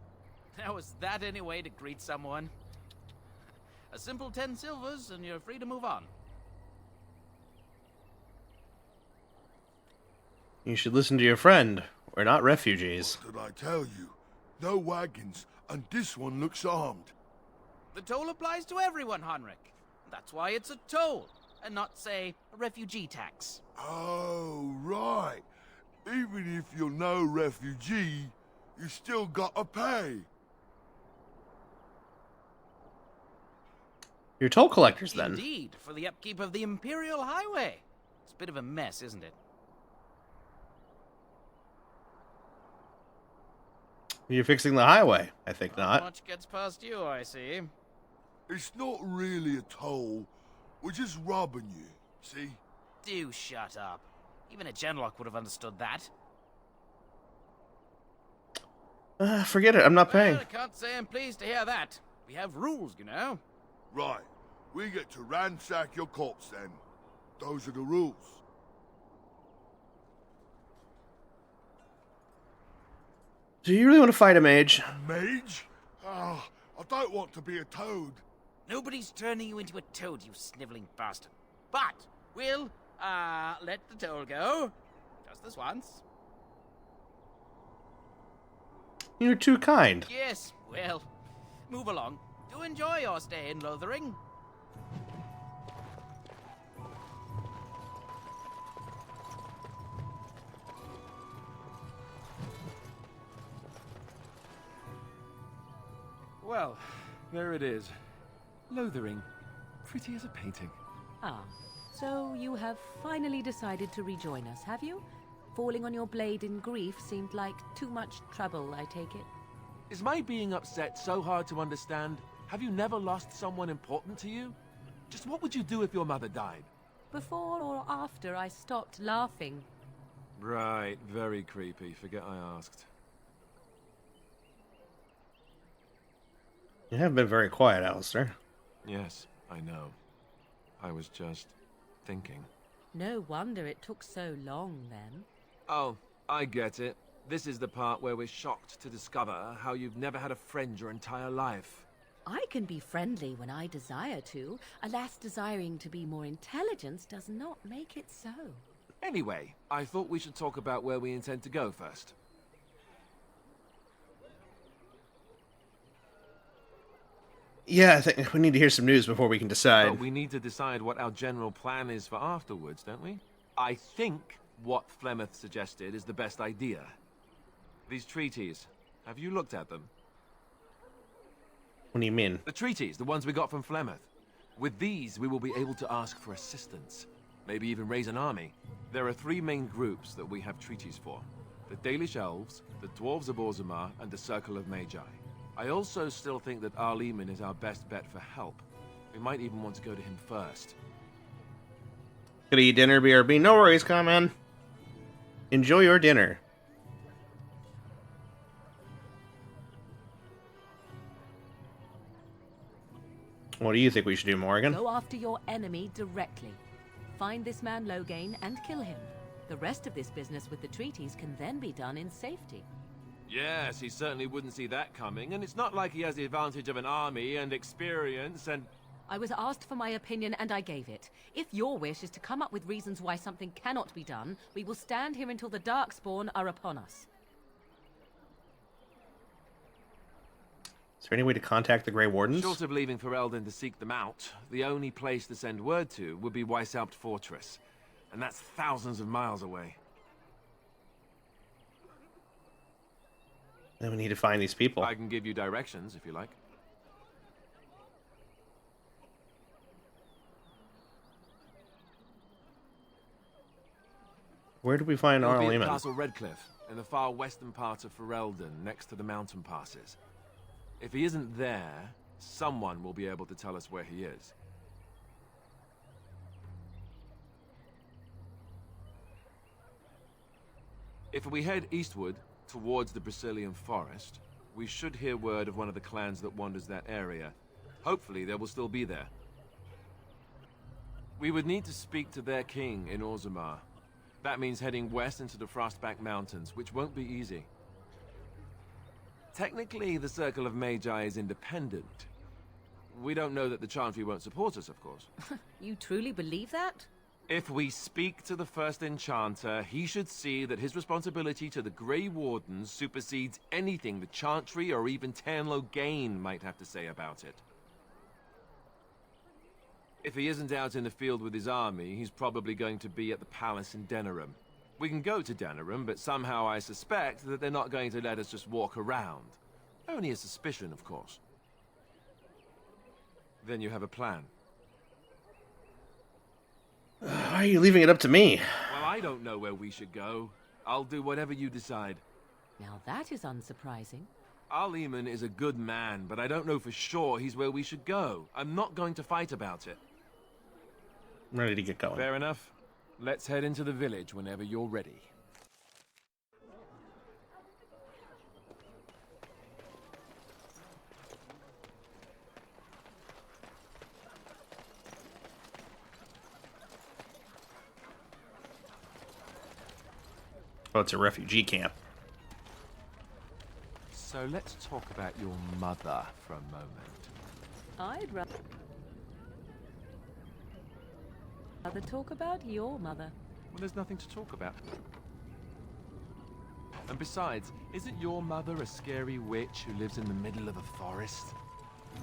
Now, is that any way to greet someone? A simple 10 silvers, and you're free to move on. You should listen to your friend. We're not refugees. What did I tell you? No wagons, and this one looks armed. The toll applies to everyone, Heinrich. That's why it's a toll, and not, say, a refugee tax. Oh, right. Even if you're no refugee, you still gotta pay. You're toll collectors, then. Indeed, for the upkeep of the Imperial Highway. It's a bit of a mess, isn't it? You're fixing the highway. I think not. Much gets past you, I see. It's not really a toll. We're just robbing you, see? Do shut up. Even a Genlock would have understood that. Forget it. I'm not paying. Well, I can't say I'm pleased to hear that. We have rules, you know. Right. We get to ransack your corpse, then. Those are the rules. Do you really want to fight a mage? Mage? Ah, I don't want to be a toad. Nobody's turning you into a toad, you sniveling bastard. But we'll, let the toll go. Just this once. You're too kind. Yes, well, move along. Do enjoy your stay in Lothering. Well, there it is. Lothering. Pretty as a painting. Ah, so you have finally decided to rejoin us, have you? Falling on your blade in grief seemed like too much trouble, I take it. Is my being upset so hard to understand? Have you never lost someone important to you? Just what would you do if your mother died? Before or after I stopped laughing. Right, very creepy. Forget I asked. You have been very quiet, Alistair. Yes, I know. I was just thinking. No wonder it took so long, then. Oh, I get it. This is the part where we're shocked to discover how you've never had a friend your entire life. I can be friendly when I desire to. Alas, desiring to be more intelligent does not make it so. Anyway, I thought we should talk about where we intend to go first. Yeah, I think we need to hear some news before we can decide. But we need to decide what our general plan is for afterwards, don't we? I think what Flemeth suggested is the best idea. These treaties, have you looked at them? What do you mean? The treaties, the ones we got from Flemeth. With these, we will be able to ask for assistance. Maybe even raise an army. There are 3 main groups that we have treaties for. The Dalish Elves, the Dwarves of Orzammar, and the Circle of Magi. I also still think that Arleman is our best bet for help. We might even want to go to him first. Gonna eat dinner, BRB. No worries, man. Enjoy your dinner. What do you think we should do, Morgan? Go after your enemy directly. Find this man Loghain and kill him. The rest of this business with the treaties can then be done in safety. Yes, he certainly wouldn't see that coming, and it's not like he has the advantage of an army and experience and... I was asked for my opinion and I gave it. If your wish is to come up with reasons why something cannot be done, we will stand here until the Darkspawn are upon us. Is there any way to contact the Grey Wardens? Short of leaving Ferelden to seek them out, the only place to send word to would be Weishaupt Fortress. And that's thousands of miles away. Then we need to find these people. I can give you directions, if you like. Where do we find It'll be at Arleman? Castle Redcliffe, in the far western part of Ferelden, next to the mountain passes. If he isn't there, someone will be able to tell us where he is. If we head eastward, towards the Brisilian Forest, we should hear word of one of the clans that wanders that area. Hopefully they will still be there. We would need to speak to their king in Orzammar. That means heading west into the Frostback Mountains, which won't be easy. Technically, the Circle of Magi is independent. We don't know that the Chantry won't support us, of course. You truly believe that? If we speak to the first Enchanter, he should see that his responsibility to the Grey Wardens supersedes anything the Chantry or even Teyrn Loghain might have to say about it. If he isn't out in the field with his army, he's probably going to be at the palace in Denerim. We can go to Denerim, but somehow I suspect that they're not going to let us just walk around. Only a suspicion, of course. Then you have a plan. Why are you leaving it up to me? Well, I don't know where we should go. I'll do whatever you decide. Now that is unsurprising. Arleman is a good man, but I don't know for sure he's where we should go. I'm not going to fight about it. I'm ready to get going. Fair enough. Let's head into the village whenever you're ready. Oh, it's a refugee camp. So let's talk about your mother for a moment. I'd rather talk about your mother. Well, there's nothing to talk about. And besides, isn't your mother a scary witch who lives in the middle of a forest?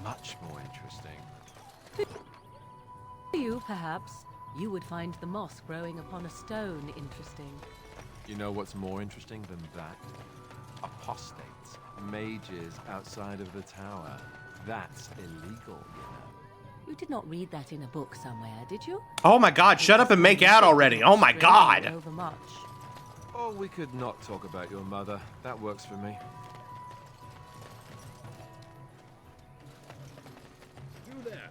Much more interesting. To you, perhaps, you would find the moss growing upon a stone interesting. You know what's more interesting than that? Apostates, mages outside of the tower. That's illegal, you know. You did not read that in a book somewhere, did you? Oh my god, shut up and make out already. Oh my god. Overmuch. Or we could not talk about your mother. That works for me. You there.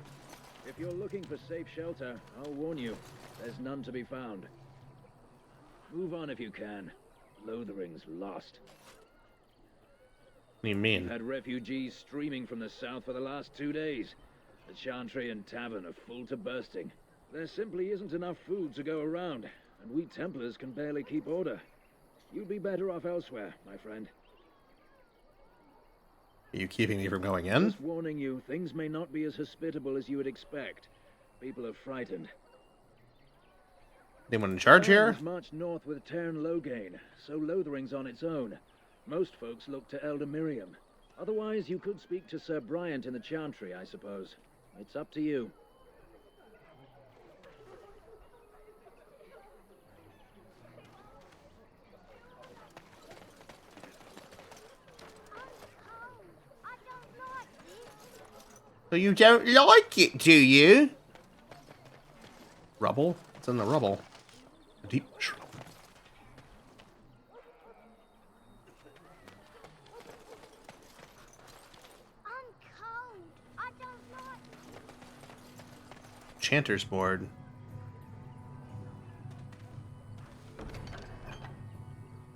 If you're looking for safe shelter, I'll warn you, there's none to be found. Move on if you can. Lothering's lost. What do you mean? We've had refugees streaming from the south for the last 2 days. The Chantry and Tavern are full to bursting. There simply isn't enough food to go around, and we Templars can barely keep order. You'd be better off elsewhere, my friend. Are you keeping me from going in? Just warning you, things may not be as hospitable as you would expect. People are frightened. Anyone in charge here? Has marched north with Tern Loghain, so Lothering's on its own. Most folks look to Elder Miriam. Otherwise, you could speak to Sir Bryant in the Chantry, I suppose. It's up to you. So you don't like it, do you? Rubble? It's in the rubble. A deep shrub. Chanter's board.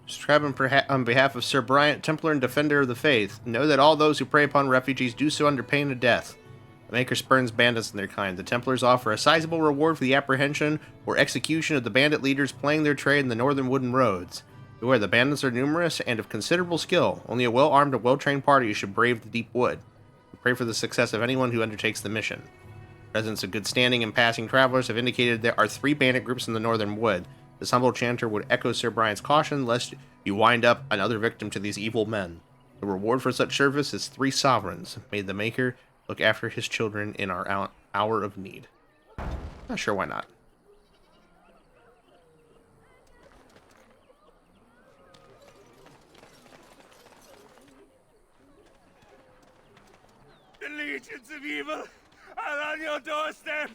Scribe on behalf of Sir Bryant, Templar and Defender of the Faith, know that all those who prey upon refugees do so under pain of death. The Maker spurns bandits and their kind. The Templars offer a sizable reward for the apprehension or execution of the bandit leaders playing their trade in the northern wooden roads. Beware, the bandits are numerous and of considerable skill. Only a well-armed and well-trained party should brave the deep wood. We pray for the success of anyone who undertakes the mission. Residents of good standing and passing travelers have indicated there are 3 bandit groups in the northern wood. This humble chanter would echo Sir Bryant's caution, lest you wind up another victim to these evil men. The reward for such service is 3 sovereigns. May the Maker look after his children in our hour of need. Not sure why not. The legions of evil are on your doorstep.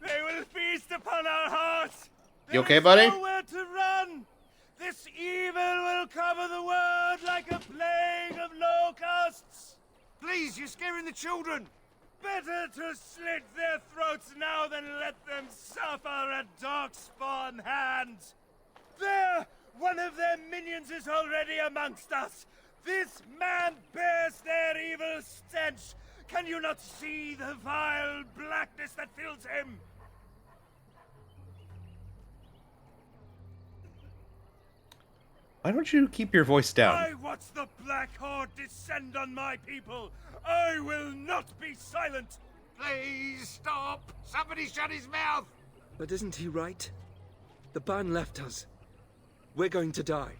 They will feast upon our hearts. You okay, buddy? There's nowhere to run. This evil will cover the world like a plague of locusts. Please, you're scaring the children. Better to slit their throats now than let them suffer at Darkspawn hands. There, one of their minions is already amongst us. This man bears their evil stench. Can you not see the vile blackness that fills him? Why don't you keep your voice down? I watch the Black Horde descend on my people. I will not be silent. Please stop. Somebody shut his mouth. But isn't he right? The ban left us. We're going to die.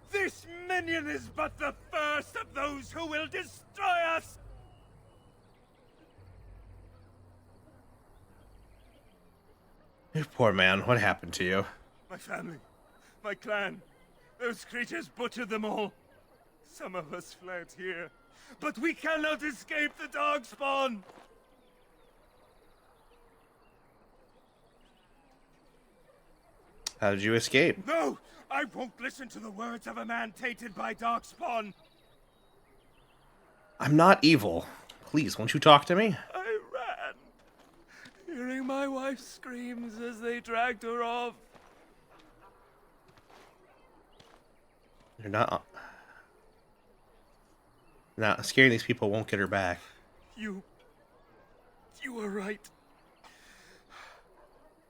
This minion is but the first of those who will destroy us. You poor man, what happened to you? My family, my clan, those creatures butchered them all. Some of us fled here, but we cannot escape the Darkspawn. How did you escape? No, I won't listen to the words of a man tainted by Darkspawn. I'm not evil. Please, won't you talk to me? I ran, hearing my wife's screams as they dragged her off. You're not... Not scaring these people won't get her back. You were right.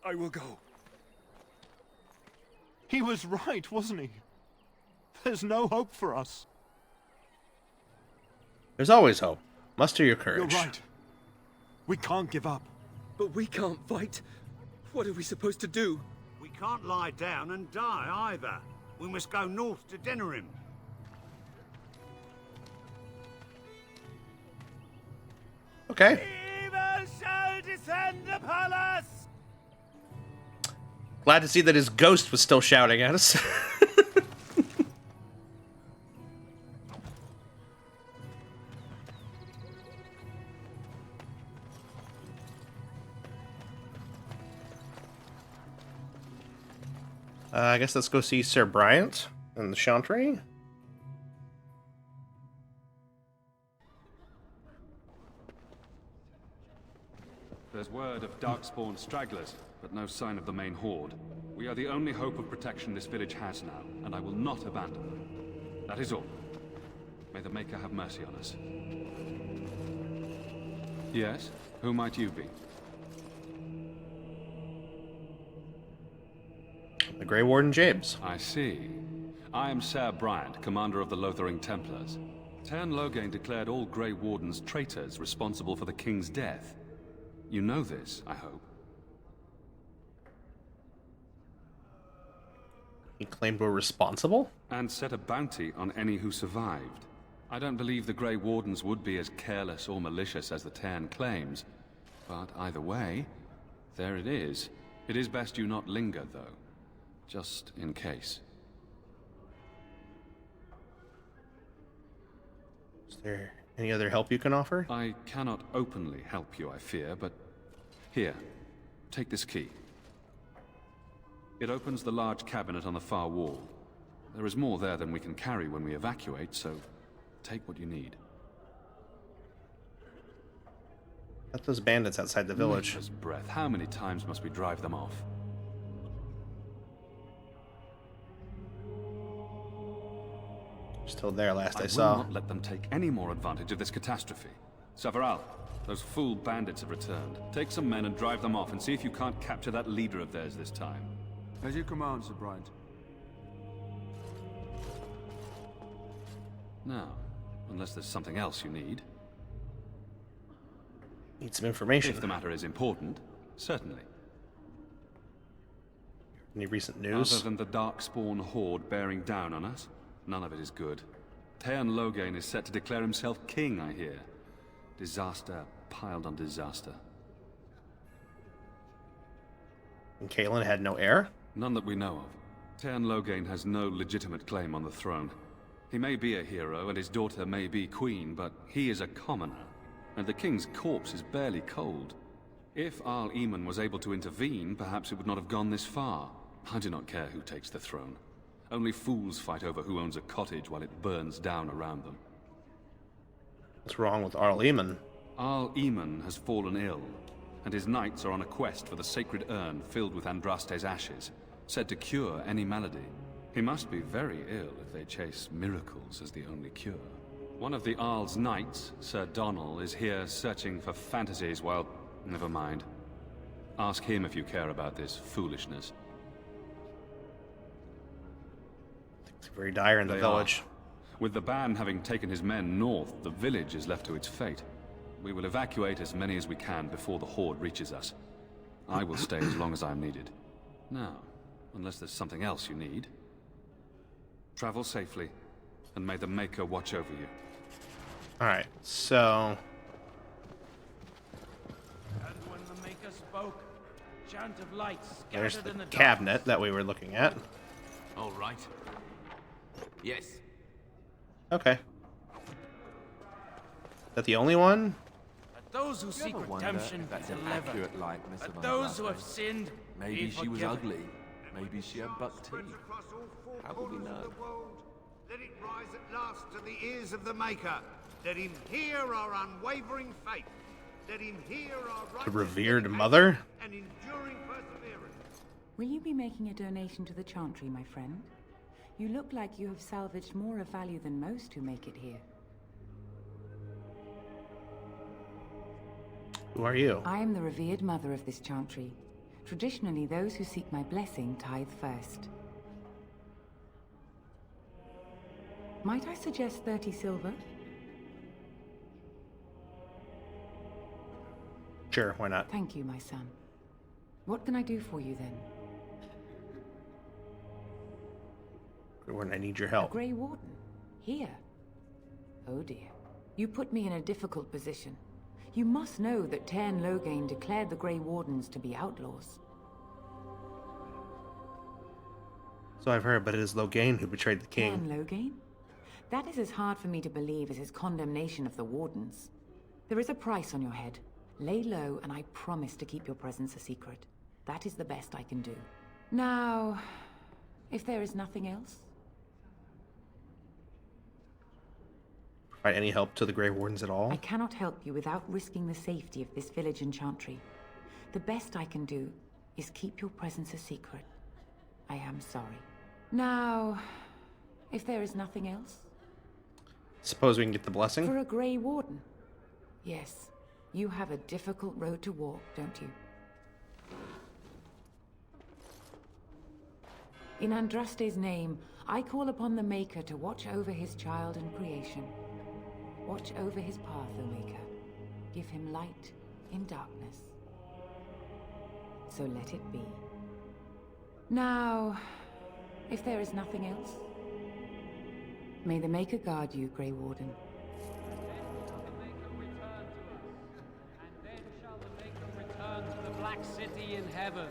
I will go. He was right, wasn't he? There's no hope for us. There's always hope. Muster your courage. You're right. We can't give up. But we can't fight. What are we supposed to do? We can't lie down and die either. We must go north to Denerim. Okay. Evil shall descend upon us! Glad to see that his ghost was still shouting at us. I guess let's go see Sir Bryant and the Chantry. There's word of Darkspawn stragglers, but no sign of the main horde. We are the only hope of protection this village has now, and I will not abandon them. That is all. May the Maker have mercy on us. Yes? Who might you be? The Grey Warden James. I see. I am Ser Bryant, commander of the Lothering Templars. Teyrn Loghain declared all Grey Wardens traitors responsible for the king's death. You know this, I hope. He claimed we're responsible? And set a bounty on any who survived. I don't believe the Grey Wardens would be as careless or malicious as the Teyrn claims. But either way, there it is. It is best you not linger, though. Just in case. Is there any other help you can offer? I cannot openly help you, I fear, but... Here, take this key. It opens the large cabinet on the far wall. There is more there than we can carry when we evacuate, so take what you need. Got those bandits outside the village. Nature's breath. How many times must we drive them off? Still there last I will saw. not let them take any more advantage of this catastrophe. Savaral, those fool bandits have returned. Take some men and drive them off and see if you can't capture that leader of theirs this time. As you command, Sir Bryant. Now, unless there's something else you need. Need some information. If the matter is important, certainly. Any recent news? Other than the Darkspawn horde bearing down on us, none of it is good. Teyrn Loghain is set to declare himself king, I hear. Disaster piled on disaster. And Cailan had no heir? None that we know of. Teyrn Loghain has no legitimate claim on the throne. He may be a hero, and his daughter may be queen, but he is a commoner. And the king's corpse is barely cold. If Arl Eamon was able to intervene, perhaps it would not have gone this far. I do not care who takes the throne. Only fools fight over who owns a cottage while it burns down around them. What's wrong with Arl Eamon? Arl Eamon has fallen ill, and his knights are on a quest for the sacred urn filled with Andraste's ashes, said to cure any malady. He must be very ill if they chase miracles as the only cure. One of the Arl's knights, Sir Donnell, is here searching for fantasies while... Never mind. Ask him if you care about this foolishness. It's very dire in the village. With the ban having taken his men north, the village is left to its fate. We will evacuate as many as we can before the horde reaches us. I will stay as long as I am needed. Now, unless there's something else you need, travel safely, and may the Maker watch over you. Alright, so... And when the Maker spoke, chant of lights there's scattered the in the cabinet that we were looking at. All right. Yes. Okay. Is that the only one? But those who seek redemption that's be an delivered. accurate likeness of But those who Andraste? have sinned Maybe be she was forgiven. ugly. Maybe she had buck teeth. How will we know? Let it rise at last to the ears of the Maker. Let him hear our unwavering faith. Let him hear our The revered mother? and enduring perseverance. Will you be making a donation to the Chantry, my friend? You look like you have salvaged more of value than most who make it here. Who are you? I am the revered mother of this Chantry. Traditionally, those who seek my blessing tithe first. Might I suggest 30 silver? Sure, why not? Thank you, my son. What can I do for you then? When I need your A help. Grey Warden? Here? Oh dear. You put me in a difficult position. You must know that Teyrn Loghain declared the Grey Wardens to be outlaws. So I've heard, but it is Loghain who betrayed the king. Teyrn Loghain? That is as hard for me to believe as his condemnation of the Wardens. There is a price on your head. Lay low, and I promise to keep your presence a secret. That is the best I can do. Now, if there is nothing else... Provide any help to the Grey Wardens at all? I cannot help you without risking the safety of this village and Chantry. The best I can do is keep your presence a secret. I am sorry. Now, if there is nothing else... Suppose we can get the blessing? For a Grey Warden? Yes. You have a difficult road to walk, don't you? In Andraste's name, I call upon the Maker to watch over his child and creation. Watch over his path, O Maker. Give him light in darkness. So let it be. Now, if there is nothing else, may the Maker guard you, Grey Warden. Return to the Black City in heaven,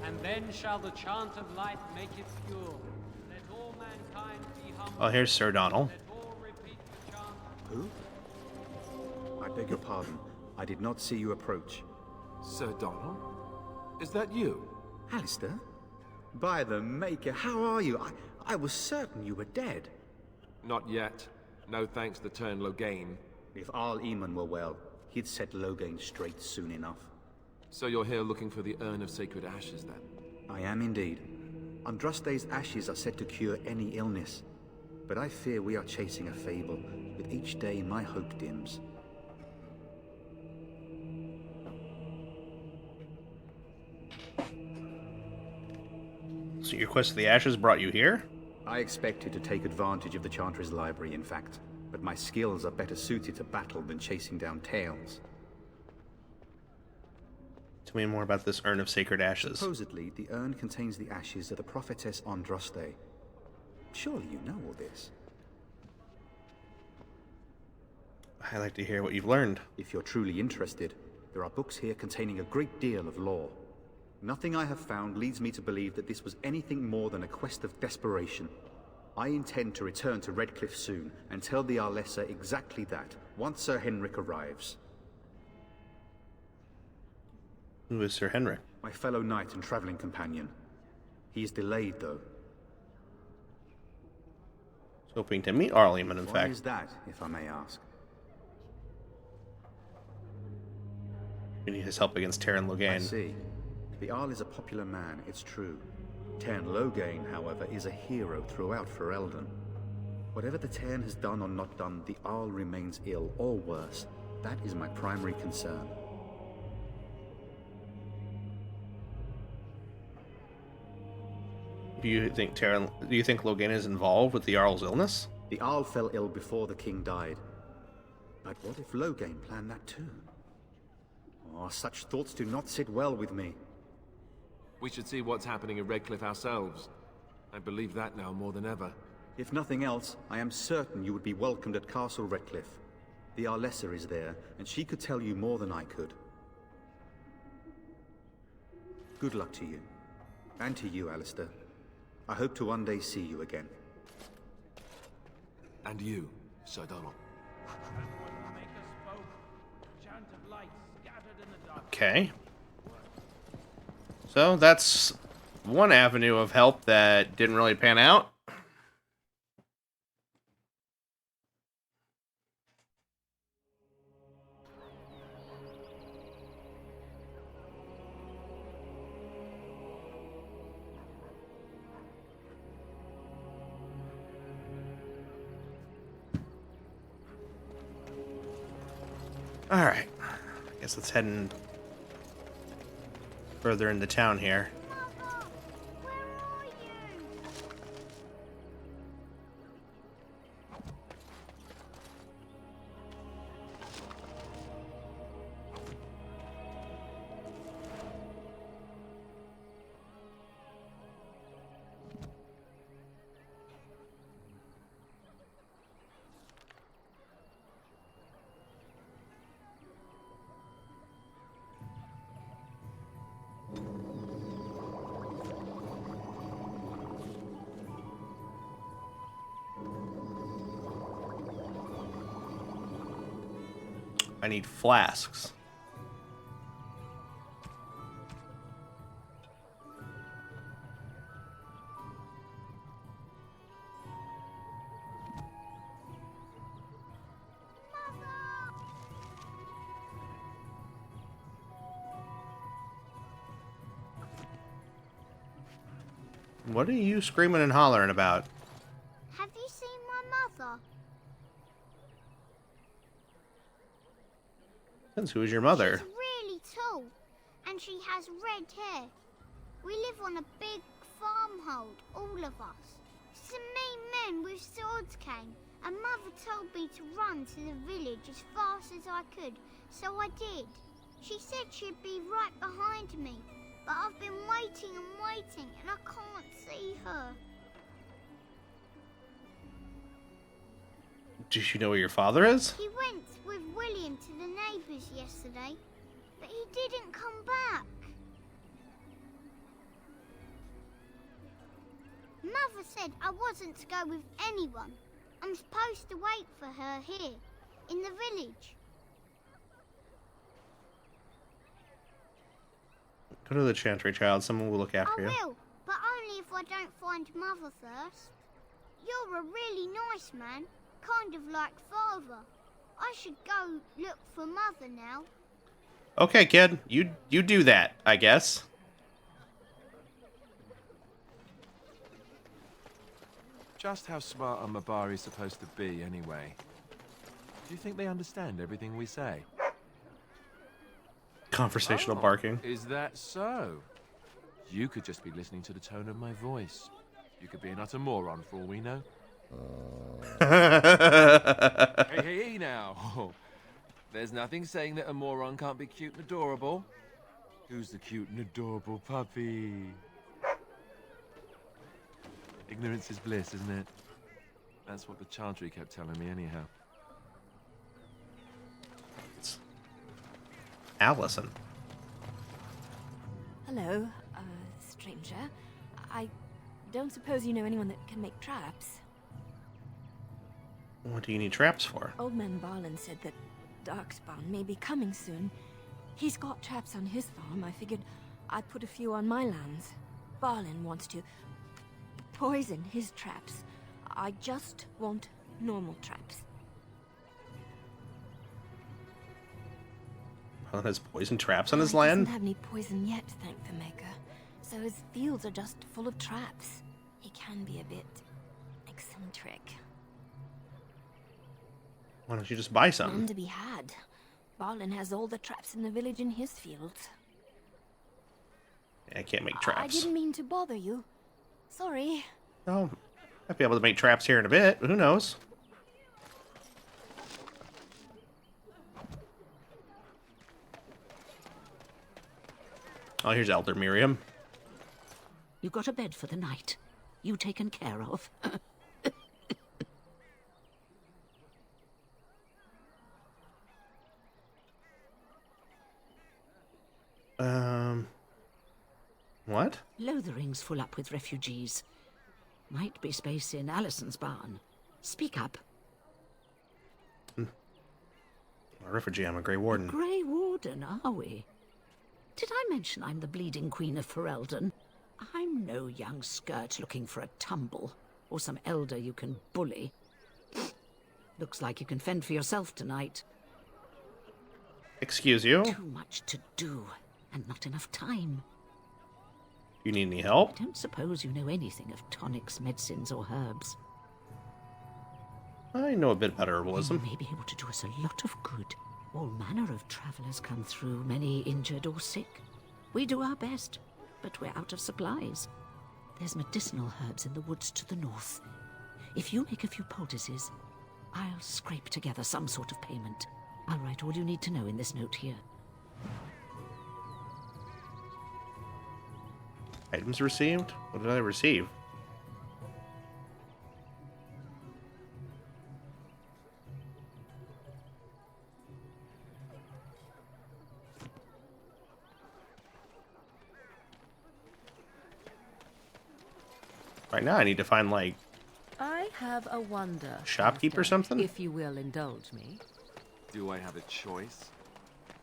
and then shall the chant of light make it pure. Let all mankind be humble. Oh, here's Sir Donald. Who? I beg your pardon. I did not see you approach. Sir Donald? Is that you? Alistair? By the Maker, how are you? I was certain you were dead. Not yet. No thanks to Teyrn Loghain. If Arl Eamon were well, he'd set Loghain straight soon enough. So you're here looking for the Urn of Sacred Ashes, then? I am indeed. Andraste's ashes are said to cure any illness. But I fear we are chasing a fable. With each day, my hope dims. So your quest of the Ashes brought you here? I expected to take advantage of the Chantry's library, in fact. But my skills are better suited to battle than chasing down tales. Tell me more about this Urn of Sacred Ashes. Supposedly, the urn contains the ashes of the prophetess Andraste. Surely you know all this. I'd like to hear what you've learned. If you're truly interested, there are books here containing a great deal of lore. Nothing I have found leads me to believe that this was anything more than a quest of desperation. I intend to return to Redcliffe soon and tell the Arlessa exactly that, once Sir Henrik arrives. Who is Sir Henrik? My fellow knight and traveling companion. He is delayed, though. Hoping to meet Arl Eamon, in fact. Why is that, if I may ask? We need his help against Teyrn Loghain. I see. The Arl is a popular man, it's true. Teyrn Loghain, however, is a hero throughout Ferelden. Whatever the Teyrn has done or not done, the Arl remains ill, or worse. That is my primary concern. Do you think Loghain is involved with the Arl's illness? The Arl fell ill before the king died. But what if Loghain planned that too? Oh, such thoughts do not sit well with me. We should see what's happening in Redcliffe ourselves. I believe that now more than ever. If nothing else, I am certain you would be welcomed at Castle Redcliffe. The Arlessa is there, and she could tell you more than I could. Good luck to you. And to you, Alistair. I hope to one day see you again. And you, Sir Donald. Okay. So that's one avenue of help that didn't really pan out. Alright. I guess let's head in further into town here. I need flasks. What are you screaming and hollering about? Have you seen my mother? Depends who is your mother. She's really tall, and she has red hair. We live on a big farmhold, all of us. Some mean men with swords came, and Mother told me to run to the village as fast as I could, so I did. She said she'd be right behind me, but I've been waiting and waiting, and I can't see her. Does you know where your father is? He went with William to the neighbours yesterday, but he didn't come back. Mother said I wasn't to go with anyone. I'm supposed to wait for her here, in the village. Go to the Chantry, child. Someone will look after you. I will, but only if I don't find Mother first. You're a really nice man, kind of like Father. I should go look for Mother now. Okay, kid. You do that, I guess. Just how smart are Mabari supposed to be, anyway? Do you think they understand everything we say? Conversational barking. Is that so? You could just be listening to the tone of my voice. You could be an utter moron for all we know. Hey, now. There's nothing saying that a moron can't be cute and adorable. Who's the cute and adorable puppy? Ignorance is bliss, isn't it? That's what the Chantry kept telling me anyhow. Allison. Hello, stranger. I don't suppose you know anyone that can make traps? What do you need traps for? Old Man Barlin said that Darkspawn may be coming soon. He's got traps on his farm. I figured I'd put a few on my lands. Barlin wants to poison his traps. I just want normal traps. Barlin has poison traps on his He land? doesn't have any poison yet, thank the Maker. So his fields are just full of traps. He can be a bit eccentric. Why don't you just buy some? None to be had. Barlin has all the traps in the village in his fields. I can't make I traps. didn't mean to bother you. Sorry. Oh, I'd be able to make traps here in a bit. Who knows? Oh, here's Elder Miriam. You got a bed for the night. You taken care of. What? Lothering's full up with refugees. Might be space in Allison's barn. Speak up. I'm a refugee. I'm a Grey Warden. Grey Warden, are we? Did I mention I'm the bleeding queen of Ferelden? I'm no young skirt looking for a tumble, or some elder you can bully. Looks like you can fend for yourself tonight. Excuse you? Too much to do, and not enough time. You need any help? I don't suppose you know anything of tonics, medicines, or herbs. I know a bit about herbalism. You may be able to do us a lot of good. All manner of travelers come through, many injured or sick. We do our best, but we're out of supplies. There's medicinal herbs in the woods to the north. If you make a few poultices, I'll scrape together some sort of payment. I'll write all you need to know in this note here. Items received? What did I receive? Right now I need to find, like, I have a wonder. shopkeep or something? If you will indulge me. Do I have a choice?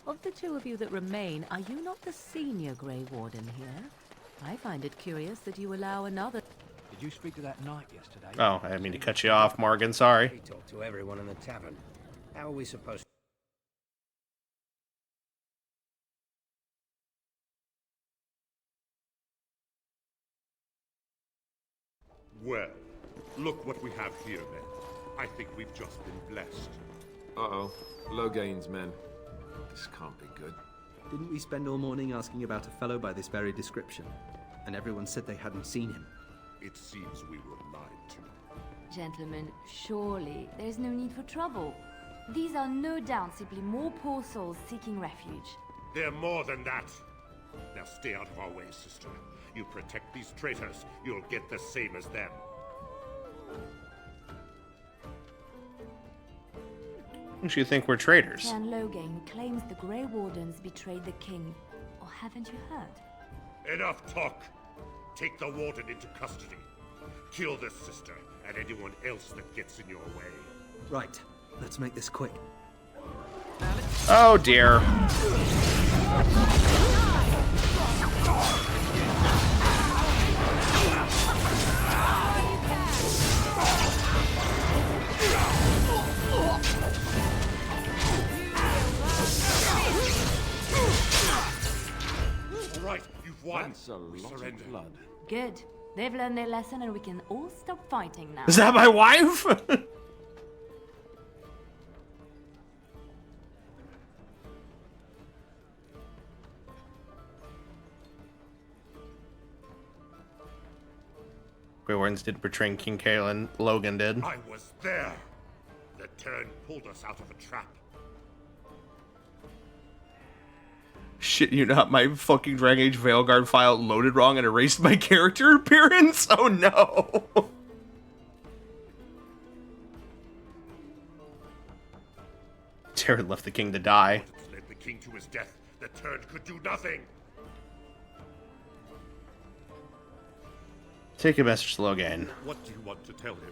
Of the two of you that remain, are you not the senior Grey Warden here? I find it curious that you allow another... Did you speak to that knight yesterday? Oh, I didn't mean to cut you off, Morgan. Sorry. He talked to everyone in the tavern. How are we supposed to... Well, look what we have here, then. I think we've just been blessed. Uh-oh. Loghain's men. This can't be good. Didn't we spend all morning asking about a fellow by this very description? And everyone said they hadn't seen him. It seems we were lied to. Gentlemen, surely there's no need for trouble. These are no doubt simply more poor souls seeking refuge. They're more than that. Now stay out of our way, sister. You protect these traitors, you'll get the same as them. Don't you think we're traitors? Cairn Loghain claims the Grey Wardens betrayed the king. Or haven't you heard? Enough talk! Take the warden into custody. Kill this sister and anyone else that gets in your way. Right. Let's make this quick. Oh dear. All right, you've won. That's a lot of blood. Good. They've learned their lesson and we can all stop fighting now. Is that my wife? Grey Wardens did betray King Cairn Loghain did. I was there. The turn pulled us out of a trap. Shit, you not, my fucking Dragon Age Veilguard file loaded wrong and erased my character appearance? Oh no! Terran left the king to die. Led the king to his death. The turn could do nothing. Take a message to Loghain. What do you want to tell him?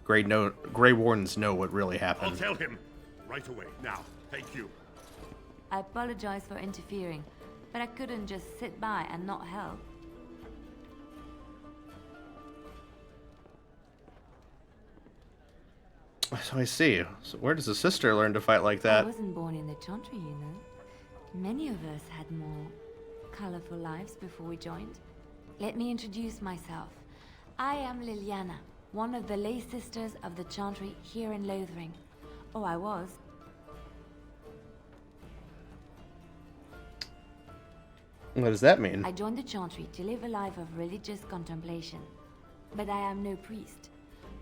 Grey Wardens know what really I'll happened. tell him. Right away. Now. Thank you. I apologize for interfering, but I couldn't just sit by and not help. So I see. So where does a sister learn to fight like that? I wasn't born in the Chantry, you know. Many of us had more colorful lives before we joined. Let me introduce myself. I am Liliana, one of the lay sisters of the Chantry here in Lothering. Oh, I was. What does that mean? I joined the Chantry to live a life of religious contemplation. But I am no priest,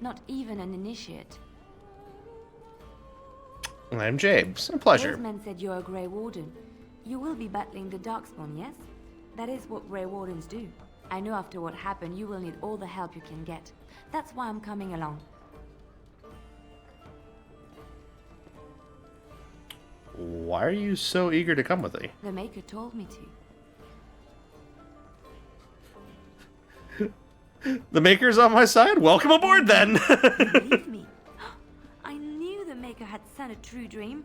not even an initiate. I'm James. A pleasure. Those men said you're a Grey Warden. You will be battling the Darkspawn, yes? That is what Grey Wardens do. I know after what happened, you will need all the help you can get. That's why I'm coming along. Why are you so eager to come with me? The Maker told me to. The Maker's on my side? Welcome aboard, then! Believe me. I knew the Maker had sent a true dream.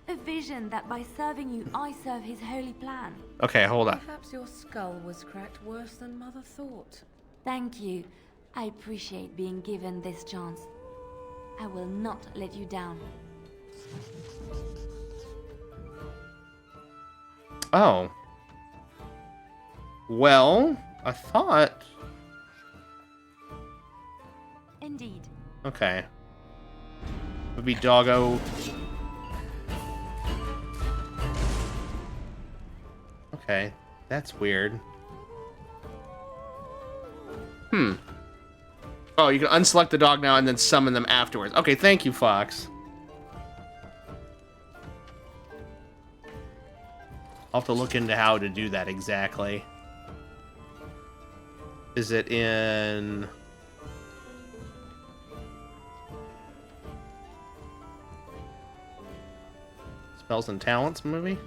A vision that by serving you, I serve his holy plan. Okay, hold on. Perhaps your skull was cracked worse than Mother thought. Thank you. I appreciate being given this chance. I will not let you down. Oh. Well, I thought... Indeed. Okay. Would be Doggo. Okay, that's weird. Oh, you can unselect the dog now and then summon them afterwards. Okay, thank you, Fox. I'll have to look into how to do that exactly. Is it in... Spells and Talents movie?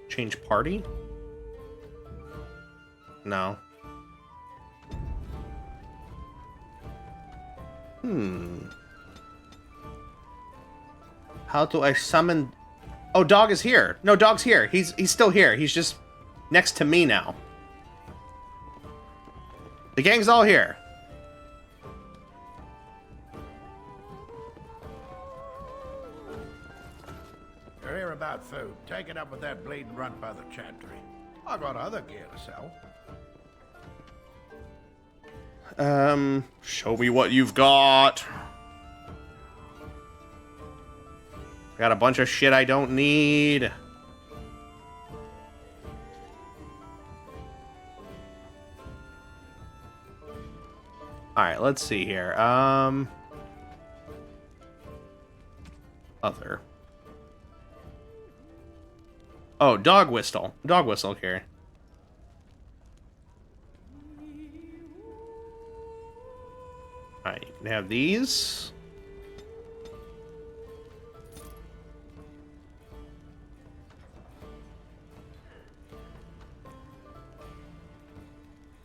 Change party? No. How do I summon... Oh, Dog is here. No, Dog's here. He's still here. He's just next to me now. The gang's all here. We're here about food. Take it up with that bleeding runt by the chantry. I got other gear to sell. Show me what you've got. Got a bunch of shit I don't need. Alright, let's see here. Other. Oh, dog whistle. Dog whistle here. Alright, you can have these.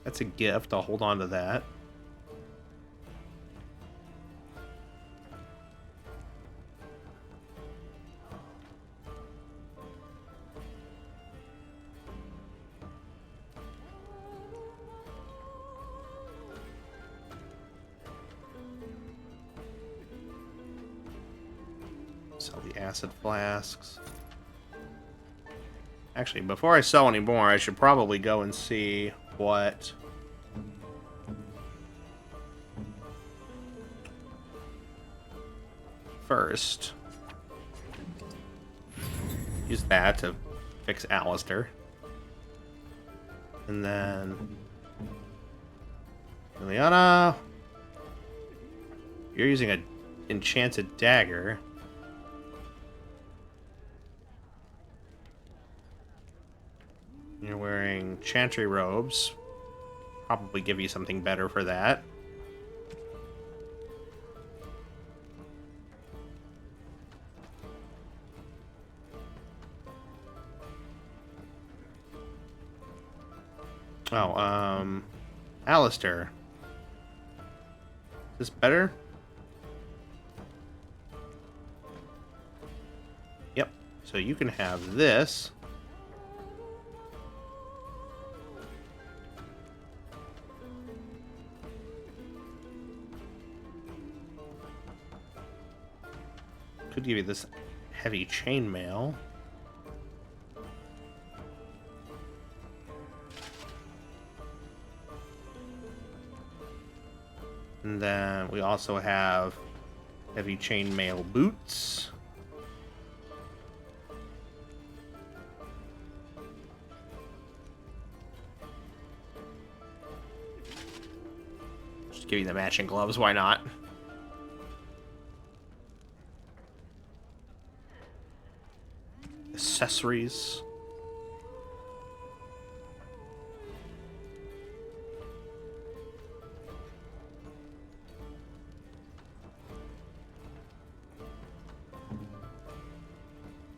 That's a gift. I'll hold on to that. Sell the acid flasks. Actually, before I sell any more, I should probably go and see what first. Use that to fix Alistair. And then Liliana, you're using an enchanted dagger. You're wearing chantry robes. Probably give you something better for that. Oh, Alistair. Is this better? Yep. So you can have this. Could give you this heavy chainmail. And then we also have heavy chainmail boots. Just give you the matching gloves, why not? Accessories.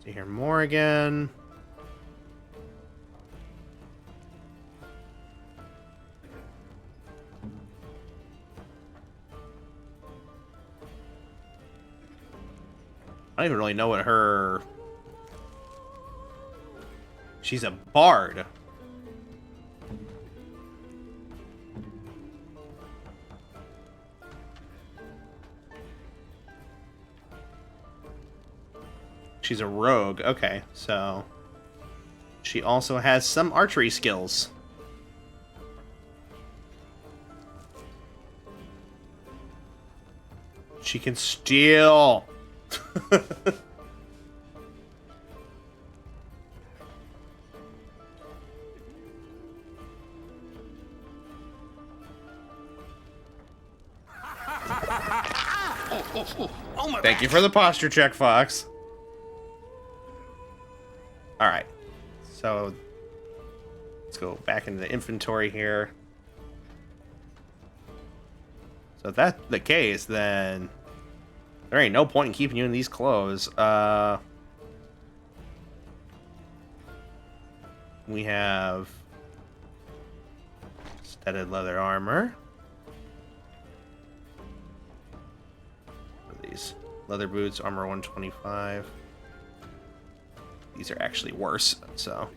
See here more again. I don't even really know what her... She's a bard. She's a rogue. Okay, so she also has some archery skills. She can steal. Thank you for the posture check, Fox. Alright. So, let's go back into the inventory here. So if that's the case, then there ain't no point in keeping you in these clothes. We have studded leather armor. What are these? Leather boots, armor 125. These are actually worse, so.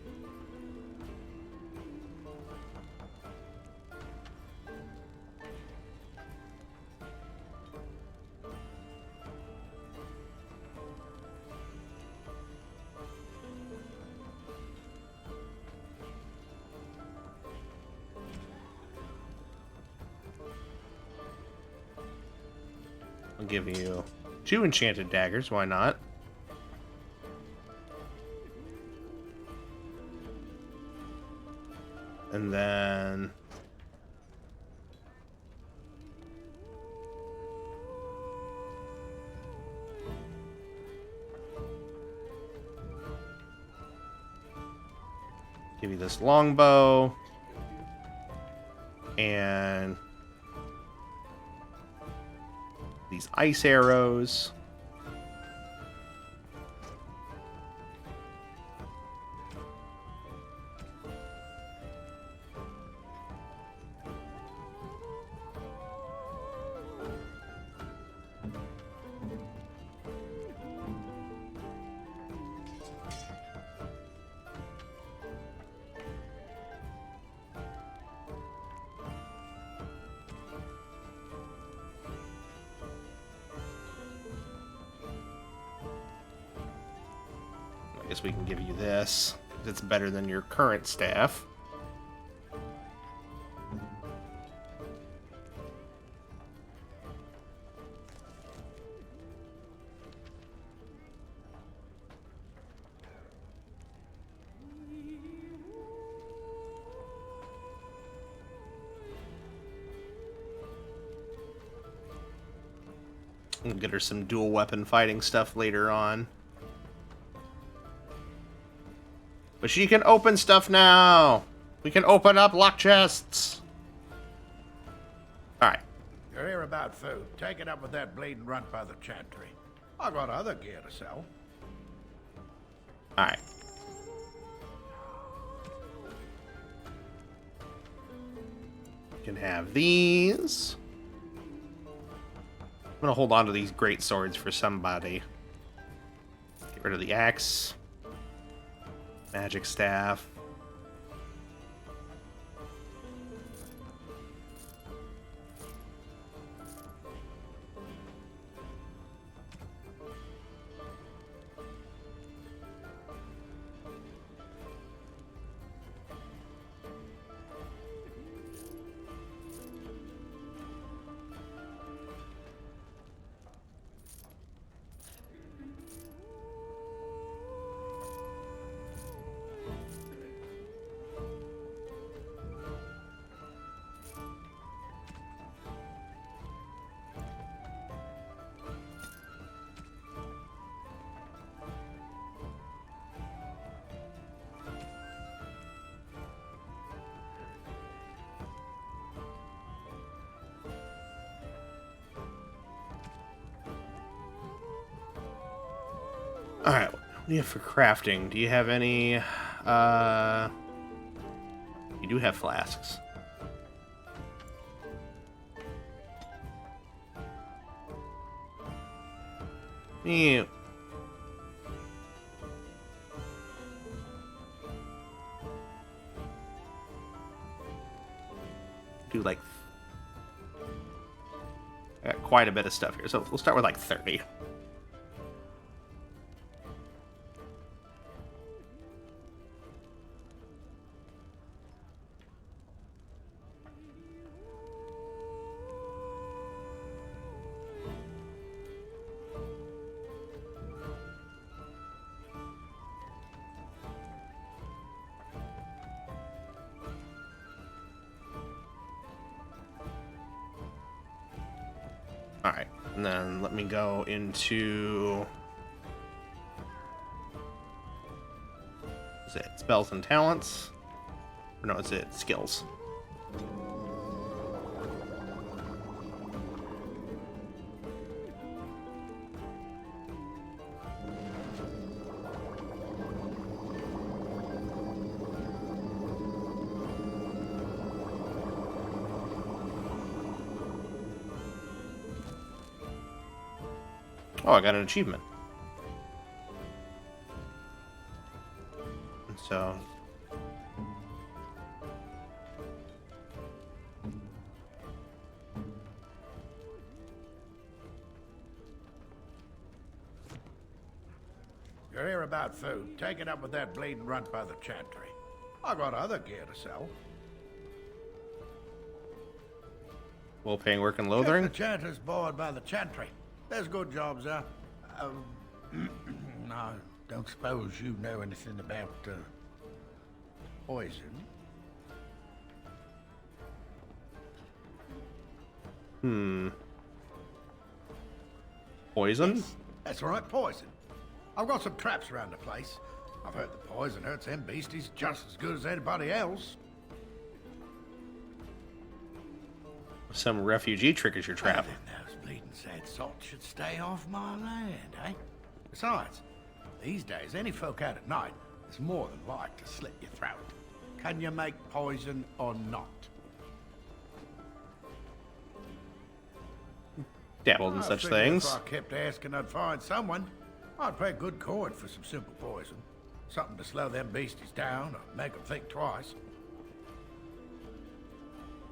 I'll give you 2 enchanted daggers, why not? And then... give you this longbow. And... these ice arrows. I guess we can give you this. It's better than your current staff. We'll get her some dual weapon fighting stuff later on. But she can open stuff now! We can open up lock chests! Alright. You're here about food. Take it up with that bleeding runt by the chantry. I got other gear to sell. Alright. You can have these. I'm gonna hold on to these great swords for somebody. Get rid of the axe. Magic staff. Alright, what do you have for crafting? Do you have any, you do have flasks. Yeah. Do like... I got quite a bit of stuff here, so we'll start with like 30. Alright, and then let me go into... is it spells and talents? Or no, is it skills? Oh, I got an achievement. And so... You're here about food. Take it up with that bleeding runt by the chantry. I got other gear to sell. Well-paying work in lothering? Kept the chanters bored by the chantry. There's good jobs, huh? I don't suppose you know anything about poison? Poison? Yes, that's right, poison. I've got some traps around the place. I've heard the poison hurts them beasties just as good as anybody else. Some refugee trick is your trap. Then those bleeding sad salts should stay off my land, eh? Besides, these days, any folk out at night is more than like to slit your throat. Can you make poison or not? Dabbled in such things. If I kept asking, I'd find someone. I'd pay good coin for some simple poison. Something to slow them beasties down or make them think twice.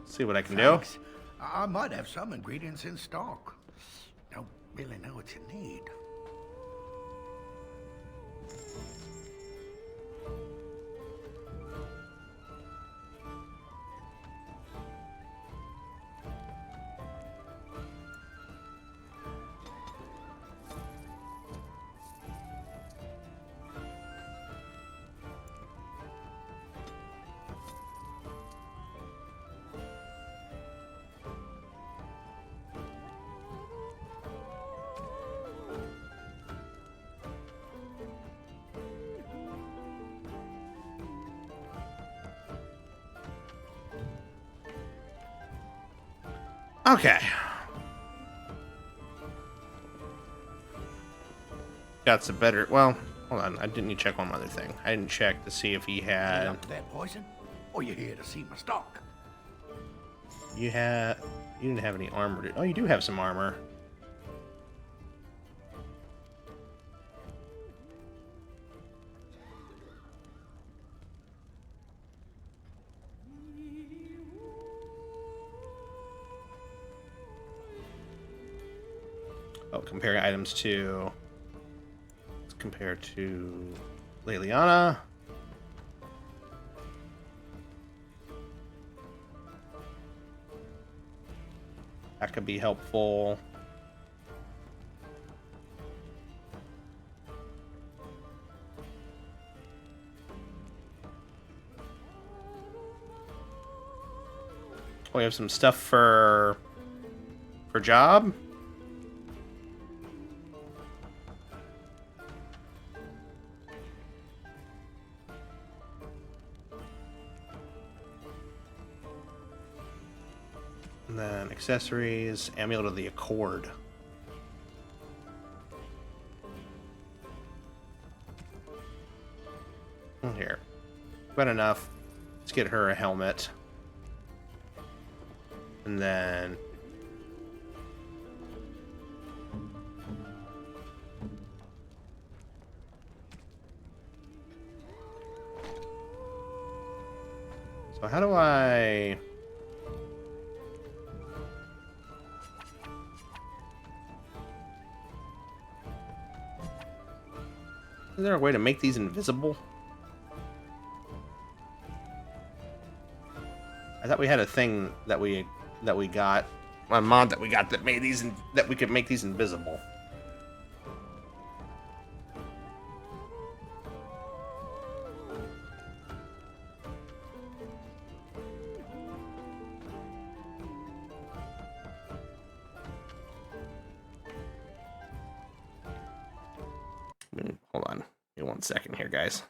See what I can Thanks. I might have some ingredients in stock. Don't really know what you need. Okay. Got some better. Well, hold on. I didn't check one other thing. I didn't check to see if he had. Up to that poison, or you here to see my stock? You didn't have any armor. Oh, you do have some armor. Oh, compare items to. Let's compare to Leliana. That could be helpful. Oh, we have some stuff for job. And then accessories, Amulet of the Accord. Here. Good enough. Let's get her a helmet. And then... So how do I... Is there a way to make these invisible? I thought we had a thing that we got, a mod that we got that made these that we could make these invisible. Hold on. Give me 1 second here, guys.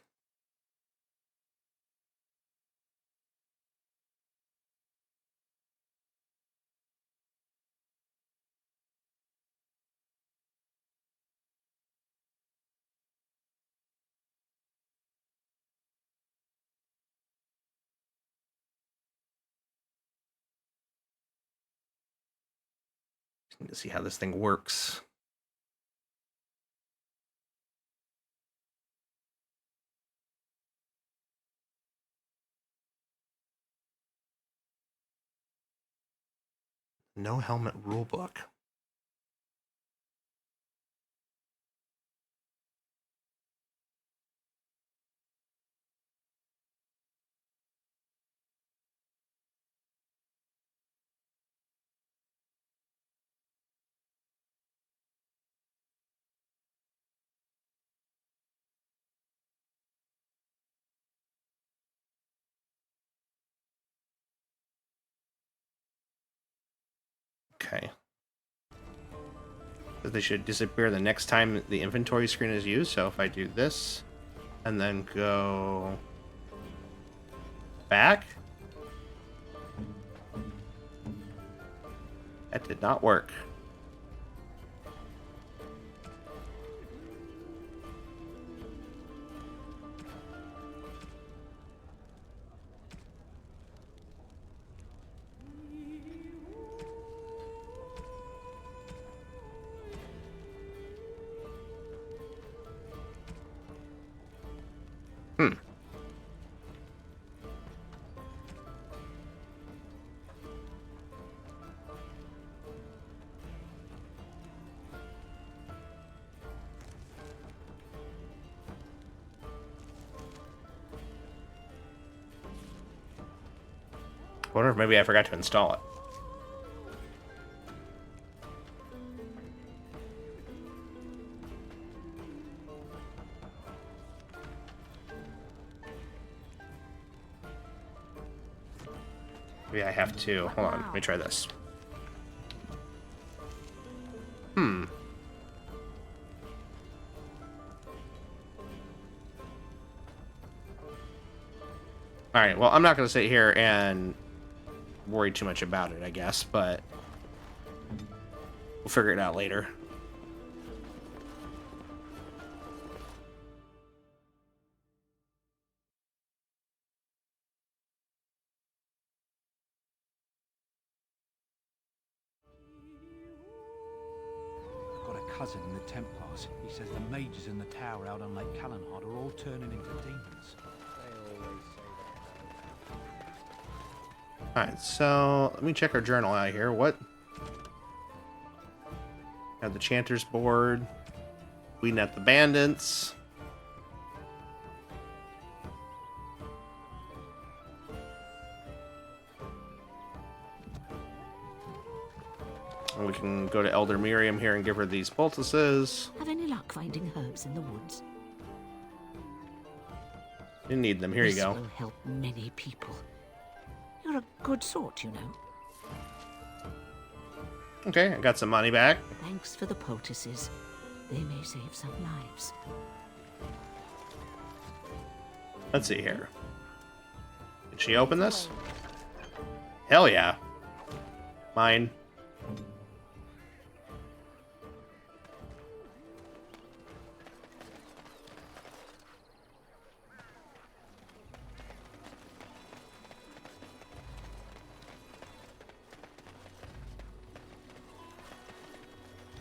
Just need to see how this thing works. No helmet rulebook. Okay. But they should disappear the next time the inventory screen is used. So if I do this and then go back, that did not work. I wonder if maybe I forgot to install it. Maybe I have to. Hold on, let me try this. Alright, well, I'm not going to sit here and worry too much about it, I guess, but we'll figure it out later. I've got a cousin in the Templars. He says the mages in the tower out on Lake Calenhard are all turning into demons. Alright, so let me check our journal out here. What? Have the Chanter's board. Weeding at the bandits. And we can go to Elder Miriam here and give her these poultices. Have any luck finding herbs in the woods? You need them. Here you go. This will help many people. You're a good sort, you know. Okay, I got some money back. Thanks for the poultices. They may save some lives. Let's see here. Did she open this? Hell yeah. Mine.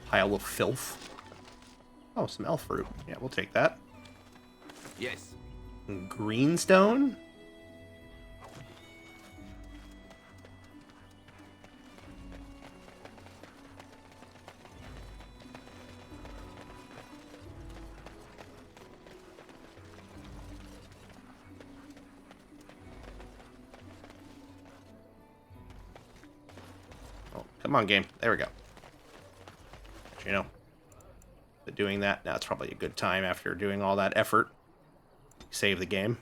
Pile of filth. Oh, some elf fruit. Yeah, we'll take that. Yes. Greenstone? Oh, come on, game. There we go. You know, but doing that, now it's probably a good time after doing all that effort. Save the game.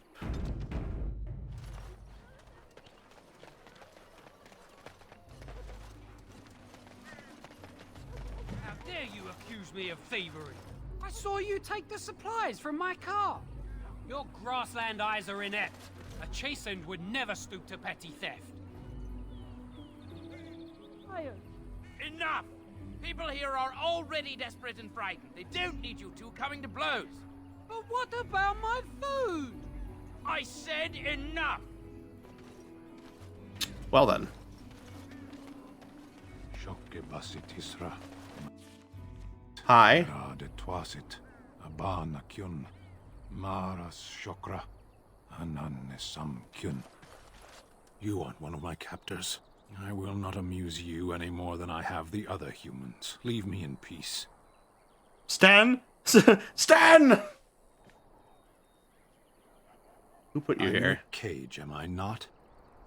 How dare you accuse me of thievery? I saw you take the supplies from my car. Your grassland eyes are inept. A chastened would never stoop to petty theft. Enough! People here are already desperate and frightened. They don't need you two coming to blows. But what about my food? I said enough! Well then. Hi. You aren't one of my captors. I will not amuse you any more than I have the other humans. Leave me in peace. Stan? Stan! Who put you I'm here? in a cage, am I not?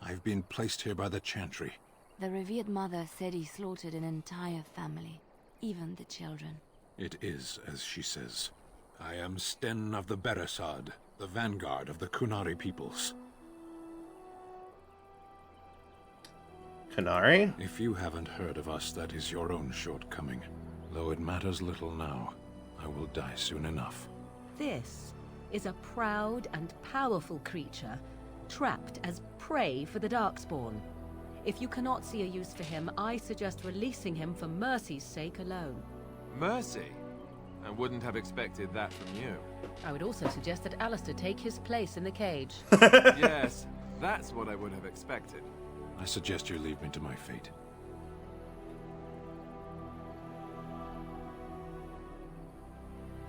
I've been placed here by the Chantry. The revered mother said he slaughtered an entire family, even the children. It is as she says. I am Sten of the Beresad, the vanguard of the Kunari peoples. Qunari? If you haven't heard of us, that is your own shortcoming. Though it matters little now. I will die soon enough. This is a proud and powerful creature, trapped as prey for the Darkspawn. If you cannot see a use for him, I suggest releasing him for Mercy's sake alone. Mercy? I wouldn't have expected that from you. I would also suggest that Alistair take his place in the cage. Yes, that's what I would have expected. I suggest you leave me to my fate.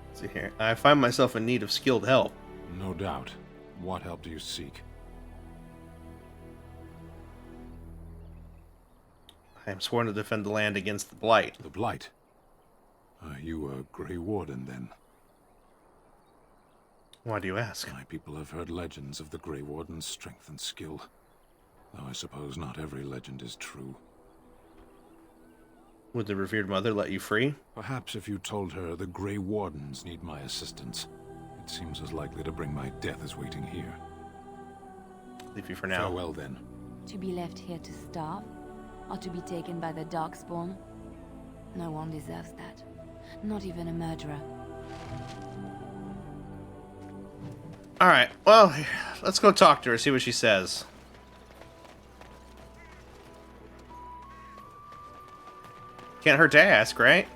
Let's see here. I find myself in need of skilled help. No doubt. What help do you seek? I am sworn to defend the land against the Blight. The Blight? Are you a Grey Warden, then? Why do you ask? My people have heard legends of the Grey Warden's strength and skill. Though I suppose not every legend is true. Would the revered mother let you free? Perhaps if you told her the Grey Wardens need my assistance. It seems as likely to bring my death as waiting here. Leave you for now. Farewell, then. To be left here to starve? Or to be taken by the Darkspawn? No one deserves that. Not even a murderer. Alright, well, let's go talk to her, see what she says. Can't hurt to ask, right?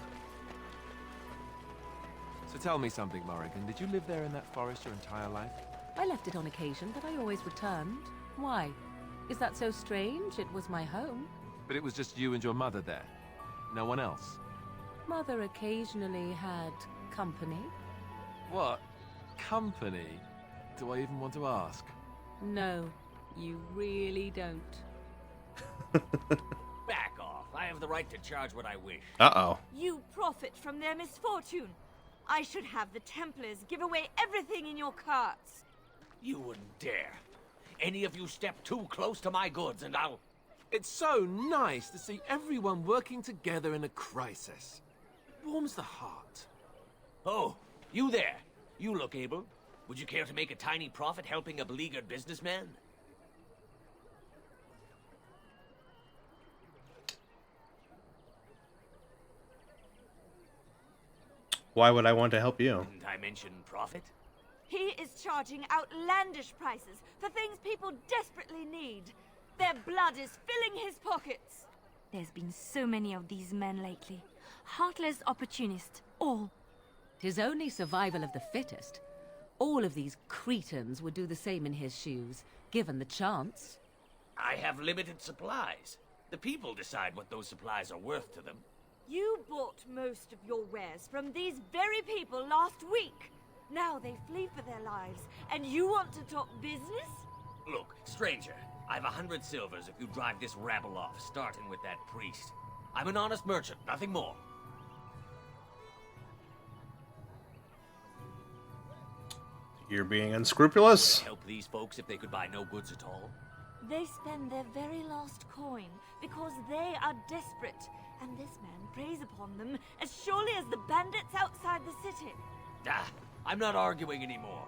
So tell me something, Morrigan. Did you live there in that forest your entire life? I left it on occasion, but I always returned. Why? Is that so strange? It was my home. But it was just you and your mother there. No one else. Mother occasionally had company. What? Company? Do I even want to ask? No, you really don't. Back off. I have the right to charge what I wish. Uh-oh. You profit from their misfortune. I should have the Templars give away everything in your carts. You wouldn't dare. Any of you step too close to my goods and I'll... It's so nice to see everyone working together in a crisis. It warms the heart. Oh, you there. You look able. Would you care to make a tiny profit helping a beleaguered businessman? Why would I want to help you? Didn't I mention profit? He is charging outlandish prices for things people desperately need. Their blood is filling his pockets. There's been so many of these men lately. Heartless opportunists, all. 'Tis only survival of the fittest. All of these cretins would do the same in his shoes, given the chance. I have limited supplies. The people decide what those supplies are worth to them. You bought most of your wares from these very people last week. Now they flee for their lives, and you want to talk business? Look, stranger, I've 100 silvers if you drive this rabble off, starting with that priest. I'm an honest merchant, nothing more. You're being unscrupulous? Help these folks if they could buy no goods at all. They spend their very last coin because they are desperate, and this man preys upon them as surely as the bandits outside the city. Ah, I'm not arguing anymore.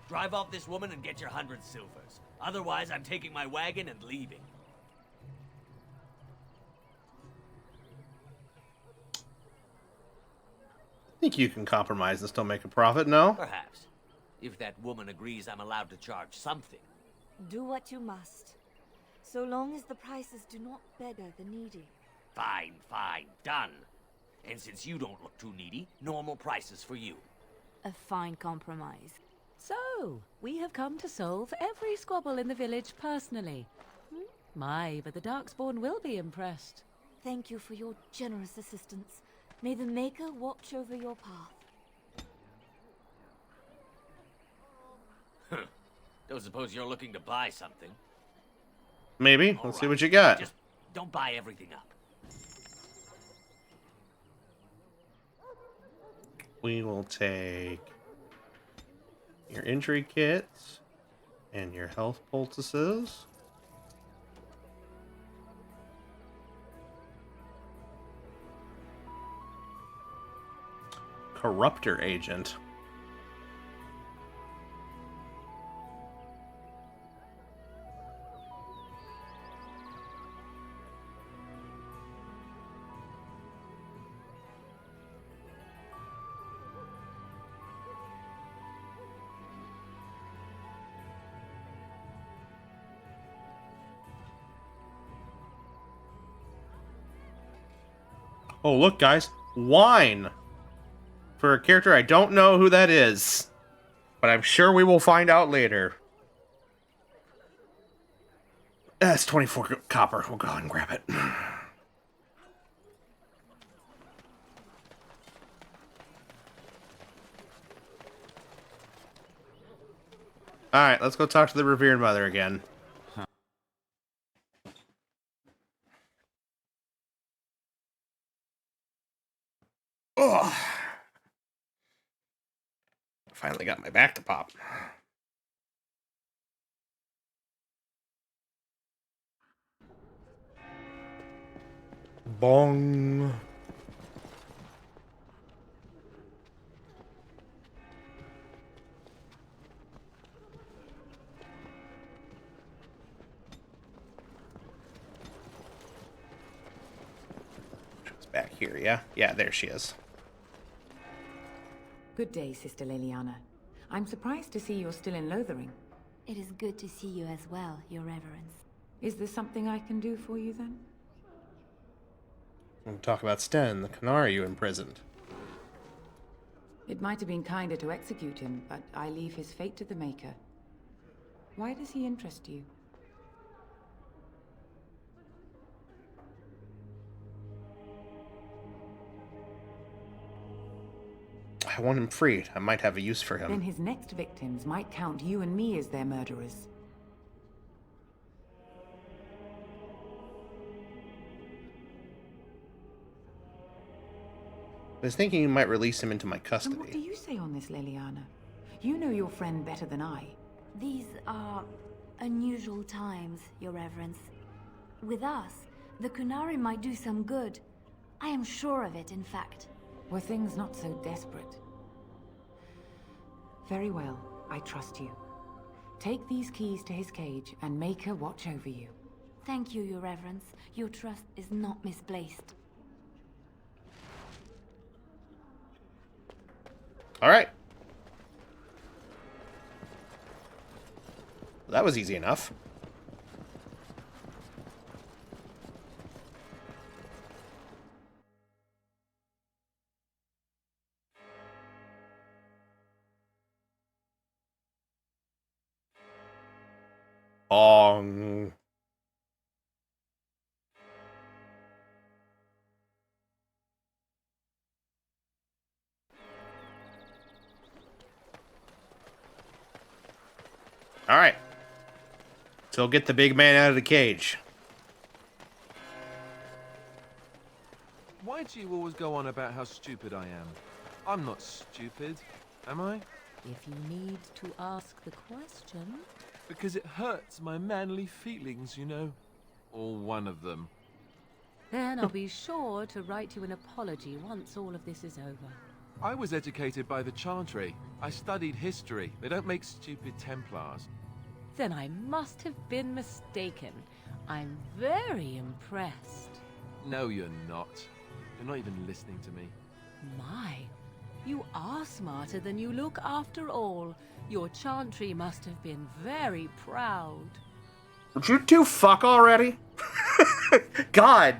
Drive off this woman and get your 100 silvers. Otherwise, I'm taking my wagon and leaving. Think you can compromise and still make a profit, no? Perhaps. If that woman agrees I'm allowed to charge something. Do what you must, so long as the prices do not beggar the needy. Fine, fine, done. And since you don't look too needy, normal prices for you. A fine compromise. So, we have come to solve every squabble in the village personally. My, but the Darkspawn will be impressed. Thank you for your generous assistance. May the Maker watch over your path. Don't suppose you're looking to buy something. Maybe. Let's see what you got. Just don't buy everything up. We will take your injury kits and your health poultices. Corruptor agent. Oh, look, guys. Wine! For a character I don't know who that is. But I'm sure we will find out later. That's 24 copper. We'll go ahead and grab it. Alright, let's go talk to the revered mother again. Ugh. Finally got my back to pop. Bong. She's back here, yeah? Yeah, there she is. Good day, Sister Leliana. I'm surprised to see you're still in Lothering. It is good to see you as well, Your Reverence. Is there something I can do for you, then? We'll talk about Sten, the Canary you imprisoned. It might have been kinder to execute him, but I leave his fate to the Maker. Why does he interest you? I want him freed. I might have a use for him. Then his next victims might count you and me as their murderers. I was thinking you might release him into my And custody. what do you say on this, Leliana? You know your friend better than I. These are unusual times, Your Reverence. With us, the Kunari might do some good. I am sure of it, in fact. Were things not so desperate? Very well, I trust you. Take these keys to his cage and make her watch over you. Thank you, Your Reverence. Your trust is not misplaced. Alright. That was easy enough. Bong. Alright. So get the big man out of the cage. Why do you always go on about how stupid I am? I'm not stupid, am I? If you need to ask the question... Because it hurts my manly feelings, you know. Or one of them. Then I'll be sure to write you an apology once all of this is over. I was educated by the Chantry. I studied history. They don't make stupid Templars. Then I must have been mistaken. I'm very impressed. No, you're not. You're not even listening to me. My, you are smarter than you look after all. Your Chantry must have been very proud. Would you two fuck already? God.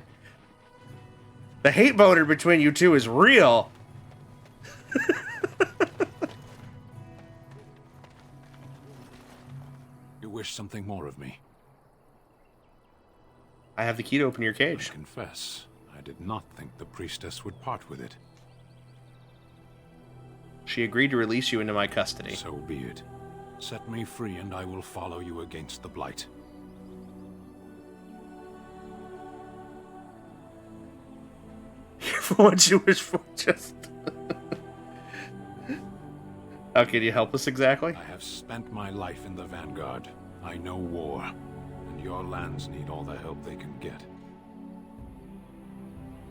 The hate boner between you two is real. You wish something more of me? I have the key to open your cage. I confess, I did not think the priestess would part with it. She agreed to release you into my custody. So be it. Set me free and I will follow you against the Blight. For what you wish for, just... How can you help us exactly? I have spent my life in the Vanguard. I know war, and your lands need all the help they can get.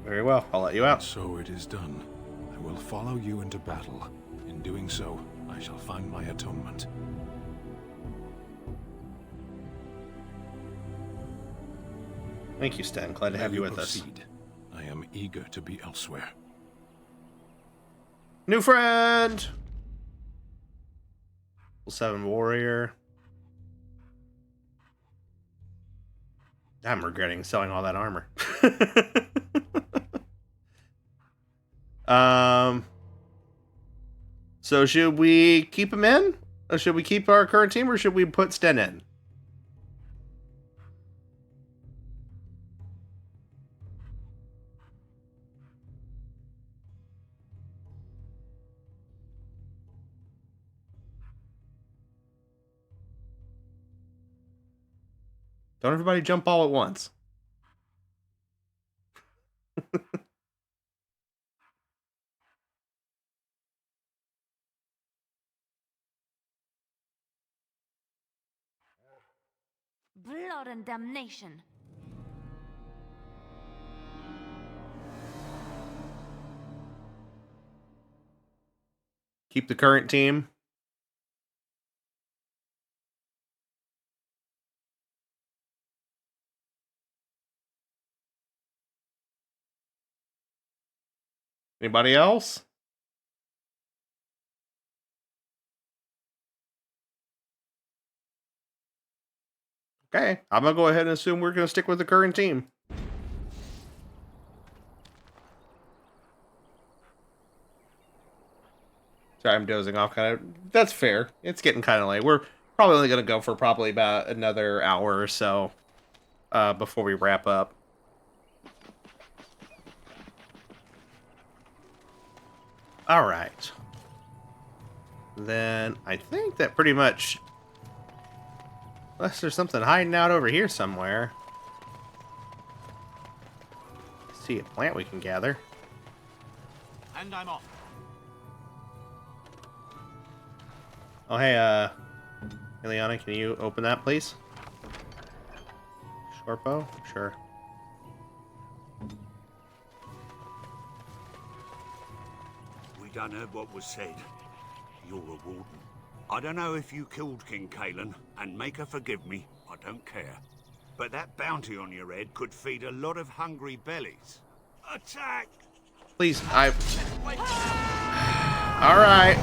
Very well, I'll let you out. So it is done. I will follow you into battle. In doing so, I shall find my atonement. Thank you, Sten. Glad to have you with us. I am eager to be elsewhere. New friend! Level 7 warrior. I'm regretting selling all that armor. So should we keep him in? Or should we keep our current team, or should we put Sten in? Don't everybody jump all at once. Blood and damnation. Keep the current team. Anybody else? Okay, I'm gonna go ahead and assume we're gonna stick with the current team. Sorry, I'm dozing off kind of. That's fair. It's getting kind of late. We're probably only gonna go for probably about another hour or so before we wrap up. All right. Then I think that pretty much, unless there's something hiding out over here somewhere. See a plant we can gather. And I'm off. Oh, hey, Ileana, can you open that, please? Shortbow? Sure. We done heard what was said. You're a warden. I don't know if you killed King Cailan, and make her forgive me, I don't care. But that bounty on your head could feed a lot of hungry bellies. Attack! Please, All right.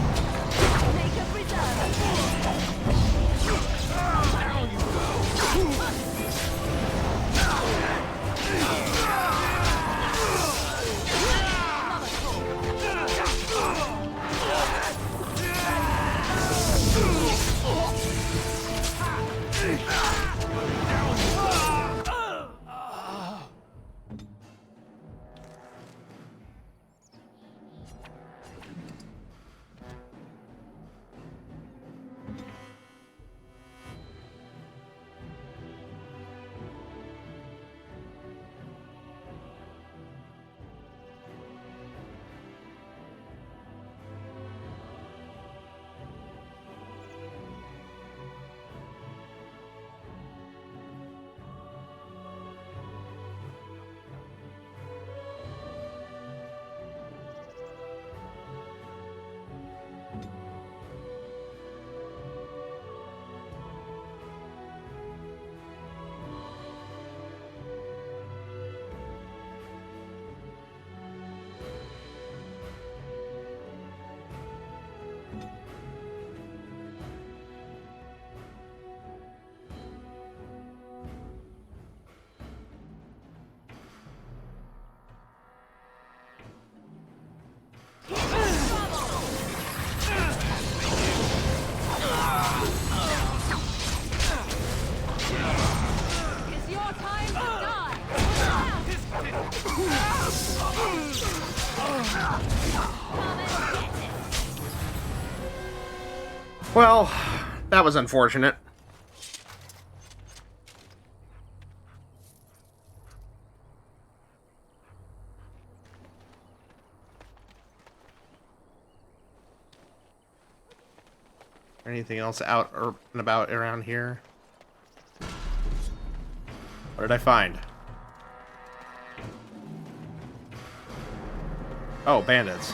Well, that was unfortunate. Anything else out or about around here? What did I find? Oh, bandits.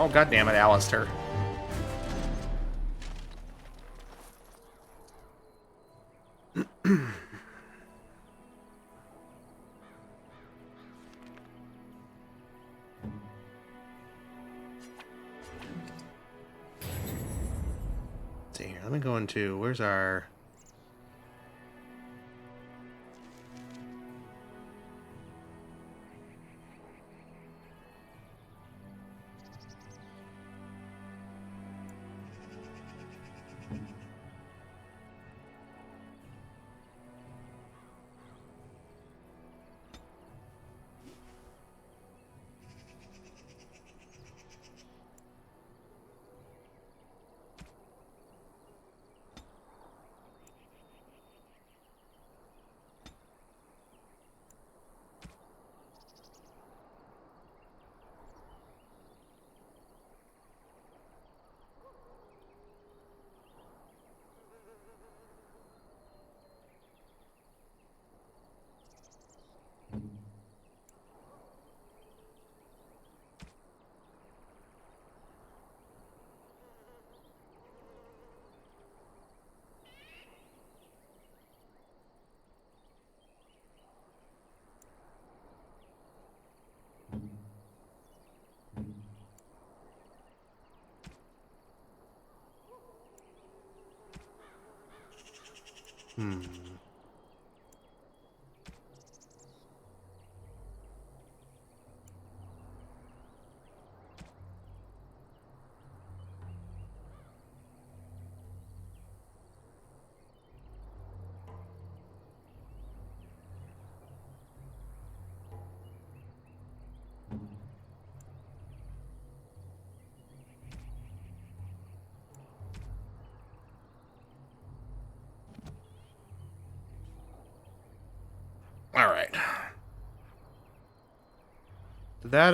Oh, goddammit, Alistair. See here, let me go into, where's our... All right. That,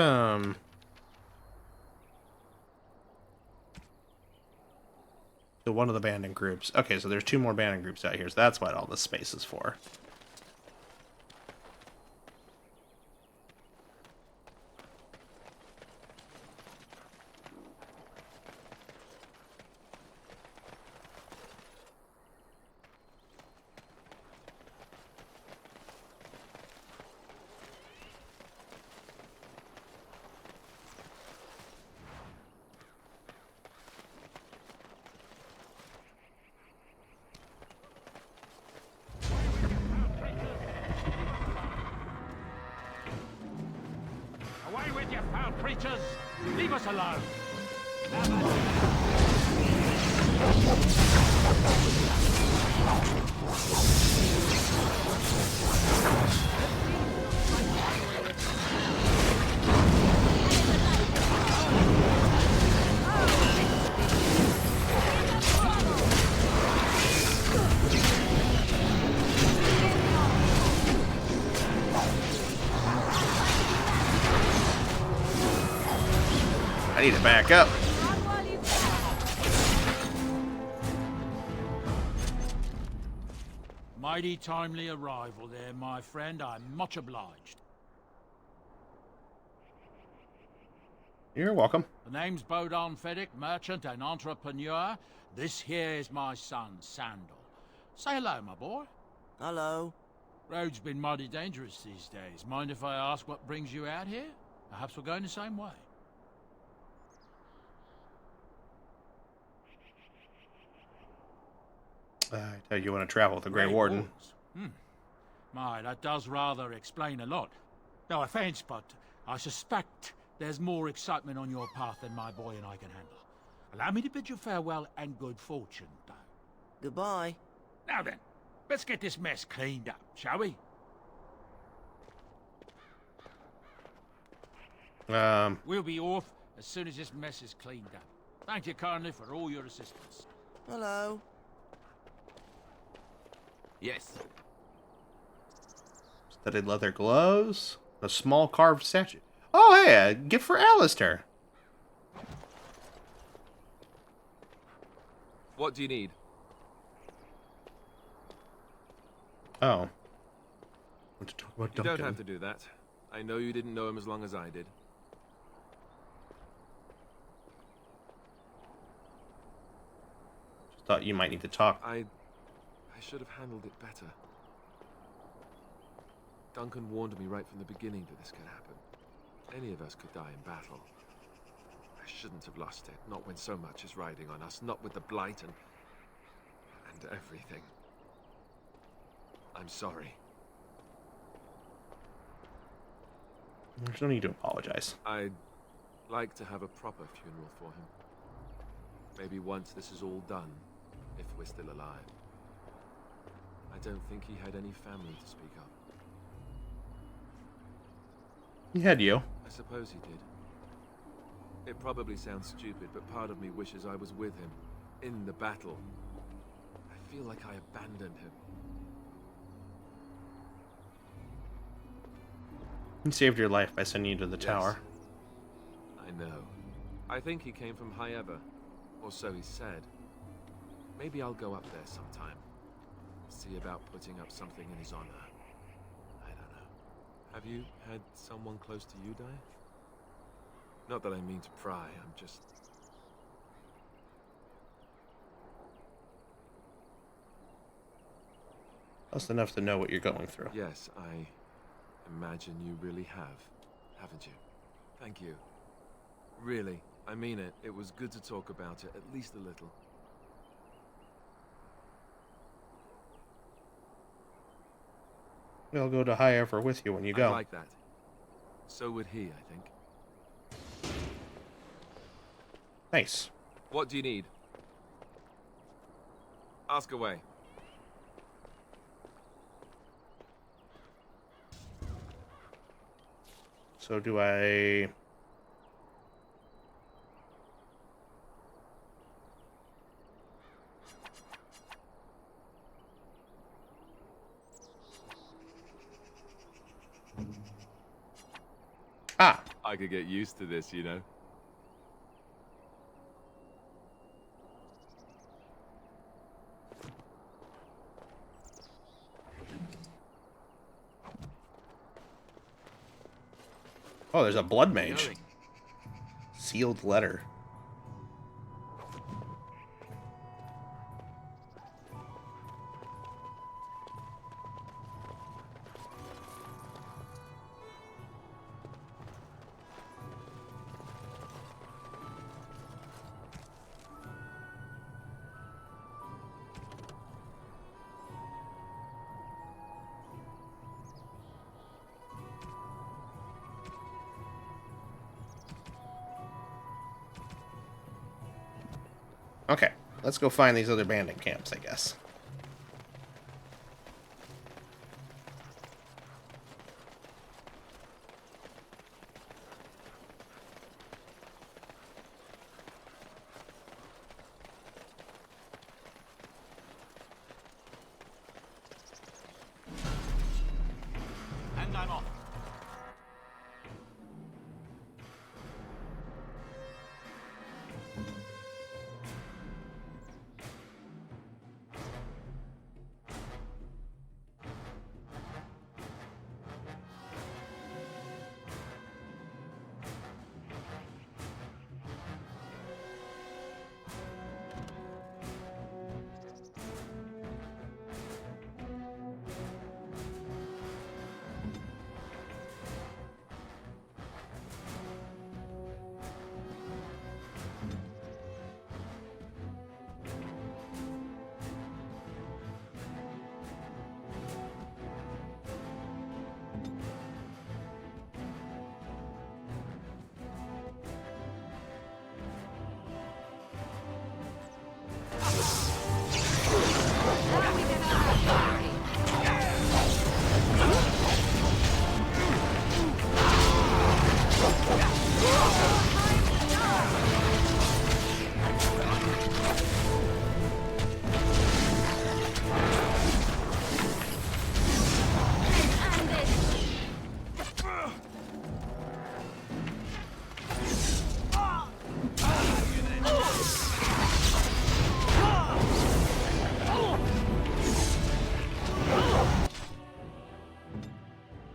So one of the bandit groups. Okay, so there's 2 more bandit groups out here, so that's what all this space is for. Away with you, foul creatures! Leave us alone! I need to back up. Mighty timely arrival there, my friend. I'm much obliged. You're welcome. The name's Bodon Fedek, merchant and entrepreneur. This here is my son, Sandal. Say hello, my boy. Hello. Road's been mighty dangerous these days. Mind if I ask what brings you out here? Perhaps we're going the same way. I tell you want to travel with the Grey Warden. My, that does rather explain a lot. No offense, but I suspect there's more excitement on your path than my boy and I can handle. Allow me to bid you farewell and good fortune, though. Goodbye. Now then, let's get this mess cleaned up, shall we? We'll be off as soon as this mess is cleaned up. Thank you kindly for all your assistance. Hello. Yes. Studded leather gloves. A small carved statue. Oh, hey, a gift for Alistair. What do you need? Oh. Want to talk about You Duncan? don't have to do that. I know you didn't know him as long as I did. thought you might need to talk. I should have handled it better. Duncan warned me right from the beginning that this could happen. Any of us could die in battle. I shouldn't have lost it, not when so much is riding on us, not with the Blight and everything. I'm sorry. There's no need to apologize. I'd like to have a proper funeral for him. Maybe once this is all done, if we're still alive. I don't think he had any family to speak of. He had you. I suppose he did. It probably sounds stupid, but part of me wishes I was with him, in the battle. I feel like I abandoned him. He saved your life by sending you to the tower. I know. I think he came from High Ever, or so he said. Maybe I'll go up there sometime. See about putting up something in his honor. I don't know. Have you had someone close to you die? Not that I mean to pry, I'm just... Close enough to know what you're going through. Yes, I imagine you really have, haven't you? Thank you. Really, I mean it. It was good to talk about it, at least a little. We'll go to High Ever with you when you go. I like that. So would he, I think. Nice. What do you need? Ask away. So do I... Ah! I could get used to this, you know. Oh, there's a blood mage. Sealed letter. Okay, let's go find these other bandit camps, I guess. And I'm off.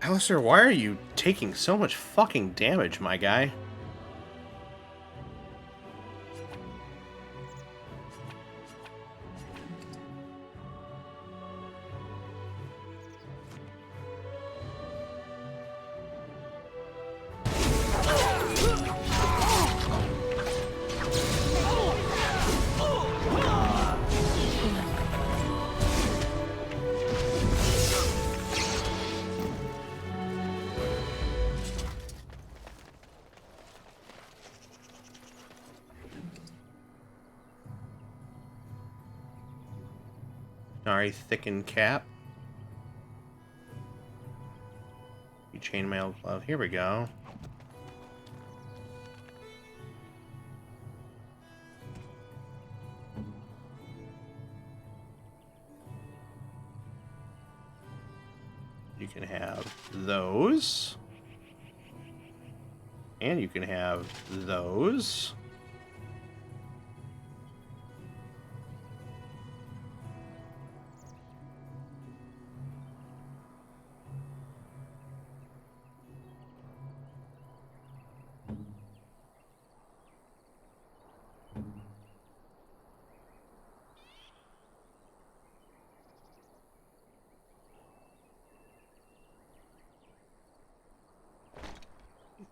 Alistair, why are you taking so much fucking damage, my guy? Sorry, thickened cap. Chainmail glove. Here we go. You can have those. And you can have those.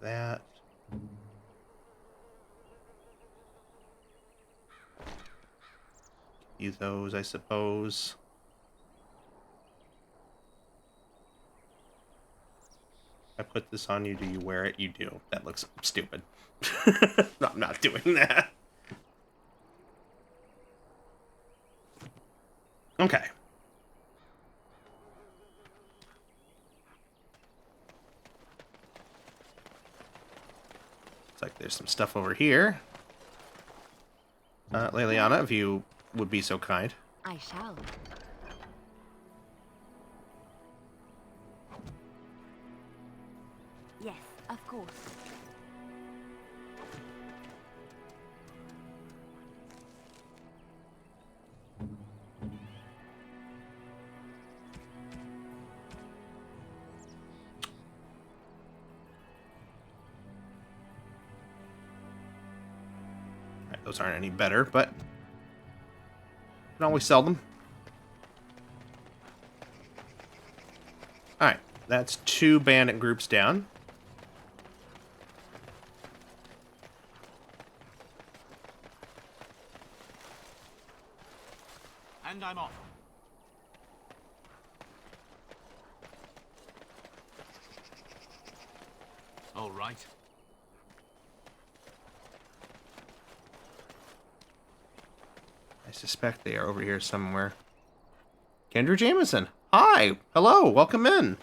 That. Use those, I suppose. I put this on you, do you wear it? You do. That looks stupid. No, I'm not doing that. Okay. Like there's some stuff over here. Leliana, if you would be so kind. I shall. Yes, of course. Those aren't any better, but you can always sell them. Alright, that's 2 bandit groups down. And I'm off. All right. I suspect they are over here somewhere. Kendra Jameson. Hi. Hello. Welcome in.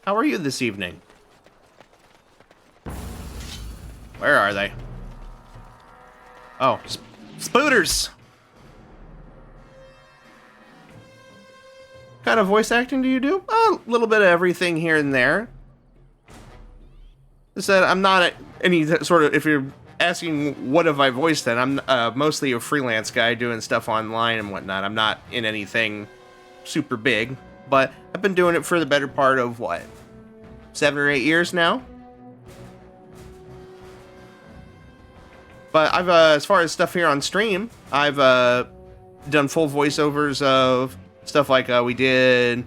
How are you this evening? Where are they? Oh, Spooters. What kind of voice acting do you do? A little bit of everything here and there. I said I'm not any sort of, if you're asking what have I voiced then, I'm mostly a freelance guy doing stuff online and whatnot. I'm not in anything super big, but I've been doing it for the better part of, what, 7 or 8 years now? But I've, as far as stuff here on stream, I've done full voiceovers of stuff like we did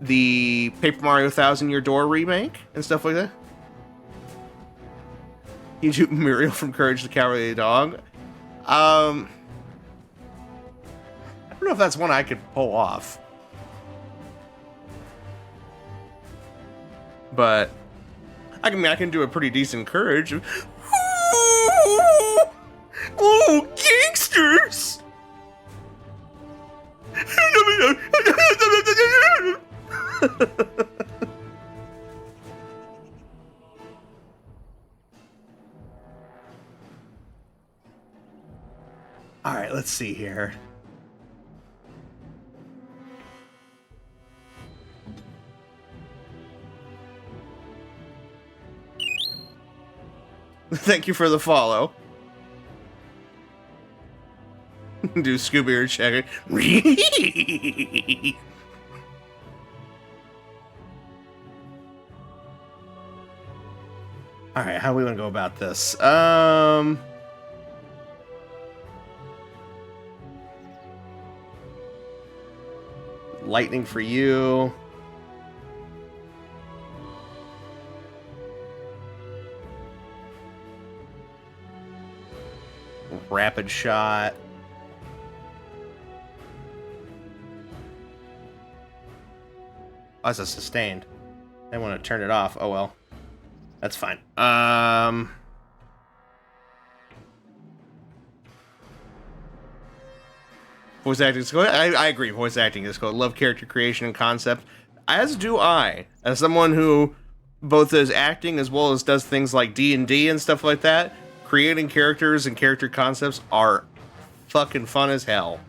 the Paper Mario Thousand Year Door remake and stuff like that. You do Muriel from Courage the Cowardly Dog. I don't know if that's one I could pull off. But I can do a pretty decent Courage. Oh, gangsters! All right, let's see here. Thank you for the follow. Do Scooby or check it. All right, how are we gonna go about this? Lightning for you. Rapid shot. Oh, that's a sustained. I want to turn it off. Oh well. That's fine. Voice acting is good. I agree. Voice acting is good. Love character creation and concept, as do I. As someone who both does acting as well as does things like D&D and stuff like that, creating characters and character concepts are fucking fun as hell.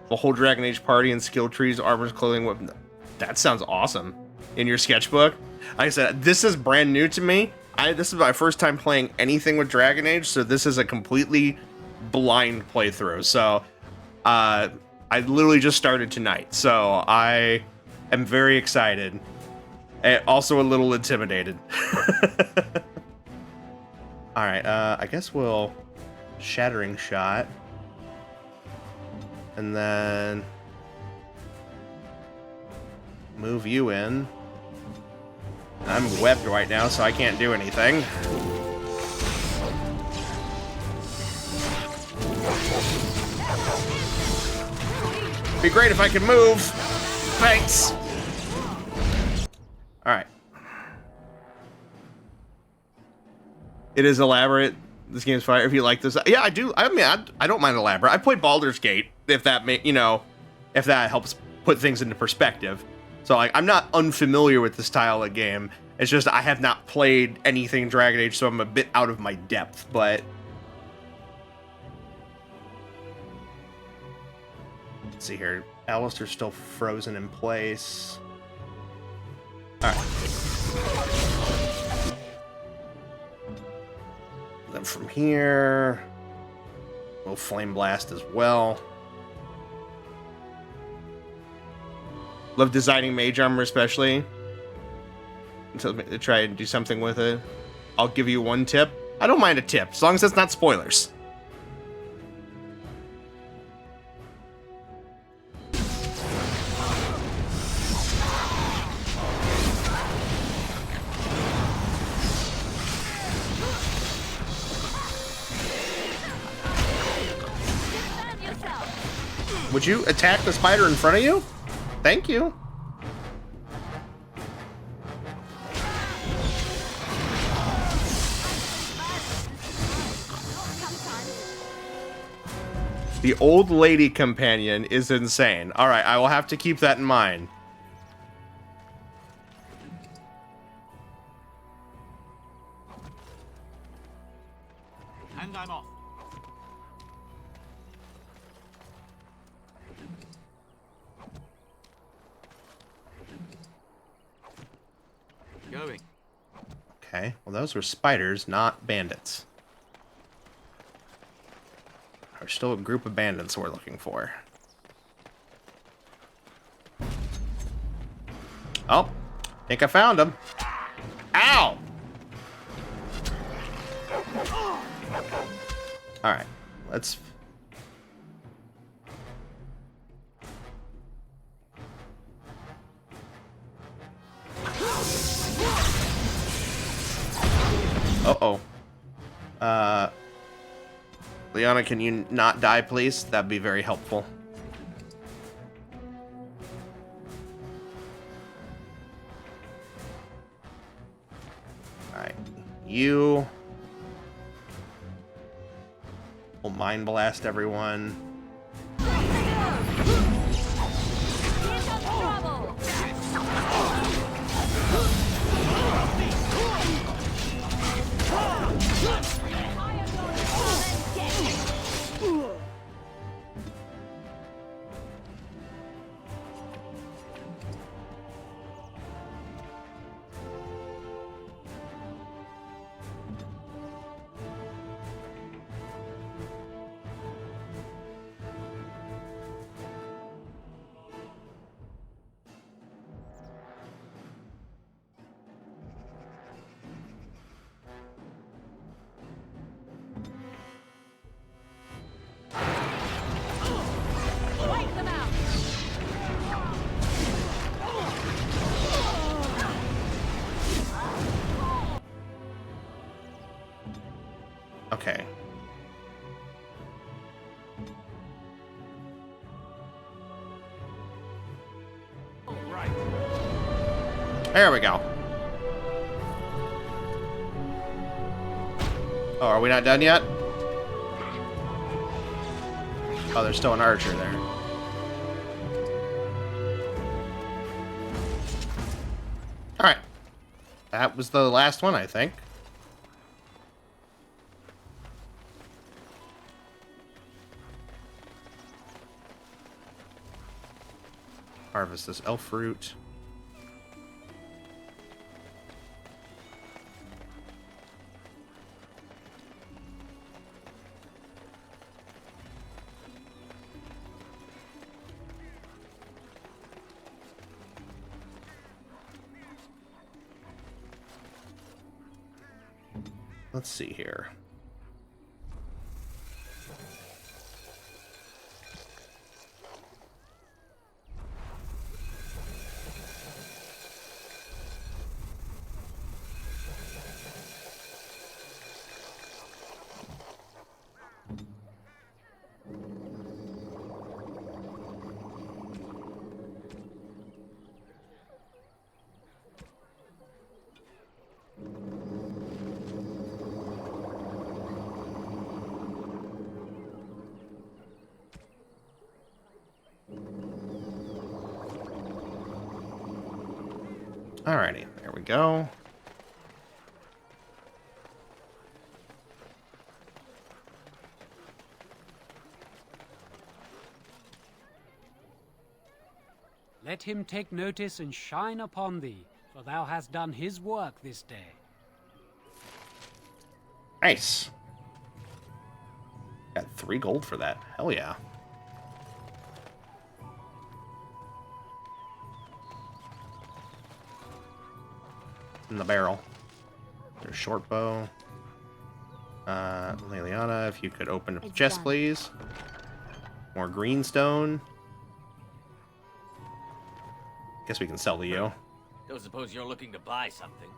The whole Dragon Age party and skill trees, armors, clothing, weapon. That sounds awesome. In your sketchbook. Like I said, this is brand new to me. This is my first time playing anything with Dragon Age, so this is a completely blind playthrough. So, I literally just started tonight, so I am very excited. And also a little intimidated. Alright, I guess we'll... Shattering Shot. And then... move you in. I'm webbed right now, so I can't do anything. Be great if I could move. Thanks. Alright. It is elaborate. This game's fire. If you like this, yeah, I do. I mean, I don't mind elaborate. I played Baldur's Gate. If that if that helps put things into perspective. So like, I'm not unfamiliar with the style of game. It's just I have not played anything Dragon Age, so I'm a bit out of my depth. But let's see here. Alistair's still frozen in place. All right. Then from here, we'll Flame Blast as well. Love designing mage armor, especially. To try and do something with it. I'll give you one tip. I don't mind a tip, as long as it's not spoilers. Would you attack the spider in front of you? Thank you. The old lady companion is insane. All right, I will have to keep that in mind. And I'm off. Going. Okay, well those were spiders, not bandits. There's still a group of bandits we're looking for. Oh, think I found him. Ow! Alright, let's... Uh-oh. Liana, can you not die, please? That'd be very helpful. Alright. You... will Mind Blast everyone. Okay. There we go. Oh, are we not done yet? Oh, there's still an archer there. Alright. That was the last one, I think. Harvest this elf fruit. Let's see here. Alrighty, there we go. Let him take notice and shine upon thee, for thou hast done his work this day. Nice. Got 3 gold for that. Hell yeah. In the barrel. There's short bow. Liliana, if you could open up the chest, please. More greenstone. Guess we can sell to you. Don't suppose you're looking to buy something.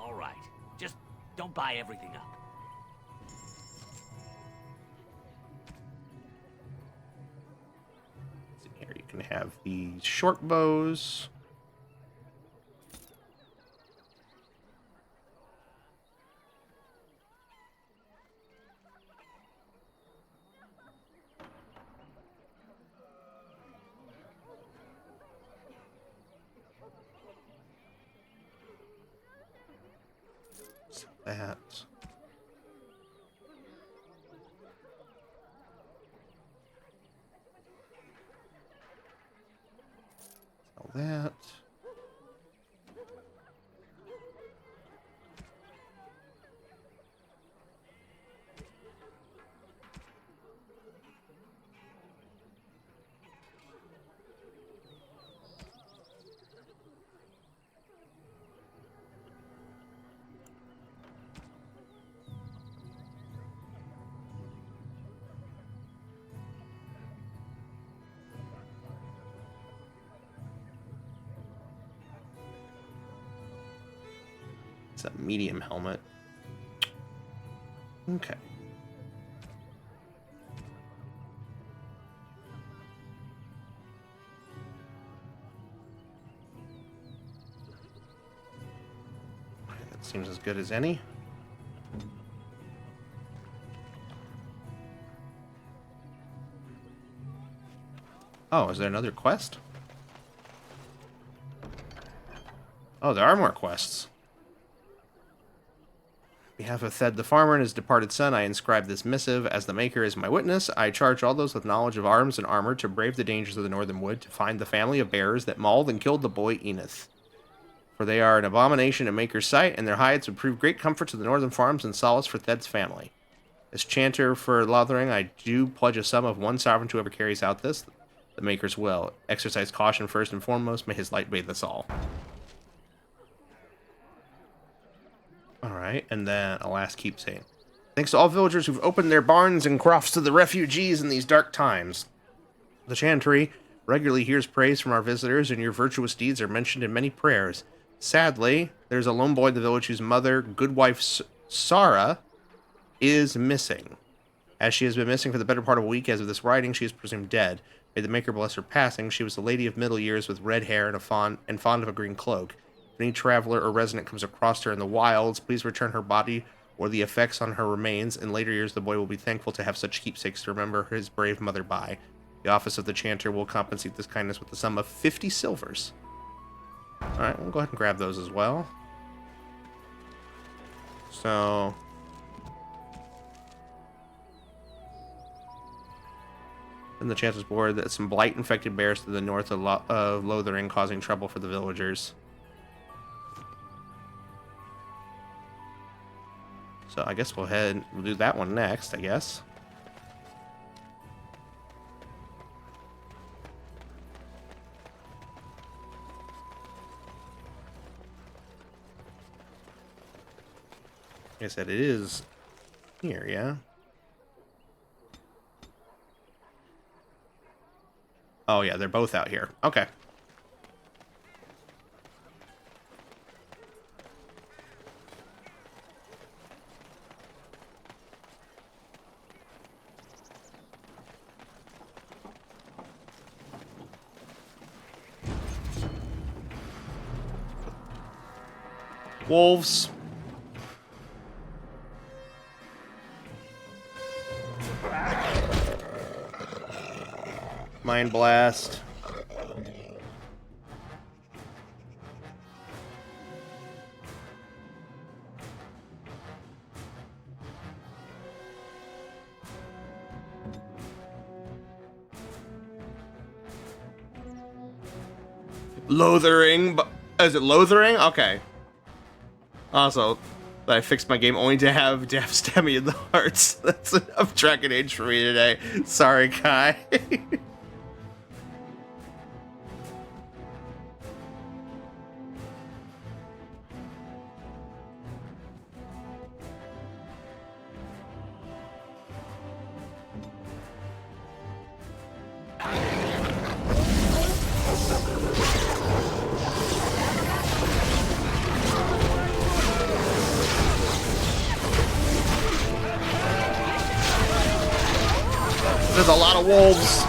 All right. Just don't buy everything up. Here you can have the short bows. That. Sell that. It's a medium helmet. Okay. That seems as good as any. Oh, is there another quest? Oh, there are more quests. On behalf of Thed the farmer and his departed son, I inscribe this missive. As the Maker is my witness, I charge all those with knowledge of arms and armor to brave the dangers of the Northern Wood, to find the family of bearers that mauled and killed the boy Enith. For they are an abomination in Maker's sight, and their hides would prove great comfort to the Northern farms and solace for Thed's family. As chanter for Lothering, I do pledge a sum of 1 sovereign to whoever carries out this. The Maker's will. Exercise caution first and foremost. May his light bathe us all. Alright, and then a last keepsake. Thanks to all villagers who've opened their barns and crofts to the refugees in these dark times. The Chantry regularly hears praise from our visitors, and your virtuous deeds are mentioned in many prayers. Sadly, there's a lone boy in the village whose mother, good wife Sara, is missing. As she has been missing for the better part of a week as of this writing, she is presumed dead. May the Maker bless her passing. She was a lady of middle years with red hair and fond of a green cloak. If any traveler or resident comes across her in the wilds, please return her body or the effects on her remains. In later years, the boy will be thankful to have such keepsakes to remember his brave mother by. The office of the chanter will compensate this kindness with the sum of 50 silvers. Alright, we'll go ahead and grab those as well. So... in the chanter's board, that some blight-infected bears to the north of Lothering, causing trouble for the villagers. So I guess we'll do that one next, I guess. Like I said, it is here, yeah? Oh yeah, they're both out here. Okay. Wolves. Mind blast. Lothering, is it Lothering? Okay. Also, I fixed my game only to have stab me in the hearts. That's enough Dragon Age for me today. Sorry, Kai. There's a lot of wolves.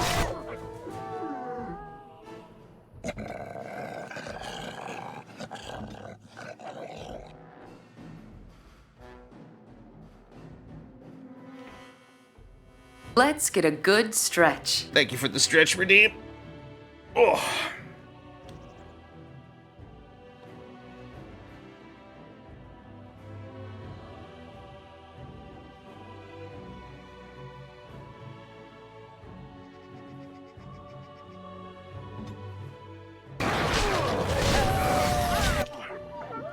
Let's get a good stretch. Thank you for the stretch, Redeem. Oh.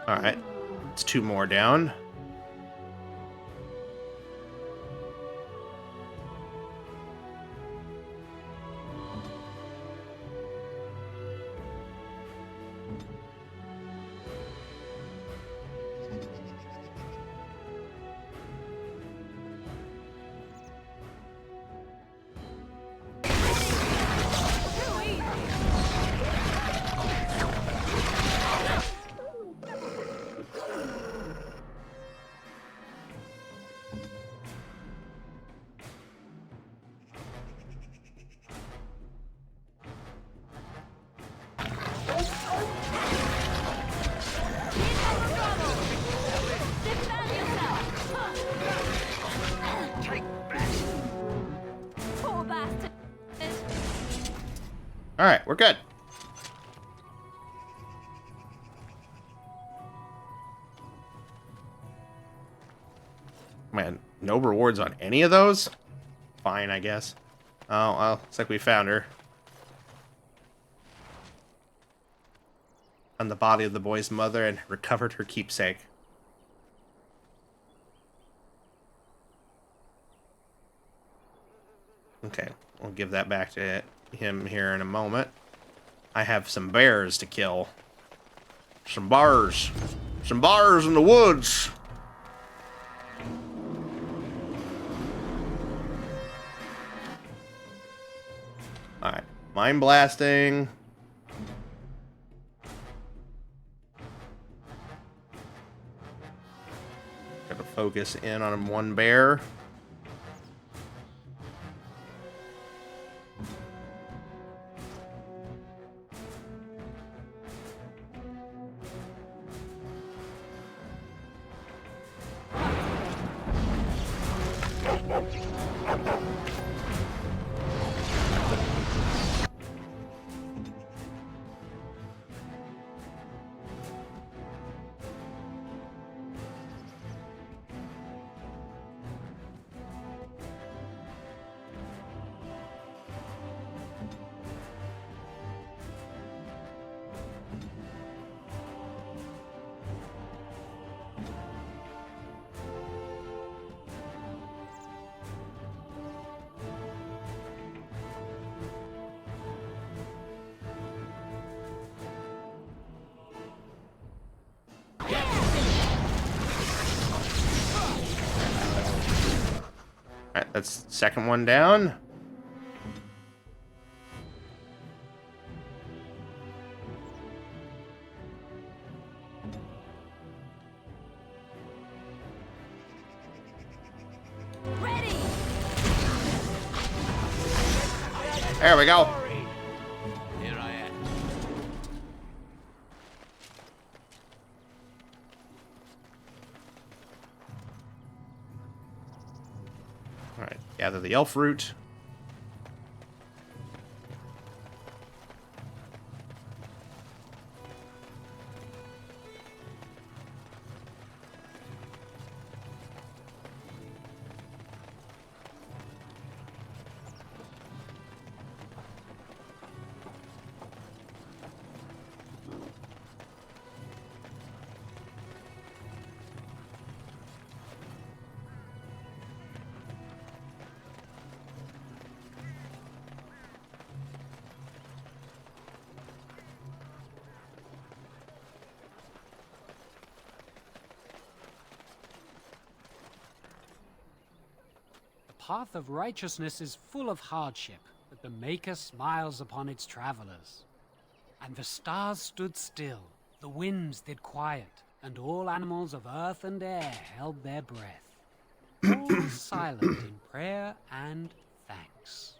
Alright, it's 2 more down. Alright, we're good. Man, no rewards on any of those? Fine, I guess. Oh, well, looks like we found her. On the body of the boy's mother and recovered her keepsake. Okay, we'll give that back to him here in a moment. I have some bears to kill. Some bars. Some bars in the woods. Alright, mind blasting. Gotta focus in on one bear. That's the second one down. There we go. Here I am. Alright, gather the elf root. The path of righteousness is full of hardship, but the Maker smiles upon its travelers. And the stars stood still, the winds did quiet, and all animals of earth and air held their breath. All was silent in prayer and thanks.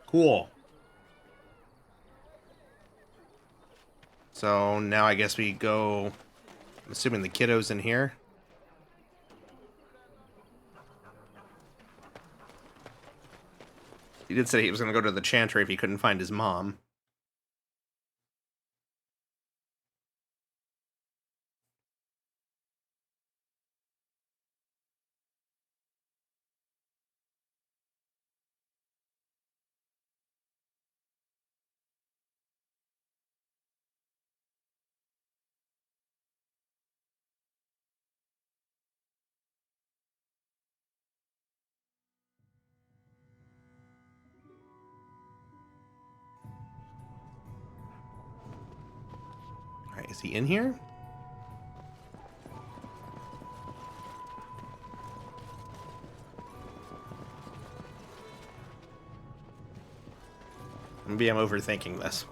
Cool. So now I guess we go... I'm assuming the kiddo's in here. He did say he was going to go to the Chantry if he couldn't find his mom. Alright, is he in here? Maybe I'm overthinking this.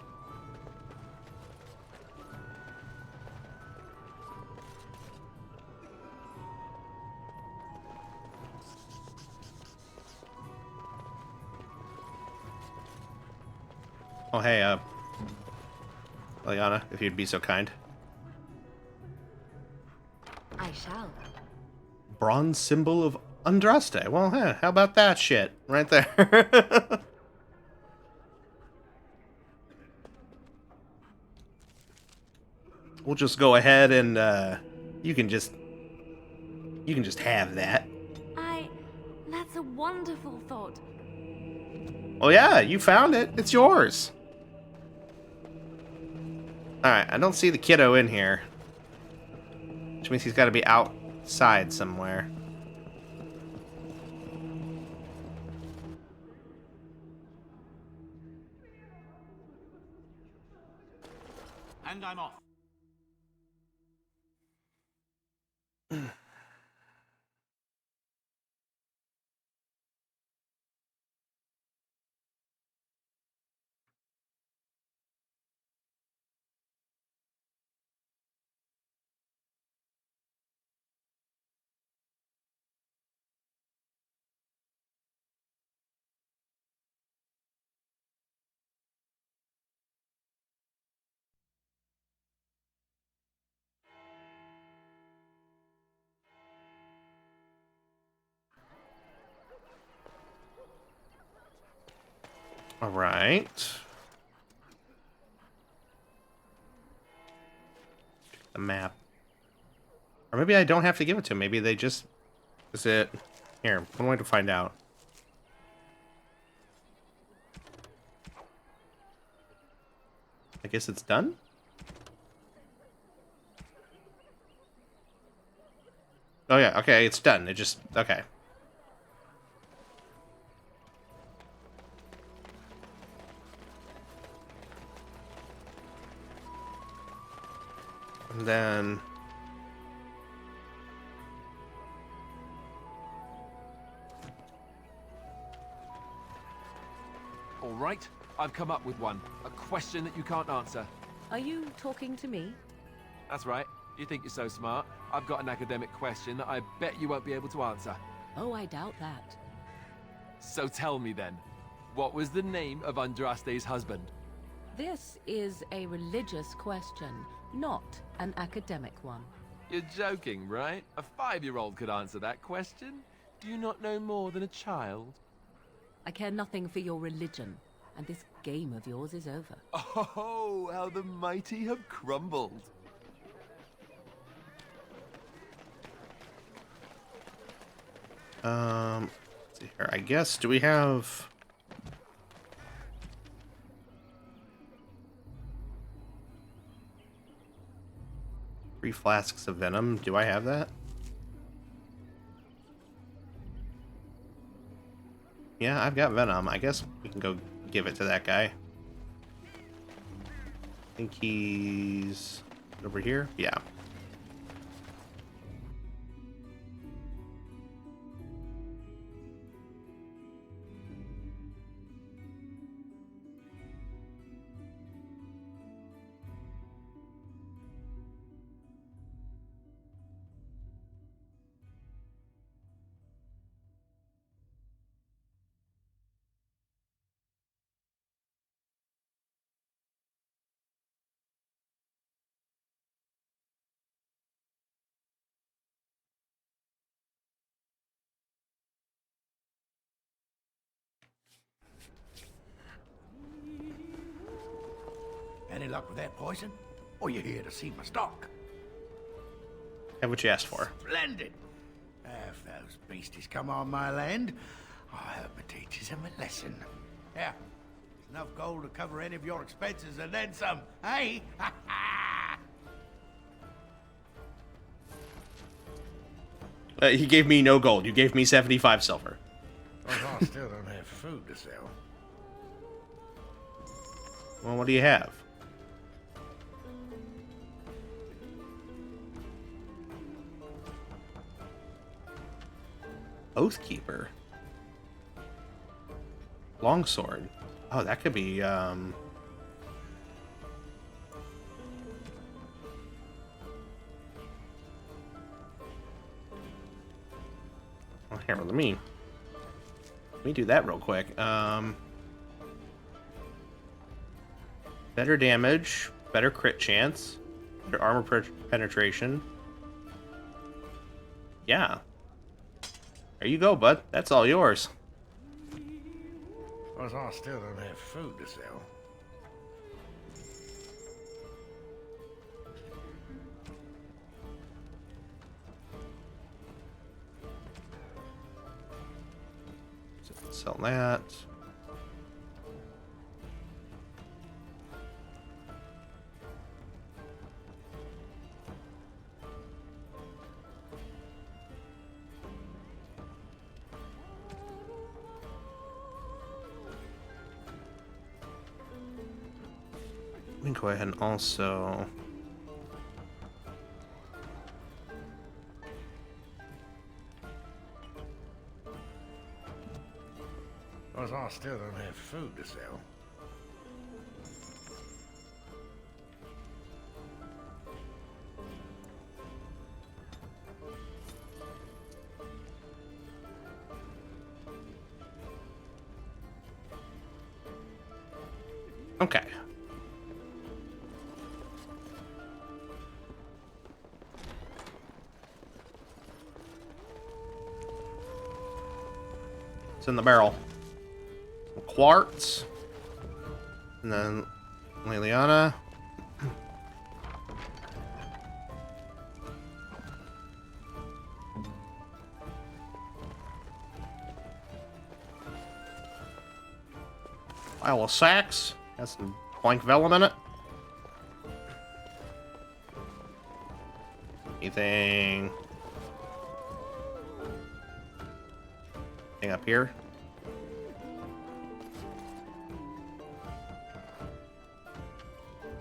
Oh, hey, Leliana, if you'd be so kind. I shall. Bronze symbol of Andraste. Well, how about that shit? Right there. We'll just go ahead and, you can just have that. That's a wonderful thought. Well, yeah, you found it. It's yours. Alright, I don't see the kiddo in here. Which means he's got to be outside somewhere. And I'm off. All right. The map. Or maybe I don't have to give it to him. Maybe they just... Is it... Here, one way to find out. I guess it's done? Oh yeah, okay, it's done. It just... Okay. And then... All right, I've come up with one. A question that you can't answer. Are you talking to me? That's right. You think you're so smart. I've got an academic question that I bet you won't be able to answer. Oh, I doubt that. So tell me then, what was the name of Andraste's husband? This is a religious question, not an academic one. You're joking, right? A 5-year-old could answer that question. Do you not know more than a child? I care nothing for your religion, and this game of yours is over. Oh, how the mighty have crumbled. Let's see here. I guess, do we have... 3 flasks of venom. Do I have that? Yeah, I've got venom. I guess we can go give it to that guy. I think he's over here. Yeah. Any luck with that poison? Or you here to see my stock? Have what you asked for. Splendid! If those beasties come on my land, I hope it teaches them a lesson. Yeah, there's enough gold to cover any of your expenses and then some, hey? He gave me no gold. You gave me 75 silver. Well, I still don't have food to sell. Well, what do you have? Oathkeeper. Longsword. Oh, that could be, well, here, let me do that real quick. Better damage, better crit chance, better armor penetration. Yeah. There you go, bud. That's all yours. Well, I still don't have food to sell. Sell that. We can go ahead and also... Well, I still don't have food to sell. Okay. It's in the barrel. Some quartz. And then Liliana. Pile of sacks. Got some blank vellum in it. Anything up here?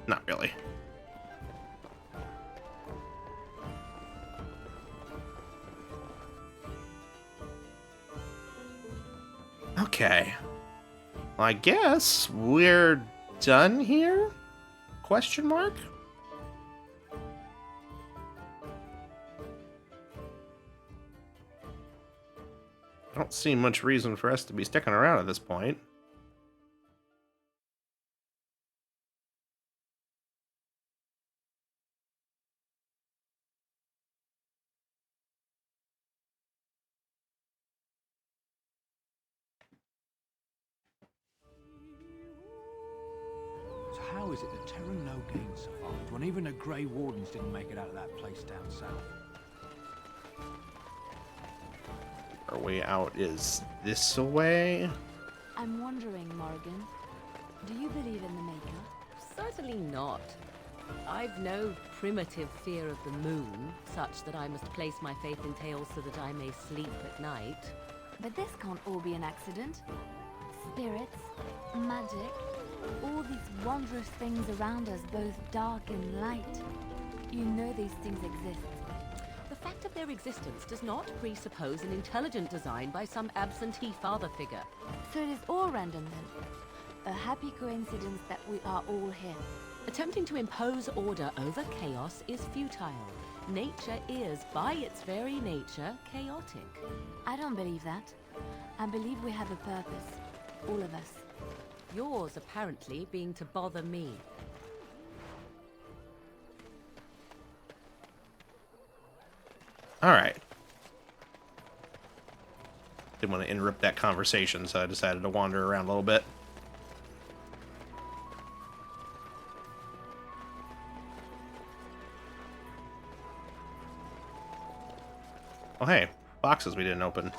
Not really. Okay. I guess we're done here? Question mark? I don't see much reason for us to be sticking around at this point. So how is it that Terra Loghain survived when even the Grey Wardens didn't make it out of that place down south? Our way out is this way? I'm wondering, Morrigan, do you believe in the Maker? Certainly not. I've no primitive fear of the moon, such that I must place my faith in tales so that I may sleep at night. But this can't all be an accident. Spirits, magic, all these wondrous things around us, both dark and light. You know these things exist. The fact of their existence does not presuppose an intelligent design by some absentee father figure. So it is all random then. A happy coincidence that we are all here. Attempting to impose order over chaos is futile. Nature is, by its very nature, chaotic. I don't believe that. I believe we have a purpose. All of us. Yours, apparently, being to bother me. Alright. Didn't want to interrupt that conversation, so I decided to wander around a little bit. Oh hey, boxes we didn't open.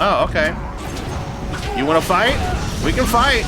Oh, okay. You want to fight? We can fight!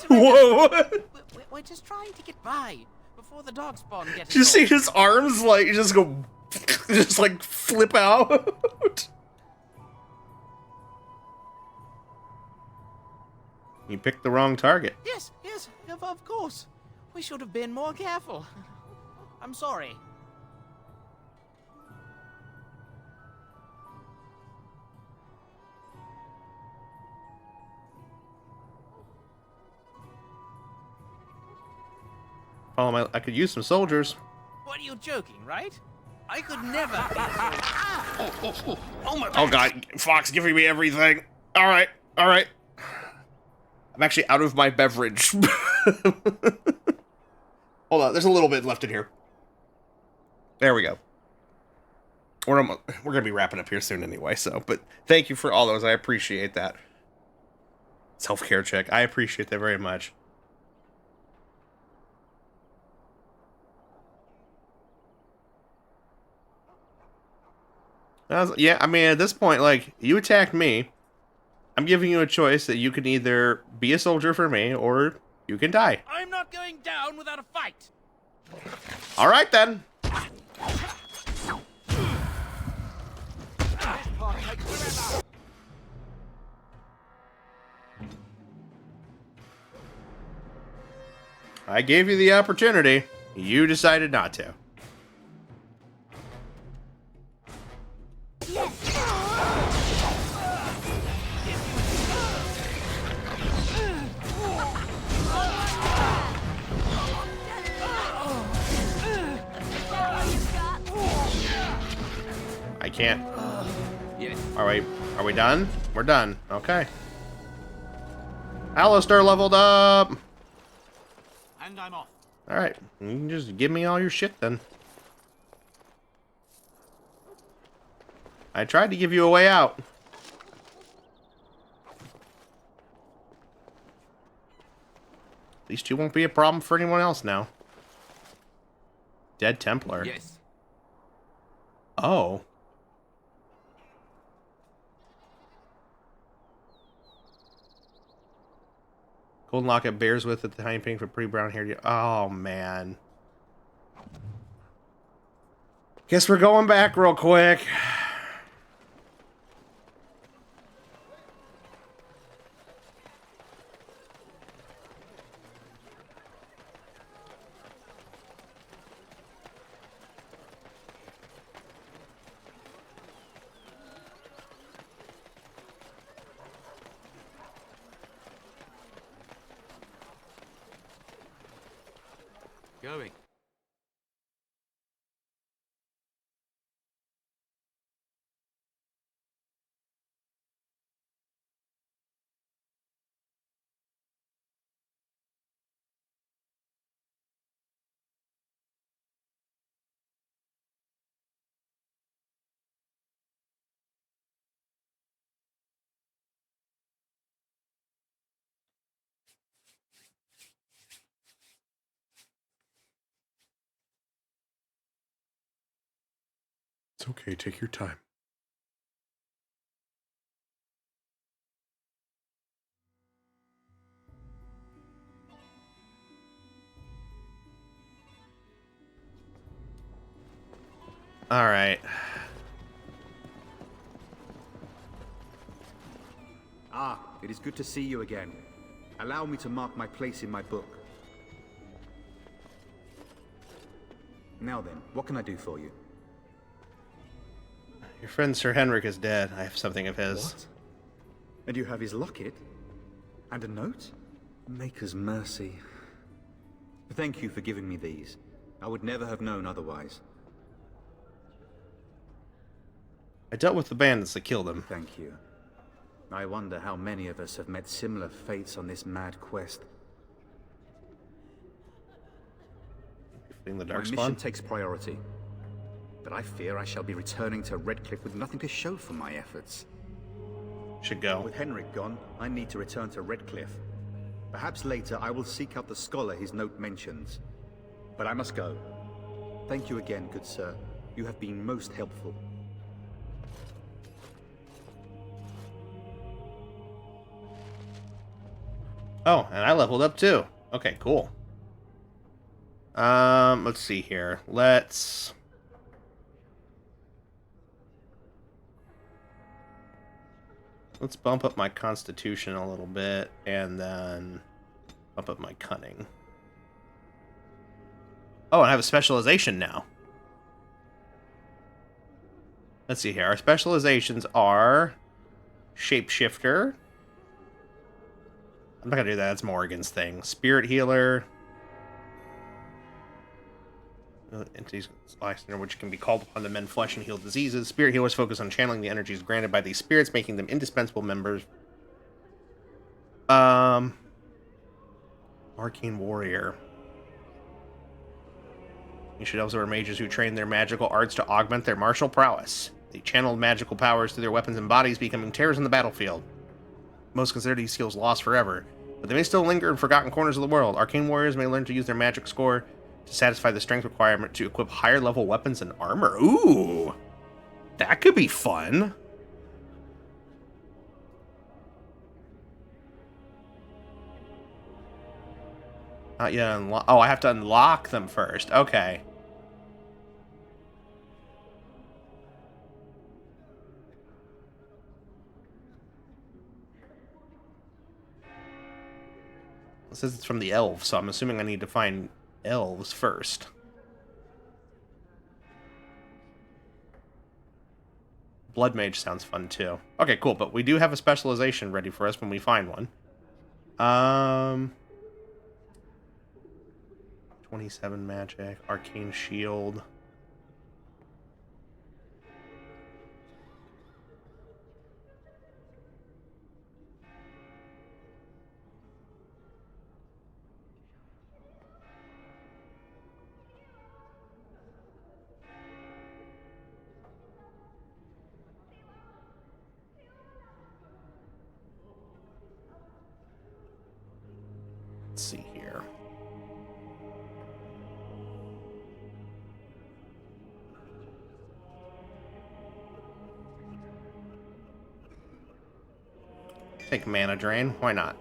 Whoa! We're just trying to get by before the dog spawn gets. Did you see his arms like just go, just like flip out? You picked the wrong target. Yes, of course. We should have been more careful. I'm sorry. Follow my. I could use some soldiers. What are you joking, right? I could never. Oh my! Oh god, Fox giving me everything. All right. I'm actually out of my beverage. Hold on, there's a little bit left in here. There we go. We're gonna be wrapping up here soon anyway. So, but thank you for all those. I appreciate that. Self-care check. I appreciate that very much. Yeah, I mean, at this point, like, you attacked me. I'm giving you a choice that you can either be a soldier for me, or you can die. I'm not going down without a fight. All right, then. I gave you the opportunity. You decided not to. I can't. Yes. Are we done? We're done. Okay. Alistair leveled up. And I'm off. Alright, you can just give me all your shit then. I tried to give you a way out. At least you won't be a problem for anyone else now. Dead Templar. Yes. Oh. Golden locket bears with it, the tiny pink for pretty brown hair. Oh, man. Guess we're going back real quick. Going. It's okay, take your time. All right. Ah, it is good to see you again. Allow me to mark my place in my book. Now then, what can I do for you? Your friend Sir Henrik is dead. I have something of his. What? And you have his locket? And a note? Maker's mercy. Thank you for giving me these. I would never have known otherwise. I dealt with the bandits that killed him. Thank you. I wonder how many of us have met similar fates on this mad quest. The My mission takes priority. But I fear I shall be returning to Redcliffe with nothing to show for my efforts. Should go. With Henrik gone, I need to return to Redcliffe. Perhaps later I will seek out the scholar his note mentions. But I must go. Thank you again, good sir. You have been most helpful. Oh, and I leveled up too. Okay, cool. Let's see here. Let's bump up my constitution a little bit and then bump up my cunning. Oh, and I have a specialization now. Let's see here. Our specializations are Shapeshifter. I'm not gonna do that. That's Morgan's thing. Spirit Healer. Entities which can be called upon to mend flesh and heal diseases. Spirit Healers focus on channeling the energies granted by these spirits, making them indispensable members. Arcane Warrior. You should also wear mages who train their magical arts to augment their martial prowess. They channel magical powers through their weapons and bodies, becoming terrors in the battlefield. Most consider these skills lost forever, but they may still linger in forgotten corners of the world. Arcane Warriors may learn to use their magic score to satisfy the strength requirement to equip higher level weapons and armor. Ooh! That could be fun! Not yet unlock. Oh, I have to unlock them first. Okay. It says it's from the elves, so I'm assuming I need to find elves first. Blood Mage sounds fun too. Okay, cool, but we do have a specialization ready for us when we find one. 27 magic, arcane shield. Let's see here. Take mana drain. Why not?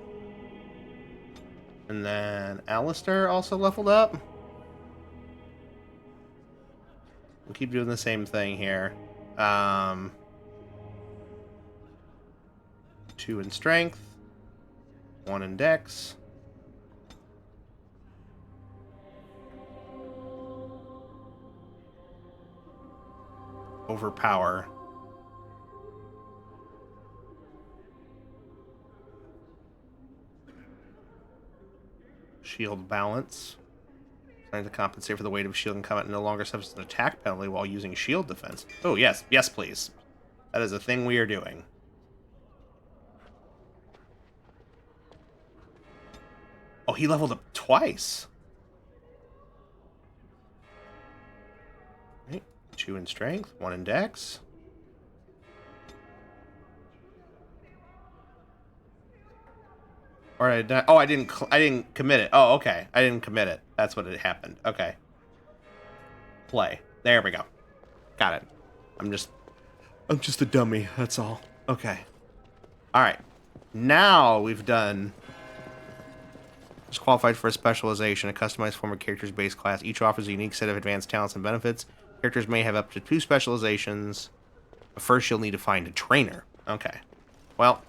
And then Alistair also leveled up. We'll keep doing the same thing here. 2 in strength, 1 in dex. Overpower. Shield balance. Trying to compensate for the weight of shield and combat no longer suffers an attack penalty while using shield defense. Oh, yes. Yes, please. That is a thing we are doing. Oh, he leveled up twice. Right. 2 in strength, 1 in dex. Or I didn't commit it. Oh, okay. I didn't commit it. That's what had happened. Okay. Play. There we go. Got it. I'm just a dummy. That's all. Okay. All right. Now we've done. Just qualified for a specialization, a customized form of character's base class. Each offers a unique set of advanced talents and benefits. Characters may have up to 2 specializations. But first, you'll need to find a trainer. Okay. Well.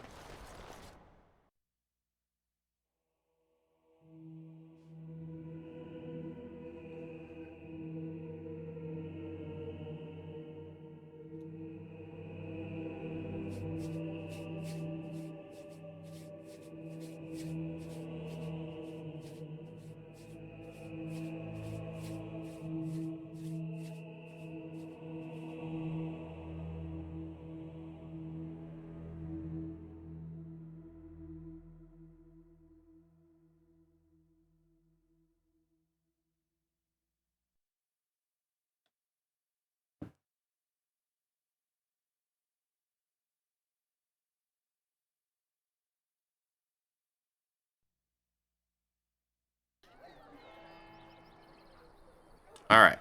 All right.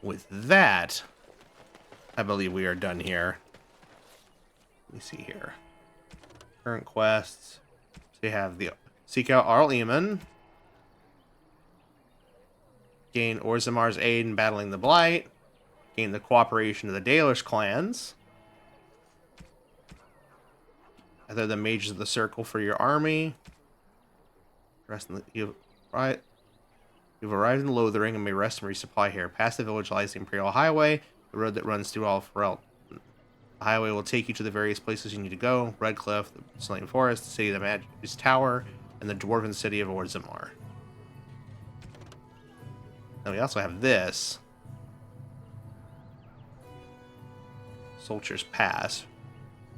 With that, I believe we are done here. Let me see here. Current quests. So you have the seek out Arl Eamon. Gain Orzamar's aid in battling the Blight. Gain the cooperation of the Dalish clans. Gather the mages of the circle for your army. You've arrived in Lothering and may rest and resupply here. Past the village lies the Imperial Highway, the road that runs through all Ferelden. The highway will take you to the various places you need to go. Redcliffe, the Slain Forest, the City of the Magus Tower, and the Dwarven City of Orzammar. And we also have this. Soldier's Pass.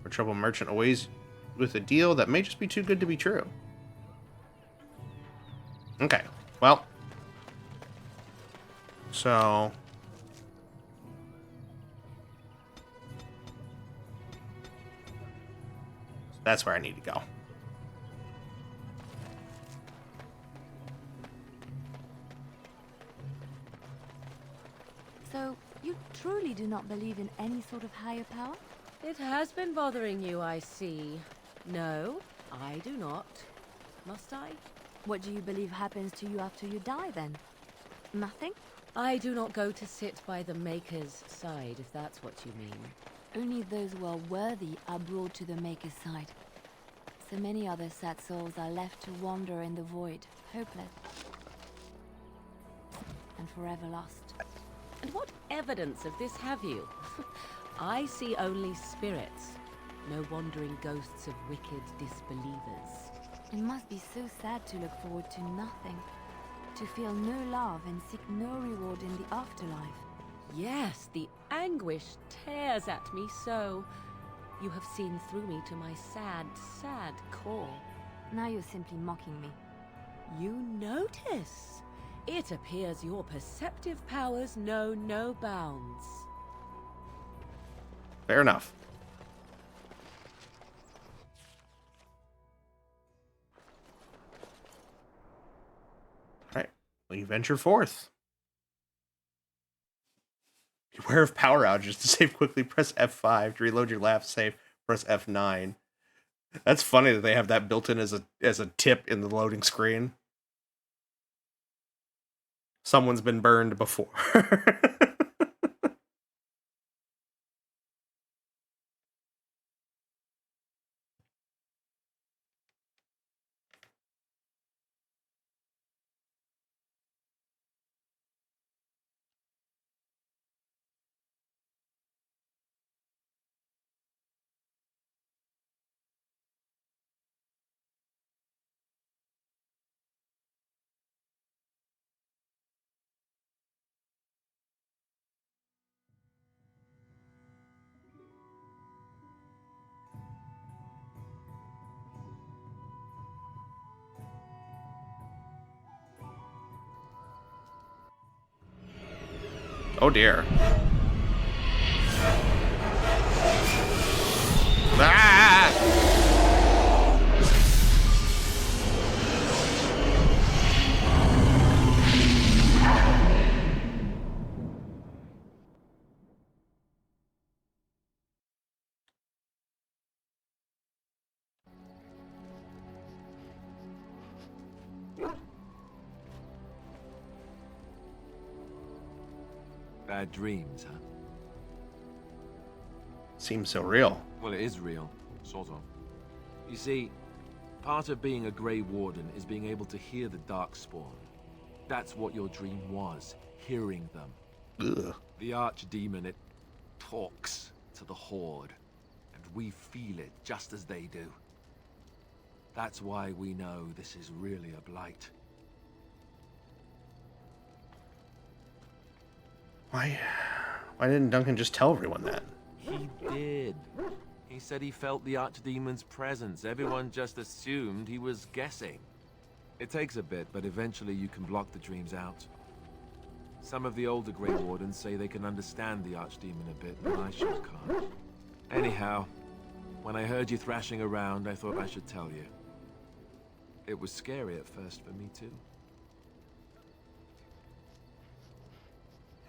A troubled merchant always with a deal that may just be too good to be true. Okay, well. So. That's where I need to go. So, you truly do not believe in any sort of higher power? It has been bothering you, I see. No, I do not. Must I? What do you believe happens to you after you die, then? Nothing? I do not go to sit by the Maker's side, if that's what you mean. Only those who are worthy are brought to the Maker's side. So many other sad souls are left to wander in the void, hopeless. And forever lost. And what evidence of this have you? I see only spirits. No wandering ghosts of wicked disbelievers. It must be so sad to look forward to nothing. To feel no love and seek no reward in the afterlife. Yes, the anguish tears at me so. You have seen through me to my sad, sad core. Now you're simply mocking me. You notice? It appears your perceptive powers know no bounds. Fair enough. You venture forth. Beware of power outages. To save quickly, press F5. To reload your last save, press F9. That's funny that they have that built in as a tip in the loading screen. Someone's been burned before. Oh dear. Ah! Bad dreams, huh? Seems so real. Well, it is real, sort of. You see, part of being a Grey Warden is being able to hear the Darkspawn. That's what your dream was, hearing them. Ugh. The Archdemon, it talks to the Horde, and we feel it just as they do. That's why we know this is really a blight. Why didn't Duncan just tell everyone that? He did. He said he felt the Archdemon's presence. Everyone just assumed he was guessing. It takes a bit, but eventually you can block the dreams out. Some of the older Grey Wardens say they can understand the Archdemon a bit, but I sure can't. Anyhow, when I heard you thrashing around, I thought I should tell you. It was scary at first for me, too.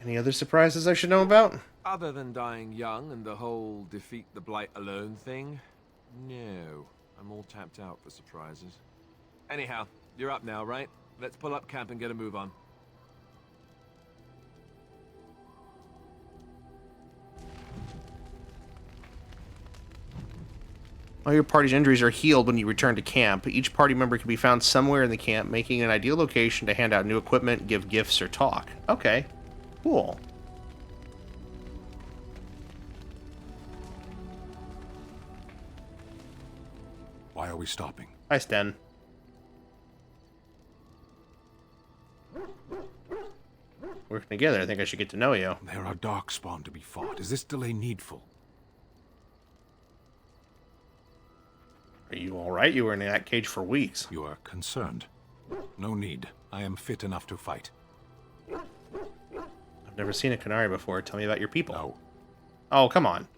Any other surprises I should know about? Other than dying young and the whole defeat the Blight alone thing, no. I'm all tapped out for surprises. Anyhow, you're up now, right? Let's pull up camp and get a move on. All your party's injuries are healed when you return to camp. Each party member can be found somewhere in the camp, making an ideal location to hand out new equipment, give gifts, or talk. Okay. Cool. Why are we stopping? Hi, Sten. Working together, I think I should get to know you. There are Darkspawn to be fought. Is this delay needful? Are you alright? You were in that cage for weeks. You are concerned. No need. I am fit enough to fight. I've never seen a Qunari before. Tell me about your people. No. Oh, come on.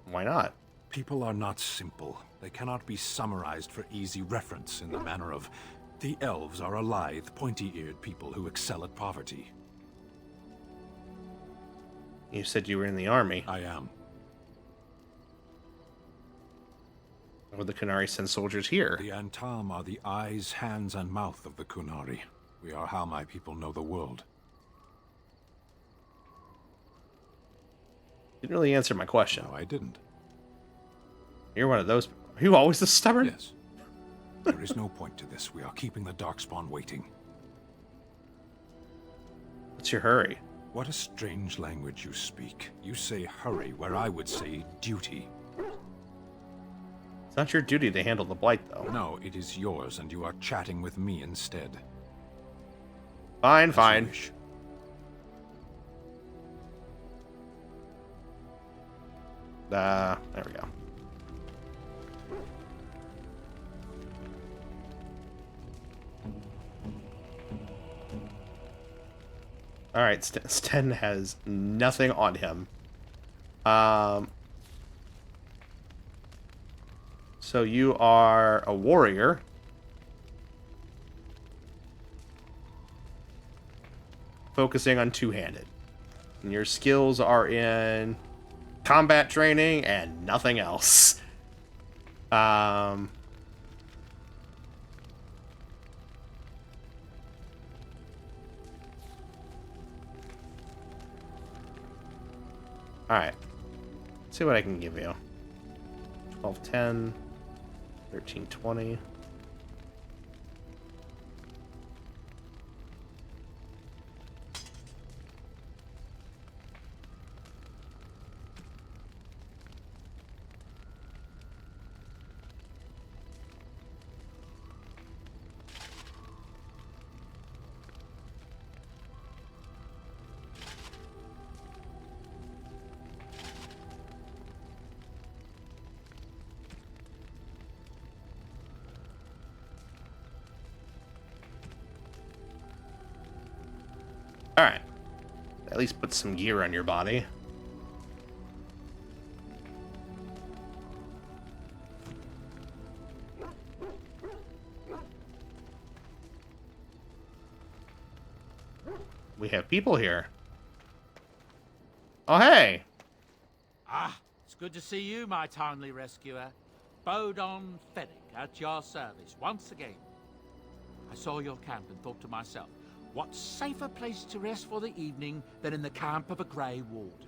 Why not? People are not simple. They cannot be summarized for easy reference in the manner of the elves are a lithe, pointy-eared people who excel at poverty. You said you were in the army. I am. Why would the Qunari send soldiers here? The Antam are the eyes, hands, and mouth of the Qunari. We are how my people know the world. Didn't really answer my question. No, I didn't. You're one of those. Are you always this stubborn? Yes. There is no point to this. We are keeping the Darkspawn waiting. What's your hurry? What a strange language you speak. You say hurry where I would say duty. It's not your duty to handle the Blight, though. No, it is yours, and you are chatting with me instead. Fine, fine. There we go. Alright, Sten has nothing on him. So you are a warrior. focusing on two-handed. And your skills are in combat training and nothing else. Alright. Let's see what I can give you. 1210, 1320. Alright. At least put some gear on your body. We have people here. Oh, hey! Ah, it's good to see you, my timely rescuer. Bodon Fennec, at your service once again. I saw your camp and thought to myself, what safer place to rest for the evening than in the camp of a Grey Warden?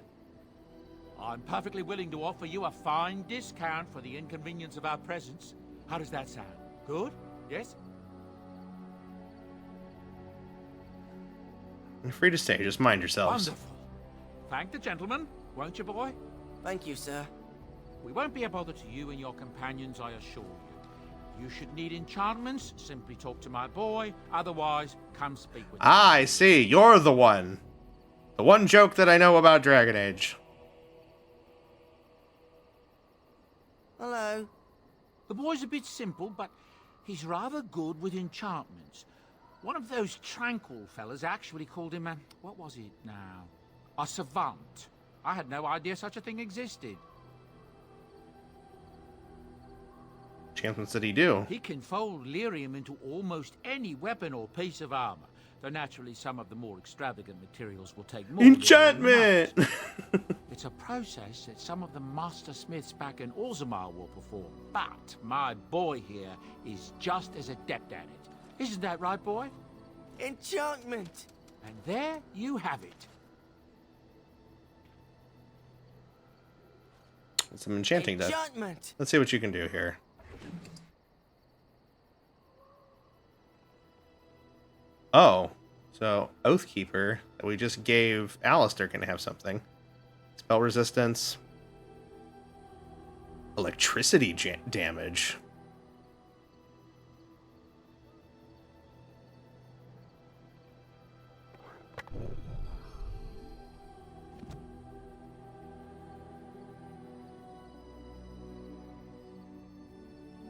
I'm perfectly willing to offer you a fine discount for the inconvenience of our presence. How does that sound? Good? Yes? You're free to stay, just mind yourselves. Wonderful. Thank the gentleman, won't you, boy? Thank you, sir. We won't be a bother to you and your companions, I assure you. You should need enchantments, simply talk to my boy. Otherwise, come speak with me. Ah, I see. You're the one. The one joke that I know about Dragon Age. Hello. The boy's a bit simple, but he's rather good with enchantments. One of those tranquil fellas actually called him a... what was it now? A savant. I had no idea such a thing existed. Enchantments did he do? He can fold lyrium into almost any weapon or piece of armor, though naturally some of the more extravagant materials will take more. Enchantment! It's a process that some of the master smiths back in Orzammar will perform, but my boy here is just as adept at it. Isn't that right, boy? Enchantment! And there you have it. Some enchanting stuff. Enchantment! Let's see what you can do here. Oh, so Oathkeeper that we just gave Alistair can have something. Spell resistance. Electricity damage.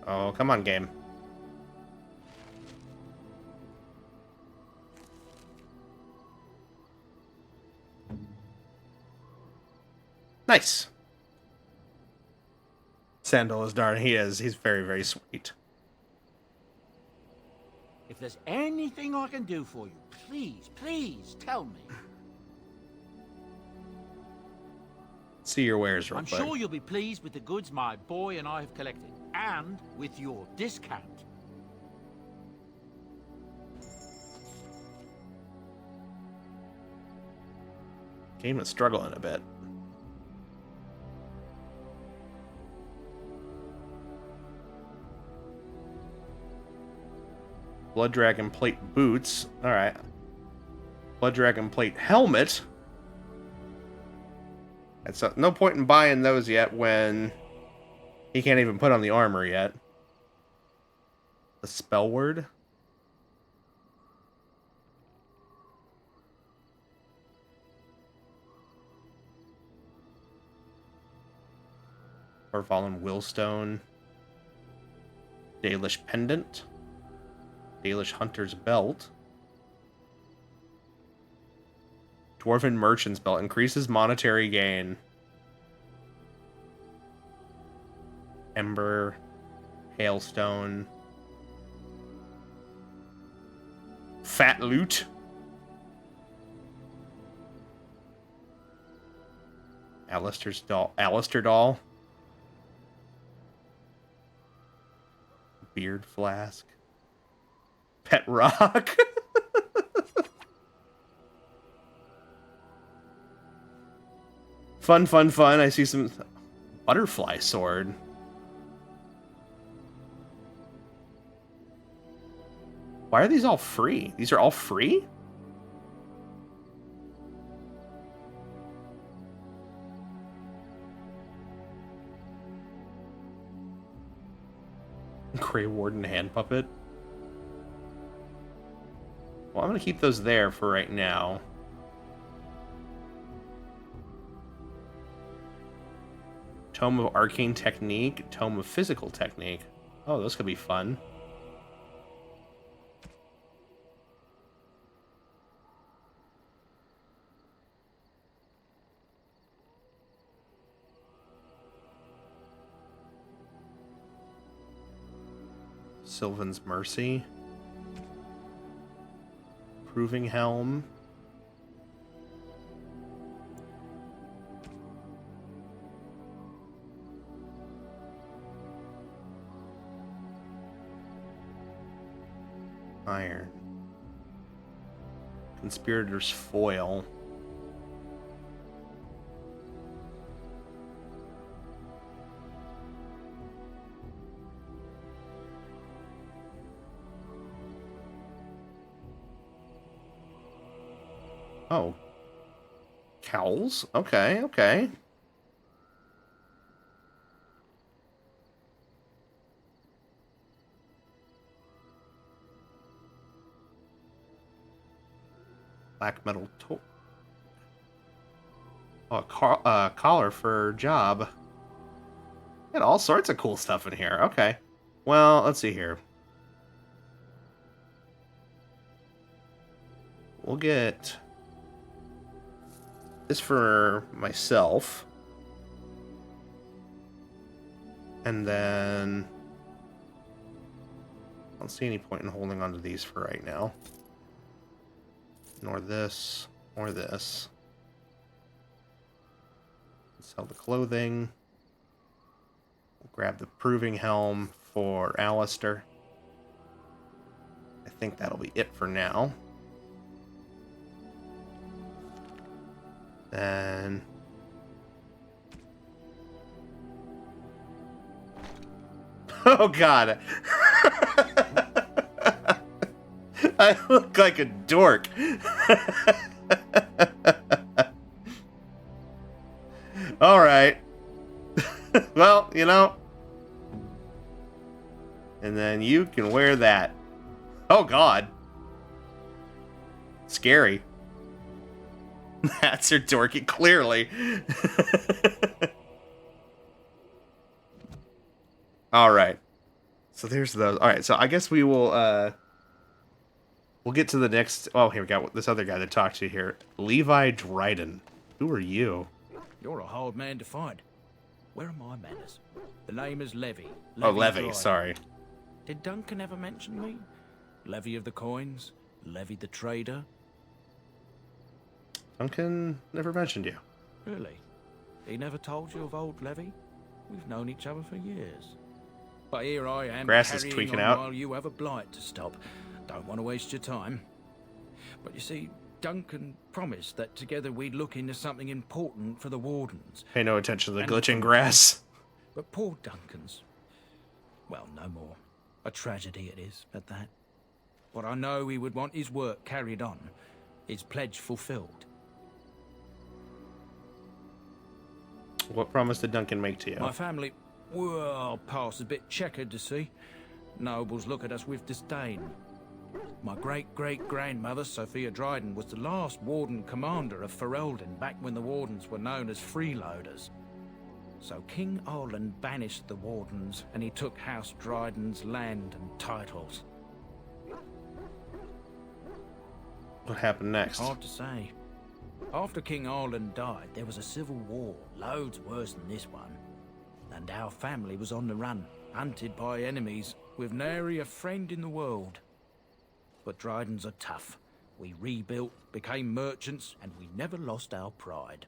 Oh, come on, game. Nice. Sandal is darn. He is. He's very, very sweet. If there's anything I can do for you, please, please tell me. See your wares real I'm quick. sure you'll be pleased with the goods my boy and I have collected, and with your discount. Game is struggling a bit. Blood Dragon Plate boots. Alright. Blood Dragon Plate helmet. It's no point in buying those yet when he can't even put on the armor yet. The spell word. Orvalin Willstone. Dalish Pendant. Dalish Hunter's Belt. Dwarven Merchant's Belt. Increases monetary gain. Ember. Hailstone. Fat Loot. Alistair doll. Beard flask. Pet rock. Fun, fun, fun. I see some butterfly sword. Why are these all free? These are all free? Grey Warden hand puppet. Well, I'm going to keep those there for right now. Tome of Arcane Technique, Tome of Physical Technique. Oh, those could be fun. Sylvan's Mercy. Proving Helm. Iron. Conspirator's Foil. Oh. Cowls? Okay, okay. Black metal collar for job. Got all sorts of cool stuff in here. Okay. Well, let's see here. We'll get this for myself. And then I don't see any point in holding on to these for right now. Nor this, or this. Sell the clothing. We'll grab the Proving Helm for Alistair. I think that'll be it for now. Then oh god. I look like a dork. All right. Well, you know. And then you can wear that. Oh god. Scary. That's her dorky, clearly. All right. So there's those. All right. So I guess we will. We'll get to the next. Oh, here we got this other guy to talk to here. Levi Dryden. Who are you? You're a hard man to find. Where are my manners? The name is Levy. Oh, Levy. Dryden. Sorry. Did Duncan ever mention me? Levy of the coins. Levy the trader. Duncan never mentioned you. Really? He never told you of old Levy? We've known each other for years. But here I am, Grass is carrying tweaking on out. while you have a blight to stop. Don't want to waste your time. But you see, Duncan promised that together we'd look into something important for the Wardens. Pay no attention to the And glitching for- grass. But poor Duncan's... well, no more. A tragedy it is, at that. But I know he would want his work carried on. His pledge fulfilled. What promise did Duncan make to you? My family, well, past a bit checkered to see. Nobles look at us with disdain. My great-great-grandmother, Sophia Dryden, was the last Warden commander of Ferelden back when the Wardens were known as freeloaders. So King Arland banished the Wardens, and he took House Dryden's land and titles. What happened next? Hard to say. After King Arland died, there was a civil war, loads worse than this one. And our family was on the run, hunted by enemies, with nary a friend in the world. But Drydens are tough. We rebuilt, became merchants, and we never lost our pride.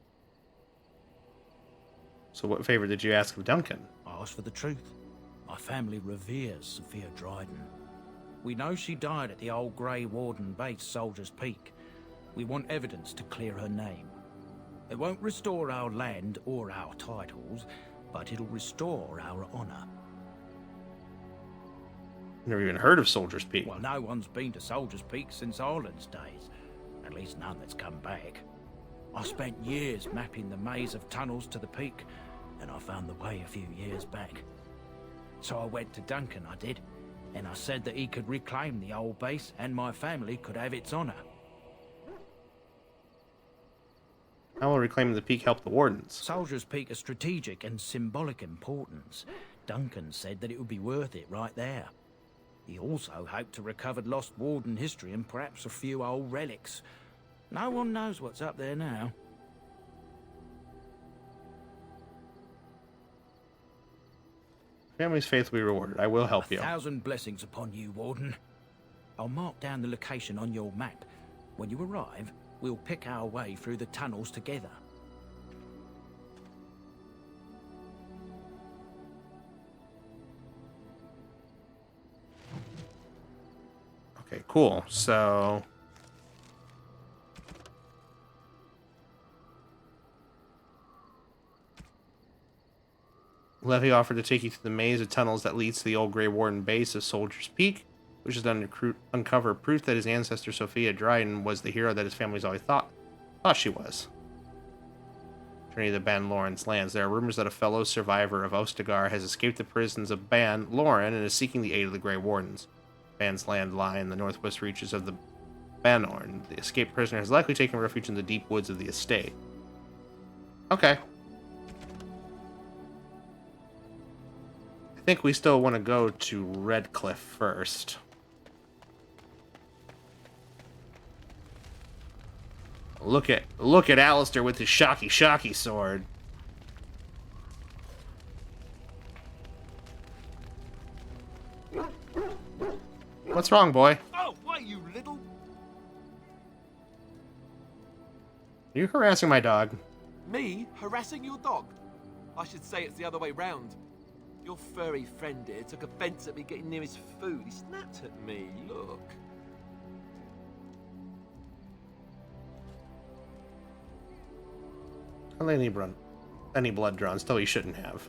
So what favor did you ask of Duncan? I asked for the truth. My family reveres Sophia Dryden. We know she died at the old Grey Warden base, Soldier's Peak. We want evidence to clear her name. It won't restore our land or our titles, but it'll restore our honor. Never even heard of Soldier's Peak. Well, no one's been to Soldier's Peak since Ireland's days. At least none that's come back. I spent years mapping the maze of tunnels to the peak, and I found the way a few years back. So I went to Duncan, I did, and I said that he could reclaim the old base and my family could have its honor. How will reclaiming the peak help the Wardens? Soldier's Peak is strategic and symbolic importance. Duncan said that it would be worth it right there. He also hoped to recover lost Warden history and perhaps a few old relics. No one knows what's up there now. Family's faith will be rewarded. I will help you. 1,000 blessings upon you, Warden. I'll mark down the location on your map. When you arrive, we'll pick our way through the tunnels together. Okay, cool. So... Levy offered to take you through the maze of tunnels that leads to the old Grey Warden base of Soldier's Peak, which is done to uncover proof that his ancestor Sophia Dryden was the hero that his family's always thought she was. Journey to the Ban Loren's lands. There are rumors that a fellow survivor of Ostagar has escaped the prisons of Ban Loren and is seeking the aid of the Grey Wardens. Ban's land lie in the northwest reaches of the Banorn. The escaped prisoner has likely taken refuge in the deep woods of the estate. Okay. I think we still want to go to Redcliffe first. Look at Alistair with his shocky sword. What's wrong, boy? Oh, why, you little... Are you harassing my dog? Me? Harassing your dog? I should say it's the other way round. Your furry friend here took offense at me getting near his food. He snapped at me. Look. Any blood drawn, still he shouldn't have.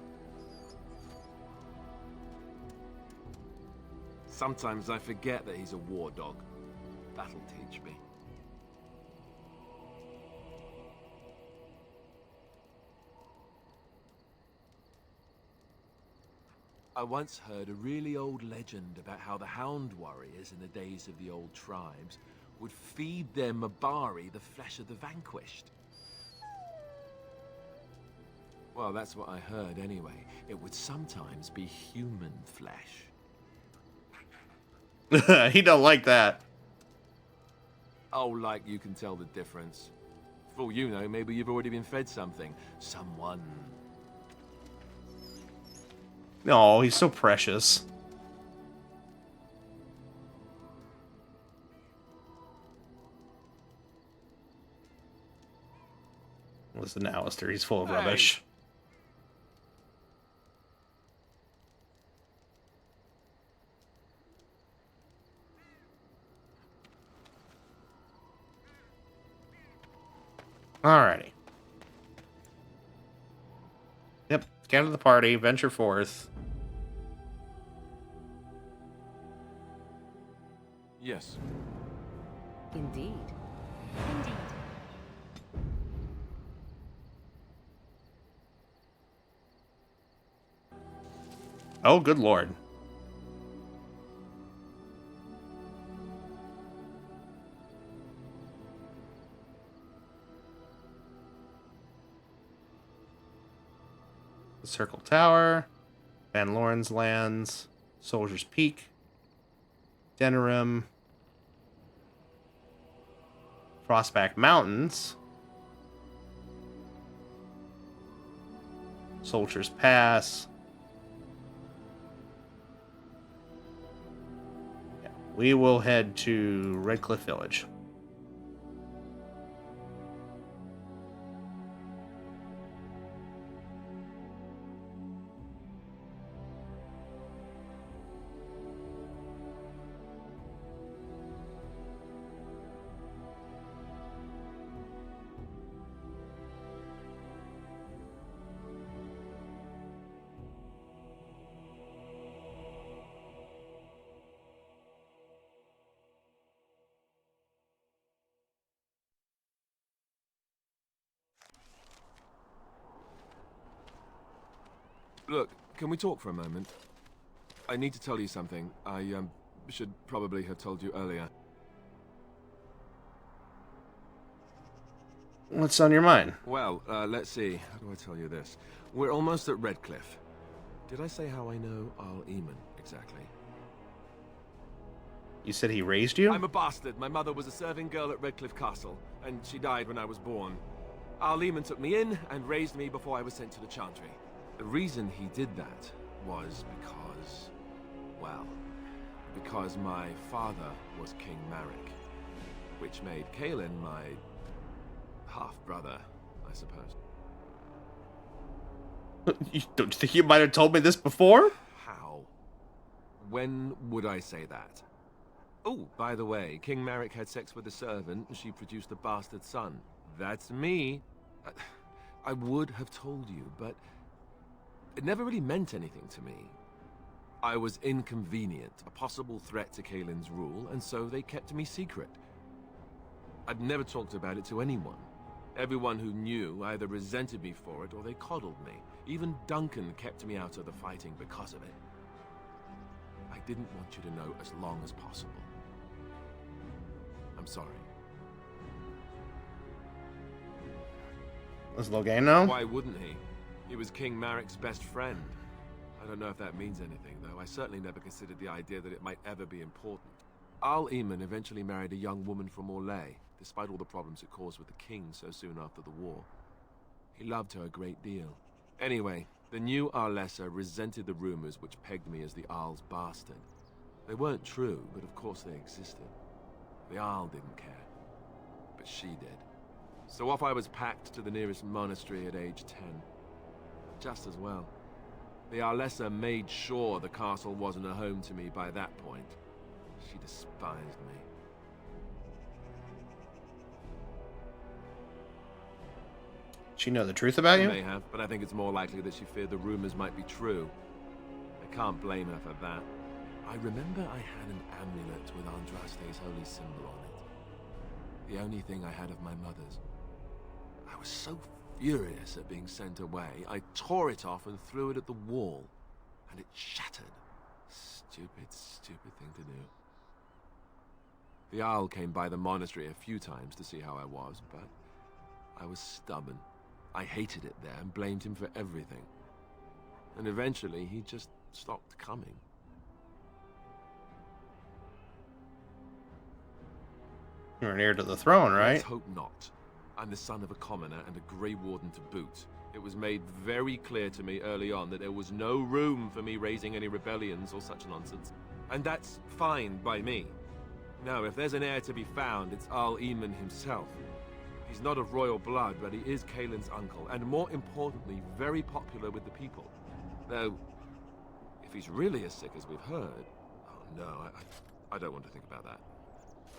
Sometimes I forget that he's a war dog. That'll teach me. I once heard a really old legend about how the Hound warriors in the days of the old tribes would feed their Mabari the flesh of the vanquished. Well, that's what I heard anyway. It would sometimes be human flesh. He don't like that. Oh, like you can tell the difference. For all you know, maybe you've already been fed something. Someone. No, he's so precious. Listen to Alistair, he's full of rubbish. Alrighty. Yep, gather the party, venture forth. Yes. Indeed. Indeed. Oh, good lord. The Circle Tower, Van Loren's lands, Soldier's Peak, Denerim, Frostback Mountains, Soldier's Pass. Yeah, we will head to Redcliffe Village. Look, can we talk for a moment? I need to tell you something. I, should probably have told you earlier. What's on your mind? Well, let's see. How do I tell you this? We're almost at Redcliffe. Did I say how I know Arl Eamon, exactly? You said he raised you? I'm a bastard. My mother was a serving girl at Redcliffe Castle, and she died when I was born. Arl Eamon took me in and raised me before I was sent to the Chantry. The reason he did that was because, well, because my father was King Marek, which made Kaelin my half-brother, I suppose. Don't you think you might have told me this before? How? When would I say that? Oh, by the way, King Marek had sex with a servant and she produced a bastard son. That's me. I would have told you, but it never really meant anything to me. I was inconvenient, a possible threat to Kaelin's rule, and so they kept me secret. I'd never talked about it to anyone. Everyone who knew either resented me for it or they coddled me. Even Duncan kept me out of the fighting because of it. I didn't want you to know as long as possible. I'm sorry. Does Loghain know? Why wouldn't he? He was King Marek's best friend. I don't know if that means anything, though. I certainly never considered the idea that it might ever be important. Arl Eamon eventually married a young woman from Orlais, despite all the problems it caused with the king so soon after the war. He loved her a great deal. Anyway, the new Arlessa resented the rumors which pegged me as the Arl's bastard. They weren't true, but of course they existed. The Arl didn't care, but she did. So off I was packed to the nearest monastery at age 10. Just as well. The Arlessa made sure the castle wasn't a home to me by that point. She despised me. She know the truth about you? She may have, but I think it's more likely that she feared the rumors might be true. I can't blame her for that. I remember I had an amulet with Andraste's holy symbol on it. The only thing I had of my mother's. I was so furious at being sent away, I tore it off and threw it at the wall, and it shattered. Stupid, stupid thing to do. The Arl came by the monastery a few times to see how I was, but I was stubborn. I hated it there and blamed him for everything. And eventually, he just stopped coming. You're an heir to the throne, right? Let's hope not. I'm the son of a commoner and a Grey Warden to boot. It was made very clear to me early on that there was no room for me raising any rebellions or such nonsense. And that's fine by me. Now, if there's an heir to be found, it's Arl Eamon himself. He's not of royal blood, but he is Kaelin's uncle, and more importantly, very popular with the people. Though, if he's really as sick as we've heard... Oh no, I don't want to think about that.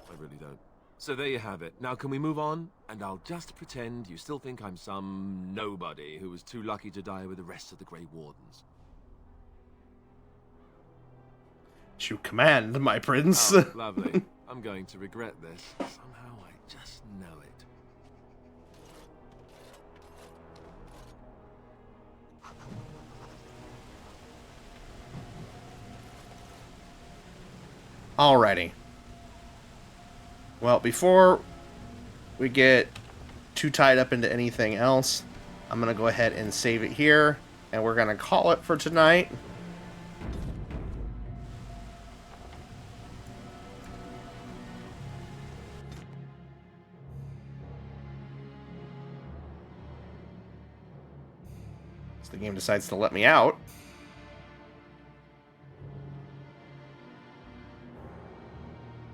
I really don't. So there you have it. Now can we move on? And I'll just pretend you still think I'm some nobody who was too lucky to die with the rest of the Grey Wardens. You command, my prince. Oh, lovely. I'm going to regret this. Somehow I just know it. Alrighty. Well, before we get too tied up into anything else, I'm going to go ahead and save it here, and we're going to call it for tonight. So the game decides to let me out.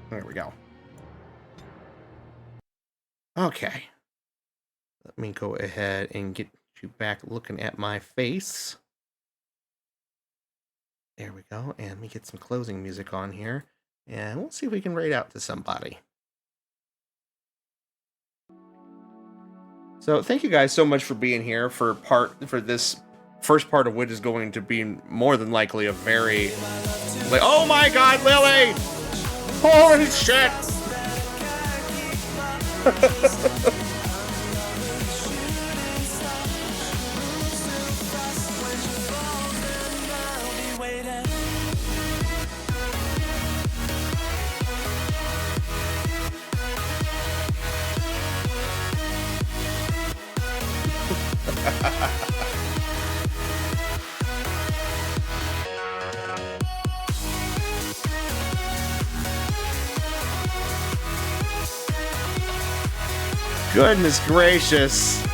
There we go. Okay. Let me go ahead and get you back looking at my face. There we go. And let me get some closing music on here. And we'll see if we can raid out to somebody. So thank you guys so much for being here for this first part of which is going to be more than likely a very... like, oh my god, Lily! Holy shit! Goodness gracious.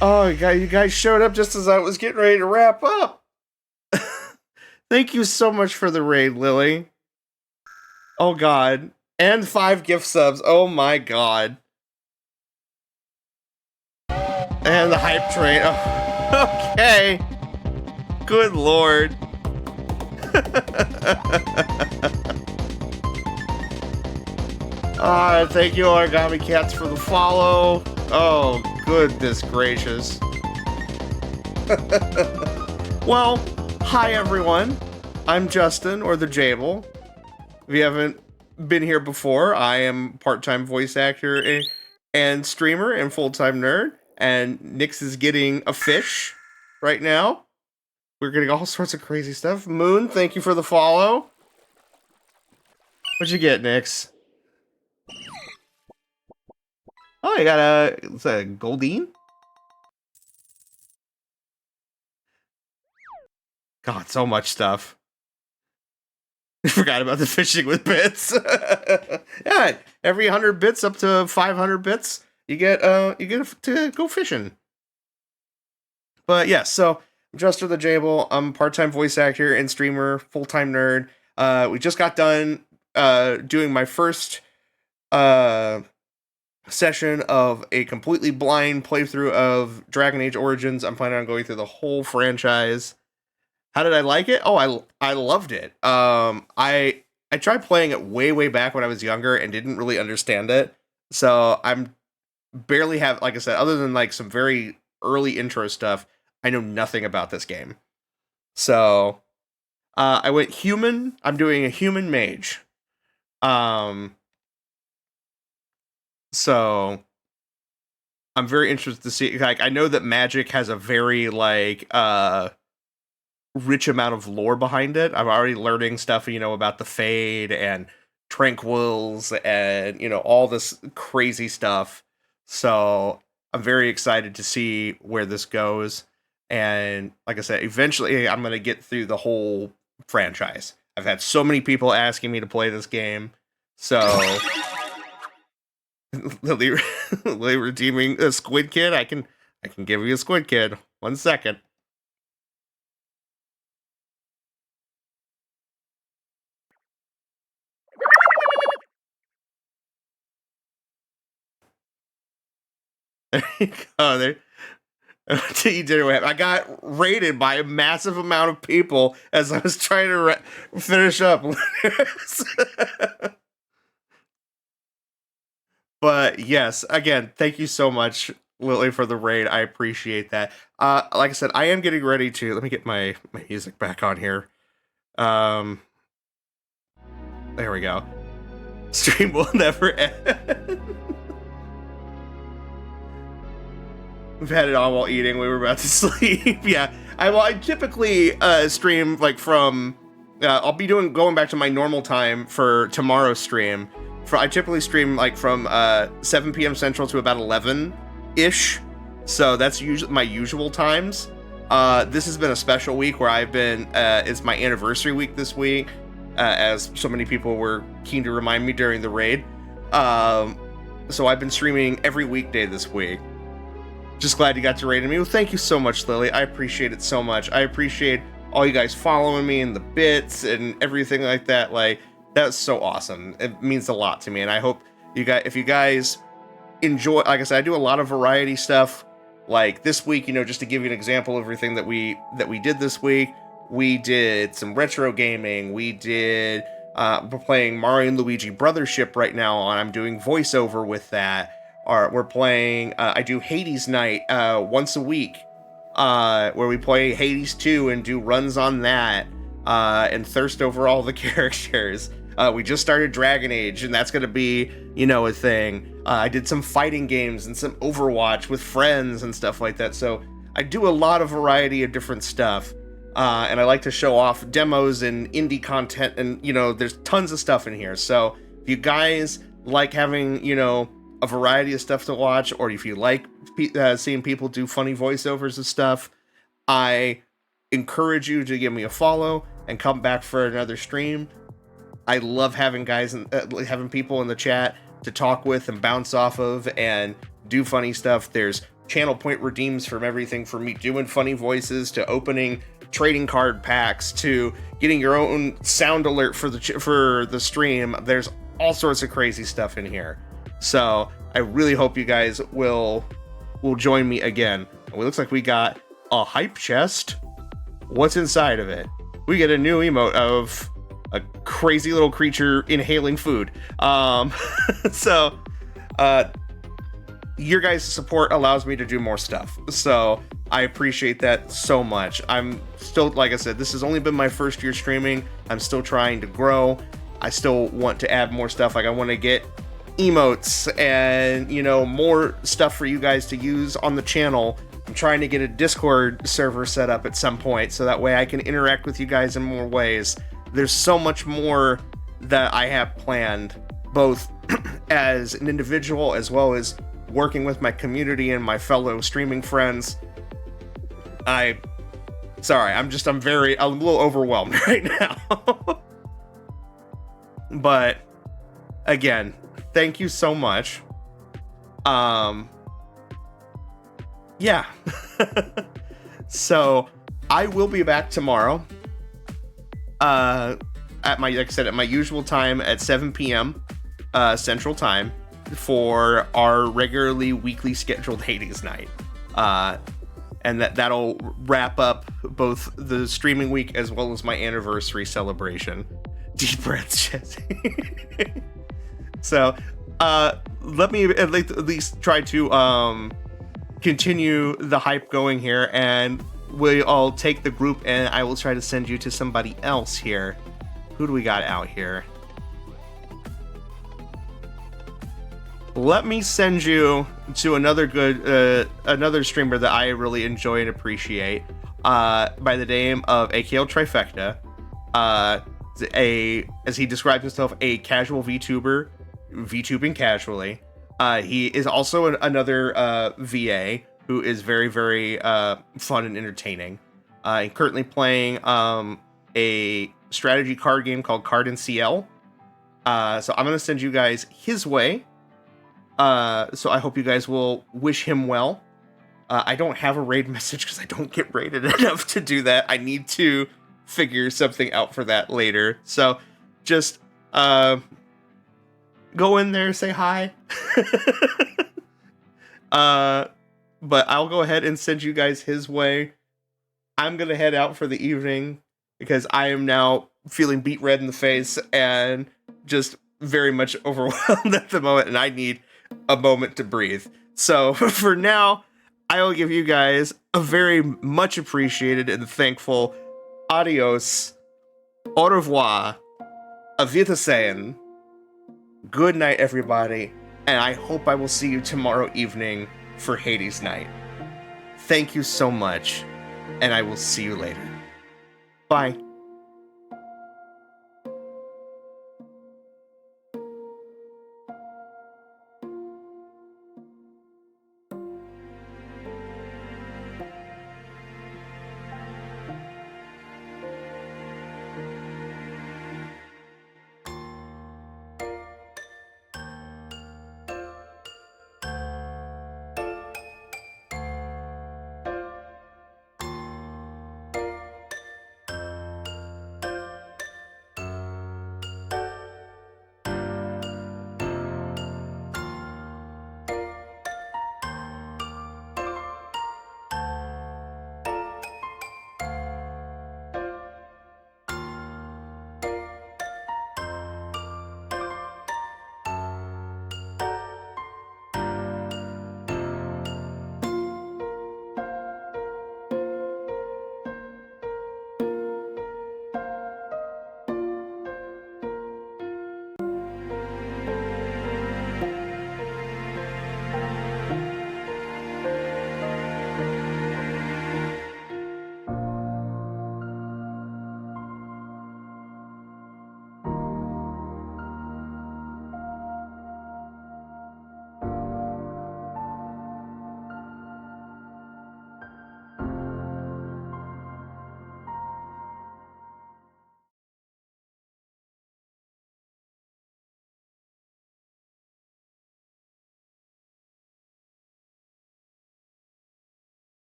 Oh, you guys showed up just as I was getting ready to wrap up. Thank you so much for the raid, Lily. Oh, God. And 5 gift subs. Oh, my God. And the hype train. Oh, okay. Good Lord. Thank you, Origami Cats, for the follow. Oh, goodness gracious. Well, hi everyone. I'm Justin, or the Jable. If you haven't been here before, I am part-time voice actor and streamer and full-time nerd. And Nyx is getting a fish right now. We're getting all sorts of crazy stuff. Moon, thank you for the follow. What'd you get, Nyx? Oh, you got a Goldine? God, so much stuff. I forgot about the fishing with bits. Yeah, every 100 bits up to 500 bits, you get to go fishing. But yeah, so I'm Juster the Jable. I'm a part-time voice actor and streamer, full-time nerd. We just got done doing my first session of a completely blind playthrough of Dragon Age Origins. I'm planning on going through the whole franchise. How did I like it? Oh, I loved it. I tried playing it way back when I was younger and didn't really understand it. So I'm barely have, like I said, other than like some very early intro stuff, I know nothing about this game. So I went human. I'm doing a human mage. So I'm very interested to see, like, I know that magic has a very like rich amount of lore behind it. I'm already learning stuff, about the Fade and Tranquils and, all this crazy stuff. So I'm very excited to see where this goes. And like I said, eventually I'm going to get through the whole franchise. I've had so many people asking me to play this game. So Lily redeeming a Squid Kid. I can give you a Squid Kid. 1 second. There you go. There. You did it. I got raided by a massive amount of people as I was trying to finish up. But yes, again, thank you so much, Lily, for the raid. I appreciate that. Like I said, I am getting ready to. Let me get my music back on here. There we go. Stream will never end. We've had it on while eating. We were about to sleep. Yeah, I typically stream like from. I'll be going back to my normal time for tomorrow's stream. I typically stream like from 7 p.m. Central to about 11-ish. So that's usually my usual times. This has been a special week where I've been. It's my anniversary week this week, as so many people were keen to remind me during the raid. So I've been streaming every weekday this week. Just glad you got to raid me. Well, thank you so much, Lily. I appreciate it so much. I appreciate all you guys following me and the bits and everything like that. Like, that's so awesome. It means a lot to me. And I hope you guys, if you guys enjoy, like I said, I do a lot of variety stuff. Like this week, just to give you an example of everything that we did this week, we did some retro gaming. We did, we're playing Mario and Luigi Brothership right now, and I'm doing voiceover with that. We're playing, I do Hades Night once a week, where we play Hades 2 and do runs on that, and thirst over all the characters. We just started Dragon Age, and that's going to be, a thing. I did some fighting games and some Overwatch with friends and stuff like that, so I do a lot of variety of different stuff, and I like to show off demos and indie content, and, there's tons of stuff in here, so if you guys like having, a variety of stuff to watch, or if you like seeing people do funny voiceovers and stuff, I encourage you to give me a follow and come back for another stream. I love having having people in the chat to talk with and bounce off of and do funny stuff. There's channel point redeems from everything from me doing funny voices to opening trading card packs to getting your own sound alert for the stream. There's all sorts of crazy stuff in here. So I really hope you guys will join me again. It looks like we got a hype chest. What's inside of it? We get a new emote of a crazy little creature inhaling food. So your guys' support allows me to do more stuff. So I appreciate that so much. I'm still, like I said, this has only been my first year streaming. I'm still trying to grow. I still want to add more stuff. Like, I want to get emotes and, you know, more stuff for you guys to use on the channel. I'm trying to get a Discord server set up at some point so that way I can interact with you guys in more ways. There's so much more that I have planned, both as an individual as well as working with my community and my fellow streaming friends. I'm a little overwhelmed right now. But again, thank you so much. Yeah. So I will be back tomorrow. At my usual time at 7 p.m. Central Time for our regularly weekly scheduled Hades night. And that'll wrap up both the streaming week as well as my anniversary celebration. Deep breaths, Jesse. So, let me at least try to continue the hype going here, and we'll take the group and I will try to send you to somebody else here. Who do we got out here? Let me send you to another streamer that I really enjoy and appreciate, by the name of AKL Trifecta. As he describes himself, a casual VTuber, VTubing casually. He is also another VA who is very, very fun and entertaining. I'm currently playing a strategy card game called Card and CL. So I'm going to send you guys his way. So I hope you guys will wish him well. I don't have a raid message because I don't get raided enough to do that. I need to figure something out for that later. So just go in there, say hi. But I'll go ahead and send you guys his way. I'm going to head out for the evening because I am now feeling beet red in the face and just very much overwhelmed at the moment, and I need a moment to breathe. So for now, I will give you guys a very much appreciated and thankful adios, au revoir, auf Wiedersehen, good night everybody, and I hope I will see you tomorrow evening for Hades night. Thank you so much, and I will see you later. Bye.